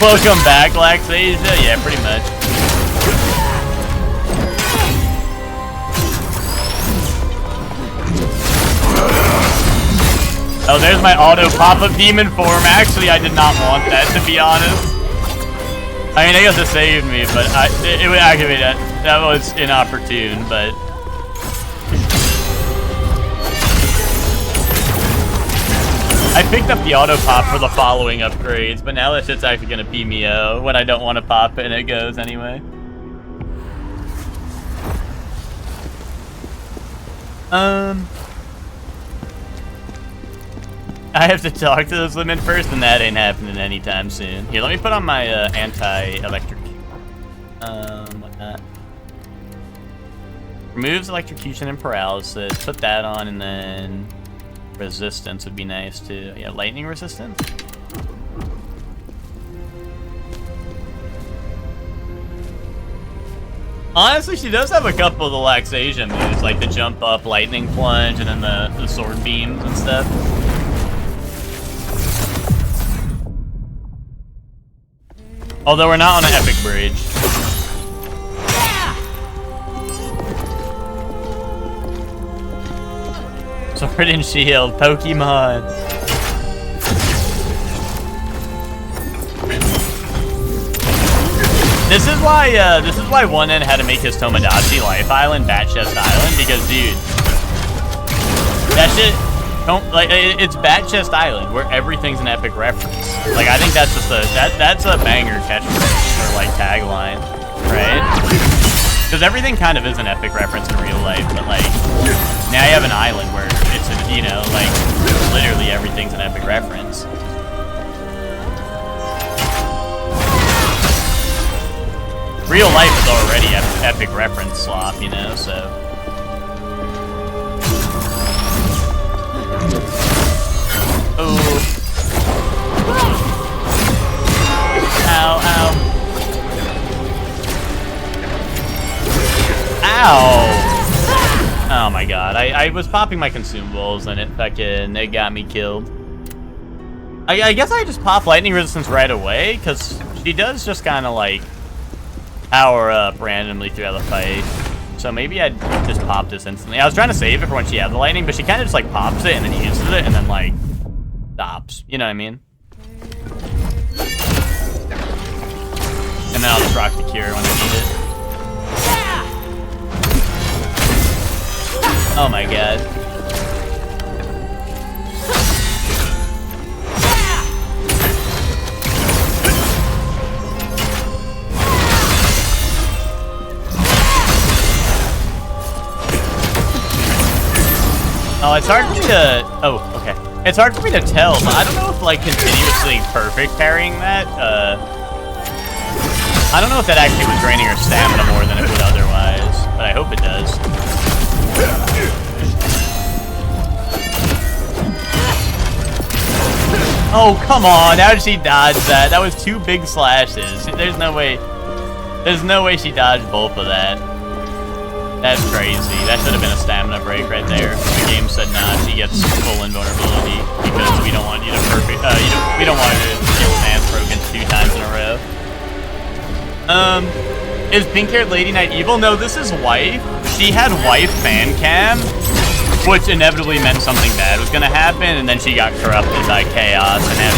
[SPEAKER 1] Welcome back, Laxasia. Yeah, pretty much. Oh, there's my auto pop-up demon form. Actually, I did not want that, to be honest. I mean, I guess it saved me, but it would activate that. That was inopportune, but... I picked up the auto pop for the following upgrades, but now that shit's actually gonna PMO when I don't want to pop it and it goes anyway. I have to talk to this woman first, and that ain't happening anytime soon. Here, let me put on my anti-electric. Whatnot. Removes electrocution and paralysis. Put that on, and then resistance would be nice too. Yeah, lightning resistance. Honestly, she does have a couple of the laxation moves, like the jump up, lightning plunge, and then the sword beams and stuff. Although we're not on an epic bridge. Sword and shield, Pokemon. This is why one end had to make his Tomodachi Life Island Bat Chest Island, because dude, that shit it's Bat Chest Island where everything's an epic reference. Like I think that's just that's a banger catchphrase or like tagline, right? Because everything kind of is an epic reference in real life, but like now you have an island where it's you know, like literally everything's an epic reference. Real life is already epic reference slop, you know, so. Oh. Ow, ow. Ow! Oh my god, I was popping my consumables and it got me killed. I guess I just pop lightning resistance right away, because she does just kind of like power up randomly throughout the fight. So maybe I'd just pop this instantly. I was trying to save it for when she had the lightning, but she kind of just like pops it and then uses it and then like stops. You know what I mean? And then I'll just rock the cure when I need it. Oh my god. Oh, it's hard for me to... Oh, okay. It's hard for me to tell, but I don't know if, like, continuously perfect parrying that, I don't know if that actually was draining her stamina more than it would otherwise, but I hope it does. Oh, come on! How did she dodge that? That was 2 big slashes. There's no way she dodged both of that. That's crazy. That should have been a stamina break right there. The game said nah, she gets full invulnerability because we don't want you to we don't want her to get stance broken 2 times in a row. Is pink-haired Lady Knight evil? No, this is wife. She had wife fan cam, which inevitably meant something bad was gonna happen, and then she got corrupted by chaos, and now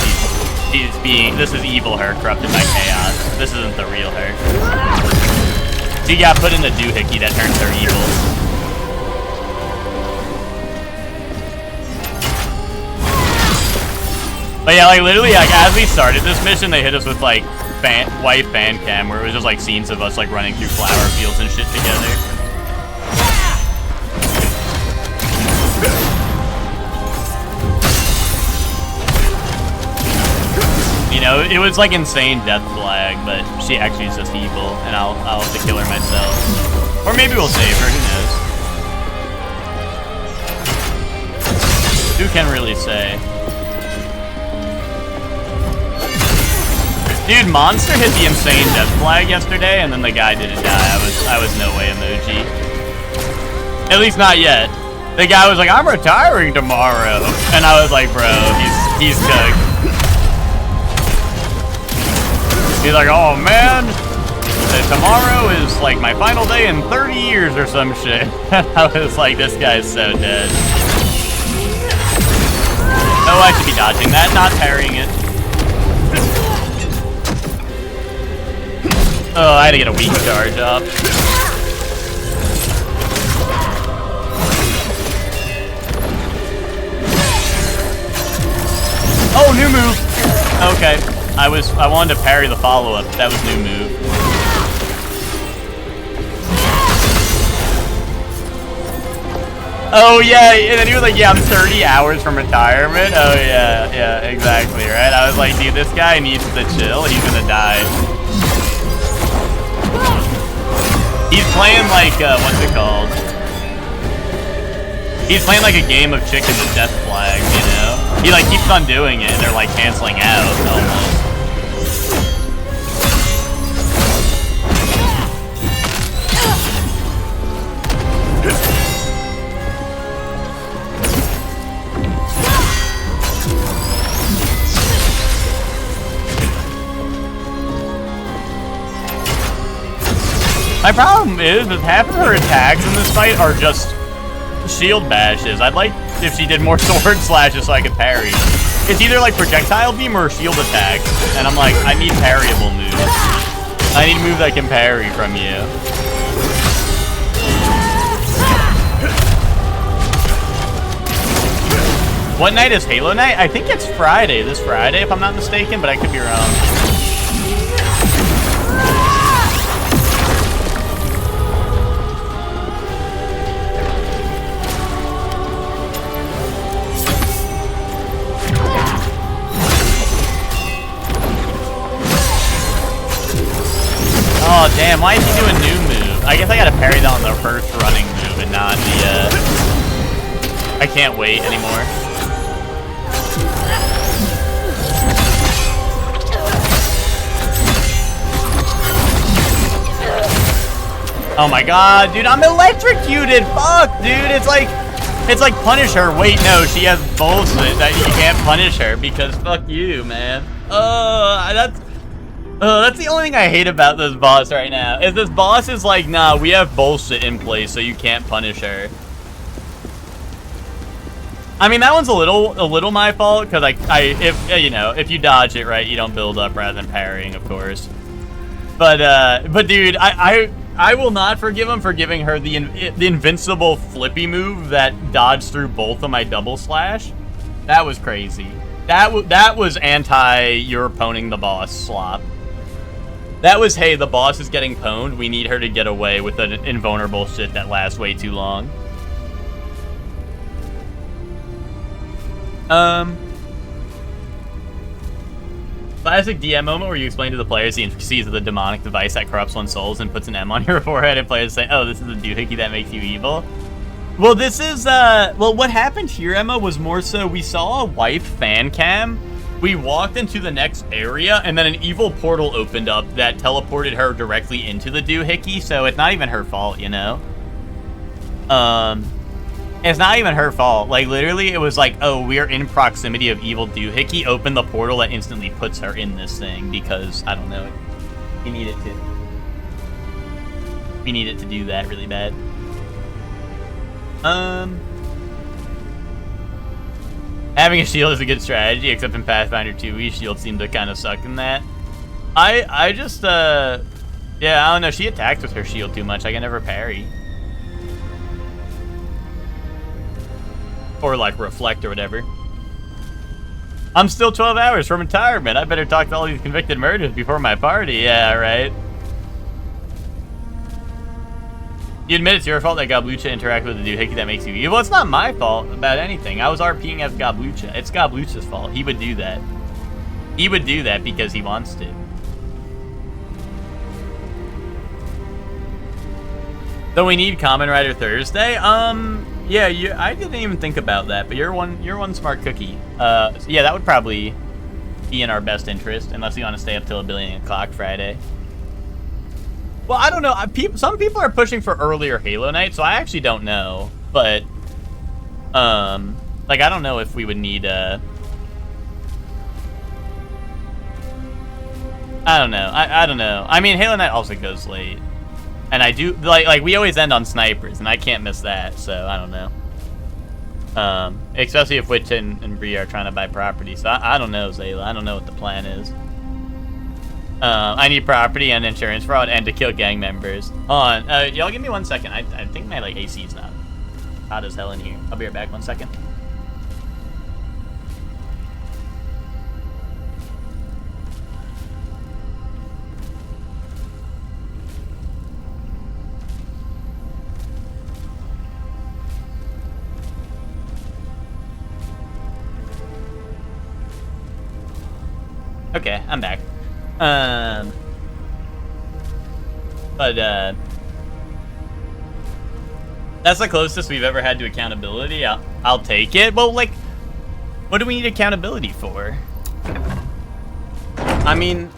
[SPEAKER 1] this is evil her corrupted by chaos. This isn't the real her. She got put in the doohickey that turns her evil. But yeah, like literally, like as we started this mission, they hit us with like white fan cam, where it was just like scenes of us like running through flower fields and shit together. You know, it was like insane death flag, but she actually is just evil, and I'll have to kill her myself. Or maybe we'll save her, who knows? Who can really say? Dude, Monster hit the insane death flag yesterday, and then the guy didn't die. I was no way emoji. At least not yet. The guy was like, I'm retiring tomorrow. And I was like, bro, he's cooked. He's like, oh man, tomorrow is like my final day in 30 years or some shit. I was like, this guy's so dead. Oh, I should be dodging that, not parrying it. Oh, I had to get a weak charge up. move. Okay. I wanted to parry the follow-up. That was new move. Oh yeah, and then he was like, yeah, I'm 30 hours from retirement. Oh yeah, exactly, right? I was like, dude, this guy needs to chill. He's gonna die. He's playing like, what's it called? He's playing like a game of chicken with death flags, you know? He like keeps on doing it and they're like canceling out almost. My problem is half of her attacks in this fight are just shield bashes. I'd like if she did more sword slashes so I could parry. It's either like projectile beam or shield attack, and I'm like, I need parryable moves. I need moves I can parry from you. What night is Halo night? I think it's Friday, this Friday, if I'm not mistaken, but I could be wrong. Oh damn, why is he doing new move? I guess I gotta parry that on the first running move and not the, I can't wait anymore. Oh my god, dude, I'm electrocuted! Fuck, dude, it's like punish her. Wait, no, she has bullshit that you can't punish her because fuck you, man. That's the only thing I hate about this boss right now. Is this boss is like, nah, we have bullshit in place, so you can't punish her. I mean, that one's a little my fault because if you dodge it right, you don't build up rather than parrying, of course. But dude, I will not forgive him for giving her the invincible flippy move that dodged through both of my double slash. That was crazy. That was anti-you're pwning the boss slop. That was, hey, the boss is getting pwned. We need her to get away with an invulnerable shit that lasts way too long. Classic DM moment where you explain to the players the intricacies of the demonic device that corrupts one's souls and puts an M on your forehead, and players say, oh, this is the doohickey that makes you evil. Well, this is, well, what happened here, Emma, was more so we saw a wife fan cam. We walked into the next area, and then an evil portal opened up that teleported her directly into the doohickey, so it's not even her fault, you know? It's not even her fault. Like, literally, it was like, oh, we are in proximity of evil doohickey. Open the portal that instantly puts her in this thing because, I don't know, we need it to do that really bad. Having a shield is a good strategy, except in Pathfinder 2e, shields seem to kind of suck in that. I just, yeah, I don't know, she attacks with her shield too much. I can never parry. Or, like, reflect or whatever. I'm still 12 hours from retirement. I better talk to all these convicted murderers before my party. Yeah, right. You admit it's your fault that Gablucha interacted with the doohickey that makes you evil. It's not my fault about anything. I was RPing as Gablucha. It's Gablucha's fault. He would do that. He would do that because he wants to. So we need Kamen Rider Thursday? Yeah, I didn't even think about that, but you're one smart cookie. Yeah, that would probably be in our best interest, unless you want to stay up till 1 billion o'clock Friday. Well, I don't know. Some people are pushing for earlier Halo night, so I actually don't know. But, like, I don't know if we would need, I don't know. I don't know. I mean, Halo night also goes late. And I do, like we always end on snipers, and I can't miss that, so I don't know. Especially if Witch and Bree are trying to buy property, so I don't know, Zayla. I don't know what the plan is. I need property and insurance fraud and to kill gang members. Hold on, y'all give me 1 second. I think my, like, AC is not hot as hell in here. I'll be right back, 1 second. Okay, I'm back. But that's the closest we've ever had to accountability. I'll take it. Well, like, what do we need accountability for? I mean,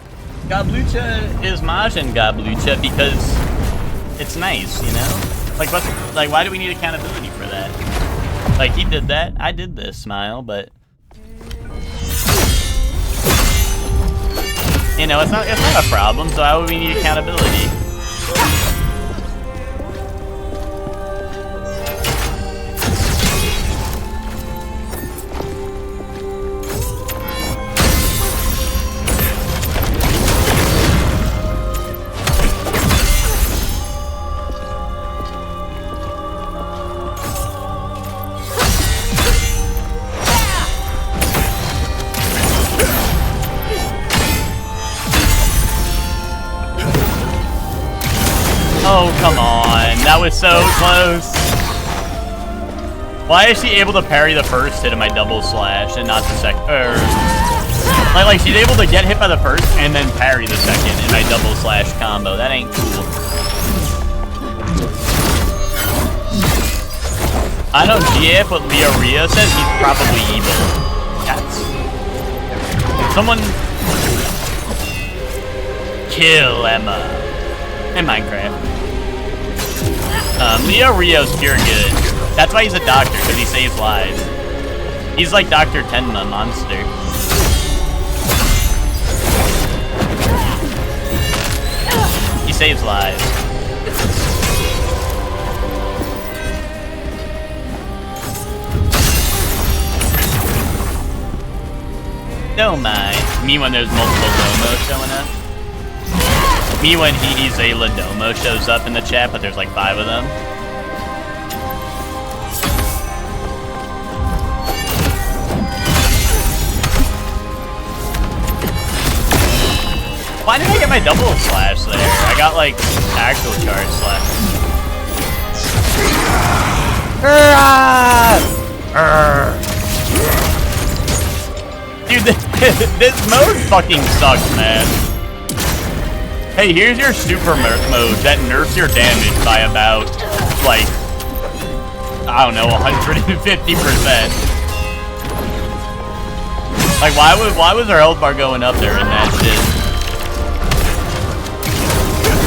[SPEAKER 1] Gablucha is Majin Gablucha because it's nice, you know? Like, why do we need accountability for that? Like, he did that, I did this, smile, but... You know, it's not a problem, so why would we need accountability? Oh, come on. That was so close. Why is she able to parry the first hit of my double slash and not the second? Like she's able to get hit by the first and then parry the second in my double slash combo. That ain't cool. I know GF what Leo Rio says. He's probably evil. That's... Someone... Kill Emma. In Minecraft. Leo Rio's pure good. That's why he's a doctor, because he saves lives. He's like Dr. Tenma, monster. He saves lives. Don't mind. Me when there's multiple Domos showing up. Me when Edie's Ayla Domo shows up in the chat, but there's like 5 of them. Why did I get my double slash there? I got like actual charge slash. Dude, this mode fucking sucks, man. Hey, here's your super mode that nerfs your damage by about, like, I don't know, 150%. Like, why was our health bar going up there in that shit?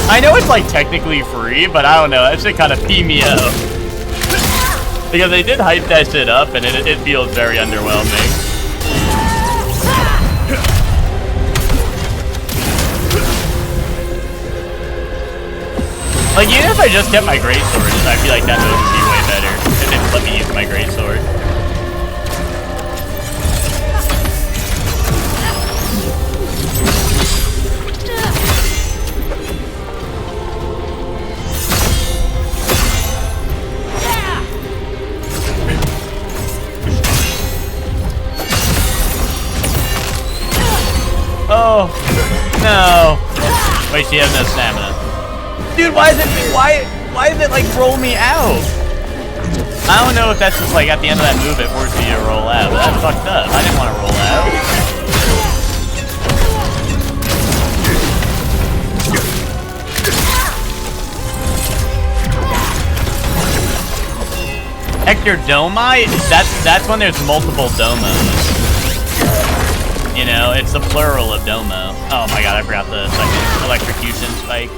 [SPEAKER 1] I know it's, like, technically free, but I don't know, that shit kind of pee me out. Because they did hype that shit up, and it feels very underwhelming. Like, even if I just kept my greatsword, I feel like that move would be way better if it let me use my greatsword. Oh, no. Wait, she has no stamina. Dude, why does it like roll me out? I don't know if that's just like at the end of that move it forced me to roll out, but that's fucked up. I didn't want to roll out. Hector Domai? That's when there's multiple domos. You know, it's the plural of domo. Oh my god, I forgot the second electrocution spike.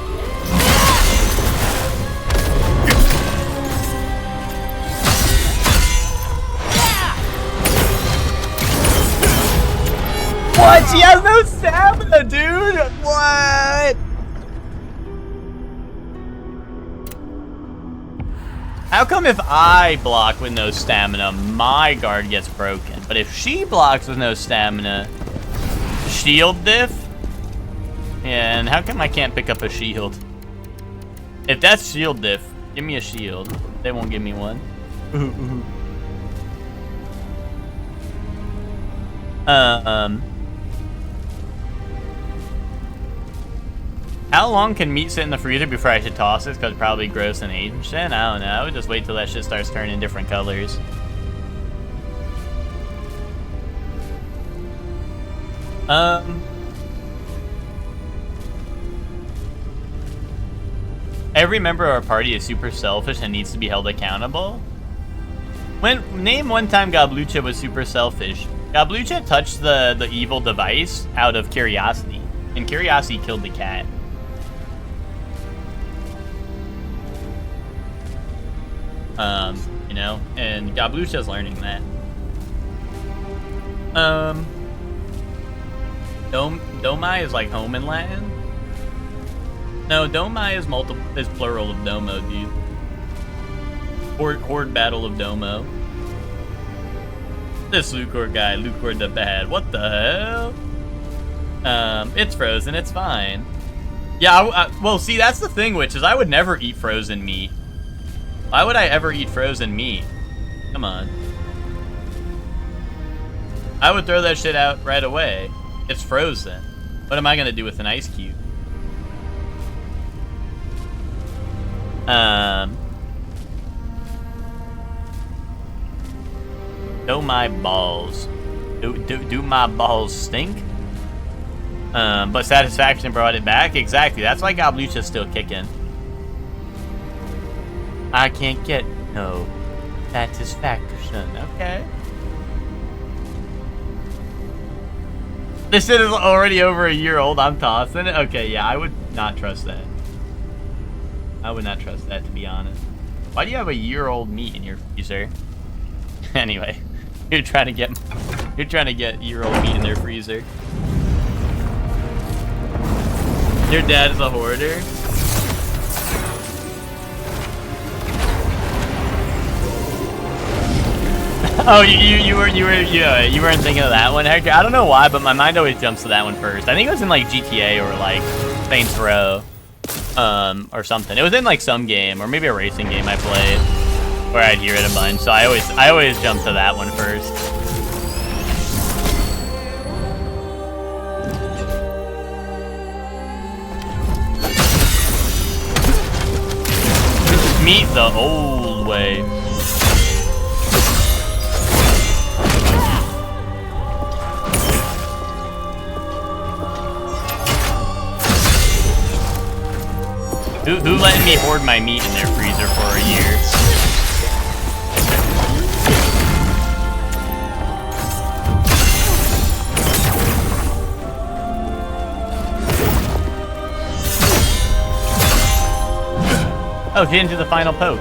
[SPEAKER 1] What? She has no stamina, dude! What? How come if I block with no stamina, my guard gets broken? But if she blocks with no stamina, shield diff? Yeah, and how come I can't pick up a shield? If that's shield diff, give me a shield. They won't give me one. How long can meat sit in the freezer before I should toss it? Because it's probably gross and ancient. I don't know. I would just wait till that shit starts turning different colors. Every member of our party is super selfish and needs to be held accountable. Name one time Gablucha was super selfish. Gablucha touched the evil device out of curiosity, and curiosity killed the cat. You know, and Gablucha's learning that. Domai is like home in Latin. No, Domai is plural of Domo, dude. Horde Battle of Domo. This Lucor guy, Lucor the bad. What the hell? It's frozen. It's fine. Yeah. Well, see, that's the thing, which is I would never eat frozen meat. Why would I ever eat frozen meat? Come on. I would throw that shit out right away. It's frozen. What am I gonna do with an ice cube? Do my balls. Do my balls stink? But satisfaction brought it back. Exactly. That's why Gablucha's still kicking. I can't get no satisfaction. Okay. This shit is already over a year old. I'm tossing it. Okay, yeah, I would not trust that. I would not trust that, to be honest. Why do you have a year-old meat in your freezer? Anyway, you're trying to get year-old meat in their freezer. Your dad is a hoarder. Oh, you weren't thinking of that one, Hector? I don't know why, but my mind always jumps to that one first. I think it was in like GTA or like Saints Row, or something. It was in like some game or maybe a racing game I played where I'd hear it a bunch. So I always jump to that one first. Meet the old way. Who let me hoard my meat in their freezer for a year? Oh, she didn't do the final poke.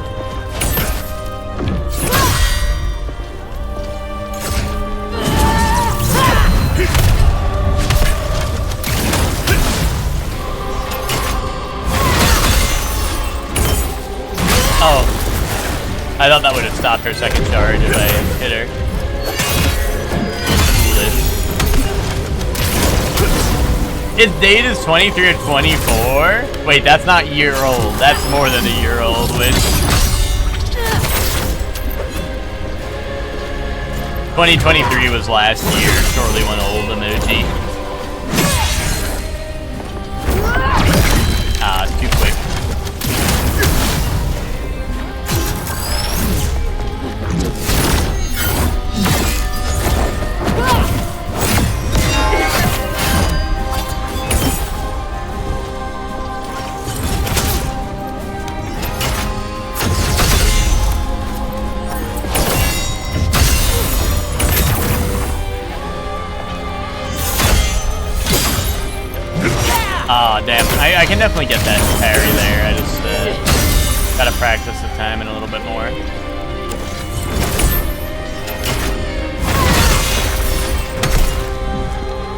[SPEAKER 1] Oh, I thought that would have stopped her second charge if I hit her. His date is 23 or 24? Wait, that's not year old. That's more than a year old, which... 2023 was last year. Shortly went old emoji. Ah, it's too quick. Aw, damn. I can definitely get that parry there. I just gotta practice the timing a little bit more.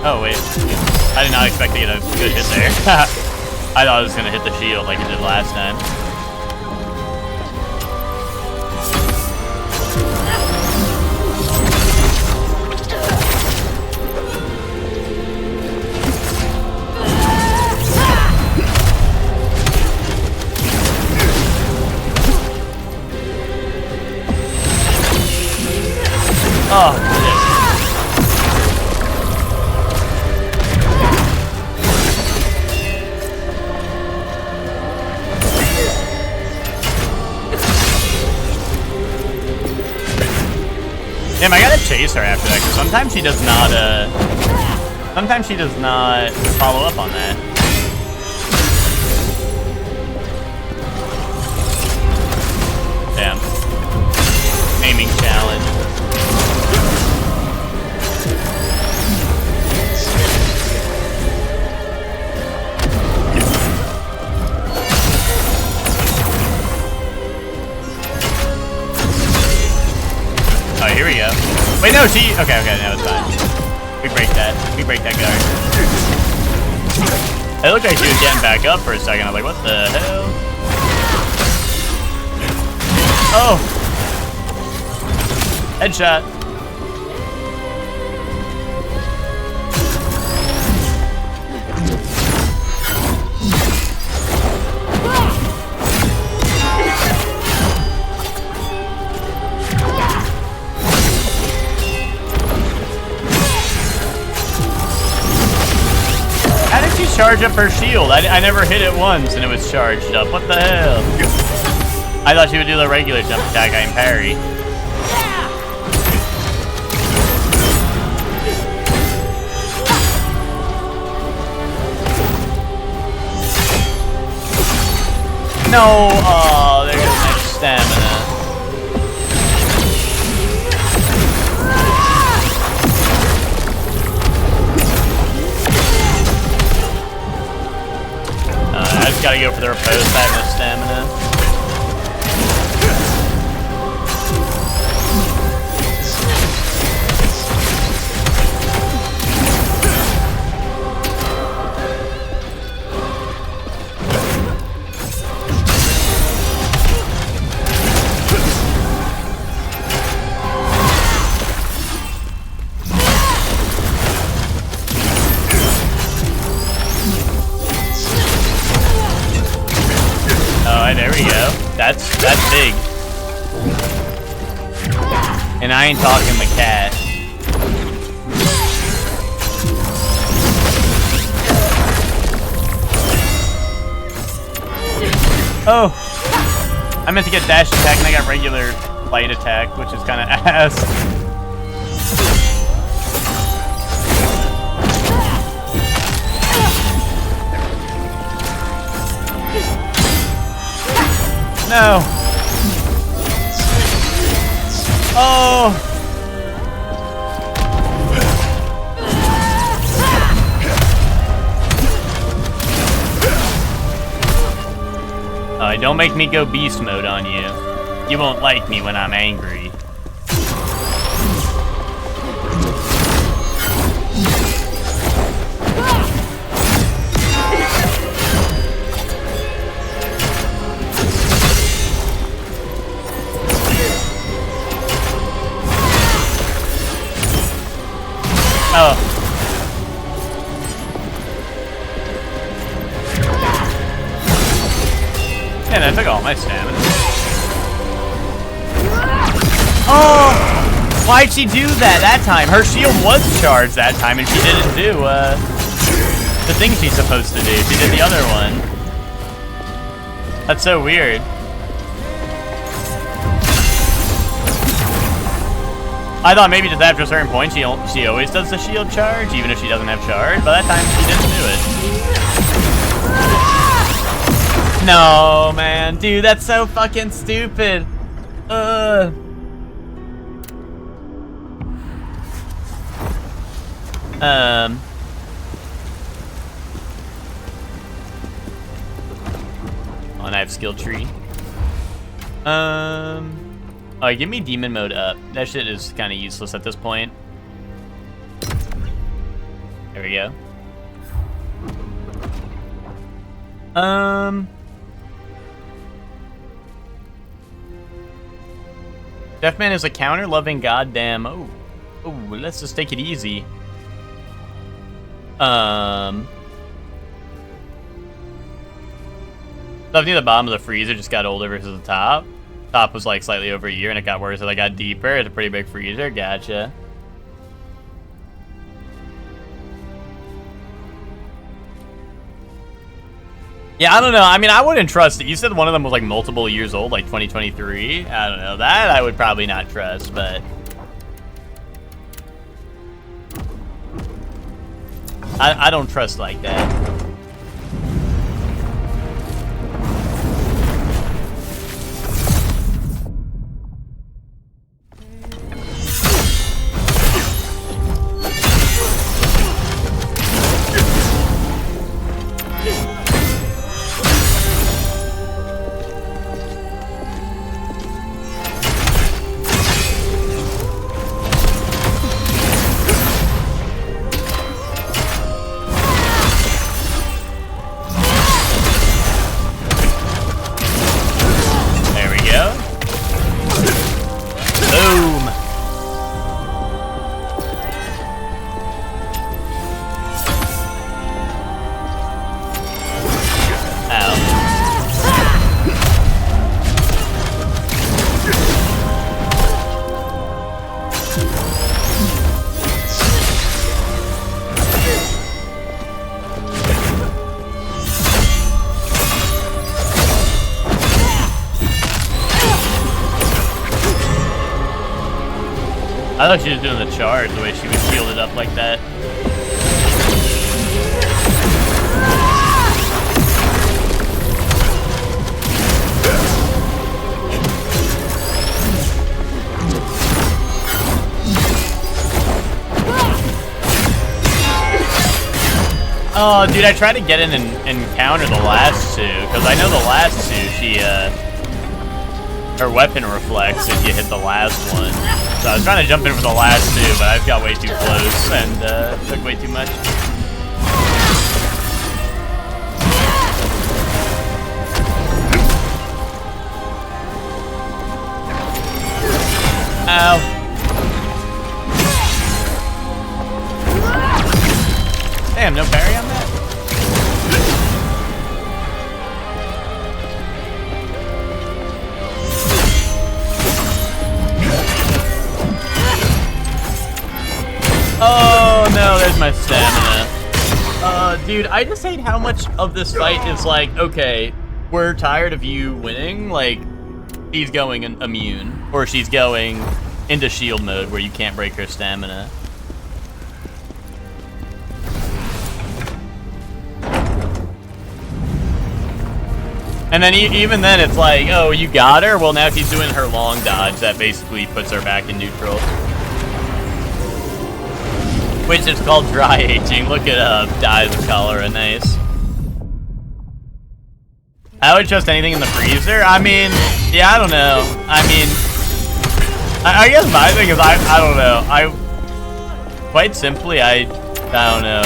[SPEAKER 1] Oh, wait. I did not expect to get a good hit there. I thought I was gonna hit the shield like it did last time. Oh, shit. Damn, I gotta chase her after that, because sometimes she does not, follow up on that. here we go. Wait, no, she... Okay, no, it's fine. We break that. We break that guard. It looked like she was getting back up for a second. I was like, what the hell? Oh! Headshot. How did she charge up her shield? I never hit it once and it was charged up. What the hell? I thought she would do the regular jump attack and parry. No! Oh, there goes my stamina. I just gotta go for the repose. I have no stamina. There we go. That's big. And I ain't talking the cat. Oh! I meant to get dash attack and I got regular light attack, which is kind of ass. No. Oh. Don't make me go beast mode on you. You won't like me when I'm angry. Oh. Yeah, that took all my stamina. Oh! Why'd she do that time? Her shield was charged that time and she didn't do the thing she's supposed to do. She did the other one. That's so weird. I thought maybe just after a certain point she always does the shield charge, even if she doesn't have charge, but that time she didn't do it. No, man. Dude, that's so fucking stupid. And I have skill tree. Oh, give me demon mode up. That shit is kind of useless at this point. There we go. Deathman is a counter-loving goddamn. Oh, let's just take it easy. Stuff near the bottom of the freezer just got older versus the top. Top was like slightly over a year and it got worse as I got deeper. It's a pretty big freezer. Gotcha. Yeah, I don't know. I mean, I wouldn't trust it. You said one of them was like multiple years old, like 2023. I don't know. That I would probably not trust, but I don't trust like that. I thought she was doing the charge, the way she would shield it up like that. Oh, dude, I tried to get in and counter the last two, because I know the last two, her weapon reflects if you hit the last one. So I was trying to jump in for the last two, but I just got way too close and took way too much. Ow. Damn, no parry on that? Oh no, there's my stamina. Dude, I just hate how much of this fight is like, okay, we're tired of you winning, like, she's going immune, or she's going into shield mode where you can't break her stamina. And then even then, it's like, oh, you got her? Well, now she's doing her long dodge. That basically puts her back in neutral. Which is called dry aging. Look it up. Dyes of cholera. Nice. I would trust anything in the freezer? I mean, yeah, I don't know. I mean, I guess my thing is, I don't know. Quite simply, I don't know.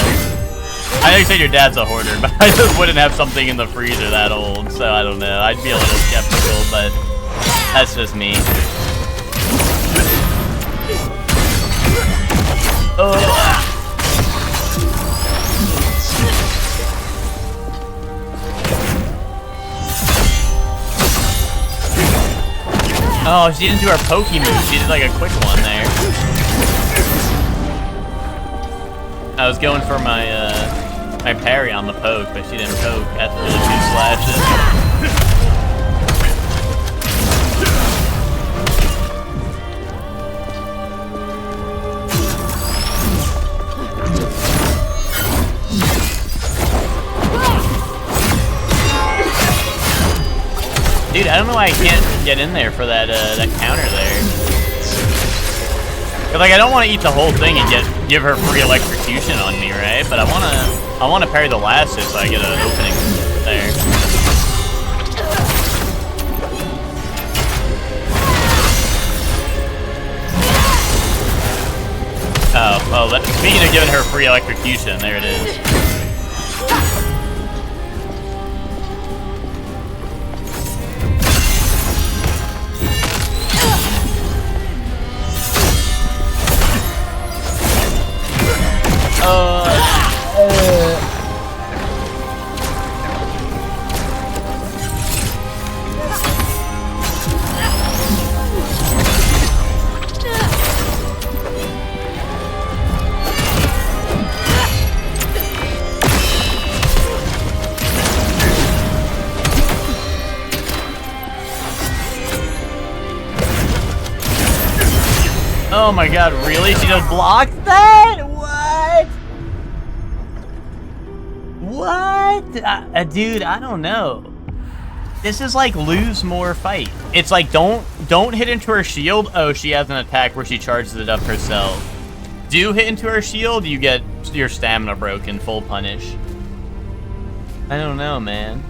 [SPEAKER 1] I know you said your dad's a hoarder, but I just wouldn't have something in the freezer that old, so I don't know. I'd be a little skeptical, but that's just me. Oh, she didn't do her pokey move. She did like a quick one there. I was going for my my parry on the poke, but she didn't poke after the 2 slashes. Dude, I don't know why I can't get in there for that that counter there. Cause like I don't want to eat the whole thing and give her free electrocution on me, right? But I wanna parry the last hit so I get an opening there. Oh, well, speaking of giving her free electrocution, there it is. Oh my god, really? She just blocked that? What? What? Dude, I don't know. This is like lose more fight. It's like don't hit into her shield. Oh, she has an attack where she charges it up herself. Do hit into her shield, you get your stamina broken, full punish. I don't know, man.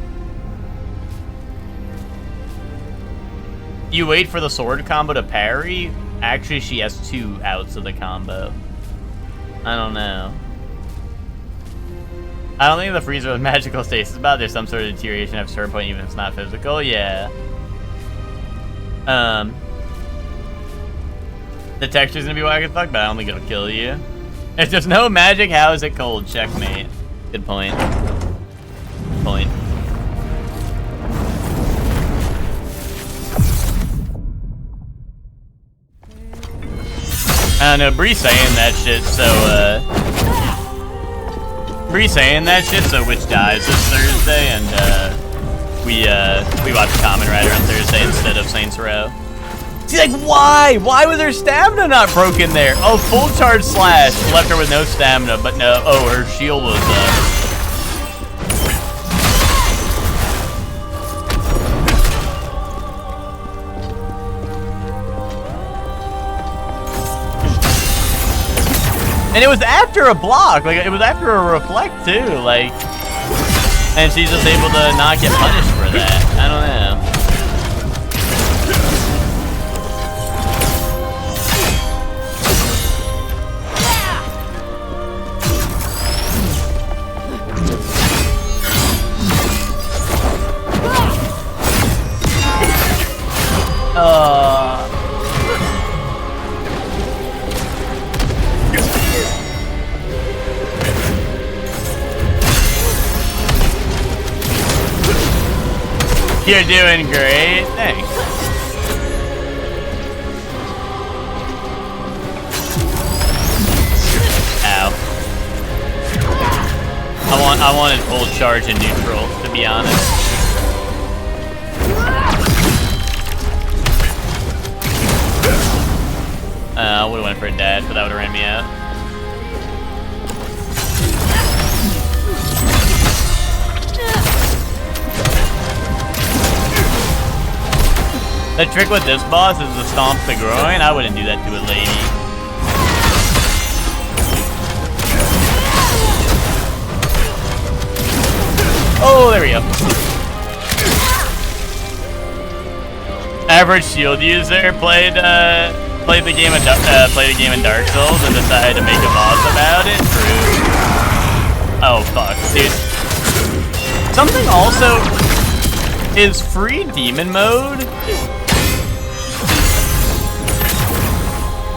[SPEAKER 1] You wait for the sword combo to parry? Actually, she has 2 outs of the combo. I don't know. I don't think the freezer was magical stasis about. There's some sort of deterioration at a certain point, even if it's not physical. Yeah. The texture's gonna be whack as fuck, but I don't think it'll kill you. If there's no magic, how is it cold? Checkmate. Good point. Good point. I don't know, Bree saying that shit, so, Bree saying that shit, so Witch dies this Thursday, and, we watch Kamen Rider on Thursday instead of Saints Row. See, like, why? Why was her stamina not broken there? Oh, full charge slash left her with no stamina, but no. Oh, her shield was And it was after a block, like, it was after a reflect, too, like... And she's just able to not get punished for that. I don't know. You're doing great. Thanks. Ow. I wanted full charge and neutral, to be honest. I would've went for a dash, but that would've ran me out. The trick with this boss is to stomp the groin. I wouldn't do that to a lady. Oh, there we go. Average shield user played the game in Dark Souls and decided to make a boss about it. True. Oh fuck, dude. Something also is free demon mode.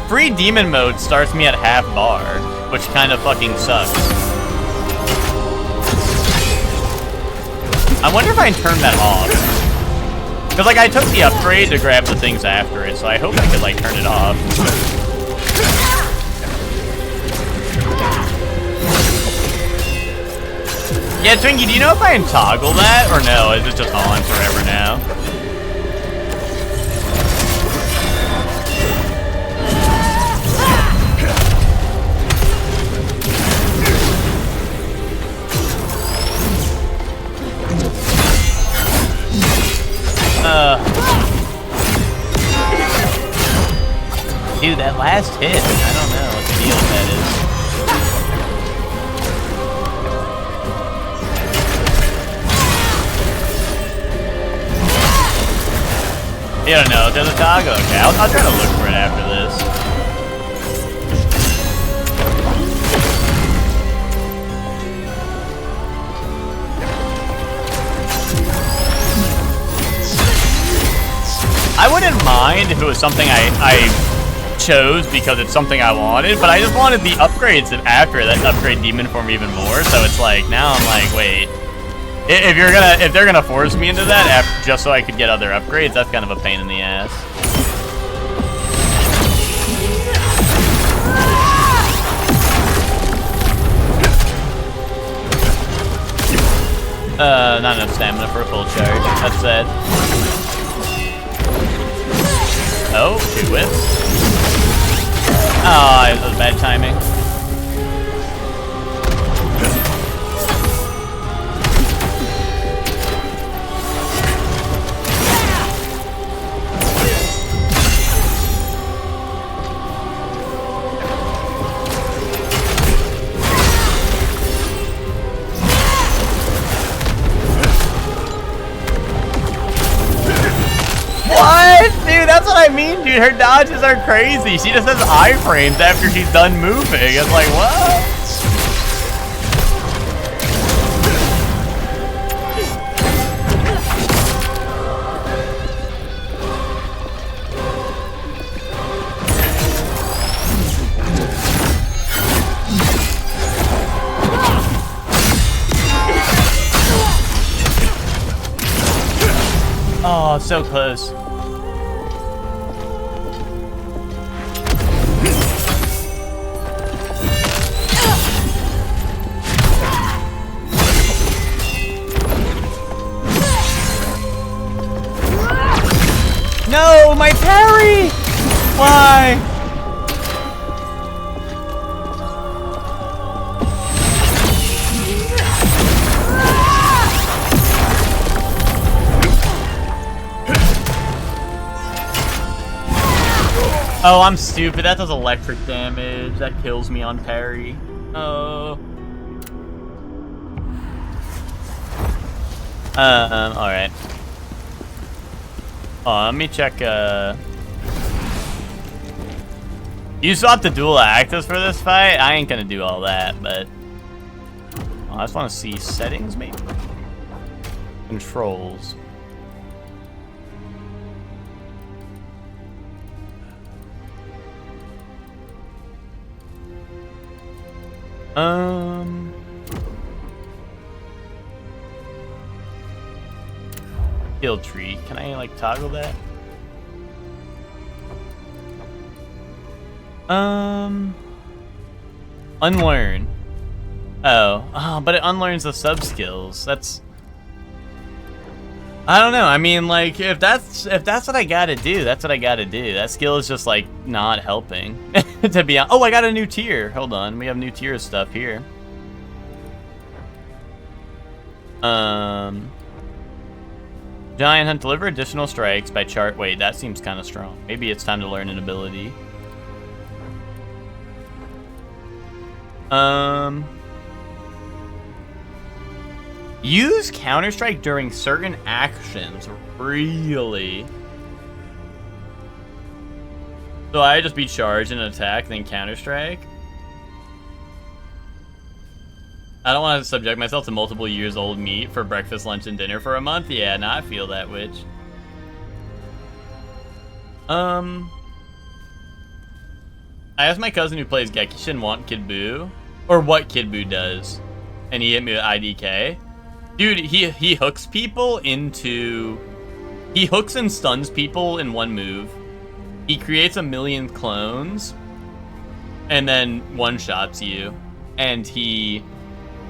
[SPEAKER 1] Free demon mode starts me at half bar, which kind of fucking sucks. I wonder if I can turn that off. Because, like, I took the upgrade to grab the things after it, so I hope I could, like, turn it off. Yeah, Twinkie, do you know if I can toggle that, or no? Is it just on forever now? Dude, that last hit, I don't know what the deal with that is. You don't know, there's a toggle. Okay, I'll try to look for it after this. I wouldn't mind if it was something I chose because it's something I wanted, but I just wanted the upgrades after that upgrade demon form even more. So it's like now I'm like, wait, if they're gonna force me into that after, just so I could get other upgrades, that's kind of a pain in the ass. Not enough stamina for a full charge. That's sad. Oh, 2 whips. Oh, that was bad timing. What? Dude, that's what I mean, dude. Her dodges are crazy. She just has iframes after she's done moving. It's like, what? Oh, so close. No, my parry! Oh, I'm stupid. That does electric damage. That kills me on parry. Oh. Alright. Oh, let me check, You swapped the dual actives for this fight? I ain't gonna do all that, but... I just want to see settings, maybe? Controls. Skill tree. Can I, like, toggle that? Unlearn. Oh, but it unlearns the sub-skills. That's... I don't know. I mean, like, if that's what I gotta do, that's what I gotta do. That skill is just, like, not helping. To be honest. Oh, I got a new tier. Hold on. We have new tier stuff here. Giant Hunt, deliver additional strikes by chart. Wait, that seems kind of strong. Maybe it's time to learn an ability. Use Counter-Strike during certain actions. Really? So I just be charged and attack, then Counter-Strike? I don't want to subject myself to multiple years old meat for breakfast, lunch, and dinner for a month. Yeah, nah, I feel that, witch. I asked my cousin who plays Gekishin want Kid Buu, or what Kid Buu does, and he hit me with IDK. Dude, he hooks people into... He hooks and stuns people in one move. He creates 1,000,000 clones, and then one-shots you. And he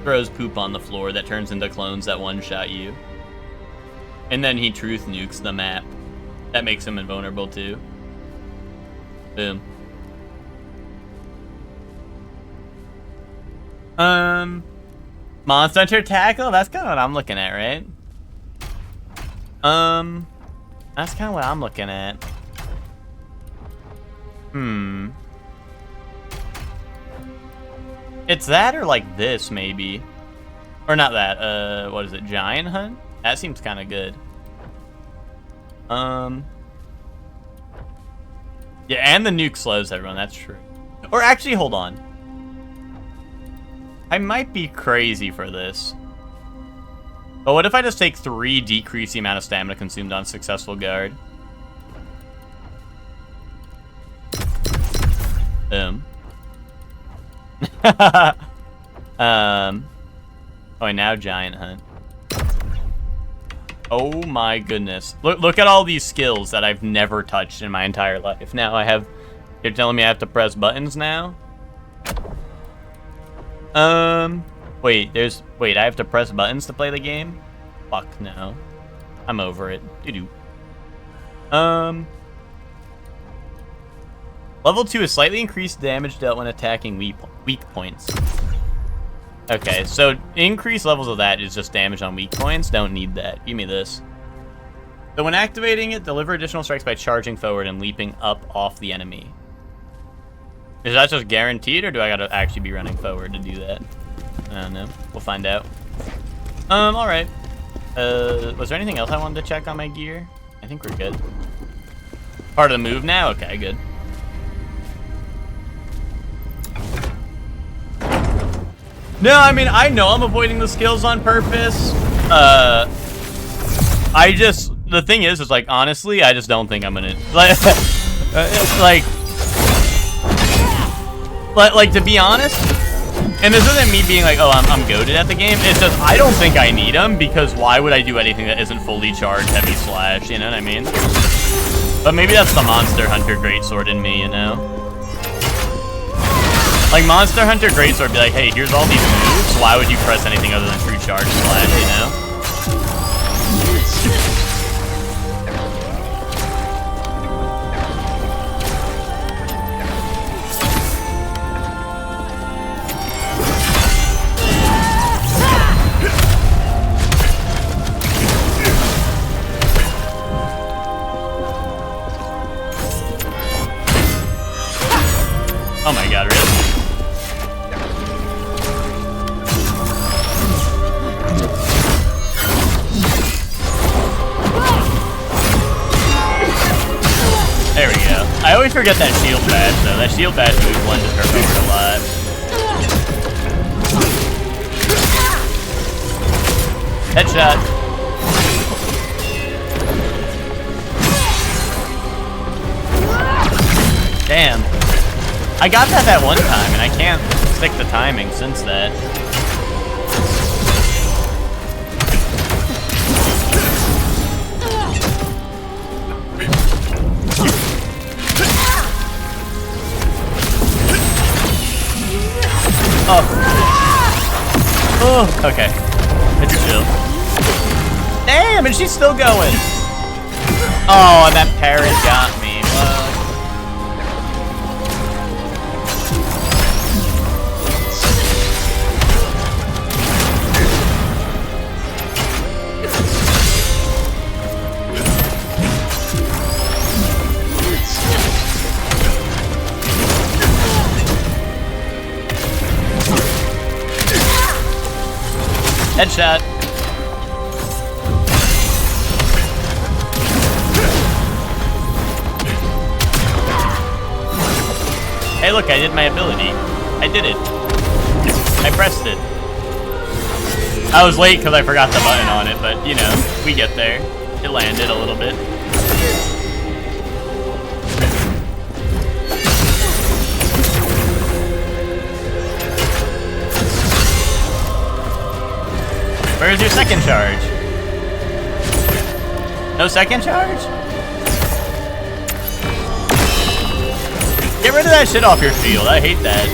[SPEAKER 1] throws poop on the floor that turns into clones that one-shot you. And then he truth nukes the map. That makes him invulnerable too. Boom. Monster Hunter Tackle? That's kind of what I'm looking at, right? That's kind of what I'm looking at. It's that or like this, maybe. Or not that, what is it, Giant Hunt? That seems kind of good. Yeah, and the nuke slows everyone, that's true. Or actually, hold on. I might be crazy for this. But what if I just take 3, decrease the amount of stamina consumed on successful guard? Oh, and now Giant Hunt. Oh my goodness. Look at all these skills that I've never touched in my entire life. Now I have... You're telling me I have to press buttons now? Wait, I have to press buttons to play the game? Fuck no. I'm over it. Doo-doo. Level 2 is slightly increased damage dealt when attacking weak points. Okay, so increased levels of that is just damage on weak points. Don't need that. Give me this. So when activating it, deliver additional strikes by charging forward and leaping up off the enemy. Is that just guaranteed, or do I gotta actually be running forward to do that? I don't know. We'll find out. Alright. Was there anything else I wanted to check on my gear? I think we're good. Part of the move now? Okay, good. No, I mean, I know I'm avoiding the skills on purpose. The thing is like, honestly, I just don't think I'm gonna, like, to be honest, and this isn't me being like, oh, I'm goated at the game, it's just, I don't think I need them, because why would I do anything that isn't fully charged heavy slash, you know what I mean? But maybe that's the Monster Hunter Greatsword in me, you know? Like, Monster Hunter Greatsword be like, hey, here's all these moves, why would you press anything other than true charge slash, you know? Oh my god, really? There we go. I always forget that shield bash though. That shield bash move blended her over a lot. Headshot. Damn. I got that one time and I can't stick the timing since that. Oh. Oh, okay. It's chill. Damn, and she's still going. Oh, and that parry got me. Fuck. Headshot. Hey look, I did my ability. I did it. I pressed it. I was late because I forgot the button on it, but you know, we get there. It landed a little bit. Where's your second charge? No second charge? Get rid of that shit off your shield. I hate that.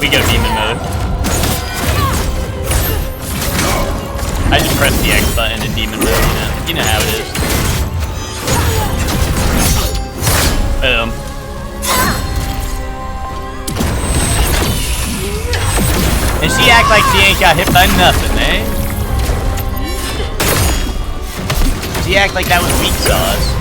[SPEAKER 1] We go demon mode. I just press the X button in demon mode, you know how it is. Boom. And she act like she ain't got hit by nothing, eh? She act like that was weak sauce.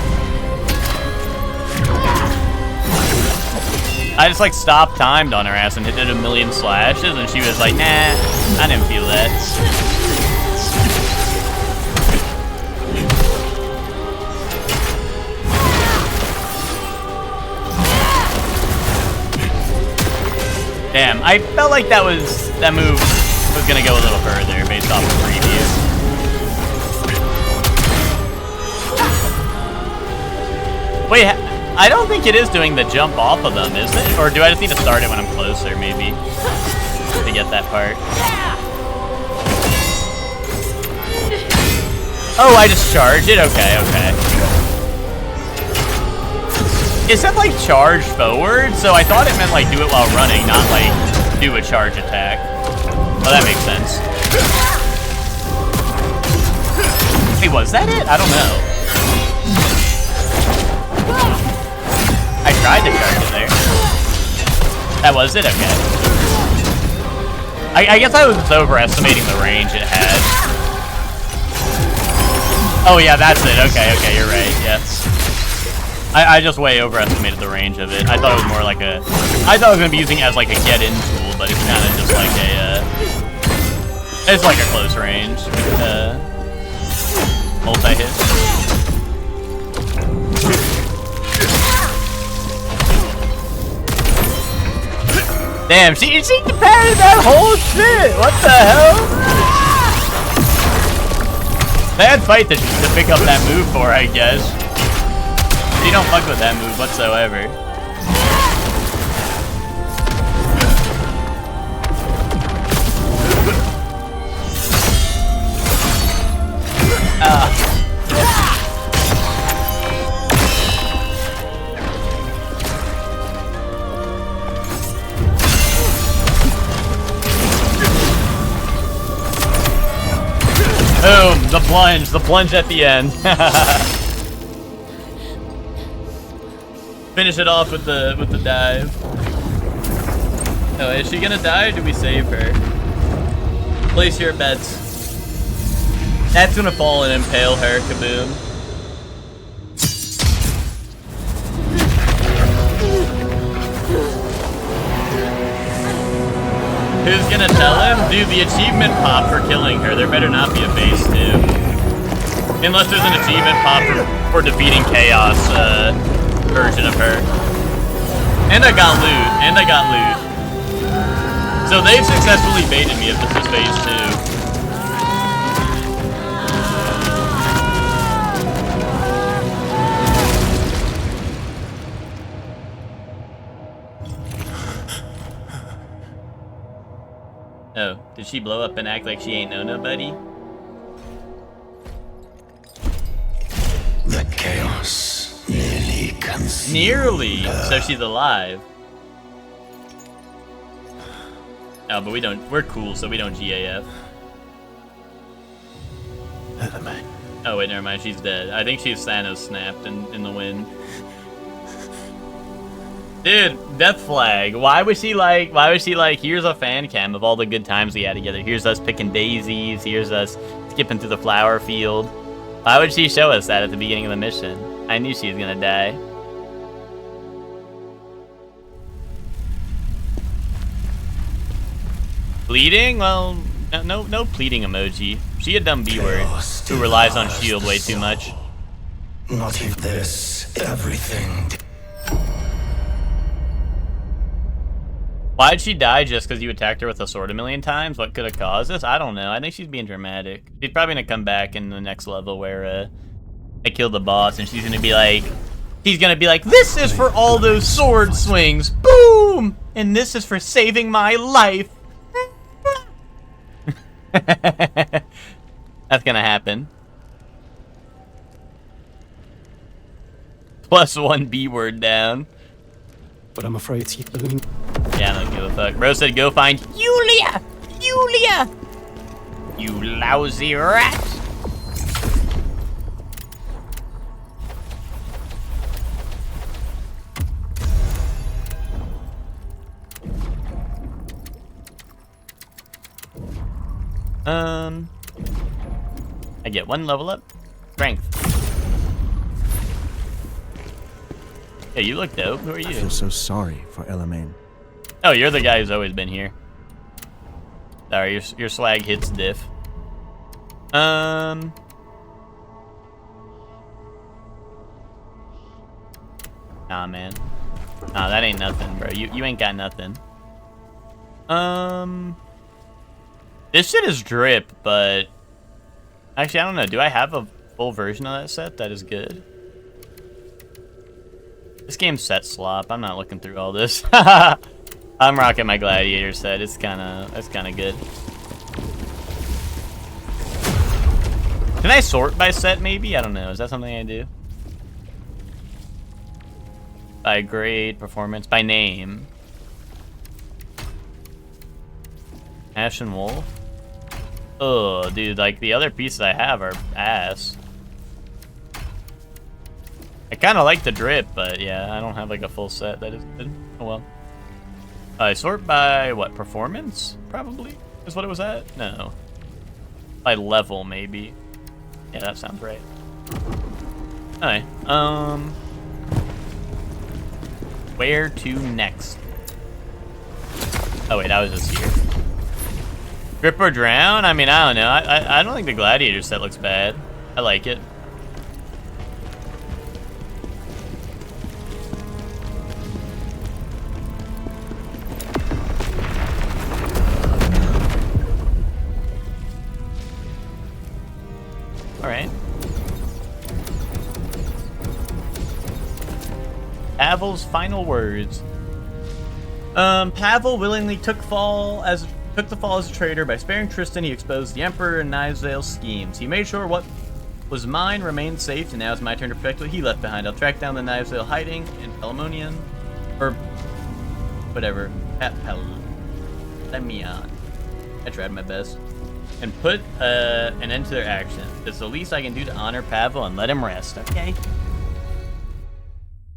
[SPEAKER 1] I just like stopped timed on her ass and hit it 1,000,000 slashes and she was like, nah, I didn't feel that. Damn, I felt like that move was gonna go a little further based off the preview. Wait, I don't think it is doing the jump off of them, is it? Or do I just need to start it when I'm closer, maybe? To get that part. Oh, I just charged it? Okay, okay. It said, like, charge forward, so I thought it meant, like, do it while running, not, like, do a charge attack. Well, that makes sense. Wait, was that it? I don't know. I tried to charge it there. That was it? Okay. I guess I was overestimating the range it had. Oh yeah, that's it. Okay, okay, you're right. Yes. I just way overestimated the range of it. I thought it was more like a... I thought I was going to be using it as like a get-in tool, but it's kind of just like a... it's like a close range. Multi-hit. Damn, she parried that whole shit! What the hell? Bad fight to pick up that move for, I guess. You don't fuck with that move whatsoever. Boom! The plunge at the end. Finish it off with the dive. Oh, is she gonna die or do we save her? Place your bets. That's gonna fall and impale her, kaboom. Who's gonna tell him? Dude, the achievement pop for killing her. There better not be a phase 2. Unless there's an achievement pop for defeating Chaos version of her. And I got loot. So they've successfully baited me if this is phase 2. Oh, did she blow up and act like she ain't know nobody?
[SPEAKER 8] The chaos nearly consumed
[SPEAKER 1] Nearly?
[SPEAKER 8] her.
[SPEAKER 1] So she's alive. Oh, but we're cool, so we don't GAF. Oh wait, never mind, she's dead. I think she's Thanos snapped in the wind. Dude, Death Flag. Why was she like, here's a fan cam of all the good times we had together. Here's us picking daisies. Here's us skipping through the flower field. Why would she show us that at the beginning of the mission? I knew she was gonna die. Bleeding? Well, no pleading emoji. She a dumb B-word who relies on shield way too much.
[SPEAKER 8] Not if this, everything.
[SPEAKER 1] Why'd she die just because you attacked her with a sword a million times? What could have caused this? I don't know. I think she's being dramatic. She's probably gonna come back in the next level where I killed the boss and she's gonna be like, this is for all those sword swings. Boom! And this is for saving my life. That's gonna happen. +1 B-word down.
[SPEAKER 6] But I'm afraid it's
[SPEAKER 1] Yeah, I don't give a fuck. Bro said go find Yulia! Yulia! You lousy rat! I get 1 level up. Strength. Hey, you look dope. Who are you?
[SPEAKER 3] I feel so sorry for Elamaine.
[SPEAKER 1] Oh, you're the guy who's always been here. Sorry, your swag hits diff. Nah, man. Nah, that ain't nothing, bro. You ain't got nothing. This shit is drip, but actually, I don't know. Do I have a full version of that set that is good? This game's set slop. I'm not looking through all this. I'm rocking my gladiator set. It's kind of good. Can I sort by set maybe? I don't know. Is that something I do? By grade, performance, by name. Ashen Wolf? Oh, dude, like the other pieces I have are ass. I kind of like the drip, but yeah, I don't have like a full set that is good. Oh well. I sort by what? Performance? Probably is what it was at? No. By level, maybe. Yeah, that sounds right. Alright. Where to next? Oh wait, I was just here. Grip or drown? I mean, I don't know. I don't think the gladiator set looks bad. I like it. Alright. Pavel's final words. Pavel willingly took the fall as a traitor. By sparing Tristan, he exposed the Emperor and Knivesdale's schemes. He made sure what was mine remained safe, and now it's my turn to protect what he left behind. I'll track down the Knivesdale hiding in Palamonian, or whatever. Let me on. I tried my best. and put an end to their action. It's the least I can do to honor Pavel and let him rest. Okay.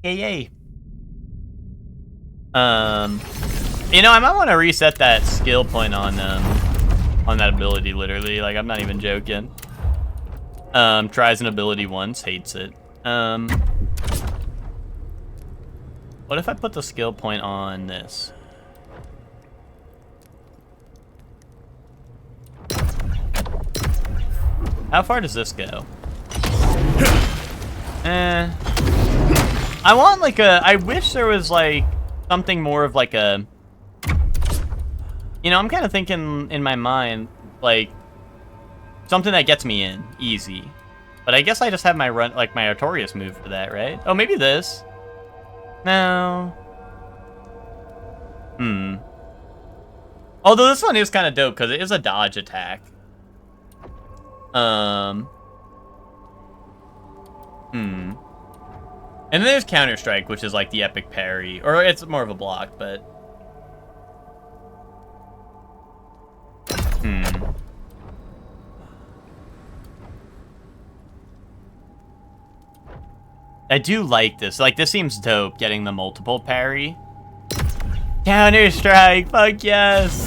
[SPEAKER 1] Yay. You know, I might want to reset that skill point on that ability, literally. Like, I'm not even joking. Tries an ability once, hates it. What if I put the skill point on this? How far does this go? I want like I wish there was like something more of like a, you know, I'm kind of thinking in my mind, like something that gets me in easy. But I guess I just have my run, like my Artorias move for that, right? Oh, maybe this. No. Although this one is kind of dope because it is a dodge attack. And then there's Counter Strike, which is like the epic parry, or it's more of a block, but I do like this. Like, this seems dope, getting the multiple parry. Counter Strike, fuck yes!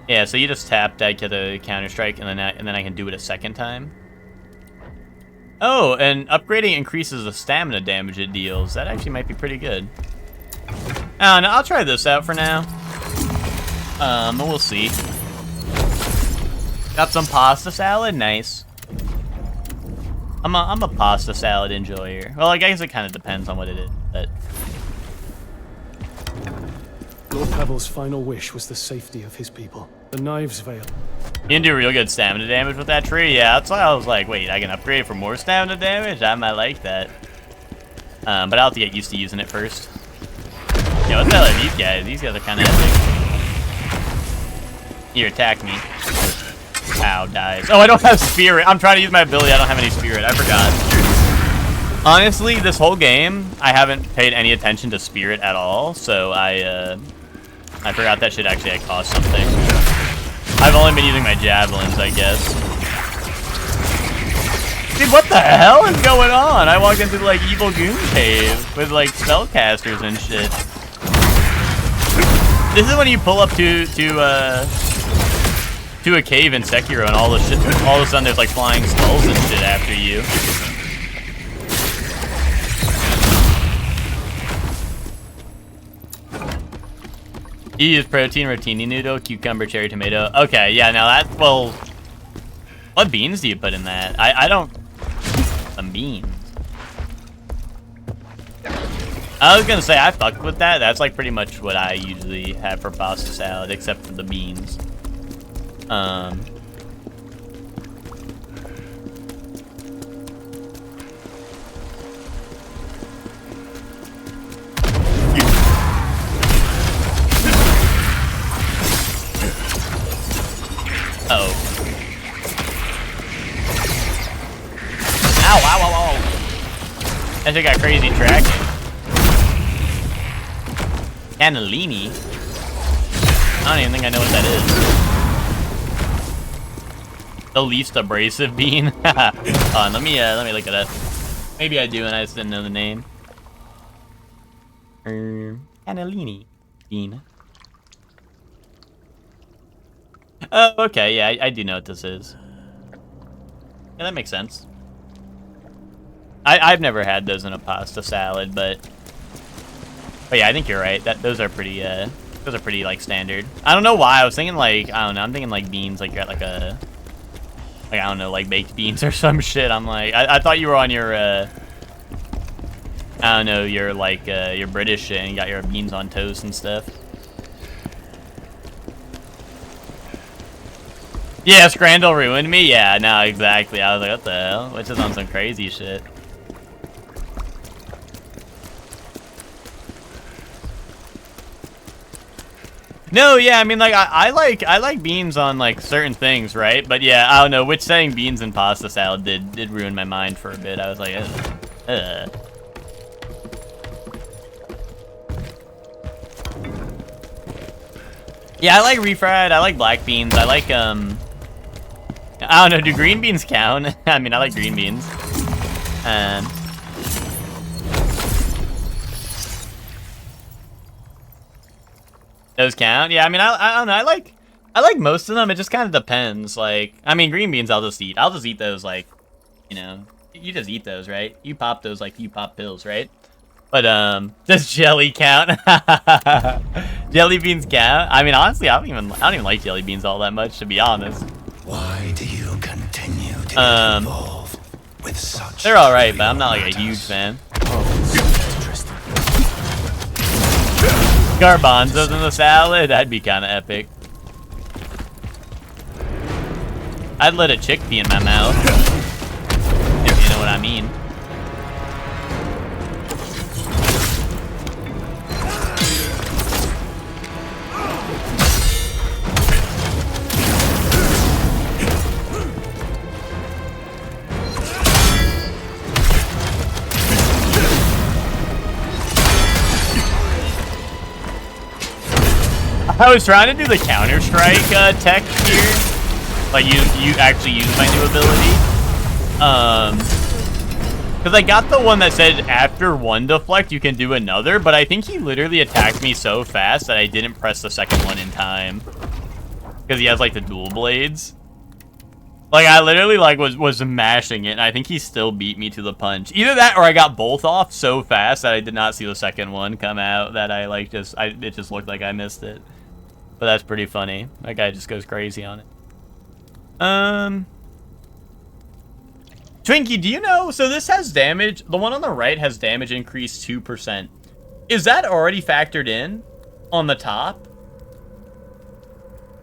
[SPEAKER 1] Yeah, so you just tap that, get a Counter Strike, and then I can do it a second time. Oh, and upgrading increases the stamina damage it deals. That actually might be pretty good. I don't know, I'll try this out for now. And we'll see. Got some pasta salad, nice. I'm a pasta salad enjoyer. Well, I guess it kind of depends on what it is, but.
[SPEAKER 10] Lord Pavel's final wish was the safety of his people. The Knives Veil.
[SPEAKER 1] You can do real good stamina damage with that tree. Yeah, that's why I was like, wait, I can upgrade for more stamina damage? I might like that. But I'll have to get used to using it first. Yeah, what the hell are these guys? These guys are kind of epic. Here, attack me. Ow, dies. Oh, I don't have spirit. I'm trying to use my ability. I don't have any spirit. I forgot. Honestly, this whole game, I haven't paid any attention to spirit at all, so I forgot that shit actually cost something. I've only been using my javelins, I guess. Dude, what the hell is going on? I walked into, like, Evil Goon Cave with, like, spellcasters and shit. This is when you pull up to a cave in Sekiro and all of a sudden there's, like, flying skulls and shit after you. You use protein, rotini noodle, cucumber, cherry tomato. Okay, yeah, now that, well, what beans do you put in that? I don't, some beans. I was gonna say, I fucked with that. That's like pretty much what I usually have for pasta salad, except for the beans. Uh-oh. Ow, ow, ow, ow. That shit got crazy tracking. Cannellini? I don't even think I know what that is. The least abrasive bean? Hold on, let me look it up. Maybe I do and I just didn't know the name. Cannellini bean. Oh, okay, yeah, I do know what this is. Yeah, that makes sense. I've never had those in a pasta salad, but yeah, I think you're right. Those are pretty like standard. I don't know why I was thinking like, I don't know, I'm thinking like beans, like you're at like a, like I don't know, like baked beans or some shit. I'm like, I thought you were on your I don't know, your like your British shit and you got your beans on toast and stuff. Yeah, Scrandal ruined me? Yeah, no, exactly. I was like, what the hell? Which is on some crazy shit. No, yeah, I mean, like, I like beans on, like, certain things, right? But yeah, I don't know, which saying beans in pasta salad did ruin my mind for a bit. I was like, Yeah, I like refried. I like black beans. I like, I don't know, do green beans count? I mean, I like green beans. Those count? Yeah, I mean, I don't know. I like most of them. It just kind of depends. Like, I mean, green beans I'll just eat. I'll just eat those, like, you know, you just eat those, right? You pop those like you pop pills, right? But, does jelly count? Jelly beans count? I mean, honestly, I don't even like jelly beans all that much, to be honest.
[SPEAKER 8] Why do you continue to get involved with such?
[SPEAKER 1] They're alright, but I'm not like a huge fan. Garbanzos in the salad? That'd be kind of epic. I'd let a chickpea in my mouth. If you know what I mean. I was trying to do the Counter-Strike tech here. Like, you actually use my new ability. Because I got the one that said after one deflect, you can do another, but I think he literally attacked me so fast that I didn't press the second one in time. Because he has, like, the dual blades. Like, I literally, like, was mashing it, and I think he still beat me to the punch. Either that, or I got both off so fast that I did not see the second one come out, that I, like, it just looked like I missed it. But that's pretty funny. That guy just goes crazy on it. Twinkie, do you know? So this has damage. The one on the right has damage increase 2%. Is that already factored in on the top?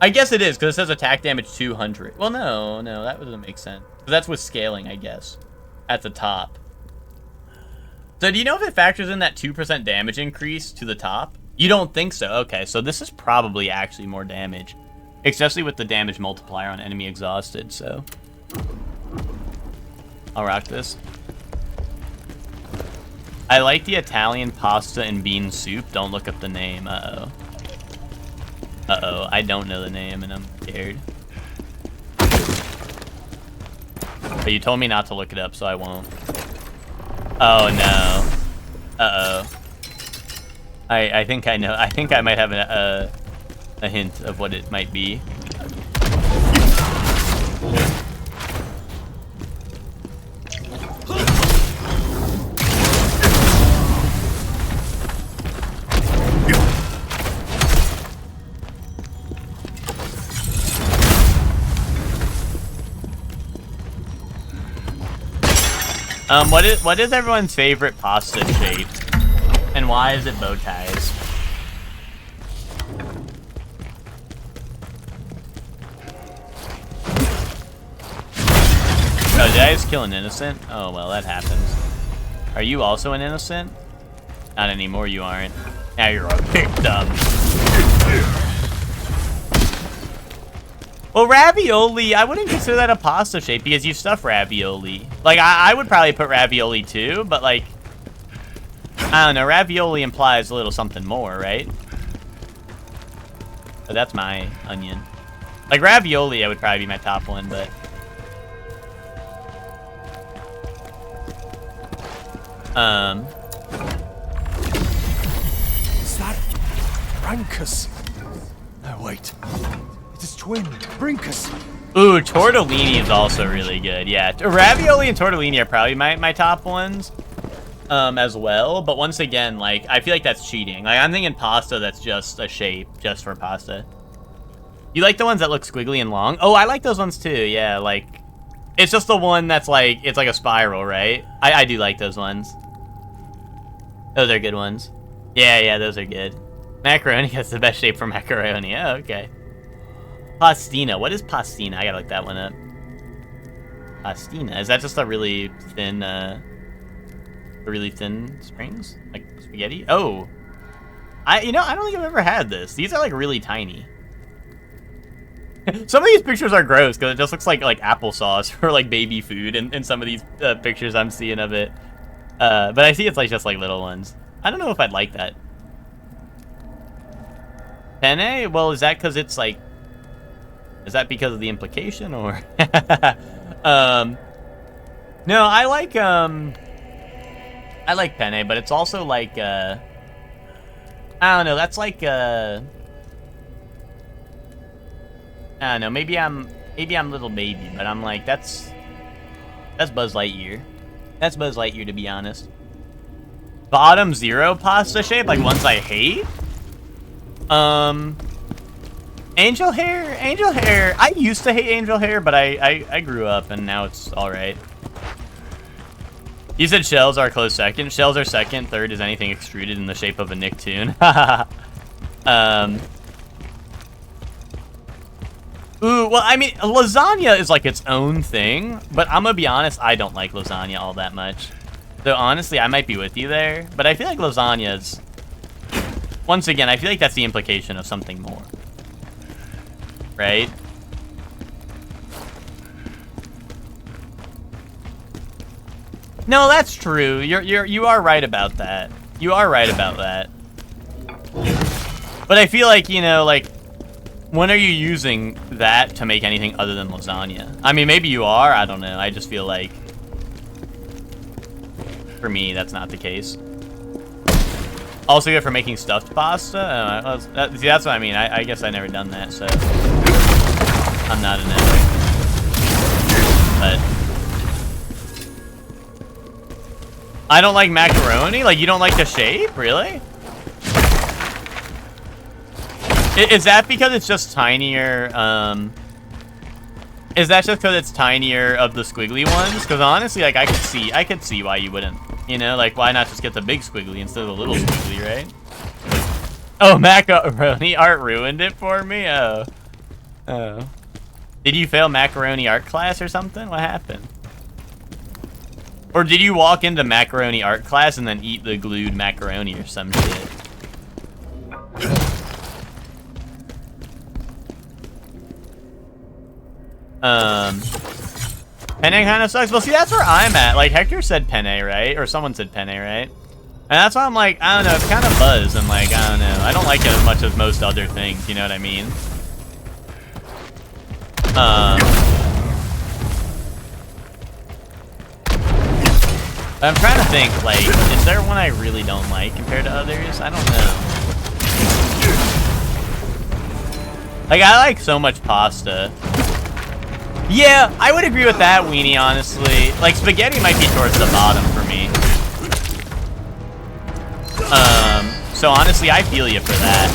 [SPEAKER 1] I guess it is, because it says attack damage 200. Well, no, that doesn't make sense. That's with scaling, I guess, at the top. So do you know if it factors in that 2% damage increase to the top? You don't think so? Okay, so this is probably actually more damage. Especially with the damage multiplier on enemy exhausted, so. I'll rock this. I like the Italian pasta and bean soup. Don't look up the name. Uh-oh. Uh-oh, I don't know the name and I'm scared. But you told me not to look it up, so I won't. Oh, no. Uh-oh. I think I know. I think I might have a hint of what it might be. What is everyone's favorite pasta shape? And why is it bow ties? Oh, did I just kill an innocent? Oh, well, that happens. Are you also an innocent? Not anymore, you aren't. Now you're a victim. Well, ravioli, I wouldn't consider that a pasta shape because you stuff ravioli. Like, I would probably put ravioli too, but like, I don't know, ravioli implies a little something more, right? But that's my onion. Like, ravioli, I would probably be my top one, but...
[SPEAKER 3] Is that Brankus? No, wait. It is twin Brinkus.
[SPEAKER 1] Ooh, tortellini is also really good. Yeah, ravioli and tortellini are probably my top ones, as well. But once again, like, I feel like that's cheating. Like, I'm thinking pasta that's just a shape, just for pasta. You like the ones that look squiggly and long? Oh, I like those ones too. Yeah, like, it's just the one that's like, it's like a spiral, right? I do like those ones. Those are good ones. Yeah, those are good. Macaroni has the best shape for macaroni. Oh, okay. Pastina. What is pastina? I gotta look that one up. Pastina. Is that just a really thin springs? Like spaghetti? Oh. I don't think I've ever had this. These are like really tiny. Some of these pictures are gross because it just looks like applesauce or like baby food in some of these pictures I'm seeing of it. But I see it's like just like little ones. I don't know if I'd like that. Penne? Well, is that because it's like... Is that because of the implication, or... No, I like penne, but it's also like, I don't know, that's like, I don't know, maybe I'm little baby, but I'm like, that's Buzz Lightyear. That's Buzz Lightyear, to be honest. Bottom 0 pasta shape, like ones I hate? Angel hair, I used to hate angel hair, but I grew up and now it's alright. You said shells are close second. Shells are second. Third is anything extruded in the shape of a Nicktoon. Ooh, well, I mean, lasagna is like its own thing, but I'm gonna be honest, I don't like lasagna all that much. So honestly, I might be with you there, but I feel like lasagna's... Once again, I feel like that's the implication of something more. Right? No, that's true. You are right about that. You are right about that. But I feel like, you know, like, when are you using that to make anything other than lasagna? I mean, maybe you are. I don't know. I just feel like, for me, that's not the case. Also good for making stuffed pasta. See, that's what I mean. I guess I never done that, so I'm not an expert. But I don't like macaroni. Like, you don't like the shape, really? Is that because it's just tinier? Is that just because it's tinier of the squiggly ones? Because honestly, like, I could see why you wouldn't. You know, like, why not just get the big squiggly instead of the little squiggly, right? Oh, macaroni art ruined it for me? Oh. Oh. Did you fail macaroni art class or something? What happened? Or did you walk into macaroni art class and then eat the glued macaroni or some shit? Penne kind of sucks. Well, see, that's where I'm at. Like, Hector said penne, right? Or someone said penne, right? And that's why I'm like, I don't know, it's kind of buzz. And like, I don't know. I don't like it as much as most other things, you know what I mean? I'm trying to think, like, is there one I really don't like compared to others? I don't know. Like, I like so much pasta. Yeah, I would agree with that, Weenie, honestly. Like, spaghetti might be towards the bottom for me. So honestly, I feel you for that.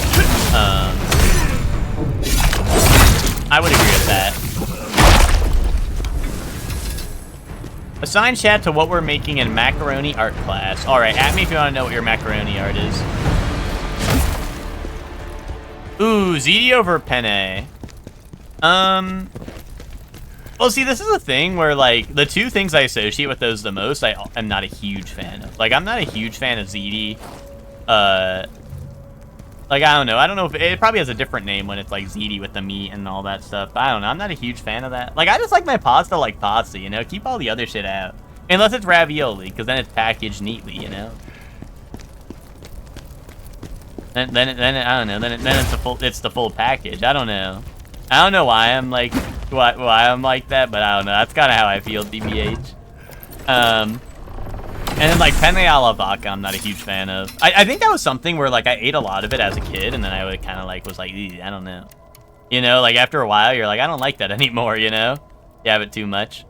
[SPEAKER 1] I would agree with that. Assign chat to what we're making in macaroni art class. Alright, at me if you want to know what your macaroni art is. Ooh, ziti over penne. Well, see, this is a thing where, like, the two things I associate with those the most, I am not a huge fan of. Like, I'm not a huge fan of ziti. Like, I don't know. I don't know if it probably has a different name when it's, like, ziti with the meat and all that stuff. But I don't know. I'm not a huge fan of that. Like, I just like my pasta like pasta, you know? Keep all the other shit out. Unless it's ravioli, because then it's packaged neatly, you know? Then I don't know. Then it's the full package. I don't know. I don't know why I'm like why I'm like that, but I don't know. That's kind of how I feel, DBH. And then like penne alla vodka, I'm not a huge fan of. I think that was something where like I ate a lot of it as a kid, and then I would kind of like was like, I don't know. You know, like after a while, you're like, I don't like that anymore. You know, you have it too much.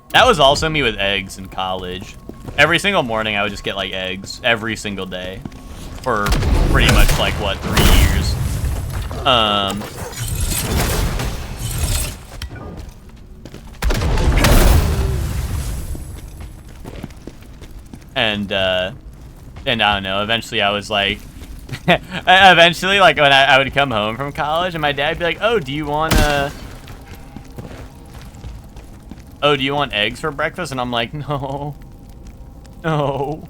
[SPEAKER 1] That was also me with eggs in college. Every single morning, I would just get like eggs every single day for pretty much like what 3 years. And I don't know, eventually I was like, eventually, like, when I would come home from college, and my dad would be like, oh, do you want eggs for breakfast? And I'm like, no. No.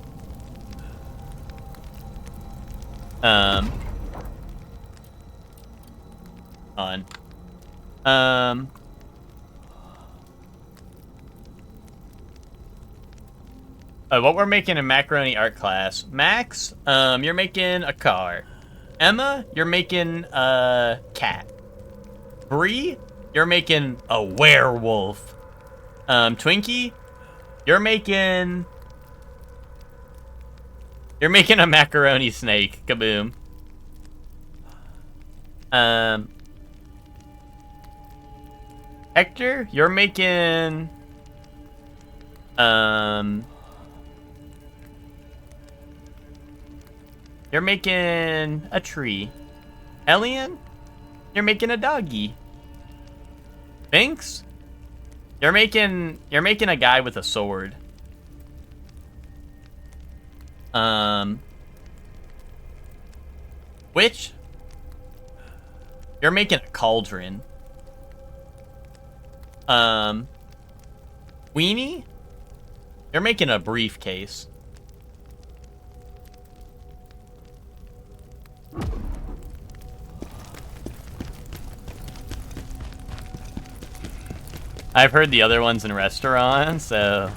[SPEAKER 1] What we're making in macaroni art class. Max, you're making a car. Emma, you're making a cat. Bree, you're making a werewolf. Twinkie, you're making a macaroni snake. Kaboom. Hector, you're making you're making a tree. Elian, you're making a doggy. Binks, you're making a guy with a sword. Witch, you're making a cauldron. Weenie, you're making a briefcase. I've heard the other ones in restaurants, so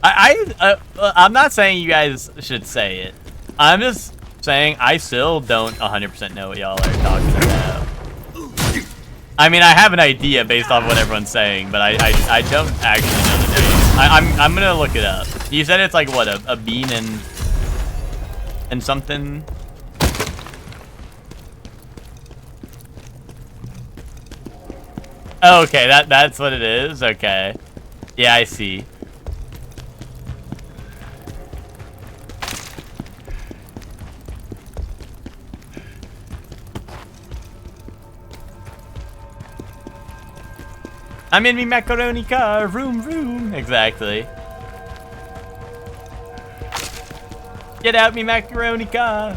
[SPEAKER 1] I'm not saying you guys should say it. I'm just saying I still don't 100% know what y'all are talking about. I mean, I have an idea based off what everyone's saying, but I don't actually know the name. I'm gonna look it up. You said it's like what, a bean and something. Oh, okay, that's what it is. Okay, yeah, I see. I'm in me macaroni car, vroom vroom. Exactly. Get out me macaroni car.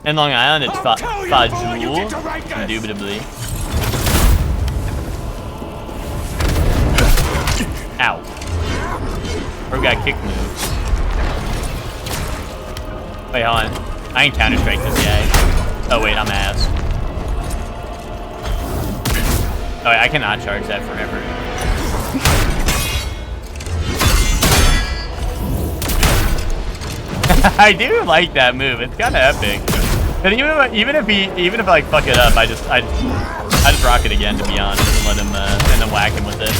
[SPEAKER 1] In Long Island, it's Fajul, indubitably. Ow. Bro got kick moves. Wait, hold on. I can counter-strike this guy. Oh wait, I'm ass. Oh wait, I cannot charge that forever. I do like that move. It's kind of epic. But even if I like fuck it up, I just rock it again, to be honest, and let him and then whack him with it.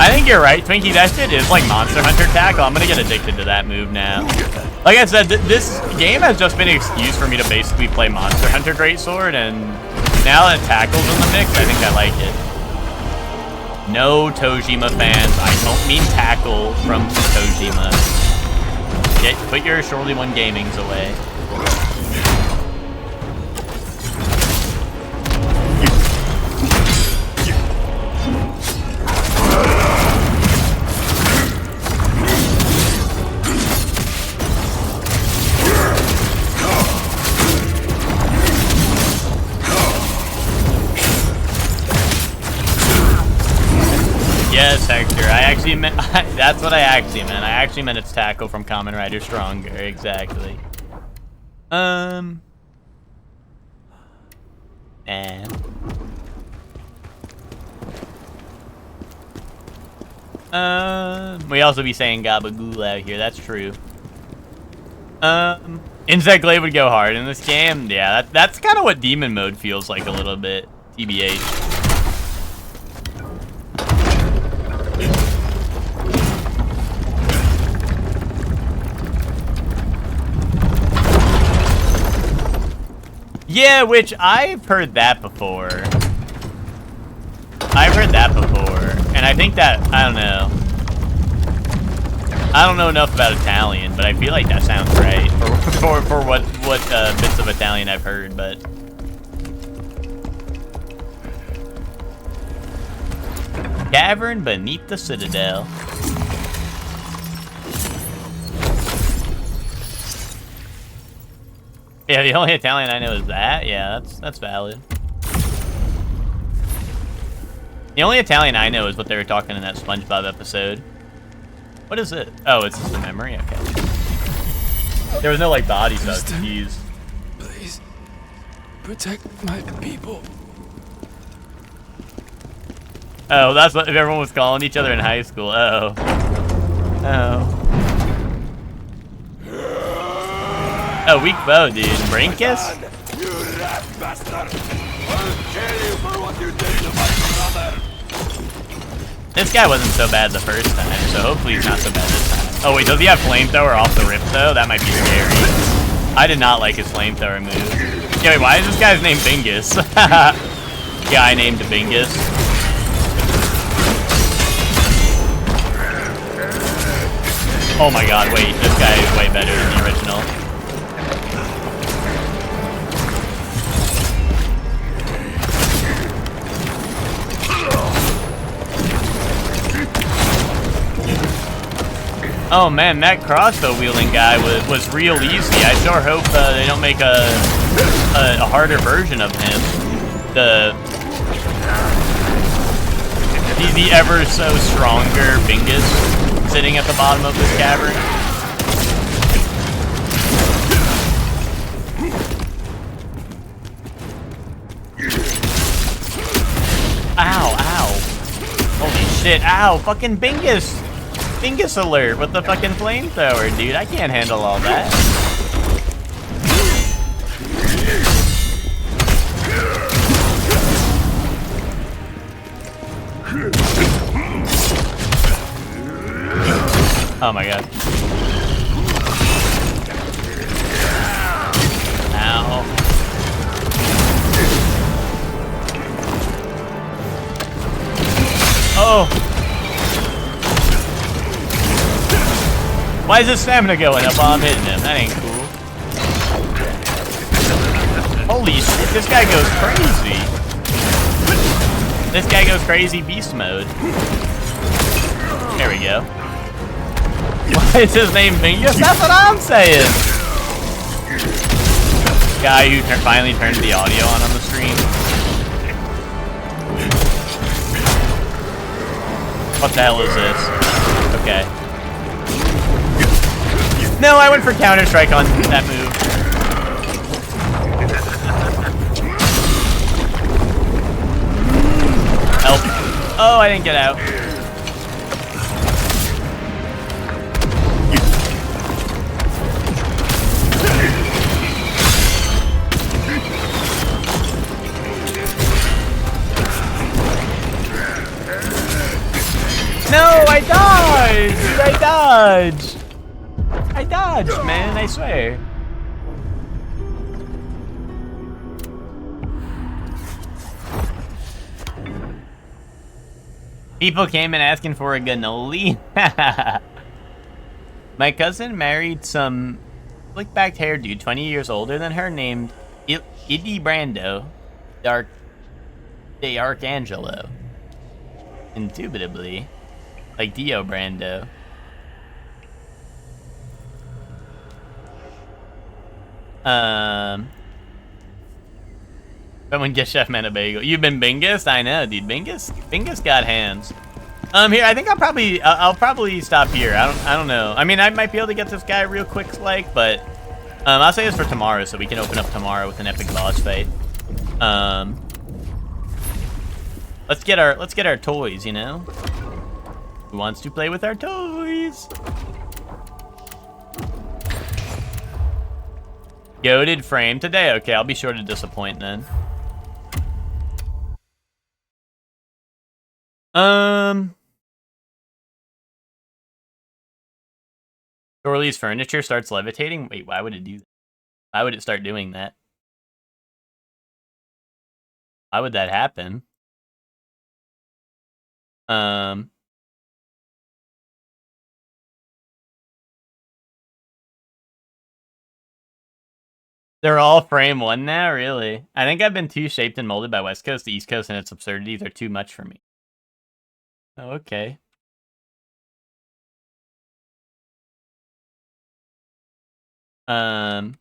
[SPEAKER 1] I think you're right, Twinkie. That shit is like Monster Hunter tackle. I'm gonna get addicted to that move now. Like I said, this game has just been an excuse for me to basically play Monster Hunter Greatsword, and now that tackle's in the mix, I think I like it. No Tojima fans. I don't mean tackle from Tojima. Put your Surely One Gamings away. Yes, Hector. I actually meant that's what I actually meant. I actually meant it's tackle from Kamen Rider Stronger. Exactly. And we also be saying Gabagool out here. That's true. Insect Glaive would go hard in this game. Yeah, that's kind of what Demon Mode feels like a little bit. TBH. Yeah, which I've heard that before. And I think that, I don't know. I don't know enough about Italian, but I feel like that sounds right for what bits of Italian I've heard, but. Cavern beneath the Citadel. Yeah, the only Italian I know is that. Yeah, that's valid. The only Italian I know is what they were talking in that SpongeBob episode. What is it? Oh, it's just a memory? Okay. There was no, like, body stuff used.
[SPEAKER 3] Please, protect my people.
[SPEAKER 1] Oh, that's what everyone was calling each other in high school. Oh. Oh. Oh, weak bow, dude. Brinkus?
[SPEAKER 8] You rat bastard! I'll kill you for what you did to my brother!
[SPEAKER 1] This guy wasn't so bad the first time, so hopefully he's not so bad this time. Oh wait, does he have flamethrower off the rip though? That might be scary. I did not like his flamethrower move. Yeah, wait, why is this guy's name Bingus? Guy named Bingus. Oh my god, wait, this guy is way better than the original. Oh man, that crossbow wielding guy was real easy. I sure hope they don't make a harder version of him. The ever so stronger Bingus sitting at the bottom of this cavern. Ow, ow. Holy shit, ow, fucking Bingus! Bingus alert with the fucking flamethrower, dude. I can't handle all that. Oh my god. Ow. Oh! Why is his stamina going up while I'm hitting him? That ain't cool. Holy shit, this guy goes crazy. This guy goes crazy beast mode. There we go. Why is his name Bingus? That's what I'm saying! Guy who finally turned the audio on the stream. What the hell is this? Okay. No, I went for Counter-Strike on that move. Help. Oh, I didn't get out. No, I dodged! I dodged! I dodged, man, I swear. People came in asking for a cannoli. My cousin married some slick-backed hair dude 20 years older than her named Iddy Brando De Arcangelo. Indubitably. Like Dio Brando. Someone get Chef Man a bagel. You've been Bingus? I know, dude. Bingus got hands. Here, I think I'll probably stop here. I don't know. I mean, I might be able to get this guy real quick, like, but I'll say this for tomorrow, so we can open up tomorrow with an epic boss fight. Let's get our toys, you know. Who wants to play with our toys? Goated frame today. Okay, I'll be sure to disappoint then. Dorley's furniture starts levitating. Wait, why would it do that? Why would it start doing that? Why would that happen? They're all frame one now, really? I think I've been too shaped and molded by West Coast to East Coast, and its absurdities are too much for me. Oh, okay. I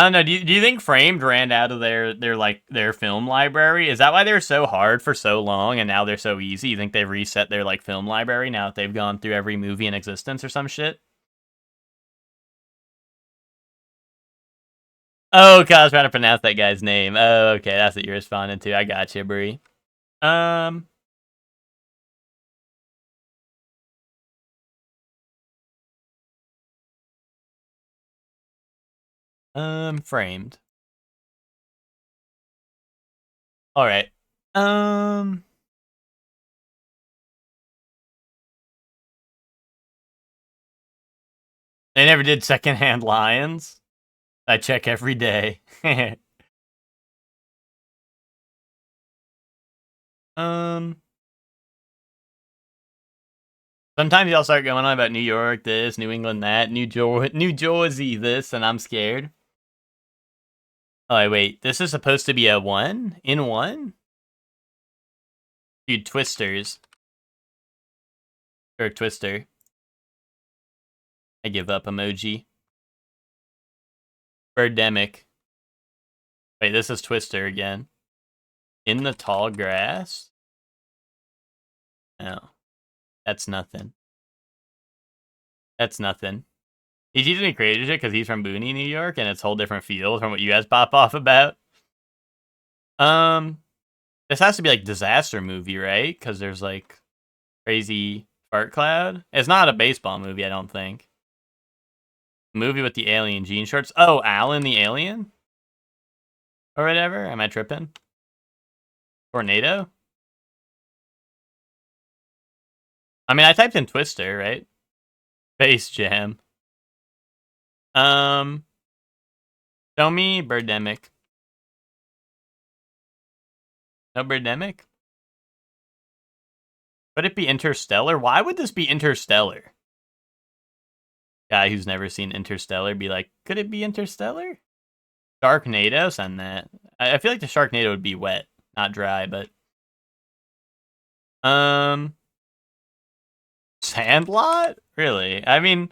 [SPEAKER 1] don't know. Do you think Framed ran out of their film library? Is that why they were so hard for so long and now they're so easy? You think they've reset their like film library now that they've gone through every movie in existence or some shit? Oh, God, I was trying to pronounce that guy's name. Oh, okay, that's what you're responding to. I got you, Bree. Framed. All right. They never did secondhand lions. I check every day. Sometimes y'all start going on about New York this, New England that, New Jersey this, and I'm scared. Oh, wait. This is supposed to be a 1? In 1? Dude, Twisters. Or Twister. I give up emoji. Birdemic. Wait, this is Twister again. In the tall grass? No. That's nothing. That's nothing. He's using creative shit because he's from Booney, New York, and it's a whole different field from what you guys pop off about. This has to be like disaster movie, right? Because there's like crazy fart cloud. It's not a baseball movie, I don't think. Movie with the alien jean shorts. Oh, Alan the alien? Or whatever? Am I tripping? Tornado? I mean, I typed in Twister, right? Space Jam. Show me Birdemic. No Birdemic? Would it be Interstellar? Why would this be Interstellar? Guy who's never seen Interstellar be like, could it be Interstellar? Sharknado? Send that. I feel like the Sharknado would be wet, not dry, but... Sandlot? Really? I mean...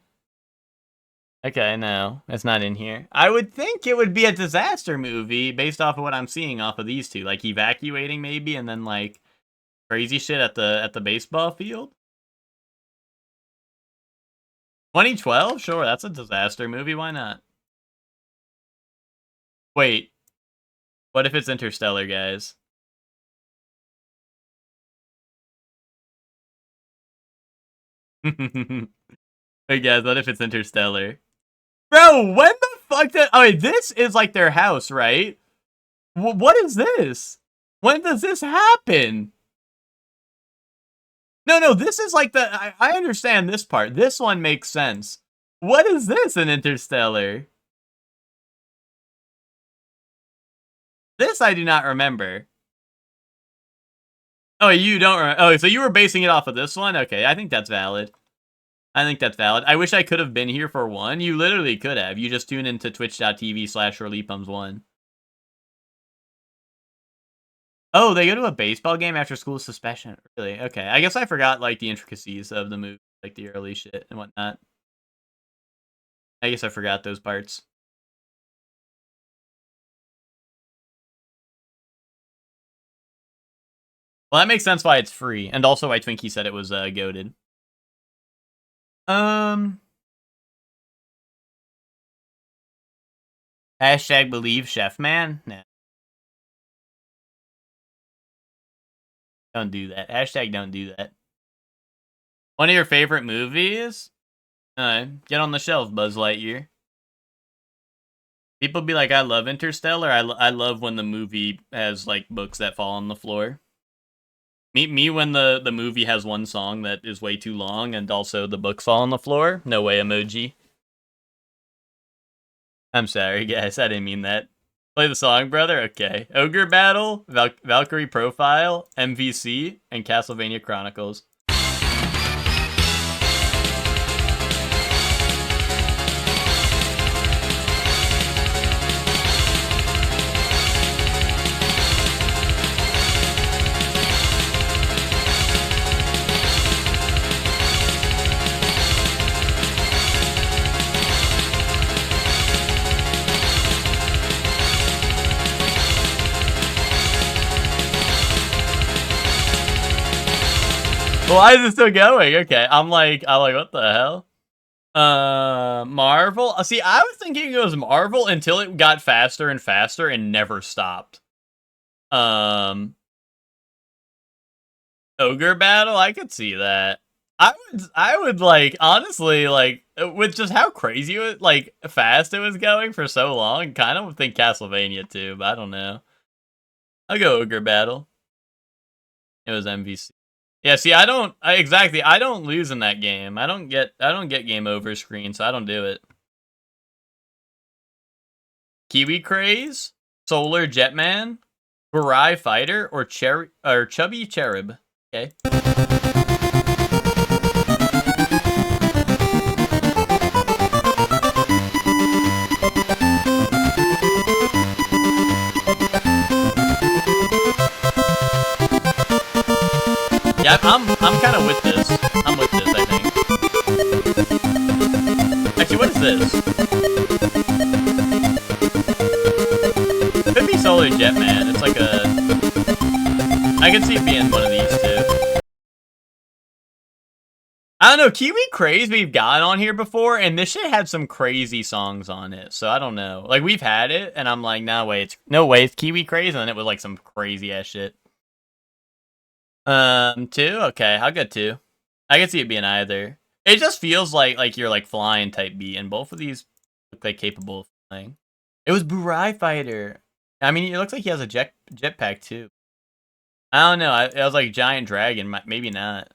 [SPEAKER 1] Okay, no, it's not in here. I would think it would be a disaster movie based off of what I'm seeing off of these two. Like, evacuating, maybe, and then, like, crazy shit at the baseball field. 2012? Sure, that's a disaster movie. Why not? Wait. What if it's Interstellar, guys? Hey, guys, what if it's Interstellar? Bro, when the fuck did... Oh, wait, this is, like, their house, right? What is this? When does this happen? No, this is like the... I understand this part. This one makes sense. What is this in Interstellar? This I do not remember. Oh, you don't remember. Oh, so you were basing it off of this one? Okay, I think that's valid. I think that's valid. I wish I could have been here for one. You literally could have. You just tune into twitch.tv/ReallyPums1. Oh, they go to a baseball game after school suspension. Really? Okay. I guess I forgot, like, the intricacies of the movie, like the early shit and whatnot. I guess I forgot those parts. Well, that makes sense why it's free, and also why Twinkie said it was goated. Hashtag believe chef man? Nah. Don't do that. Hashtag don't do that. One of your favorite movies? Get on the shelf, Buzz Lightyear. People be like, I love Interstellar. I love when the movie has, like, books that fall on the floor. Me when the movie has one song that is way too long and also the books fall on the floor. No way emoji. I'm sorry, guys. I didn't mean that. Play the song, brother? Okay. Ogre Battle, Valkyrie Profile, MVC, and Castlevania Chronicles. Why is it still going? Okay, I'm like, what the hell? Marvel. See, I was thinking it was Marvel until it got faster and faster and never stopped. Ogre battle. I could see that. I would like honestly like with just how crazy it was, like fast it was going for so long. Kind of would think Castlevania too, but I don't know. I'll go ogre battle. It was MVC. Yeah, see, I don't lose in that game. I don't get game over screen, so I don't do it. Kiwi Craze, Solar Jetman, Burai Fighter, or Chubby Cherub. Okay. Yeah, I'm kind of with this. I'm with this, I think. Actually, what is this? Could be Solar Jetman. It's like a... I can see it being one of these two. I don't know, Kiwi Craze we've gotten on here before, and this shit had some crazy songs on it, so I don't know. Like, we've had it, and I'm like, no way, it's Kiwi Craze, and then it was like some crazy-ass shit. 2? Okay, I'll get 2. I can see it being either. It just feels like you're like flying type beat, and both of these look like capable of flying. It was Burai Fighter. I mean, it looks like he has a jetpack too. I don't know. It was like Giant Dragon. Maybe not.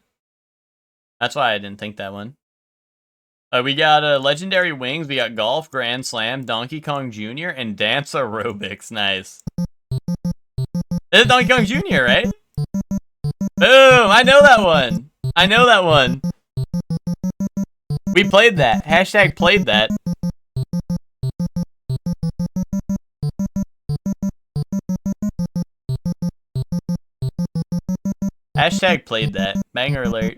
[SPEAKER 1] That's why I didn't think that one. We got Legendary Wings. We got Golf Grand Slam, Donkey Kong Jr., and Dance Aerobics. Nice. This is Donkey Kong Jr., right? Boom! I know that one. I know that one. We played that. Hashtag played that. Hashtag played that. Banger alert.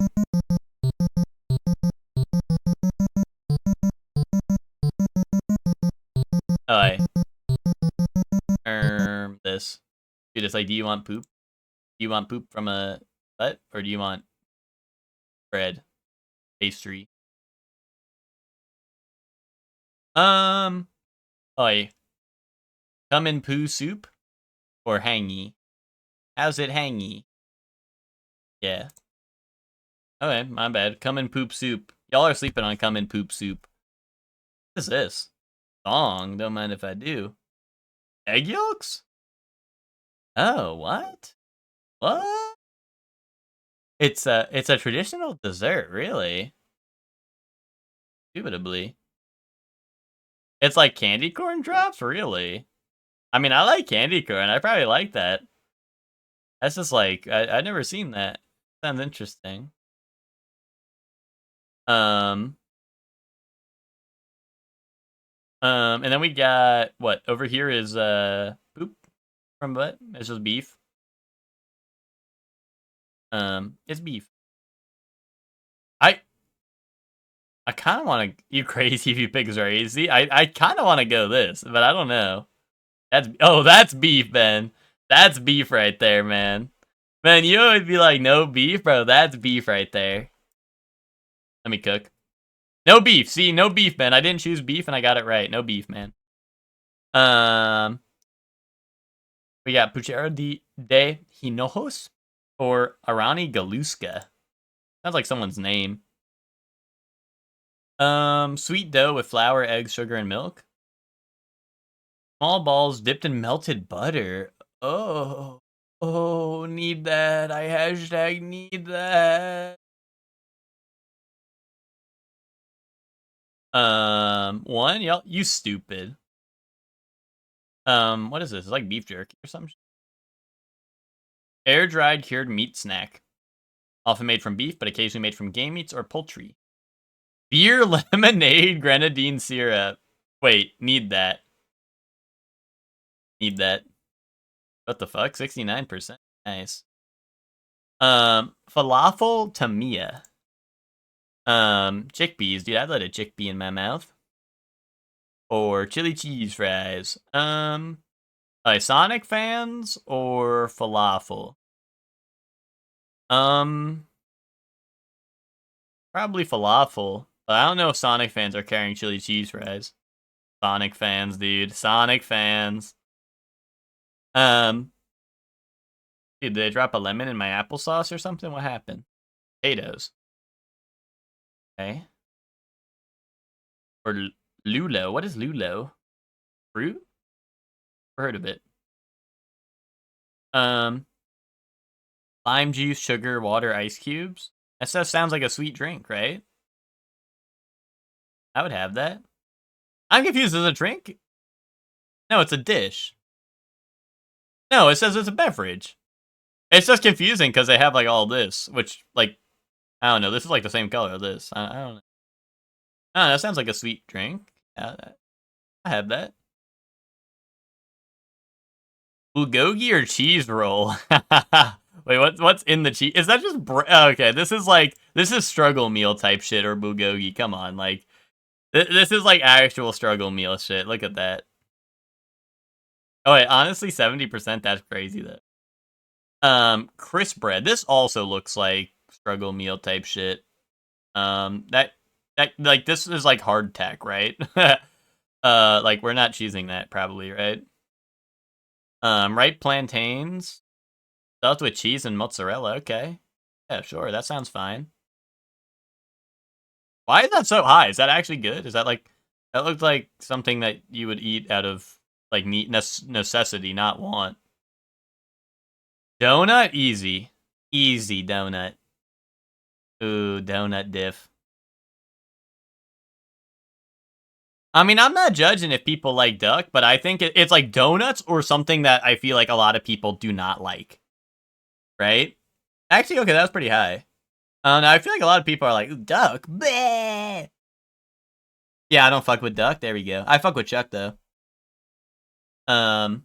[SPEAKER 1] Alright. This. Dude, it's like, do you want poop? Do you want poop from a butt? Or do you want bread? Pastry? Oi. Come in poo soup? Or hangy? How's it hangy? Yeah. Okay, my bad. Come in poop soup. Y'all are sleeping on come in poop soup. What is this? Song, don't mind if I do. Egg yolks? Oh, what? What? It's a traditional dessert, really. Indubitably. It's like candy corn drops, really. I mean, I like candy corn. I probably like that. That's just like I've never seen that. Sounds interesting. And then we got what over here is poop from butt. It's just beef. It's beef. I kind of want to. You crazy if you pick crazy. I kind of want to go this, but I don't know. That's beef, Ben. That's beef right there, man. Man, you always be like, no beef, bro. That's beef right there. Let me cook. No beef. See, no beef, man. I didn't choose beef, and I got it right. No beef, man. We got Puchero de Hinojos or Arani Galuska. Sounds like someone's name. Sweet dough with flour, eggs, sugar, and milk. Small balls dipped in melted butter. Oh, need that. I hashtag need that. One, y'all, you stupid. What is this? It's like beef jerky or something. Air dried cured meat snack. Often made from beef, but occasionally made from game meats or poultry. Beer lemonade grenadine syrup. Wait, need that. Need that. What the fuck? 69%. Nice. Falafel Tamiya. Chickpeas. Dude, I'd let a chickpea in my mouth. Or chili cheese fries. Sonic fans or falafel? Probably falafel. But I don't know if Sonic fans are carrying chili cheese fries. Sonic fans, dude. Sonic fans. Dude, did they drop a lemon in my applesauce or something? What happened? Potatoes. Okay. Or lulo. What is lulo? Fruit? Never heard of it. Lime juice, sugar, water, ice cubes. That stuff sounds like a sweet drink, right? I would have that. I'm confused. Is it a drink? No, it's a dish. No, it says it's a beverage. It's just confusing because they have like all this, which like I don't know. This is like the same color as this. I don't know. Oh, that sounds like a sweet drink. I have that. Bulgogi or cheese roll? Wait, what's in the cheese? Is that just okay? This is struggle meal type shit or bulgogi. Come on, like this is like actual struggle meal shit. Look at that. Oh wait, honestly, 70%. That's crazy though. Crisp bread. This also looks like struggle meal type shit. That like this is like hardtack, right? Like we're not choosing that probably, right? Ripe plantains stuffed with cheese and mozzarella. Okay, yeah, sure, that sounds fine. Why is that so high? Is that actually good? Is that like that looked like something that you would eat out of like necessity, not want? Donut, easy donut. Ooh, donut diff. I mean, I'm not judging if people like duck, but I think it's like donuts or something that I feel like a lot of people do not like. Right? Actually, okay, that was pretty high. I feel like a lot of people are like, duck, bleh. Yeah, I don't fuck with duck. There we go. I fuck with Chuck, though. That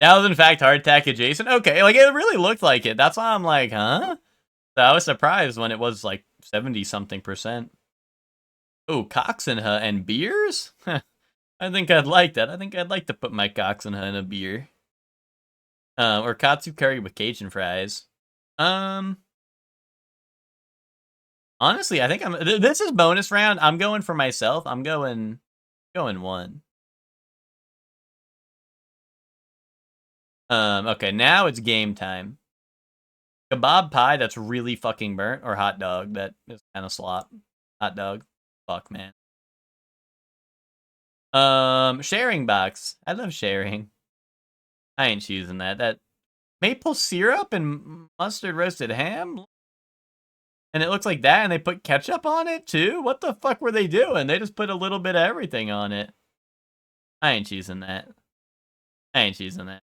[SPEAKER 1] was in fact hardtack adjacent. Okay, like, it really looked like it. That's why I'm like, huh? So I was surprised when it was like 70-something%. Oh, Coxenha and beers? I think I'd like that. I think I'd like to put my Coxenha in a beer. Or katsu curry with Cajun fries. Honestly, I think this is bonus round. I'm going for myself. I'm going 1. Okay, now it's game time. Kebab pie that's really fucking burnt, or hot dog that is kind of slop. Hot dog. Fuck, man. Sharing box. I love sharing. I ain't choosing that. That maple syrup and mustard roasted ham? And it looks like that, and they put ketchup on it, too? What the fuck were they doing? They just put a little bit of everything on it. I ain't choosing that. I ain't choosing that.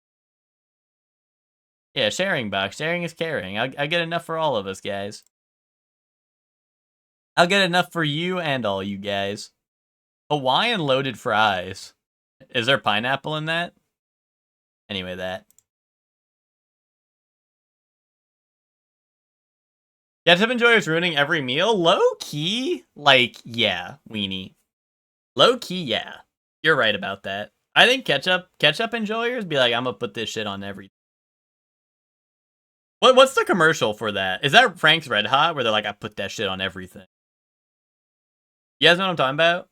[SPEAKER 1] Yeah, sharing box. Sharing is caring. I'll get enough for all of us, guys. I'll get enough for you and all you guys. Hawaiian loaded fries. Is there pineapple in that? Anyway, that. Ketchup enjoyers ruining every meal? Low key? Like, yeah, weenie. Low key, yeah. You're right about that. I think ketchup enjoyers be like, I'm gonna put this shit on everything. What's the commercial for that? Is that Frank's Red Hot where they're like, I put that shit on everything? You guys know what I'm talking about?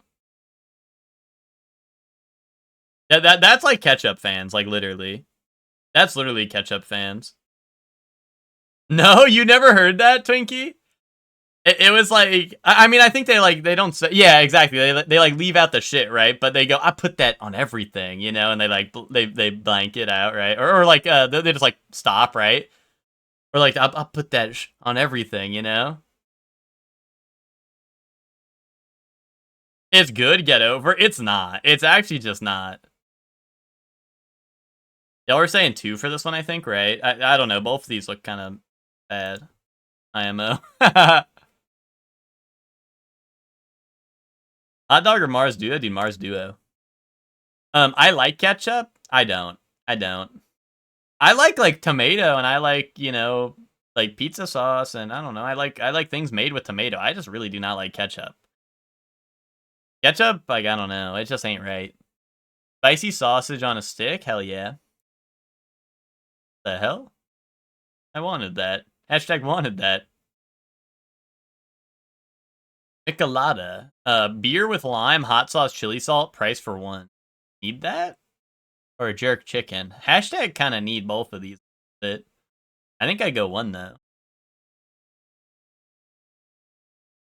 [SPEAKER 1] That's like ketchup fans, like literally. That's literally ketchup fans. No, you never heard that, Twinkie? It was like, I mean, I think they don't say, yeah, exactly. They like leave out the shit, right? But they go, I put that on everything, you know, and they like, they blank it out, right? Or like, they just like stop, right? Or like, I'll put that on everything, you know? It's good, get over. It's not. It's actually just not. Y'all were saying 2 for this one, I think, right? I don't know. Both of these look kind of bad. IMO. Hot dog or Mars Duo? Dude, Mars Duo. I like ketchup. I don't. I like tomato, and I like, you know, like pizza sauce, and I don't know. I like things made with tomato. I just really do not like ketchup. Ketchup, like, I don't know. It just ain't right. Spicy sausage on a stick? Hell yeah. The hell? I wanted that. Hashtag wanted that. Michelada. Beer with lime, hot sauce, chili salt, price for one. Need that? Or a jerk chicken? Hashtag kind of need both of these. But I think I go one, though.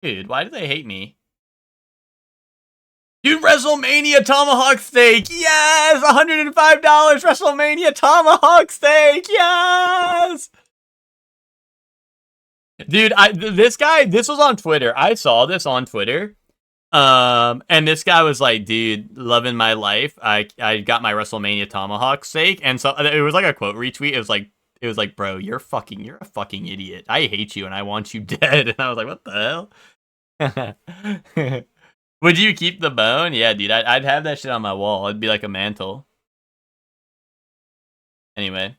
[SPEAKER 1] Dude, why do they hate me? Dude, WrestleMania Tomahawk Steak! Yes! $105 WrestleMania Tomahawk Steak! Yes! Dude, this was on Twitter. I saw this on Twitter. And this guy was like, dude, loving my life. I got my WrestleMania Tomahawk Steak. And so it was like a quote retweet. It was like, bro, you're a fucking idiot. I hate you and I want you dead. And I was like, what the hell? Would you keep the bone? Yeah, dude, I'd have that shit on my wall. It'd be like a mantle. Anyway.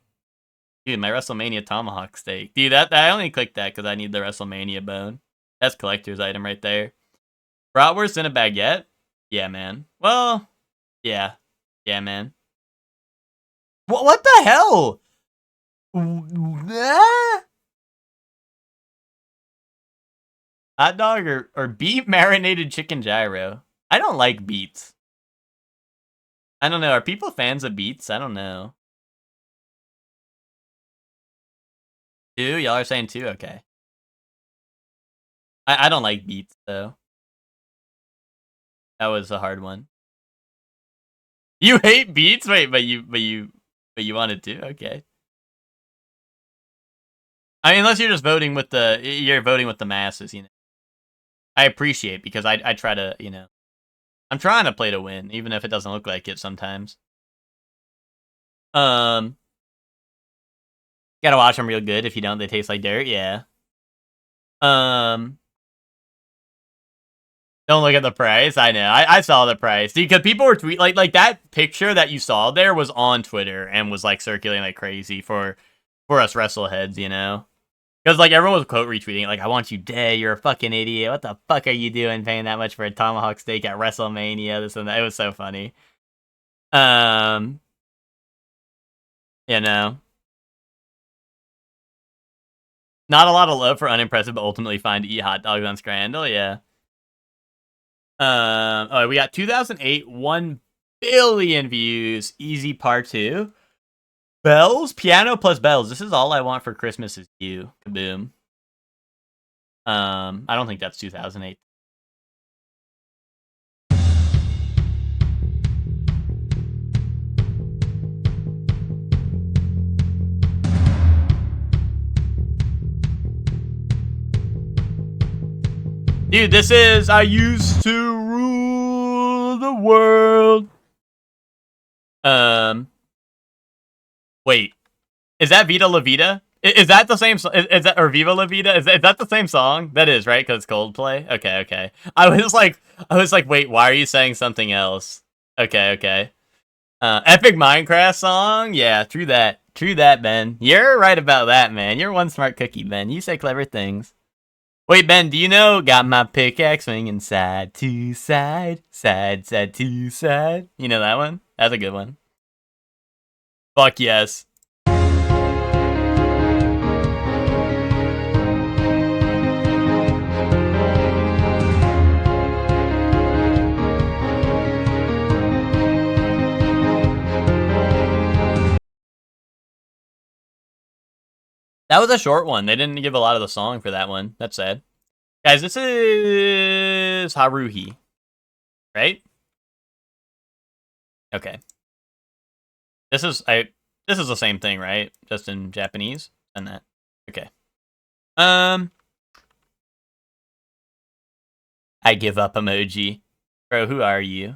[SPEAKER 1] Dude, my WrestleMania Tomahawk Steak. Dude, I only clicked that because I need the WrestleMania bone. That's collector's item right there. Bratwurst in a baguette? Yeah, man. Well, yeah. Yeah, man. What the hell? Hot dog or beef marinated chicken gyro? I don't like beets. I don't know. Are people fans of beets? I don't know. Two? Y'all are saying two? Okay. I don't like beets, though. That was a hard one. You hate beets? Wait, but you wanted to? Okay. I mean, unless you're just voting with the masses, you know. I appreciate because I try to, you know. I'm trying to play to win, even if it doesn't look like it sometimes. Gotta watch them real good. If you don't, they taste like dirt. Yeah. Don't look at the price. I know. I saw the price. Dude, because people were tweeting like that picture that you saw there was on Twitter and was like circulating like crazy for us wrestleheads, you know? Because like everyone was quote retweeting like, I want you dead, you're a fucking idiot. What the fuck are you doing paying that much for a tomahawk steak at WrestleMania? This and that. It was so funny. You know. Not a lot of love for unimpressive, but ultimately fine to eat hot dogs on Scrandle, yeah. Oh, we got 2008, 1 billion views. Easy part 2. Bells? Piano plus bells. This is all I want for Christmas is you. Kaboom. I don't think that's 2008. Dude, this is I used to rule the world. Wait. Is that Vita La Vida? Is that the same is that or Viva La Vida? Is that the same song? That is, right? Cuz it's Coldplay. Okay. I was like, wait, why are you saying something else? Okay. Epic Minecraft song? Yeah, true that. True that, Ben. You're right about that, man. You're one smart cookie, Ben. You say clever things. Wait, Ben, do you know got my pickaxe swinging side to side, side to side? You know that one? That's a good one. Fuck yes. That was a short one. They didn't give a lot of the song for that one. That's sad. Guys, this is Haruhi. Right? Okay. This is the same thing, right? Just in Japanese and that. Okay. I give up emoji. Bro, who are you?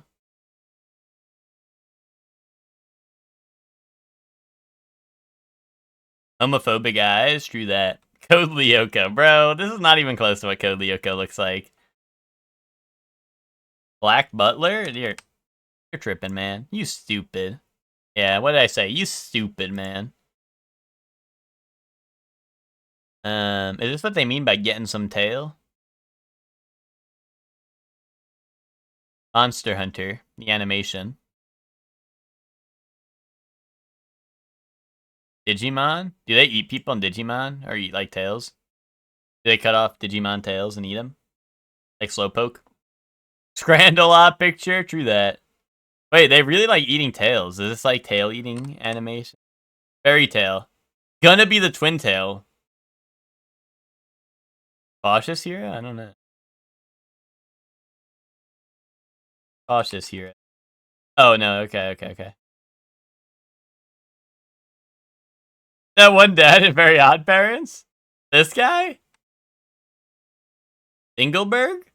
[SPEAKER 1] Homophobic eyes, true that. Code Lyoko, bro, this is not even close to what Code Lyoko looks like. Black Butler? You're tripping, man. You stupid. Yeah, what did I say? You stupid, man. Is this what they mean by getting some tail? Monster Hunter, the animation. Digimon? Do they eat people in Digimon? Or eat like tails? Do they cut off Digimon tails and eat them? Like Slowpoke. Scrandalot picture? True that. Wait, they really like eating tails. Is this like tail eating animation? Fairy tail. Gonna be the twin tail. Cautious here? I don't know. Cautious here. Oh, no. Okay. That one dad in Very Odd Parents? This guy? Engelberg?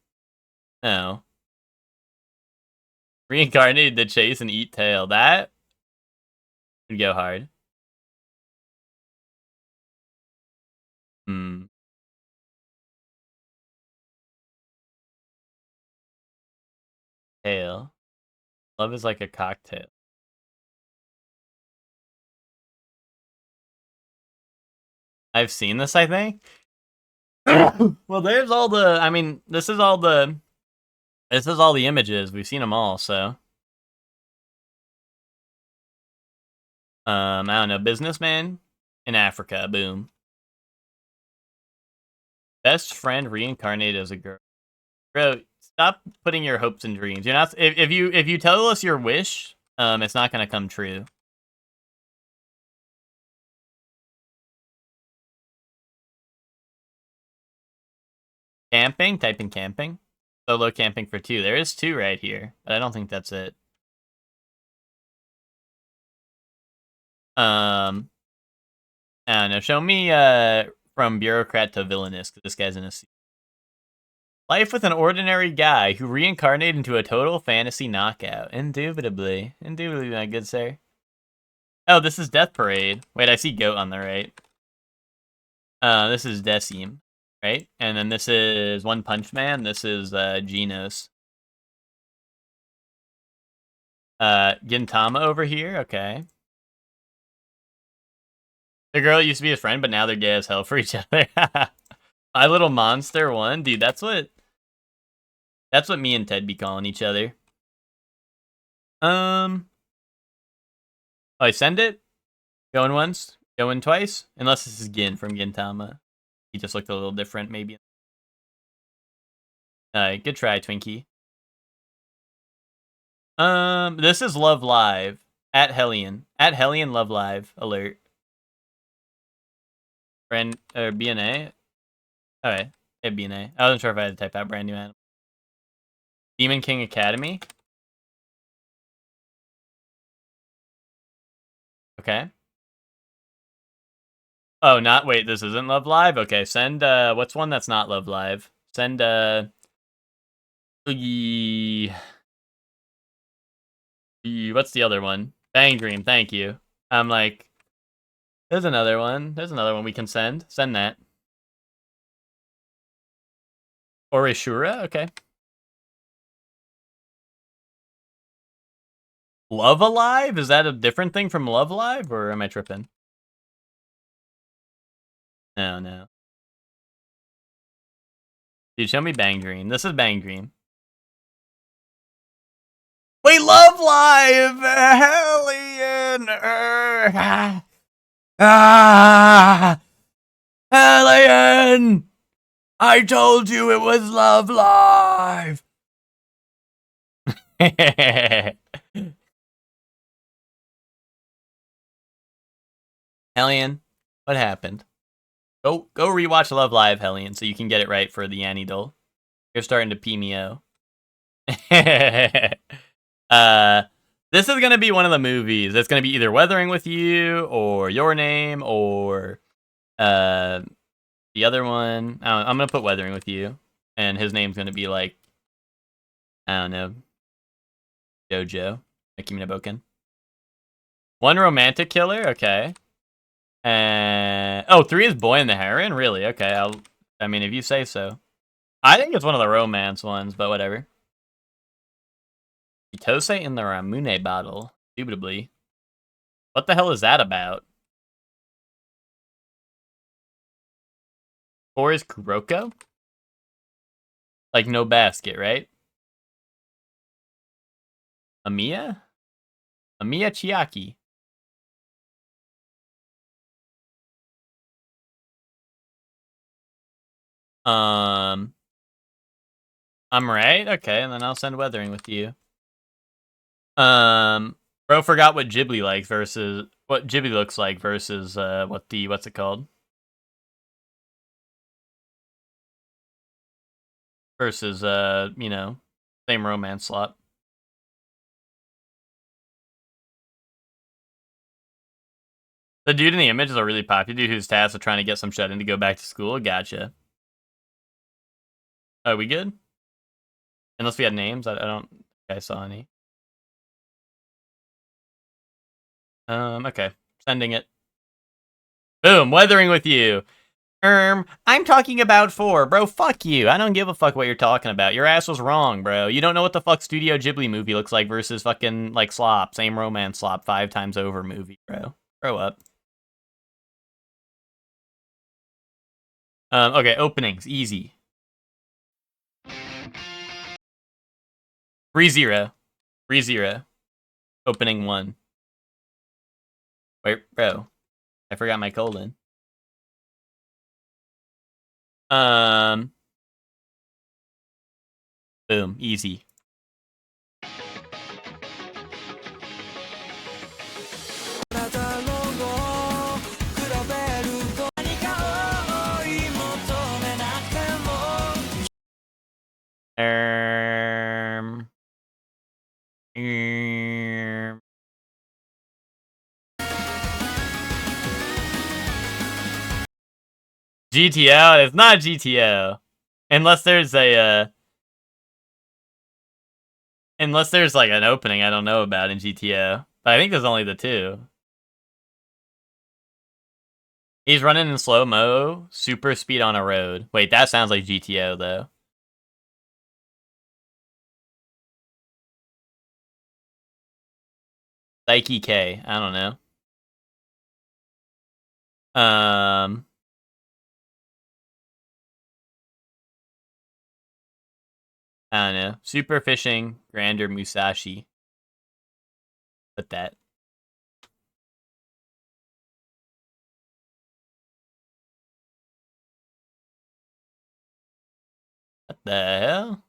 [SPEAKER 1] No. Reincarnated to chase and eat tail. That would go hard. Tail. Love is like a cocktail. I've seen this, I think. Well, there's all the. I mean, this is all the images. We've seen them all. So, I don't know. Businessman in Africa. Boom. Best friend reincarnated as a girl. Bro, stop putting your hopes and dreams. You're not. If you tell us your wish, it's not gonna come true. Camping? Type in camping. Solo camping for 2. There is 2 right here, but I don't think that's it. I don't know. Show me from bureaucrat to villainous, because this guy's in a seat. Life with an ordinary guy who reincarnated into a total fantasy knockout. Indubitably. Indubitably, my good sir. Oh, this is Death Parade. Wait, I see Goat on the right. This is Decim, right? And then this is One Punch Man. This is Genos. Gintama over here. Okay. The girl used to be his friend, but now they're gay as hell for each other. My Little Monster 1? Dude, that's what me and Ted be calling each other. Oh, I send it? Going once? Going twice? Unless this is Gin from Gintama. He just looked a little different, maybe. Alright, good try, Twinkie. This is Love Live. At Hellion. At Hellion Love Live. Alert. Brand, or BNA? Alright. Yeah, BNA. I wasn't sure if I had to type out brand new animal. Demon King Academy. Okay. Oh, wait, this isn't Love Live? Okay, send, what's one that's not Love Live? Send, what's the other one? Bang Dream, thank you. I'm like, there's another one. There's another one we can send. Send that. Orishura? Okay. Love Alive? Is that a different thing from Love Live, or am I tripping? No. Dude, show me Bang Dream. This is Bang Dream. Wait, Love Live! Hellion! Hellion! I told you it was Love Live! Hellion, what happened? Go rewatch Love Live, Hellion, so you can get it right for the Annie doll. You're starting to PMO. This is gonna be one of the movies. It's gonna be either Weathering with You or Your Name or the other one. I'm gonna put Weathering with You, and his name's gonna be like, I don't know, Jojo, Akimi Boken. One romantic killer, okay. Oh, 3 is Boy and the Heron? Really? Okay, I mean, if you say so. I think it's one of the romance ones, but whatever. Itose in the Ramune bottle. Indubitably. What the hell is that about? 4 is Kuroko? Like no basket, right? Amiya? Amiya Chiaki. I'm right? Okay, and then I'll send weathering with you. Bro forgot what Ghibli likes versus what Ghibli looks like versus what's it called? Versus you know, same romance slot. The dude in the image is a really popular dude who's tasked with trying to get some shut in to go back to school. Gotcha. Are we good? Unless we had names, I don't think I saw any. Okay. Sending it. Boom, weathering with you. I'm talking about 4. Bro, fuck you. I don't give a fuck what you're talking about. Your ass was wrong, bro. You don't know what the fuck Studio Ghibli movie looks like versus fucking, like, slop. Same romance slop 5 times over movie, bro. Grow up. Okay, openings. Easy. 3-0. 3-0. Opening 1. Wait, bro. I forgot my colon. Boom. Easy. GTO? It's not GTO. Unless there's a, unless there's, like, an opening I don't know about in GTO. But I think there's only the 2. He's running in slow-mo, super speed on a road. Wait, that sounds like GTO, though. Psyche K. I don't know. I don't know. Super fishing, Grander Musashi. Put that. What the hell?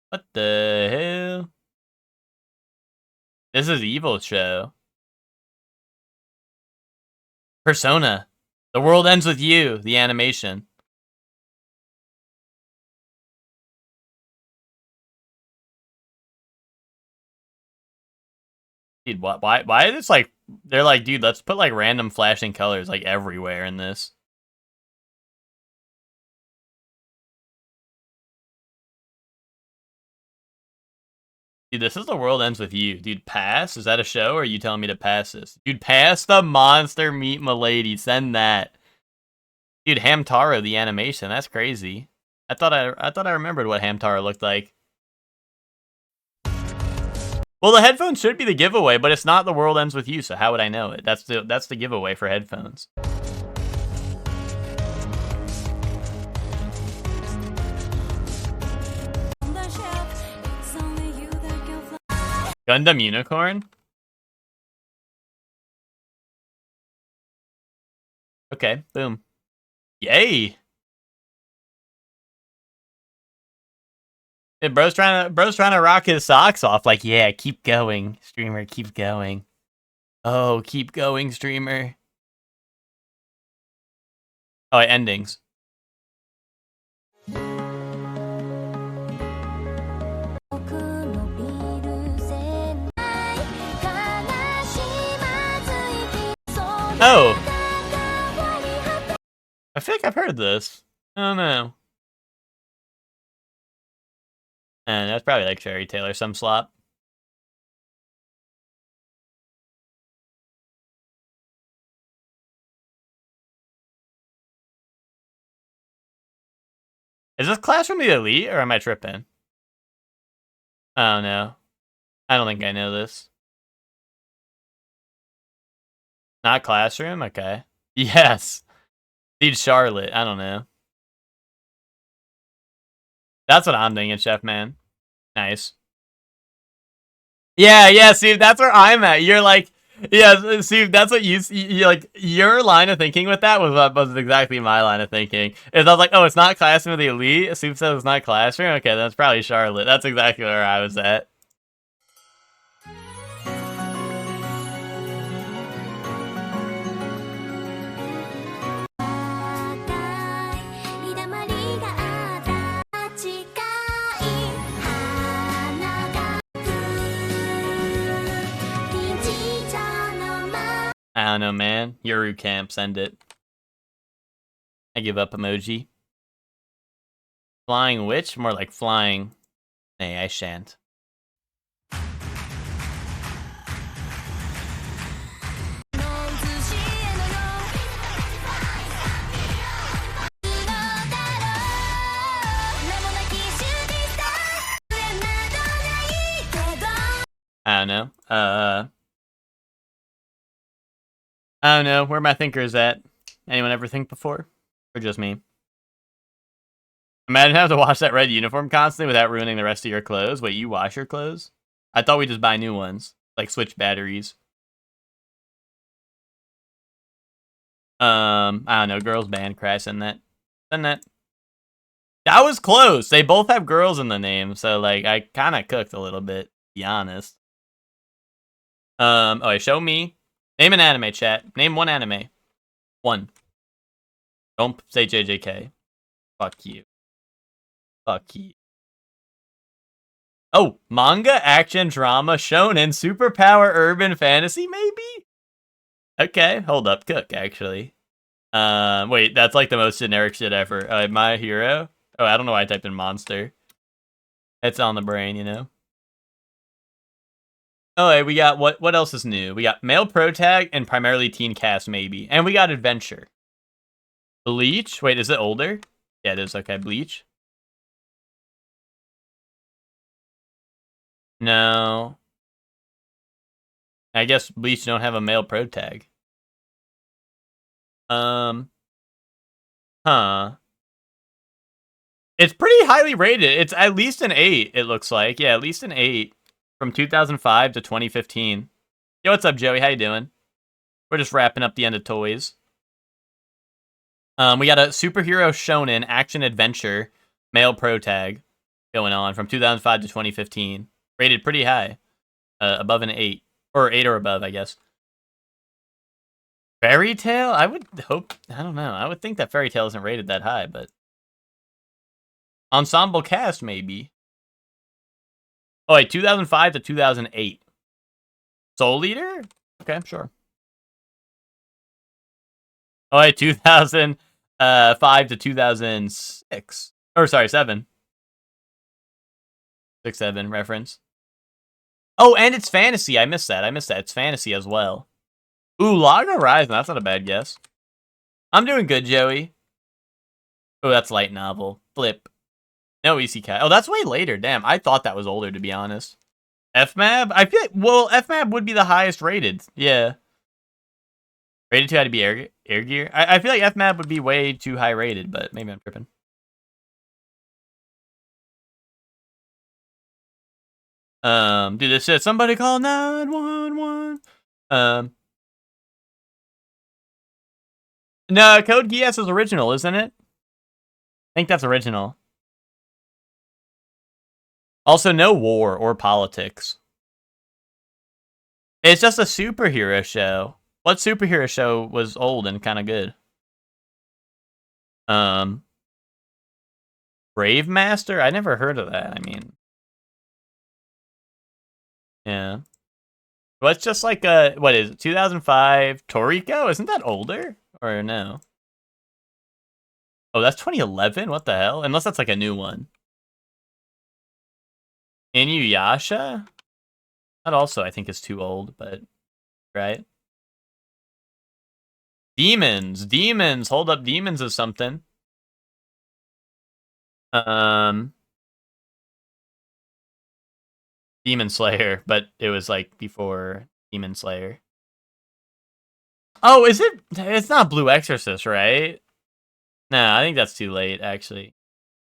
[SPEAKER 1] What the hell? This is Evil Show. Persona. The world ends with you. The animation. Dude, what? Why is this like? They're like, dude, let's put like random flashing colors like everywhere in this. Dude, this is The World Ends With You. Dude, pass? Is that a show, or are you telling me to pass this? Dude, pass the monster meat milady. Send that. Dude, Hamtaro, the animation. That's crazy. I thought I remembered what Hamtaro looked like. Well, the headphones should be the giveaway, but it's not The World Ends With You, so how would I know it? That's the giveaway for headphones. Gundam Unicorn? Okay, boom. Yay! Hey, bro's trying to rock his socks off. Like, yeah, keep going, streamer, keep going. Oh, keep going, streamer. Oh, endings. Oh! I think I've heard this. I don't know. And that's probably like Fairy Tail or some slop. Is this Classroom the Elite, or am I tripping? I don't know. I don't think I know this. Not Classroom? Okay. Yes. Dude, Charlotte. I don't know. That's what I'm thinking, Chef Man. Nice. Yeah, see, that's where I'm at. You're like, Yeah, see, that's what you like. Your line of thinking with that was exactly my line of thinking. Is I was like, oh, it's not Classroom of the Elite. Soup says it's not Classroom. Okay, that's probably Charlotte. That's exactly where I was at. I don't know, man. Yuru camp, send it. I give up emoji. Flying witch? More like flying. Nay, I shan't. I don't know. I don't know. Where my thinkers at? Anyone ever think before? Or just me? Imagine having to wash that red uniform constantly without ruining the rest of your clothes. Wait, you wash your clothes? I thought we just buy new ones. Like switch batteries. I don't know. Girls band crash in that. Send that. That was close. They both have girls in the name, so like I kind of cooked a little bit, to be honest. Okay, show me. Name an anime, chat. Name one anime. One. Don't say JJK. Fuck you. Fuck you. Oh, manga, action, drama, shonen, superpower, urban, fantasy, maybe? Okay, hold up. Cook, actually. Wait, that's like the most generic shit ever. My hero? Oh, I don't know why I typed in monster. It's on the brain, you know? Oh, hey, we got, what else is new? We got male pro tag and primarily teen cast, maybe. And we got adventure. Bleach? Wait, is it older? Yeah, it is. Okay, Bleach. No. I guess Bleach don't have a male pro tag. Huh. It's pretty highly rated. It's at least an 8, it looks like. Yeah, at least an 8. From 2005 to 2015. Yo, what's up, Joey? How you doing? We're just wrapping up the end of toys. We got a superhero shonen action adventure male pro tag going on from 2005 to 2015. Rated pretty high. Above an 8. Or 8 or above, I guess. Fairy Tail? I would hope... I don't know. I would think that Fairy Tail isn't rated that high, but... Ensemble cast, maybe. Oh, wait. 2005 to 2008. Soul Eater? Okay, sure. Oh, wait. 2005 to 2006. Or, sorry, 7. 6-7 reference. Oh, and it's fantasy. I missed that. It's fantasy as well. Ooh, Log Horizon. That's not a bad guess. I'm doing good, Joey. Oh, that's light novel. Flip. No isekai. Oh, that's way later. Damn, I thought that was older, to be honest. FMAB? I feel like, well, FMAB would be the highest rated. Yeah. Rated too high to be air gear? I feel like FMAB would be way too high rated, but maybe I'm tripping. Dude, this said somebody call 911. No, Code Geass is original, isn't it? I think that's original. Also, no war or politics. It's just a superhero show. What superhero show was old and kind of good? Brave Master? I never heard of that. I mean, yeah. Well, it's just like what is it? 2005 Toriko? Isn't that older or no? Oh, that's 2011. What the hell? Unless that's like a new one. Inuyasha? That also I think is too old, but right. Demons. Hold up, Demons is something. Demon Slayer, but it was like before Demon Slayer. Oh, is it? It's not Blue Exorcist, right? No, I think that's too late. Actually,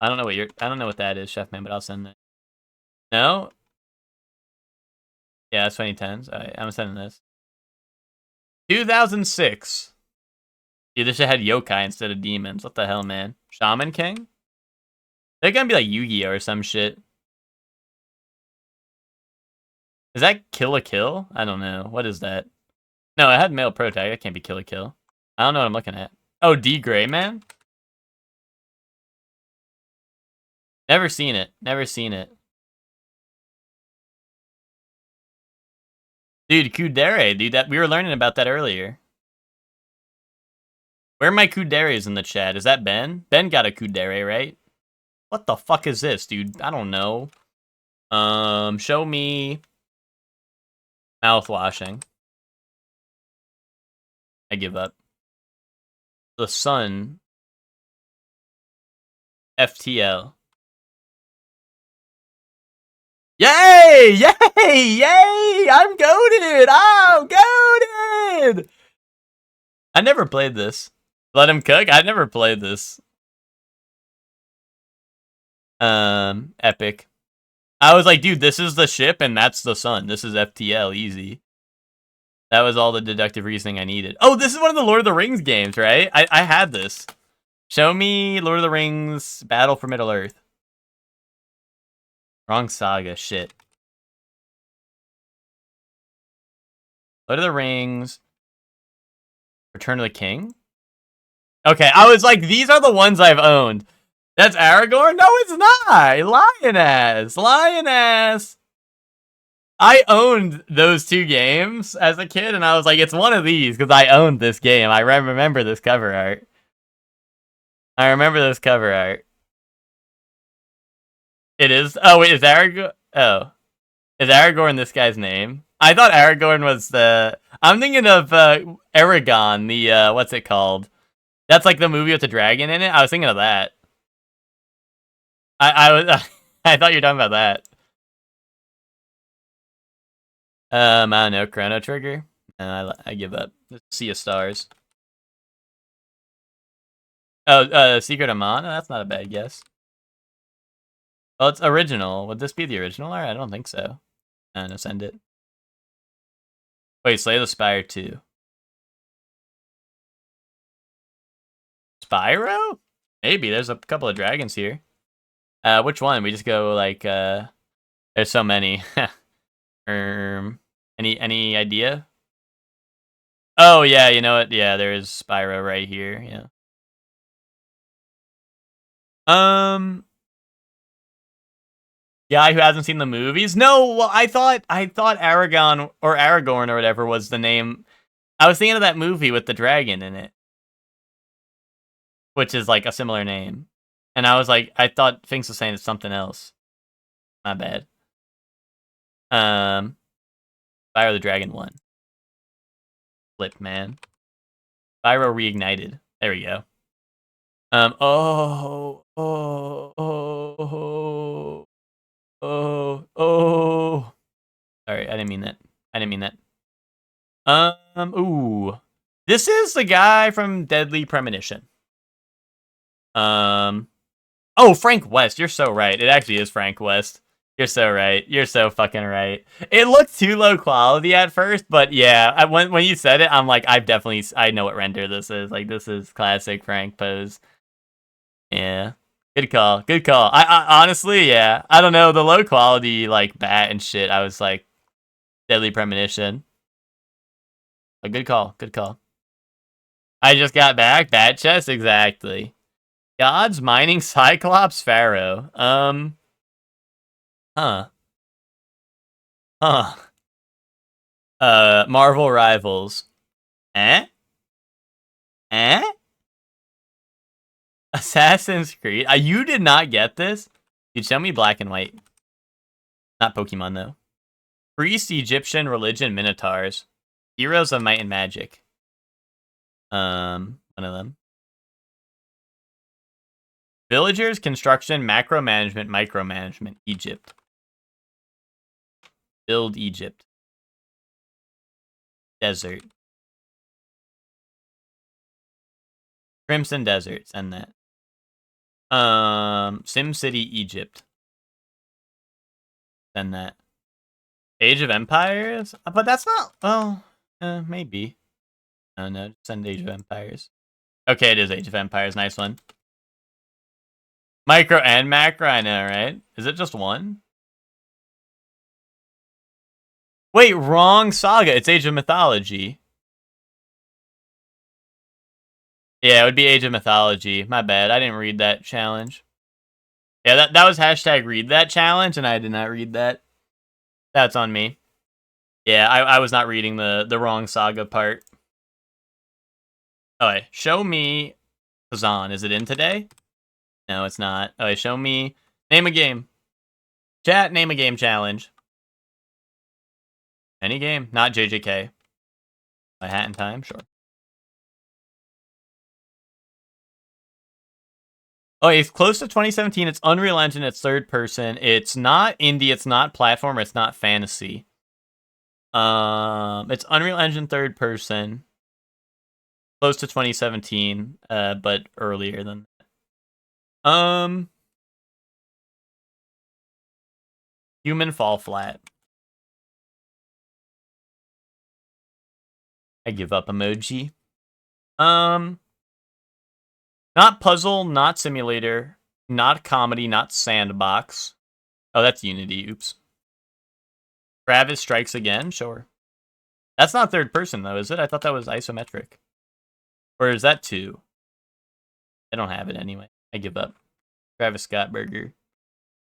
[SPEAKER 1] I don't know what that is, Chef Man, but I'll send it. No. Yeah, it's 2010s. Alright, I'm sending this. 2006. Dude, this shit had yokai instead of demons. What the hell, man? Shaman King? They're gonna be like Yu-Gi-Oh or some shit. Is that Kill a Kill? I don't know. What is that? No, it had male protag. That can't be Kill a Kill. I don't know what I'm looking at. Oh, D Gray Man? Never seen it. Never seen it. Dude, Kudere, dude, that we were learning about that earlier. Where are my Kuderes in the chat? Is that Ben? Ben got a Kudere, right? What the fuck is this, dude? I don't know. Show me mouthwashing. I give up. The Sun. FTL. Yay! Yay! Yay! I'm goated! I'm goated! I never played this. Let him cook? I never played this. Epic. I was like, dude, this is the ship and that's the sun. This is FTL, easy. That was all the deductive reasoning I needed. Oh, this is one of the Lord of the Rings games, right? I had this. Show me Lord of the Rings Battle for Middle-earth. Wrong saga, shit. Lord of the Rings. Return of the King? Okay, I was like, these are the ones I've owned. That's Aragorn? No, it's not! Lioness! Lioness! I owned those two games as a kid, and I was like, it's one of these, because I owned this game. I remember this cover art. I remember this cover art. It is? Oh, wait, is Aragorn? Oh. Is Aragorn this guy's name? I thought Aragorn was the... I'm thinking of Aragon, the, what's it called? That's like the movie with the dragon in it? I was thinking of that. I was... I thought you were talking about that. I don't know, Chrono Trigger? I give up. Sea of Stars. Oh, Secret of Mana? That's not a bad guess. Oh, it's original. Would this be the original? I don't think so. No, send it. Wait, Slay the Spire 2. Spyro? Maybe. There's a couple of dragons here. Which one? We just go like, there's so many. Any idea? Oh, yeah, you know what? Yeah, there is Spyro right here, yeah. Guy who hasn't seen the movies? No, well, I thought Aragon or Aragorn or whatever was the name. I was thinking of that movie with the dragon in it, which is like a similar name. And I was like, I thought Finks was saying it's something else. My bad. Fire the Dragon 1. Flip, man. Spyro Reignited. There we go. Sorry, I didn't mean that. Ooh. This is the guy from Deadly Premonition. Oh, Frank West. You're so right. It actually is Frank West. You're so right. You're so fucking right. It looked too low quality at first, but yeah, when you said it, I'm like, I know what render this is. Like, this is classic Frank pose. Yeah. Good call. Good call. I honestly, yeah. I don't know. The low quality, like, bat and shit, I was like, Deadly Premonition. A good call. Good call. I just got back. Bat chest? Exactly. Gods, Mining, Cyclops, Pharaoh. Huh. Marvel Rivals. Eh? Assassin's Creed. You did not get this? Dude, show me black and white. Not Pokemon, though. Priest, Egyptian, Religion, Minotaurs. Heroes of Might and Magic. One of them. Villagers, Construction, Macro Management, Micromanagement, Egypt. Build Egypt. Desert. Crimson Desert, send that. SimCity Egypt. Send that. Age of Empires? But that's not, well, maybe. Oh no, just send Age of Empires. Okay, it is Age of Empires. Nice one. Micro and macro, I know, right? Is it just one? Wait, wrong saga. It's Age of Mythology. Yeah, it would be Age of Mythology. My bad. I didn't read that challenge. Yeah, that was hashtag read that challenge, and I did not read that. That's on me. Yeah, I was not reading the wrong saga part. Alright, show me Khazan. Is it in today? No, it's not. Alright, show me. Name a game. Chat, name a game challenge. Any game. Not JJK. My Hat in Time? Sure. Oh, it's close to 2017. It's Unreal Engine. It's third person. It's not indie. It's not platform. It's not fantasy. It's Unreal Engine third person. Close to 2017, but earlier than that. Human Fall Flat. I give up emoji. Not puzzle, not simulator, not comedy, not sandbox. Oh, that's Unity. Oops. Travis Strikes Again? Sure. That's not third person, though, is it? I thought that was isometric. Or is that 2? I don't have it anyway. I give up. Travis Scott Burger.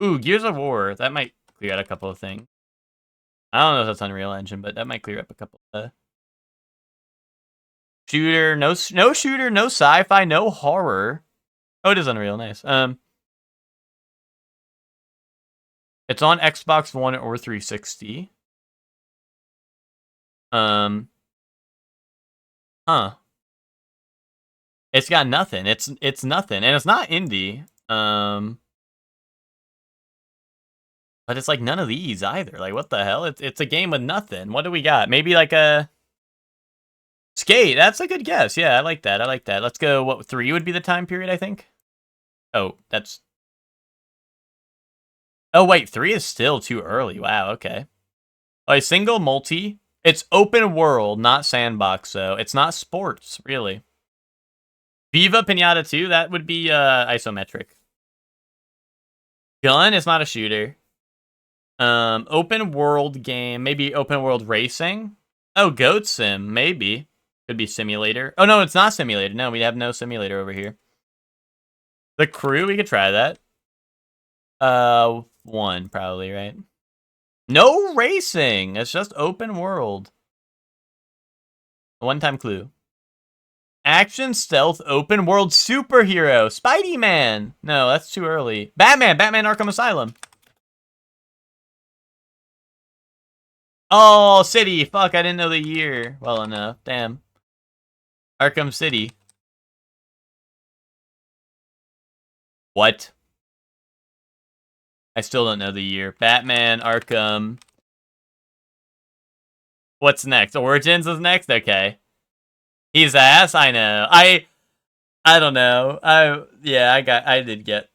[SPEAKER 1] Ooh, Gears of War. That might clear out a couple of things. I don't know if that's Unreal Engine, but that might clear up a couple of... Shooter. No shooter, no sci-fi, no horror. Oh, it is Unreal. Nice. It's on Xbox One or 360. Huh. It's got nothing. It's nothing, and it's not indie. But it's like none of these either. Like, what the hell? It's a game with nothing. What do we got? Maybe like a Skate. That's a good guess. Yeah, I like that. I like that. Let's go. What 3 would be the time period? I think. Oh, that's. Oh wait, 3 is still too early. Wow. Okay. Oh, a single multi. It's open world, not sandbox. So it's not sports really. Viva Pinata 2. That would be isometric. Gun is not a shooter. Open world game. Maybe open world racing. Oh, Goat Sim. Maybe. Could be simulator. Oh, no, it's not simulator. No, we have no simulator over here. The Crew, we could try that. 1, probably, right? No racing. It's just open world. One-time clue. Action, stealth, open world superhero. Spidey-Man. No, that's too early. Batman. Batman Arkham Asylum. Oh, City. Fuck, I didn't know the year well enough. Damn. Arkham City. What? I still don't know the year. Batman, Arkham. What's next? Origins is next? Okay. He's ass? I know. I don't know. I did get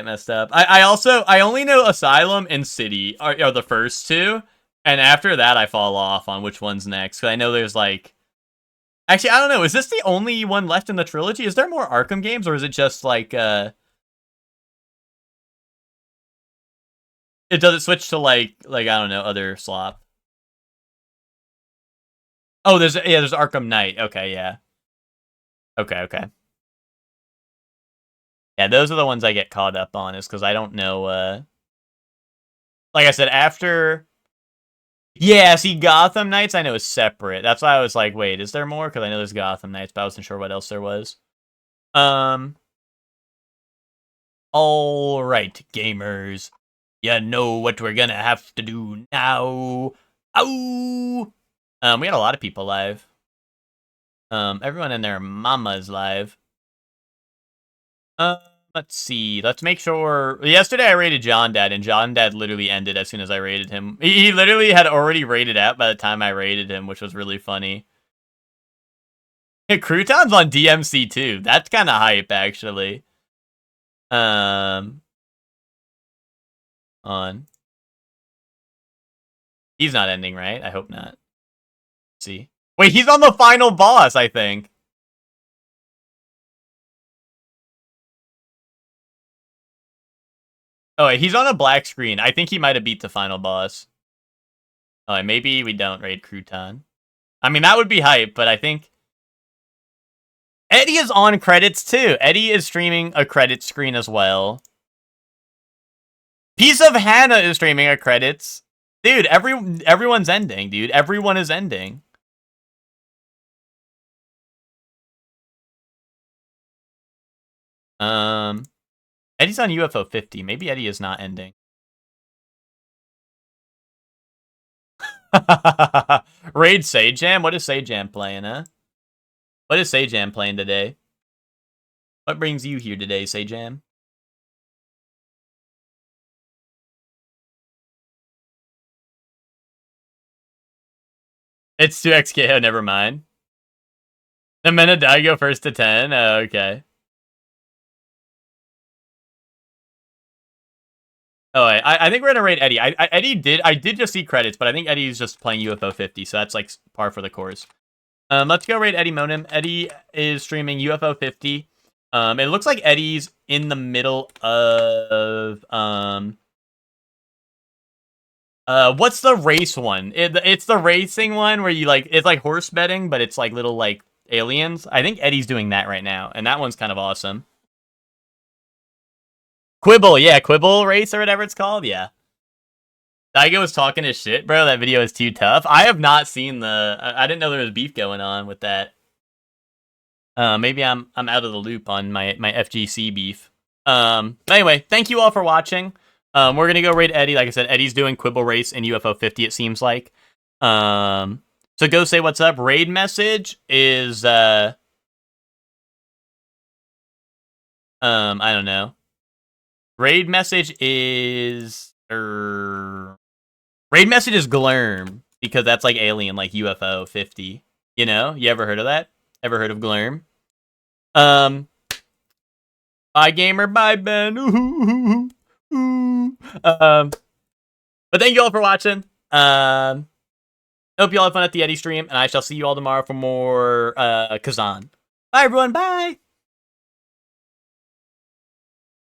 [SPEAKER 1] messed up. I only know Asylum and City are the first 2. And after that, I fall off on which one's next. Because I know there's like... Actually, I don't know. Is this the only one left in the trilogy? Is there more Arkham games? Or is it just like... It doesn't switch to like I don't know, other slop. Oh, there's Arkham Knight. Okay, yeah. Okay. Yeah, those are the ones I get caught up on, is because I don't know, like I said, after... Yeah, see, Gotham Knights I know is separate. That's why I was like, wait, is there more? Because I know there's Gotham Knights, but I wasn't sure what else there was. Alright, gamers. You know what we're gonna have to do now. Ow! We got a lot of people live. Everyone and their mama's live. Let's see. Let's make sure. Yesterday I raided John Dad, and John Dad literally ended as soon as I raided him. He literally had already raided out by the time I raided him, which was really funny. Crouton's on DMC too. That's kind of hype, actually. On. He's not ending, right? I hope not. Let's see. Wait, he's on the final boss, I think. Oh, wait, he's on a black screen. I think he might have beat the final boss. Oh, wait, maybe we don't raid Crouton. I mean, that would be hype, but I think... Eddie is on credits, too. Eddie is streaming a credit screen as well. Piece of Hannah is streaming a credits. Dude, everyone's ending, dude. Everyone is ending. Eddie's on UFO 50. Maybe Eddie is not ending. Raid Sajam? What is Sajam playing, huh? What is Sajam playing today? What brings you here today, Sajam? It's 2xKO, never mind. The Menadaigo first to 10? Oh, okay. Oh, I think we're gonna raid Eddie. I did just see credits, but I think Eddie's just playing UFO 50, so that's like par for the course. Let's go raid Eddie Monim. Eddie is streaming UFO 50. It looks like Eddie's in the middle of what's the race one? It's the racing one where you like it's like horse betting, but it's like little like aliens. I think Eddie's doing that right now, and that one's kind of awesome. Quibble, yeah, Quibble race or whatever it's called, yeah. Daigo was talking his shit, bro. That video is too tough. I have not seen the. I didn't know there was beef going on with that. Maybe I'm out of the loop on my FGC beef. Anyway, thank you all for watching. We're gonna go raid Eddie. Like I said, Eddie's doing Quibble race in UFO 50. It seems like. So go say what's up. Raid message is I don't know. Raid message is Raid message is Glurm because that's like alien, like UFO 50. You know, you ever heard of that? Ever heard of Glurm? Bye gamer, bye Ben. But thank you all for watching. Hope you all have fun at the Eddie stream, and I shall see you all tomorrow for more Khazan. Bye everyone, bye.